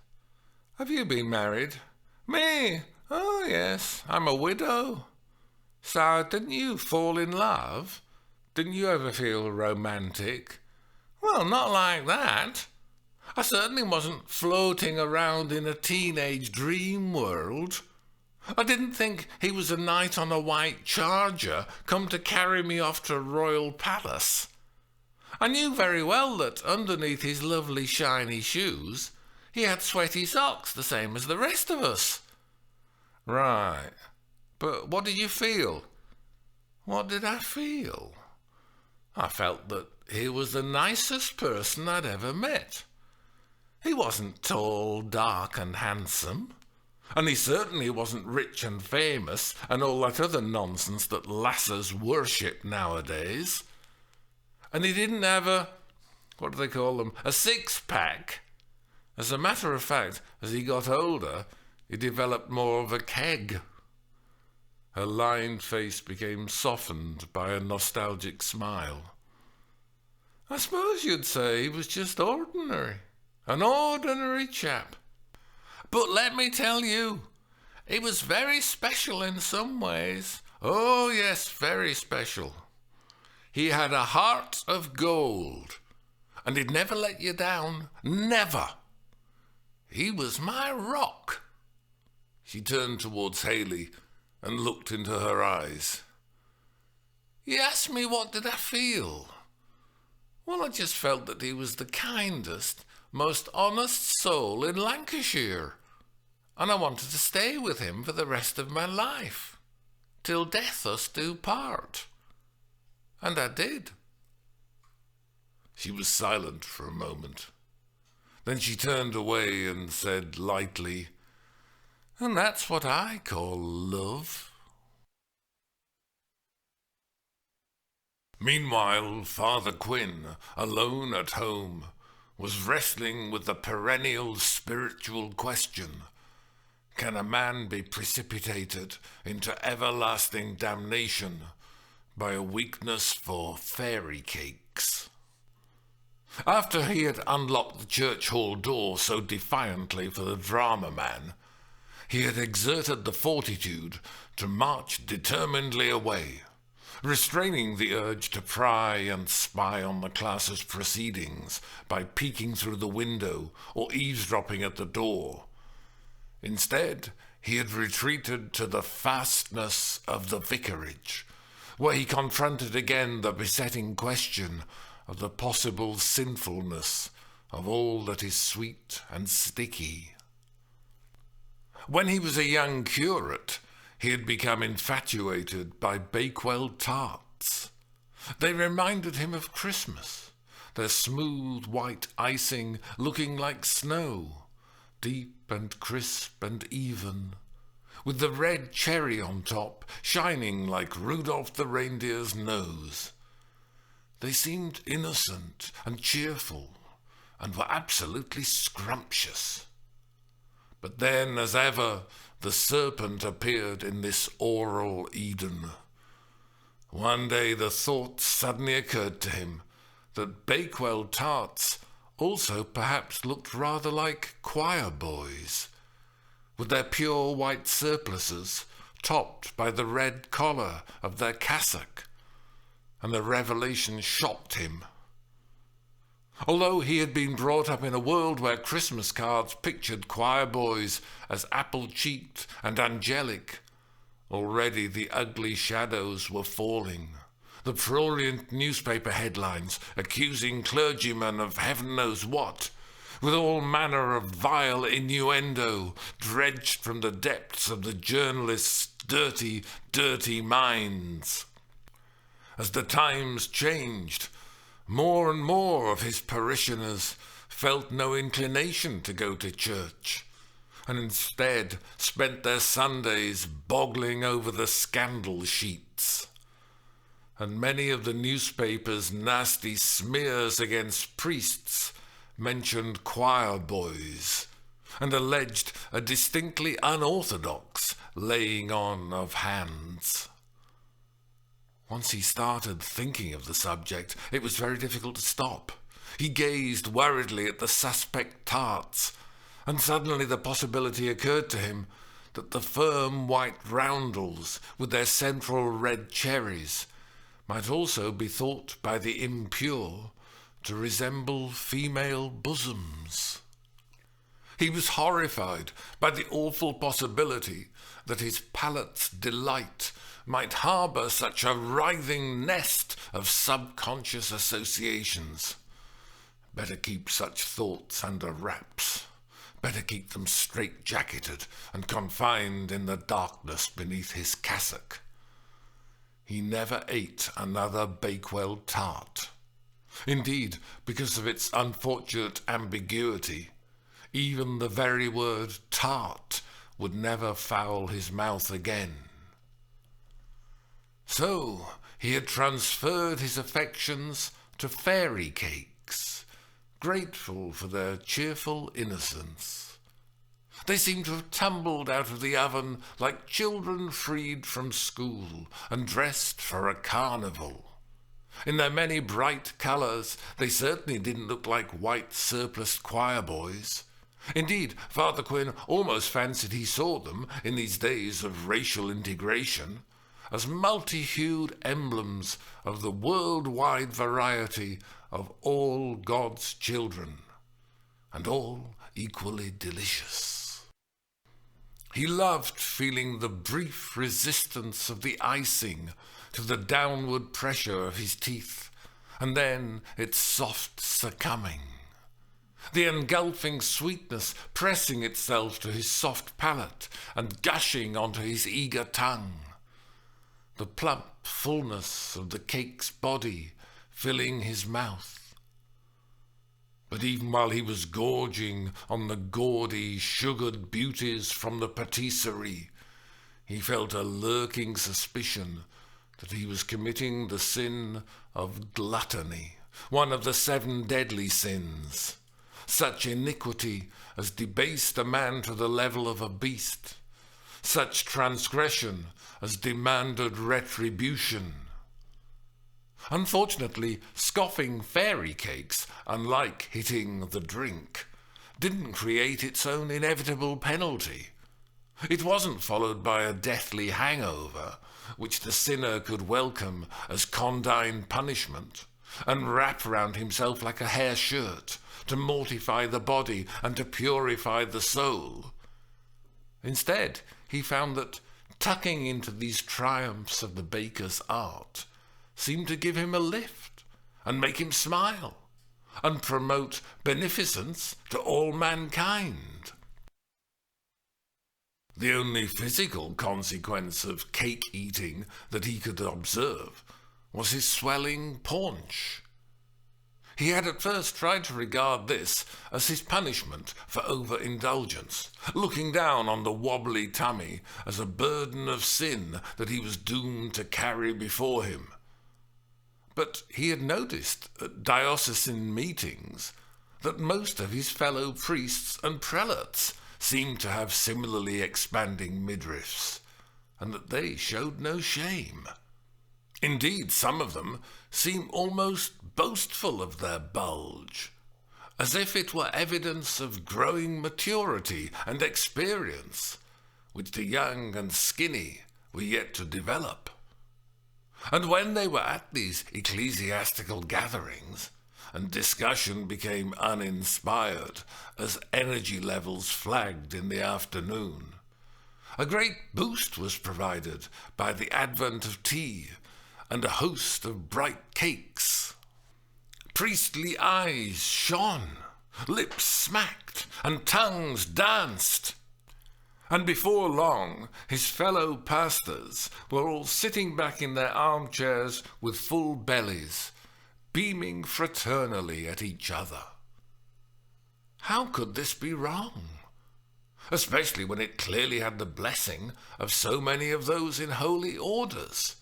A: "Have you been married?" "Me? Oh, yes, I'm a widow." "So didn't you fall in love? Didn't you ever feel romantic?" "Well, not like that. I certainly wasn't floating around in a teenage dream world. I didn't think he was a knight on a white charger come to carry me off to royal palace. I knew very well that underneath his lovely shiny shoes he had sweaty socks the same as the rest of us." "Right. But what did you feel?" "What did I feel? I felt that he was the nicest person I'd ever met. He wasn't tall, dark and handsome, and he certainly wasn't rich and famous and all that other nonsense that lasses worship nowadays. And he didn't have what do they call them, a six-pack. As a matter of fact, as he got older, he developed more of a keg. Her lined face became softened by a nostalgic smile. I suppose you'd say he was just ordinary. An ordinary chap. But let me tell you, he was very special in some ways. Oh yes, very special. He had a heart of gold, and he'd never let you down. Never. He was my rock. She turned towards Haley and looked into her eyes. You asked me what did I feel. Well, I just felt that he was the kindest, most honest soul in Lancashire, and I wanted to stay with him for the rest of my life, till death us do part. And I did. She was silent for a moment. Then she turned away and said lightly, and that's what I call love. Meanwhile, Father Quinn, alone at home, was wrestling with the perennial spiritual question: can a man be precipitated into everlasting damnation by a weakness for fairy cakes? After he had unlocked the church hall door so defiantly for the drama man, he had exerted the fortitude to march determinedly away, restraining the urge to pry and spy on the class's proceedings by peeking through the window or eavesdropping at the door. Instead, he had retreated to the fastness of the vicarage, where he confronted again the besetting question of the possible sinfulness of all that is sweet and sticky. When he was a young curate, he had become infatuated by Bakewell tarts. They reminded him of Christmas, their smooth white icing looking like snow, deep and crisp and even, with the red cherry on top shining like Rudolph the reindeer's nose. They seemed innocent and cheerful, and were absolutely scrumptious. But then, as ever, the serpent appeared in this oral Eden. One day the thought suddenly occurred to him that Bakewell tarts also perhaps looked rather like choir boys, with their pure white surplices topped by the red collar of their cassock, and the revelation shocked him. Although he had been brought up in a world where Christmas cards pictured choir boys as apple-cheeked and angelic, already the ugly shadows were falling. The prurient newspaper headlines accusing clergymen of heaven knows what, with all manner of vile innuendo dredged from the depths of the journalists' dirty, dirty minds. As the times changed, more and more of his parishioners felt no inclination to go to church, and instead spent their Sundays boggling over the scandal sheets. And many of the newspapers' nasty smears against priests mentioned choir boys, and alleged a distinctly unorthodox laying on of hands. Once he started thinking of the subject, it was very difficult to stop. He gazed worriedly at the suspect tarts, and suddenly the possibility occurred to him that the firm white roundels with their central red cherries might also be thought by the impure to resemble female bosoms. He was horrified by the awful possibility that his palate's delight might harbour such a writhing nest of subconscious associations. Better keep such thoughts under wraps. Better keep them straight-jacketed and confined in the darkness beneath his cassock. He never ate another Bakewell tart. Indeed, because of its unfortunate ambiguity, even the very word tart would never foul his mouth again. So he had transferred his affections to fairy cakes, grateful for their cheerful innocence. They seemed to have tumbled out of the oven like children freed from school and dressed for a carnival. In their many bright colours, they certainly didn't look like white surpliced choir boys. Indeed, Father Quinn almost fancied he saw them, in these days of racial integration, as multi-hued emblems of the worldwide variety of all God's children, and all equally delicious. He loved feeling the brief resistance of the icing to the downward pressure of his teeth, and then its soft succumbing. The engulfing sweetness pressing itself to his soft palate and gushing onto his eager tongue. The plump fullness of the cake's body filling his mouth. But even while he was gorging on the gaudy, sugared beauties from the patisserie, he felt a lurking suspicion that he was committing the sin of gluttony, one of the 7 deadly sins. Such iniquity as debased a man to the level of a beast, such transgression as demanded retribution. Unfortunately, scoffing fairy cakes, unlike hitting the drink, didn't create its own inevitable penalty. It wasn't followed by a deathly hangover, which the sinner could welcome as condign punishment, and wrap round himself like a hair shirt, to mortify the body and to purify the soul. Instead, he found that tucking into these triumphs of the baker's art seemed to give him a lift and make him smile and promote beneficence to all mankind. The only physical consequence of cake eating that he could observe was his swelling paunch. He had at first tried to regard this as his punishment for overindulgence, looking down on the wobbly tummy as a burden of sin that he was doomed to carry before him. But he had noticed at diocesan meetings that most of his fellow priests and prelates seemed to have similarly expanding midriffs, and that they showed no shame. Indeed, some of them seem almost boastful of their bulge, as if it were evidence of growing maturity and experience, which the young and skinny were yet to develop. And when they were at these ecclesiastical gatherings, and discussion became uninspired as energy levels flagged in the afternoon, a great boost was provided by the advent of tea and a host of bright cakes. Priestly eyes shone, lips smacked, and tongues danced. And before long, his fellow pastors were all sitting back in their armchairs with full bellies, beaming fraternally at each other. How could this be wrong? Especially when it clearly had the blessing of so many of those in holy orders.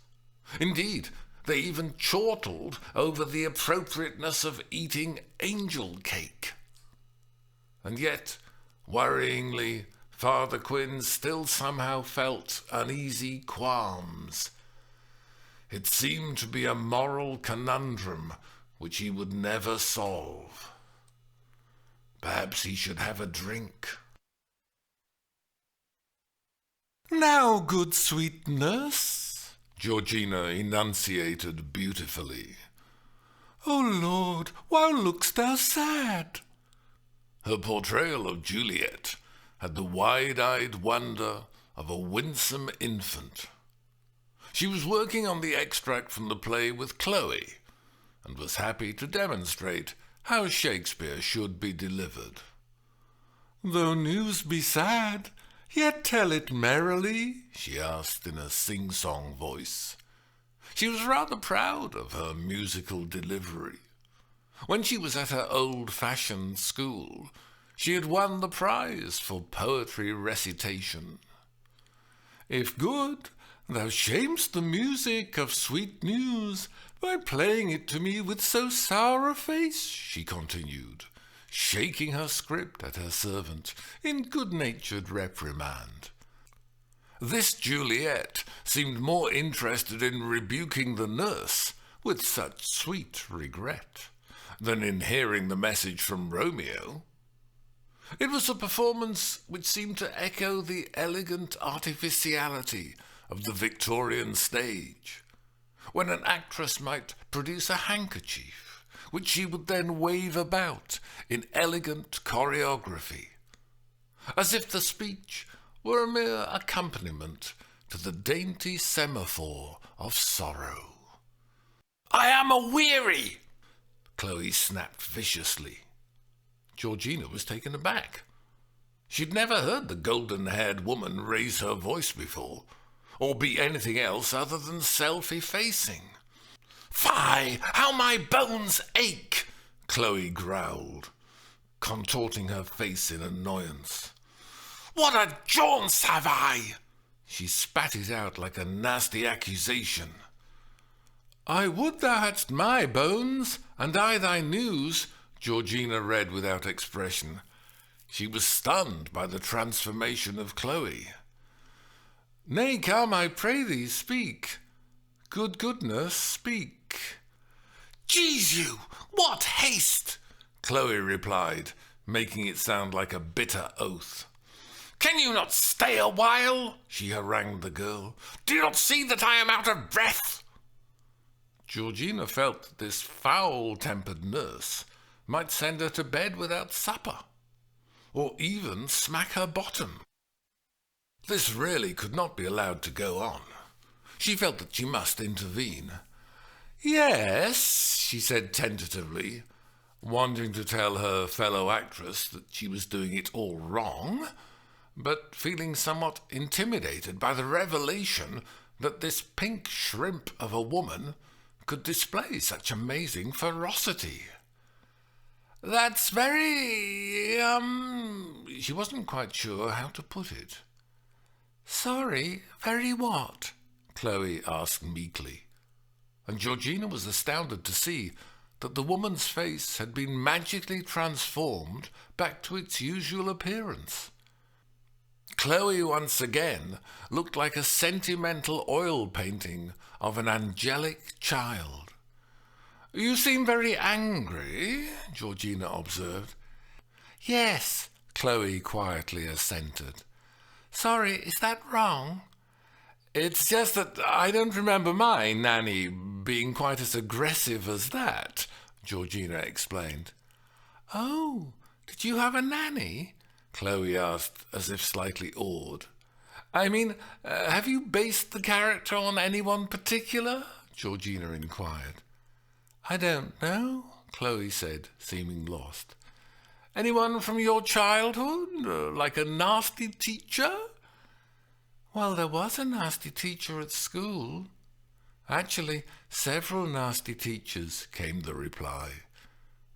A: Indeed, they even chortled over the appropriateness of eating angel cake. And yet, worryingly, Father Quinn still somehow felt uneasy qualms. It seemed to be a moral conundrum which he would never solve. Perhaps he should have a drink.
B: "Now, good sweet nurse,"
A: Georgina enunciated beautifully.
B: "O Lord, why look'st thou sad?"
A: Her portrayal of Juliet had the wide-eyed wonder of a winsome infant. She was working on the extract from the play with Chloe, and was happy to demonstrate how Shakespeare should be delivered.
B: "Though news be sad, yet tell it merrily,"
A: she asked in a sing-song voice. She was rather proud of her musical delivery. When she was at her old-fashioned school, she had won the prize for poetry recitation. "If good, thou shamest the music of sweet news by playing it to me with so sour a face," she continued, shaking her script at her servant in good-natured reprimand. This Juliet seemed more interested in rebuking the nurse with such sweet regret than in hearing the message from Romeo. It was a performance which seemed to echo the elegant artificiality of the Victorian stage, when an actress might produce a handkerchief, which she would then wave about in elegant choreography, as if the speech were a mere accompaniment to the dainty semaphore of sorrow. "I am a-weary!" Chloe snapped viciously. Georgina was taken aback. She'd never heard the golden-haired woman raise her voice before, or be anything else other than self-effacing. "Fie, how my bones ache!" Chloe growled, contorting her face in annoyance. "What a jaunce have I!" She spat it out like a nasty accusation. "I would thou hadst my bones, and I thy news," Georgina read without expression. She was stunned by the transformation of Chloe. "Nay, come, I pray thee, speak. Good goodness, speak." "Jesu, you, what haste!" Chloe replied, making it sound like a bitter oath. "Can you not stay a while?" she harangued the girl. "Do you not see that I am out of breath?" Georgina felt that this foul-tempered nurse might send her to bed without supper, or even smack her bottom. This really could not be allowed to go on. She felt that she must intervene. "Yes," she said tentatively, wanting to tell her fellow actress that she was doing it all wrong, but feeling somewhat intimidated by the revelation that this pink shrimp of a woman could display such amazing ferocity. "That's very, She wasn't quite sure how to put it. "Sorry, very what?" Chloe asked meekly, and Georgina was astounded to see that the woman's face had been magically transformed back to its usual appearance. Chloe once again looked like a sentimental oil painting of an angelic child. "You seem very angry," Georgina observed. "Yes," Chloe quietly assented. "Sorry, is that wrong?" "It's just that I don't remember my nanny being quite as aggressive as that," Georgina explained. "Oh, did you have a nanny?" Chloe asked, as if slightly awed. "I mean, have you based the character on anyone particular?" Georgina inquired. "I don't know," Chloe said, seeming lost. "Anyone from your childhood, like a nasty teacher?" "Well, there was a nasty teacher at school. Actually, several nasty teachers," came the reply,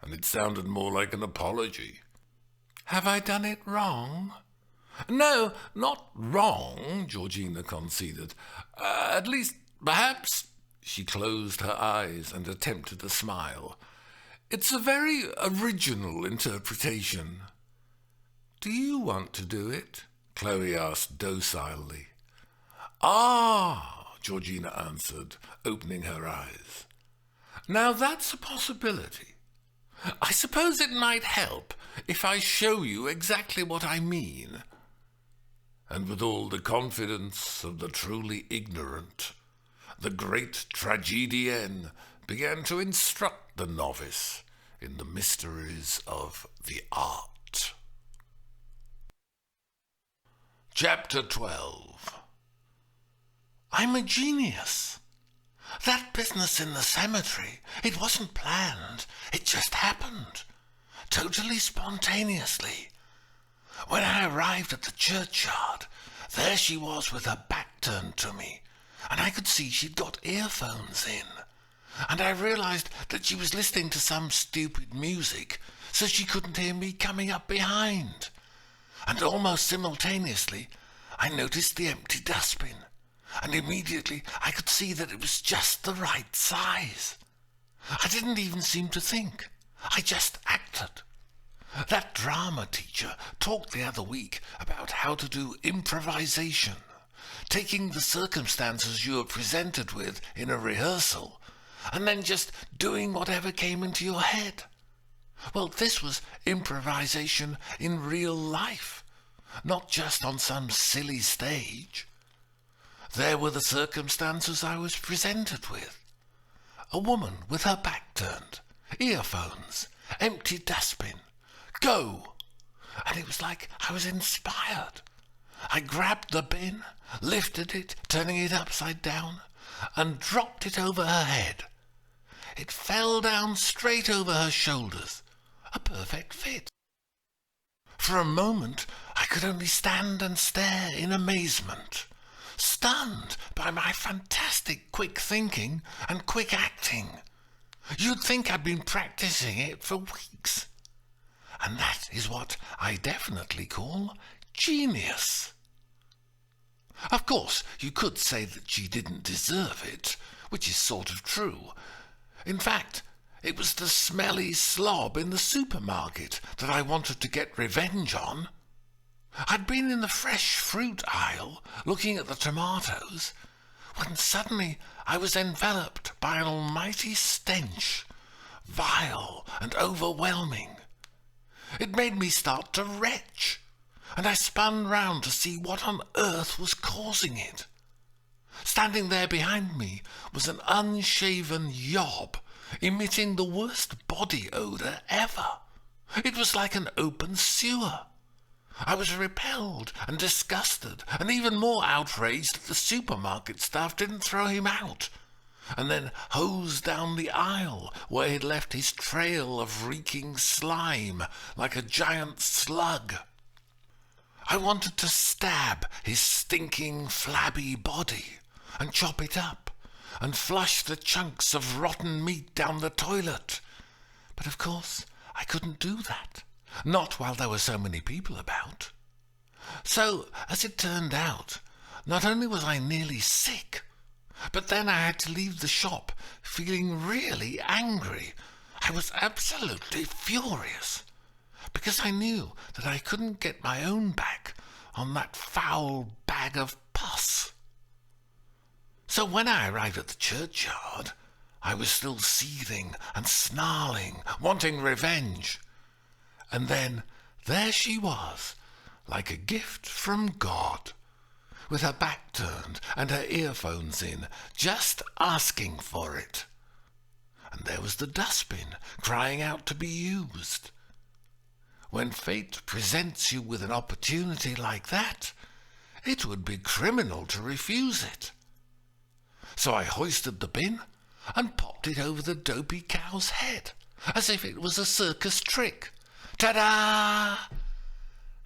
A: and it sounded more like an apology. "Have I done it wrong?" "No, not wrong," Georgina conceded. "At least, perhaps—" She closed her eyes and attempted a smile. "It's a very original interpretation." "Do you want to do it?" Chloe asked docilely. "Ah," Georgina answered, opening her eyes. "Now that's a possibility. I suppose it might help if I show you exactly what I mean." And with all the confidence of the truly ignorant, the great tragedienne began to instruct the novice in the mysteries of the art. Chapter 12.
B: "I'm a genius. That business in the cemetery, it wasn't planned. It just happened. Totally spontaneously. When I arrived at the churchyard, there she was with her back turned to me, and I could see she'd got earphones in. And I realized that she was listening to some stupid music, so she couldn't hear me coming up behind. And almost simultaneously, I noticed the empty dustbin, and immediately I could see that it was just the right size. I didn't even seem to think. I just acted. That drama teacher talked the other week about how to do improvisation, taking the circumstances you are presented with in a rehearsal, and then just doing whatever came into your head. Well, this was improvisation in real life, not just on some silly stage. There were the circumstances I was presented with. A woman with her back turned, earphones, empty dustbin. Go! And it was like I was inspired. I grabbed the bin, lifted it, turning it upside down, and dropped it over her head. It fell down straight over her shoulders, a perfect fit. For a moment, I could only stand and stare in amazement, stunned by my fantastic quick thinking and quick acting. You'd think I'd been practicing it for weeks. And that is what I definitely call genius. Of course, you could say that she didn't deserve it, which is sort of true. In fact, it was the smelly slob in the supermarket that I wanted to get revenge on. I'd been in the fresh fruit aisle, looking at the tomatoes, when suddenly I was enveloped by an almighty stench, vile and overwhelming. It made me start to retch, and I spun round to see what on earth was causing it. Standing there behind me was an unshaven yob, emitting the worst body odour ever. It was like an open sewer. I was repelled and disgusted, and even more outraged that the supermarket staff didn't throw him out, and then hosed down the aisle where he'd left his trail of reeking slime like a giant slug. I wanted to stab his stinking, flabby body and chop it up and flush the chunks of rotten meat down the toilet. But of course I couldn't do that, not while there were so many people about. So, as it turned out, not only was I nearly sick, but then I had to leave the shop feeling really angry. I was absolutely furious, because I knew that I couldn't get my own back on that foul bag of pus. So when I arrived at the churchyard, I was still seething and snarling, wanting revenge. And then there she was, like a gift from God, with her back turned and her earphones in, just asking for it. And there was the dustbin, crying out to be used. When fate presents you with an opportunity like that, it would be criminal to refuse it. So I hoisted the bin and popped it over the dopey cow's head, as if it was a circus trick. Ta-da!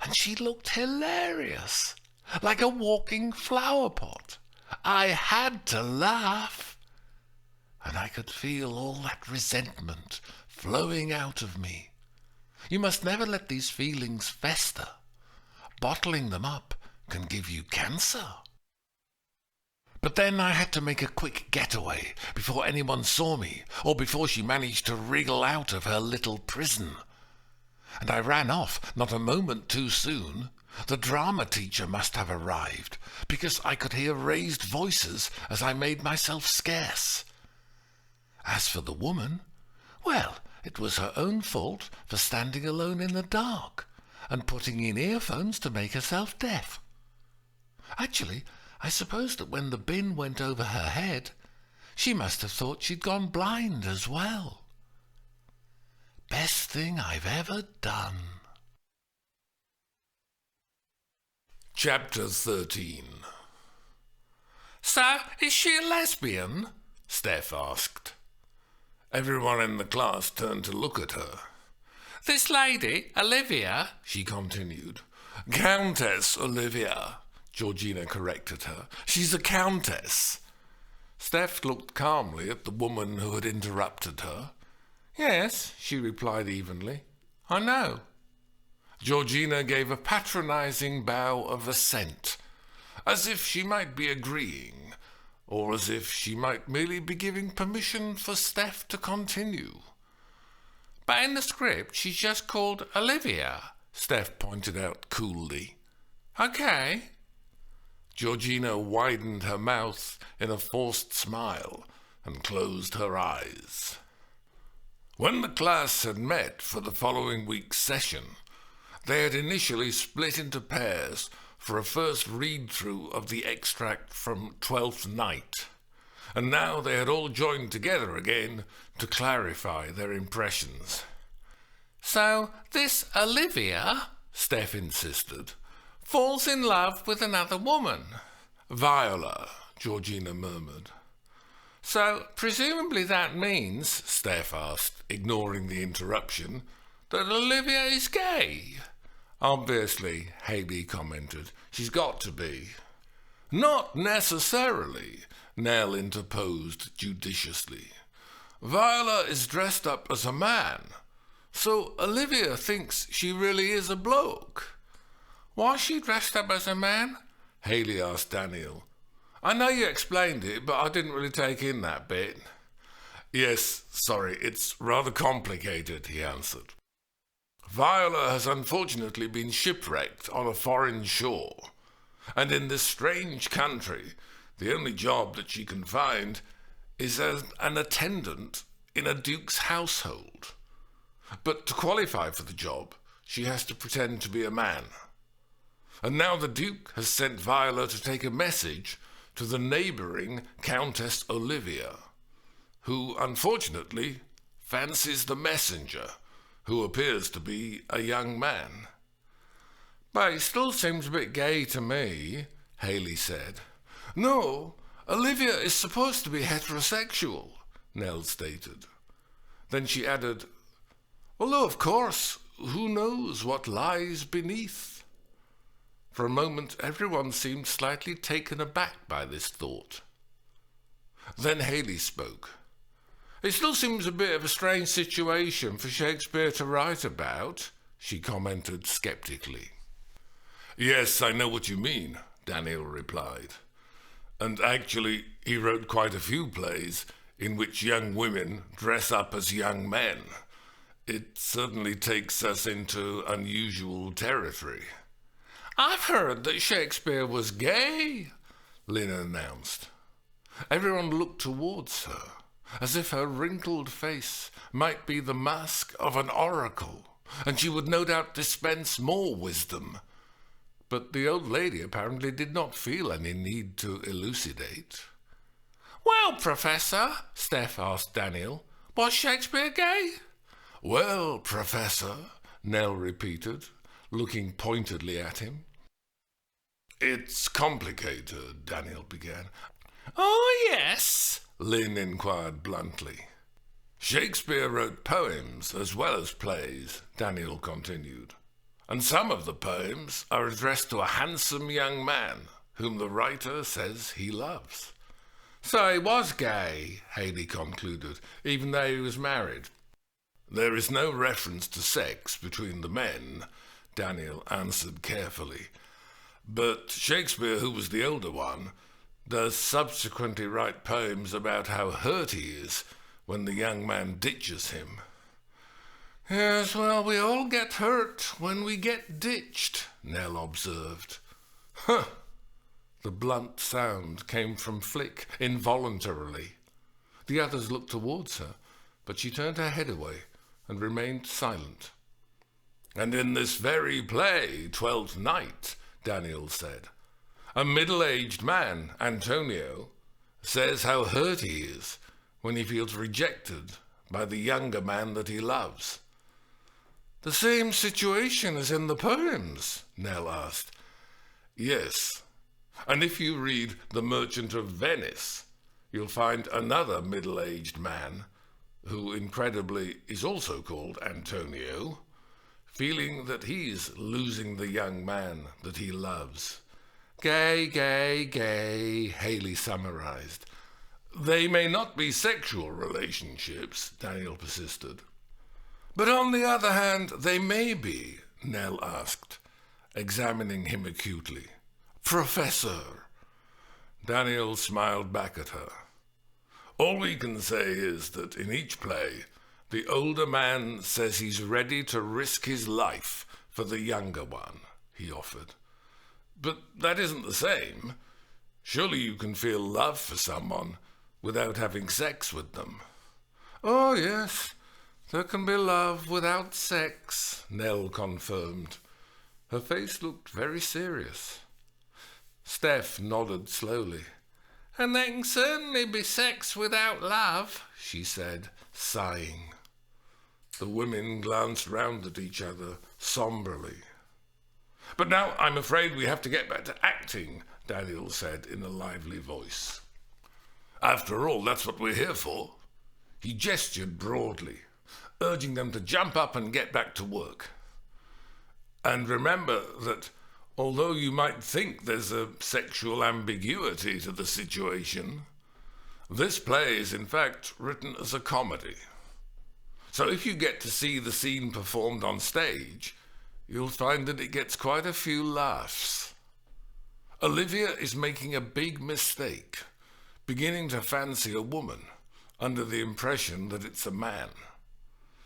B: And she looked hilarious, like a walking flower pot. I had to laugh, and I could feel all that resentment flowing out of me. You must never let these feelings fester. Bottling them up can give you cancer. But then I had to make a quick getaway before anyone saw me, or before she managed to wriggle out of her little prison. And I ran off not a moment too soon. The drama teacher must have arrived, because I could hear raised voices as I made myself scarce. As for the woman, well, it was her own fault for standing alone in the dark and putting in earphones to make herself deaf. Actually, I suppose that when the bin went over her head, she must have thought she'd gone blind as well. Best thing I've ever done.
A: Chapter 13. So, is she a lesbian? Steph asked. Everyone in the class turned to look at her. This lady, Olivia, she continued. Countess Olivia, Georgina corrected her. She's a countess. Steph looked calmly at the woman who had interrupted her. Yes, she replied evenly. I know. Georgina gave a patronizing bow of assent, as if she might be agreeing, or as if she might merely be giving permission for Steph to continue. But in the script, she's just called Olivia, Steph pointed out coolly. Okay. Georgina widened her mouth in a forced smile and closed her eyes. When the class had met for the following week's session, they had initially split into pairs for a first read-through of the extract from Twelfth Night, and now they had all joined together again to clarify their impressions. So this Olivia, Steph insisted, falls in love with another woman.
B: Viola, Georgina murmured.
A: So presumably that means, Steph asked, ignoring the interruption, that Olivia is gay.
B: Obviously, Haley commented. She's got to be.
A: Not necessarily,
B: Nell interposed judiciously. Viola is dressed up as a man, so Olivia thinks she really is a bloke.
A: Was she dressed up as a man?
B: Haley asked Daniel.
A: I know you explained it, but I didn't really take in that bit.
B: Yes, sorry, it's rather complicated, he answered. Viola has unfortunately been shipwrecked on a foreign shore, and in this strange country, the only job that she can find is as an attendant in a duke's household. But to qualify for the job, she has to pretend to be a man. And now the duke has sent Viola to take a message to the neighbouring Countess Olivia, who, unfortunately, fancies the messenger, who appears to be a young man.
A: But he still seems a bit gay to me, Haley said.
B: No, Olivia is supposed to be heterosexual, Nell stated. Then she added, although of course, who knows what lies beneath? For a moment everyone seemed slightly taken aback by this thought. Then Haley spoke.
A: It still seems a bit of a strange situation for Shakespeare to write about, she commented sceptically.
B: Yes, I know what you mean, Daniel replied. And actually, he wrote quite a few plays in which young women dress up as young men. It certainly takes us into unusual territory.
A: I've heard that Shakespeare was gay,
B: Lynn announced. Everyone looked towards her, as if her wrinkled face might be the mask of an oracle, and she would no doubt dispense more wisdom. But the old lady apparently did not feel any need to elucidate.
A: Well, Professor, Steph asked Daniel, was Shakespeare gay?
B: Well, Professor, Nell repeated, looking pointedly at him. It's complicated, Daniel began.
A: Oh, yes,
B: Lynn inquired bluntly. Shakespeare wrote poems as well as plays, Daniel continued. And some of the poems are addressed to a handsome young man whom the writer says he loves.
A: So he was gay, Haley concluded, even though he was married.
B: There is no reference to sex between the men, Daniel answered carefully. But Shakespeare, who was the older one, does subsequently write poems about how hurt he is when the young man ditches him.
A: Yes, well, we all get hurt when we get ditched, Nell observed.
B: Huh! The blunt sound came from Flick involuntarily. The others looked towards her, but she turned her head away and remained silent. And in this very play, Twelfth Night, Daniel said, a middle-aged man, Antonio, says how hurt he is when he feels rejected by the younger man that he loves.
A: The same situation as in the poems,
B: Nell asked. Yes, and if you read The Merchant of Venice, you'll find another middle-aged man, who incredibly is also called Antonio, feeling that he's losing the young man that he loves.
A: Gay, gay, gay, Haley summarized.
B: They may not be sexual relationships, Daniel persisted.
A: But on the other hand, they may be,
B: Nell asked, examining him acutely. Professor! Daniel smiled back at her. All we can say is that in each play
A: The older man says he's ready to risk his life for the younger one, he offered. But that isn't the same. Surely you can feel love for someone without having sex with them. Oh, yes, there can be love without sex, Nell confirmed. Her face looked very serious. Steph nodded slowly. And there can certainly be sex without love, she said, sighing. The women glanced round at each other sombrely. But now I'm afraid we have to get back to acting, Daniel said in a lively voice. After all, that's what we're here for. He gestured broadly, urging them to jump up and get back to work. And remember that although you might think there's a sexual ambiguity to the situation, this play is in fact written as a comedy. So if you get to see the scene performed on stage, you'll find that it gets quite a few laughs. Olivia is making a big mistake, beginning to fancy a woman under the impression that it's a man.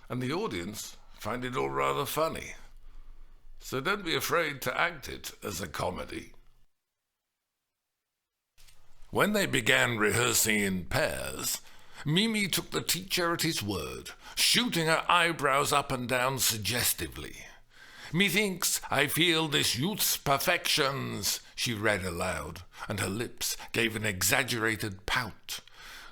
A: And the audience find it all rather funny. So don't be afraid to act it as a comedy. When they began rehearsing in pairs, Mimi took the teacher at his word, shooting her eyebrows up and down suggestively. "Methinks I feel this youth's perfections," she read aloud, and her lips gave an exaggerated pout,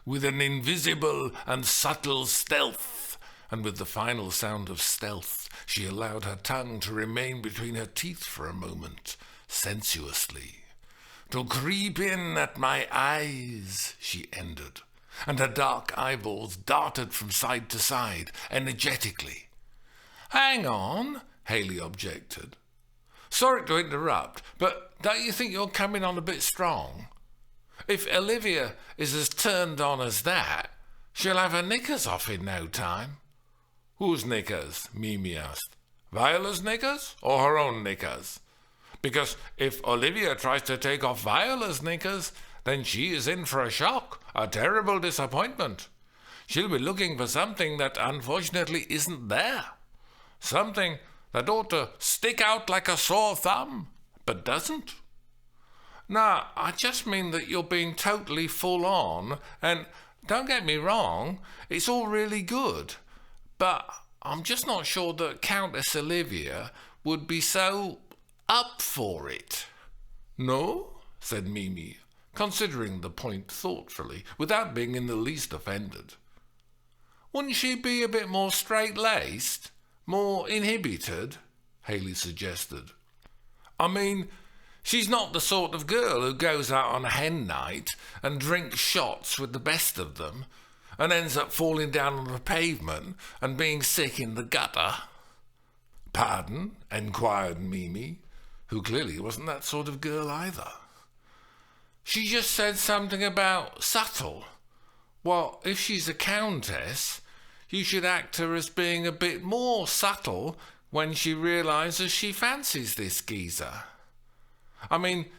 A: "with an invisible and subtle stealth." And with the final sound of stealth, she allowed her tongue to remain between her teeth for a moment, sensuously. "To creep in at my eyes," she ended, and her dark eyeballs darted from side to side, energetically. "Hang on," Haley objected. "Sorry to interrupt, but don't you think you're coming on a bit strong? If Olivia is as turned on as that, she'll have her knickers off in no time." "Whose knickers?" Mimi asked. "Viola's knickers or her own knickers? Because if Olivia tries to take off Viola's knickers, then she is in for a shock, a terrible disappointment. She'll be looking for something that unfortunately isn't there. Something that ought to stick out like a sore thumb, but doesn't. No, I just mean that you're being totally full on, and don't get me wrong, it's all really good. But I'm just not sure that Countess Olivia would be so up for it." "No?" said Mimi, considering the point thoughtfully, without being in the least offended. "Wouldn't she be a bit more straight-laced, more inhibited?" Haley suggested. "I mean, she's not the sort of girl who goes out on a hen night and drinks shots with the best of them, and ends up falling down on the pavement and being sick in the gutter." "Pardon?" enquired Mimi, who clearly wasn't that sort of girl either. "She just said something about subtle. Well, if she's a countess, you should act her as being a bit more subtle when she realises she fancies this geezer. I mean,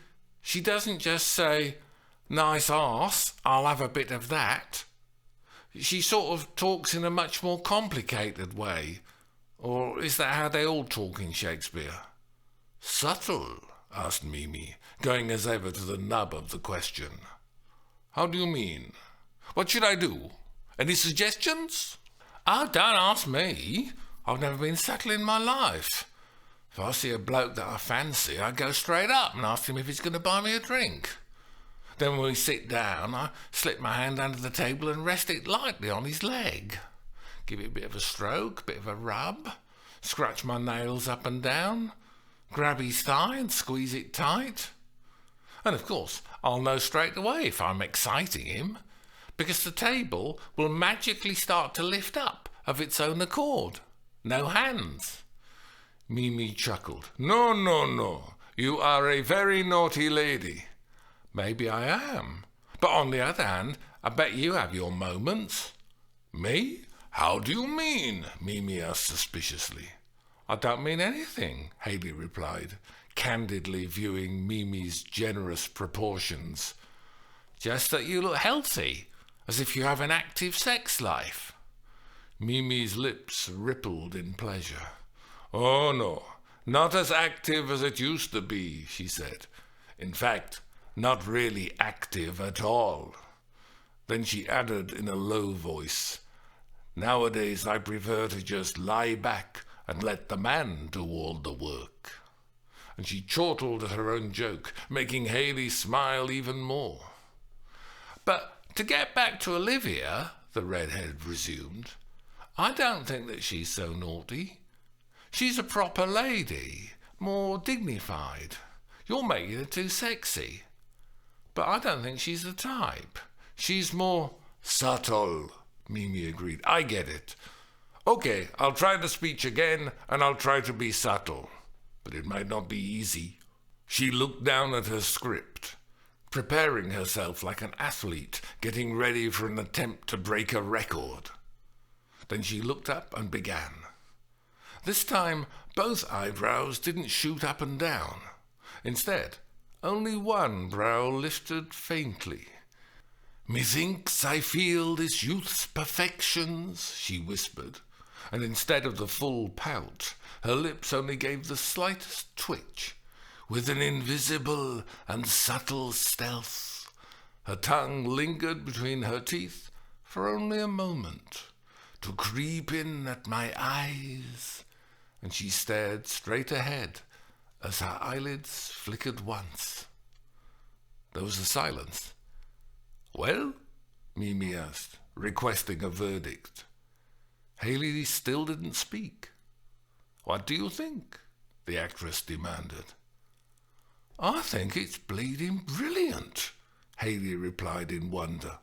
A: she doesn't just say, 'Nice arse, I'll have a bit of that.' She sort of talks in a much more complicated way. Or is that how they all talk in Shakespeare?" "Subtle?" asked Mimi, going as ever to the nub of the question. "How do you mean? What should I do? Any suggestions?" "Oh, don't ask me. I've never been subtle in my life. If I see a bloke that I fancy, I go straight up and ask him if he's going to buy me a drink. Then when we sit down, I slip my hand under the table and rest it lightly on his leg. Give it a bit of a stroke, a bit of a rub, scratch my nails up and down, grab his thigh and squeeze it tight. And of course, I'll know straight away if I'm exciting him, because the table will magically start to lift up of its own accord. No hands." Mimi chuckled. "No, no, no. You are a very naughty lady." "Maybe I am. But on the other hand, I bet you have your moments." "Me? How do you mean?" Mimi asked suspiciously. "I don't mean anything," Haley replied, candidly viewing Mimi's generous proportions. "Just that you look healthy, as if you have an active sex life." Mimi's lips rippled in pleasure. "Oh, no, not as active as it used to be," she said. "In fact, not really active at all." Then she added in a low voice, "Nowadays I prefer to just lie back and let the man do all the work." And she chortled at her own joke, making Haley smile even more. "But to get back to Olivia," the redhead resumed, "I don't think that she's so naughty. She's a proper lady, more dignified. You're making her too sexy. But I don't think she's the type. She's more..." "Subtle," Mimi agreed. "I get it. Okay, I'll try the speech again, and I'll try to be subtle. But it might not be easy." She looked down at her script, preparing herself like an athlete getting ready for an attempt to break a record. Then she looked up and began. This time, both eyebrows didn't shoot up and down. Instead, only one brow lifted faintly. "Methinks I feel this youth's perfections," she whispered, and instead of the full pout, her lips only gave the slightest twitch. With an invisible and subtle stealth, her tongue lingered between her teeth for only a moment, to creep in at my eyes, and she stared straight ahead as her eyelids flickered once. There was a silence. "Well?" Mimi asked, requesting a verdict. Haley still didn't speak. "What do you think?" the actress demanded. "I think it's bleeding brilliant," Haley replied in wonder.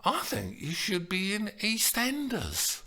A: "I think you should be in EastEnders."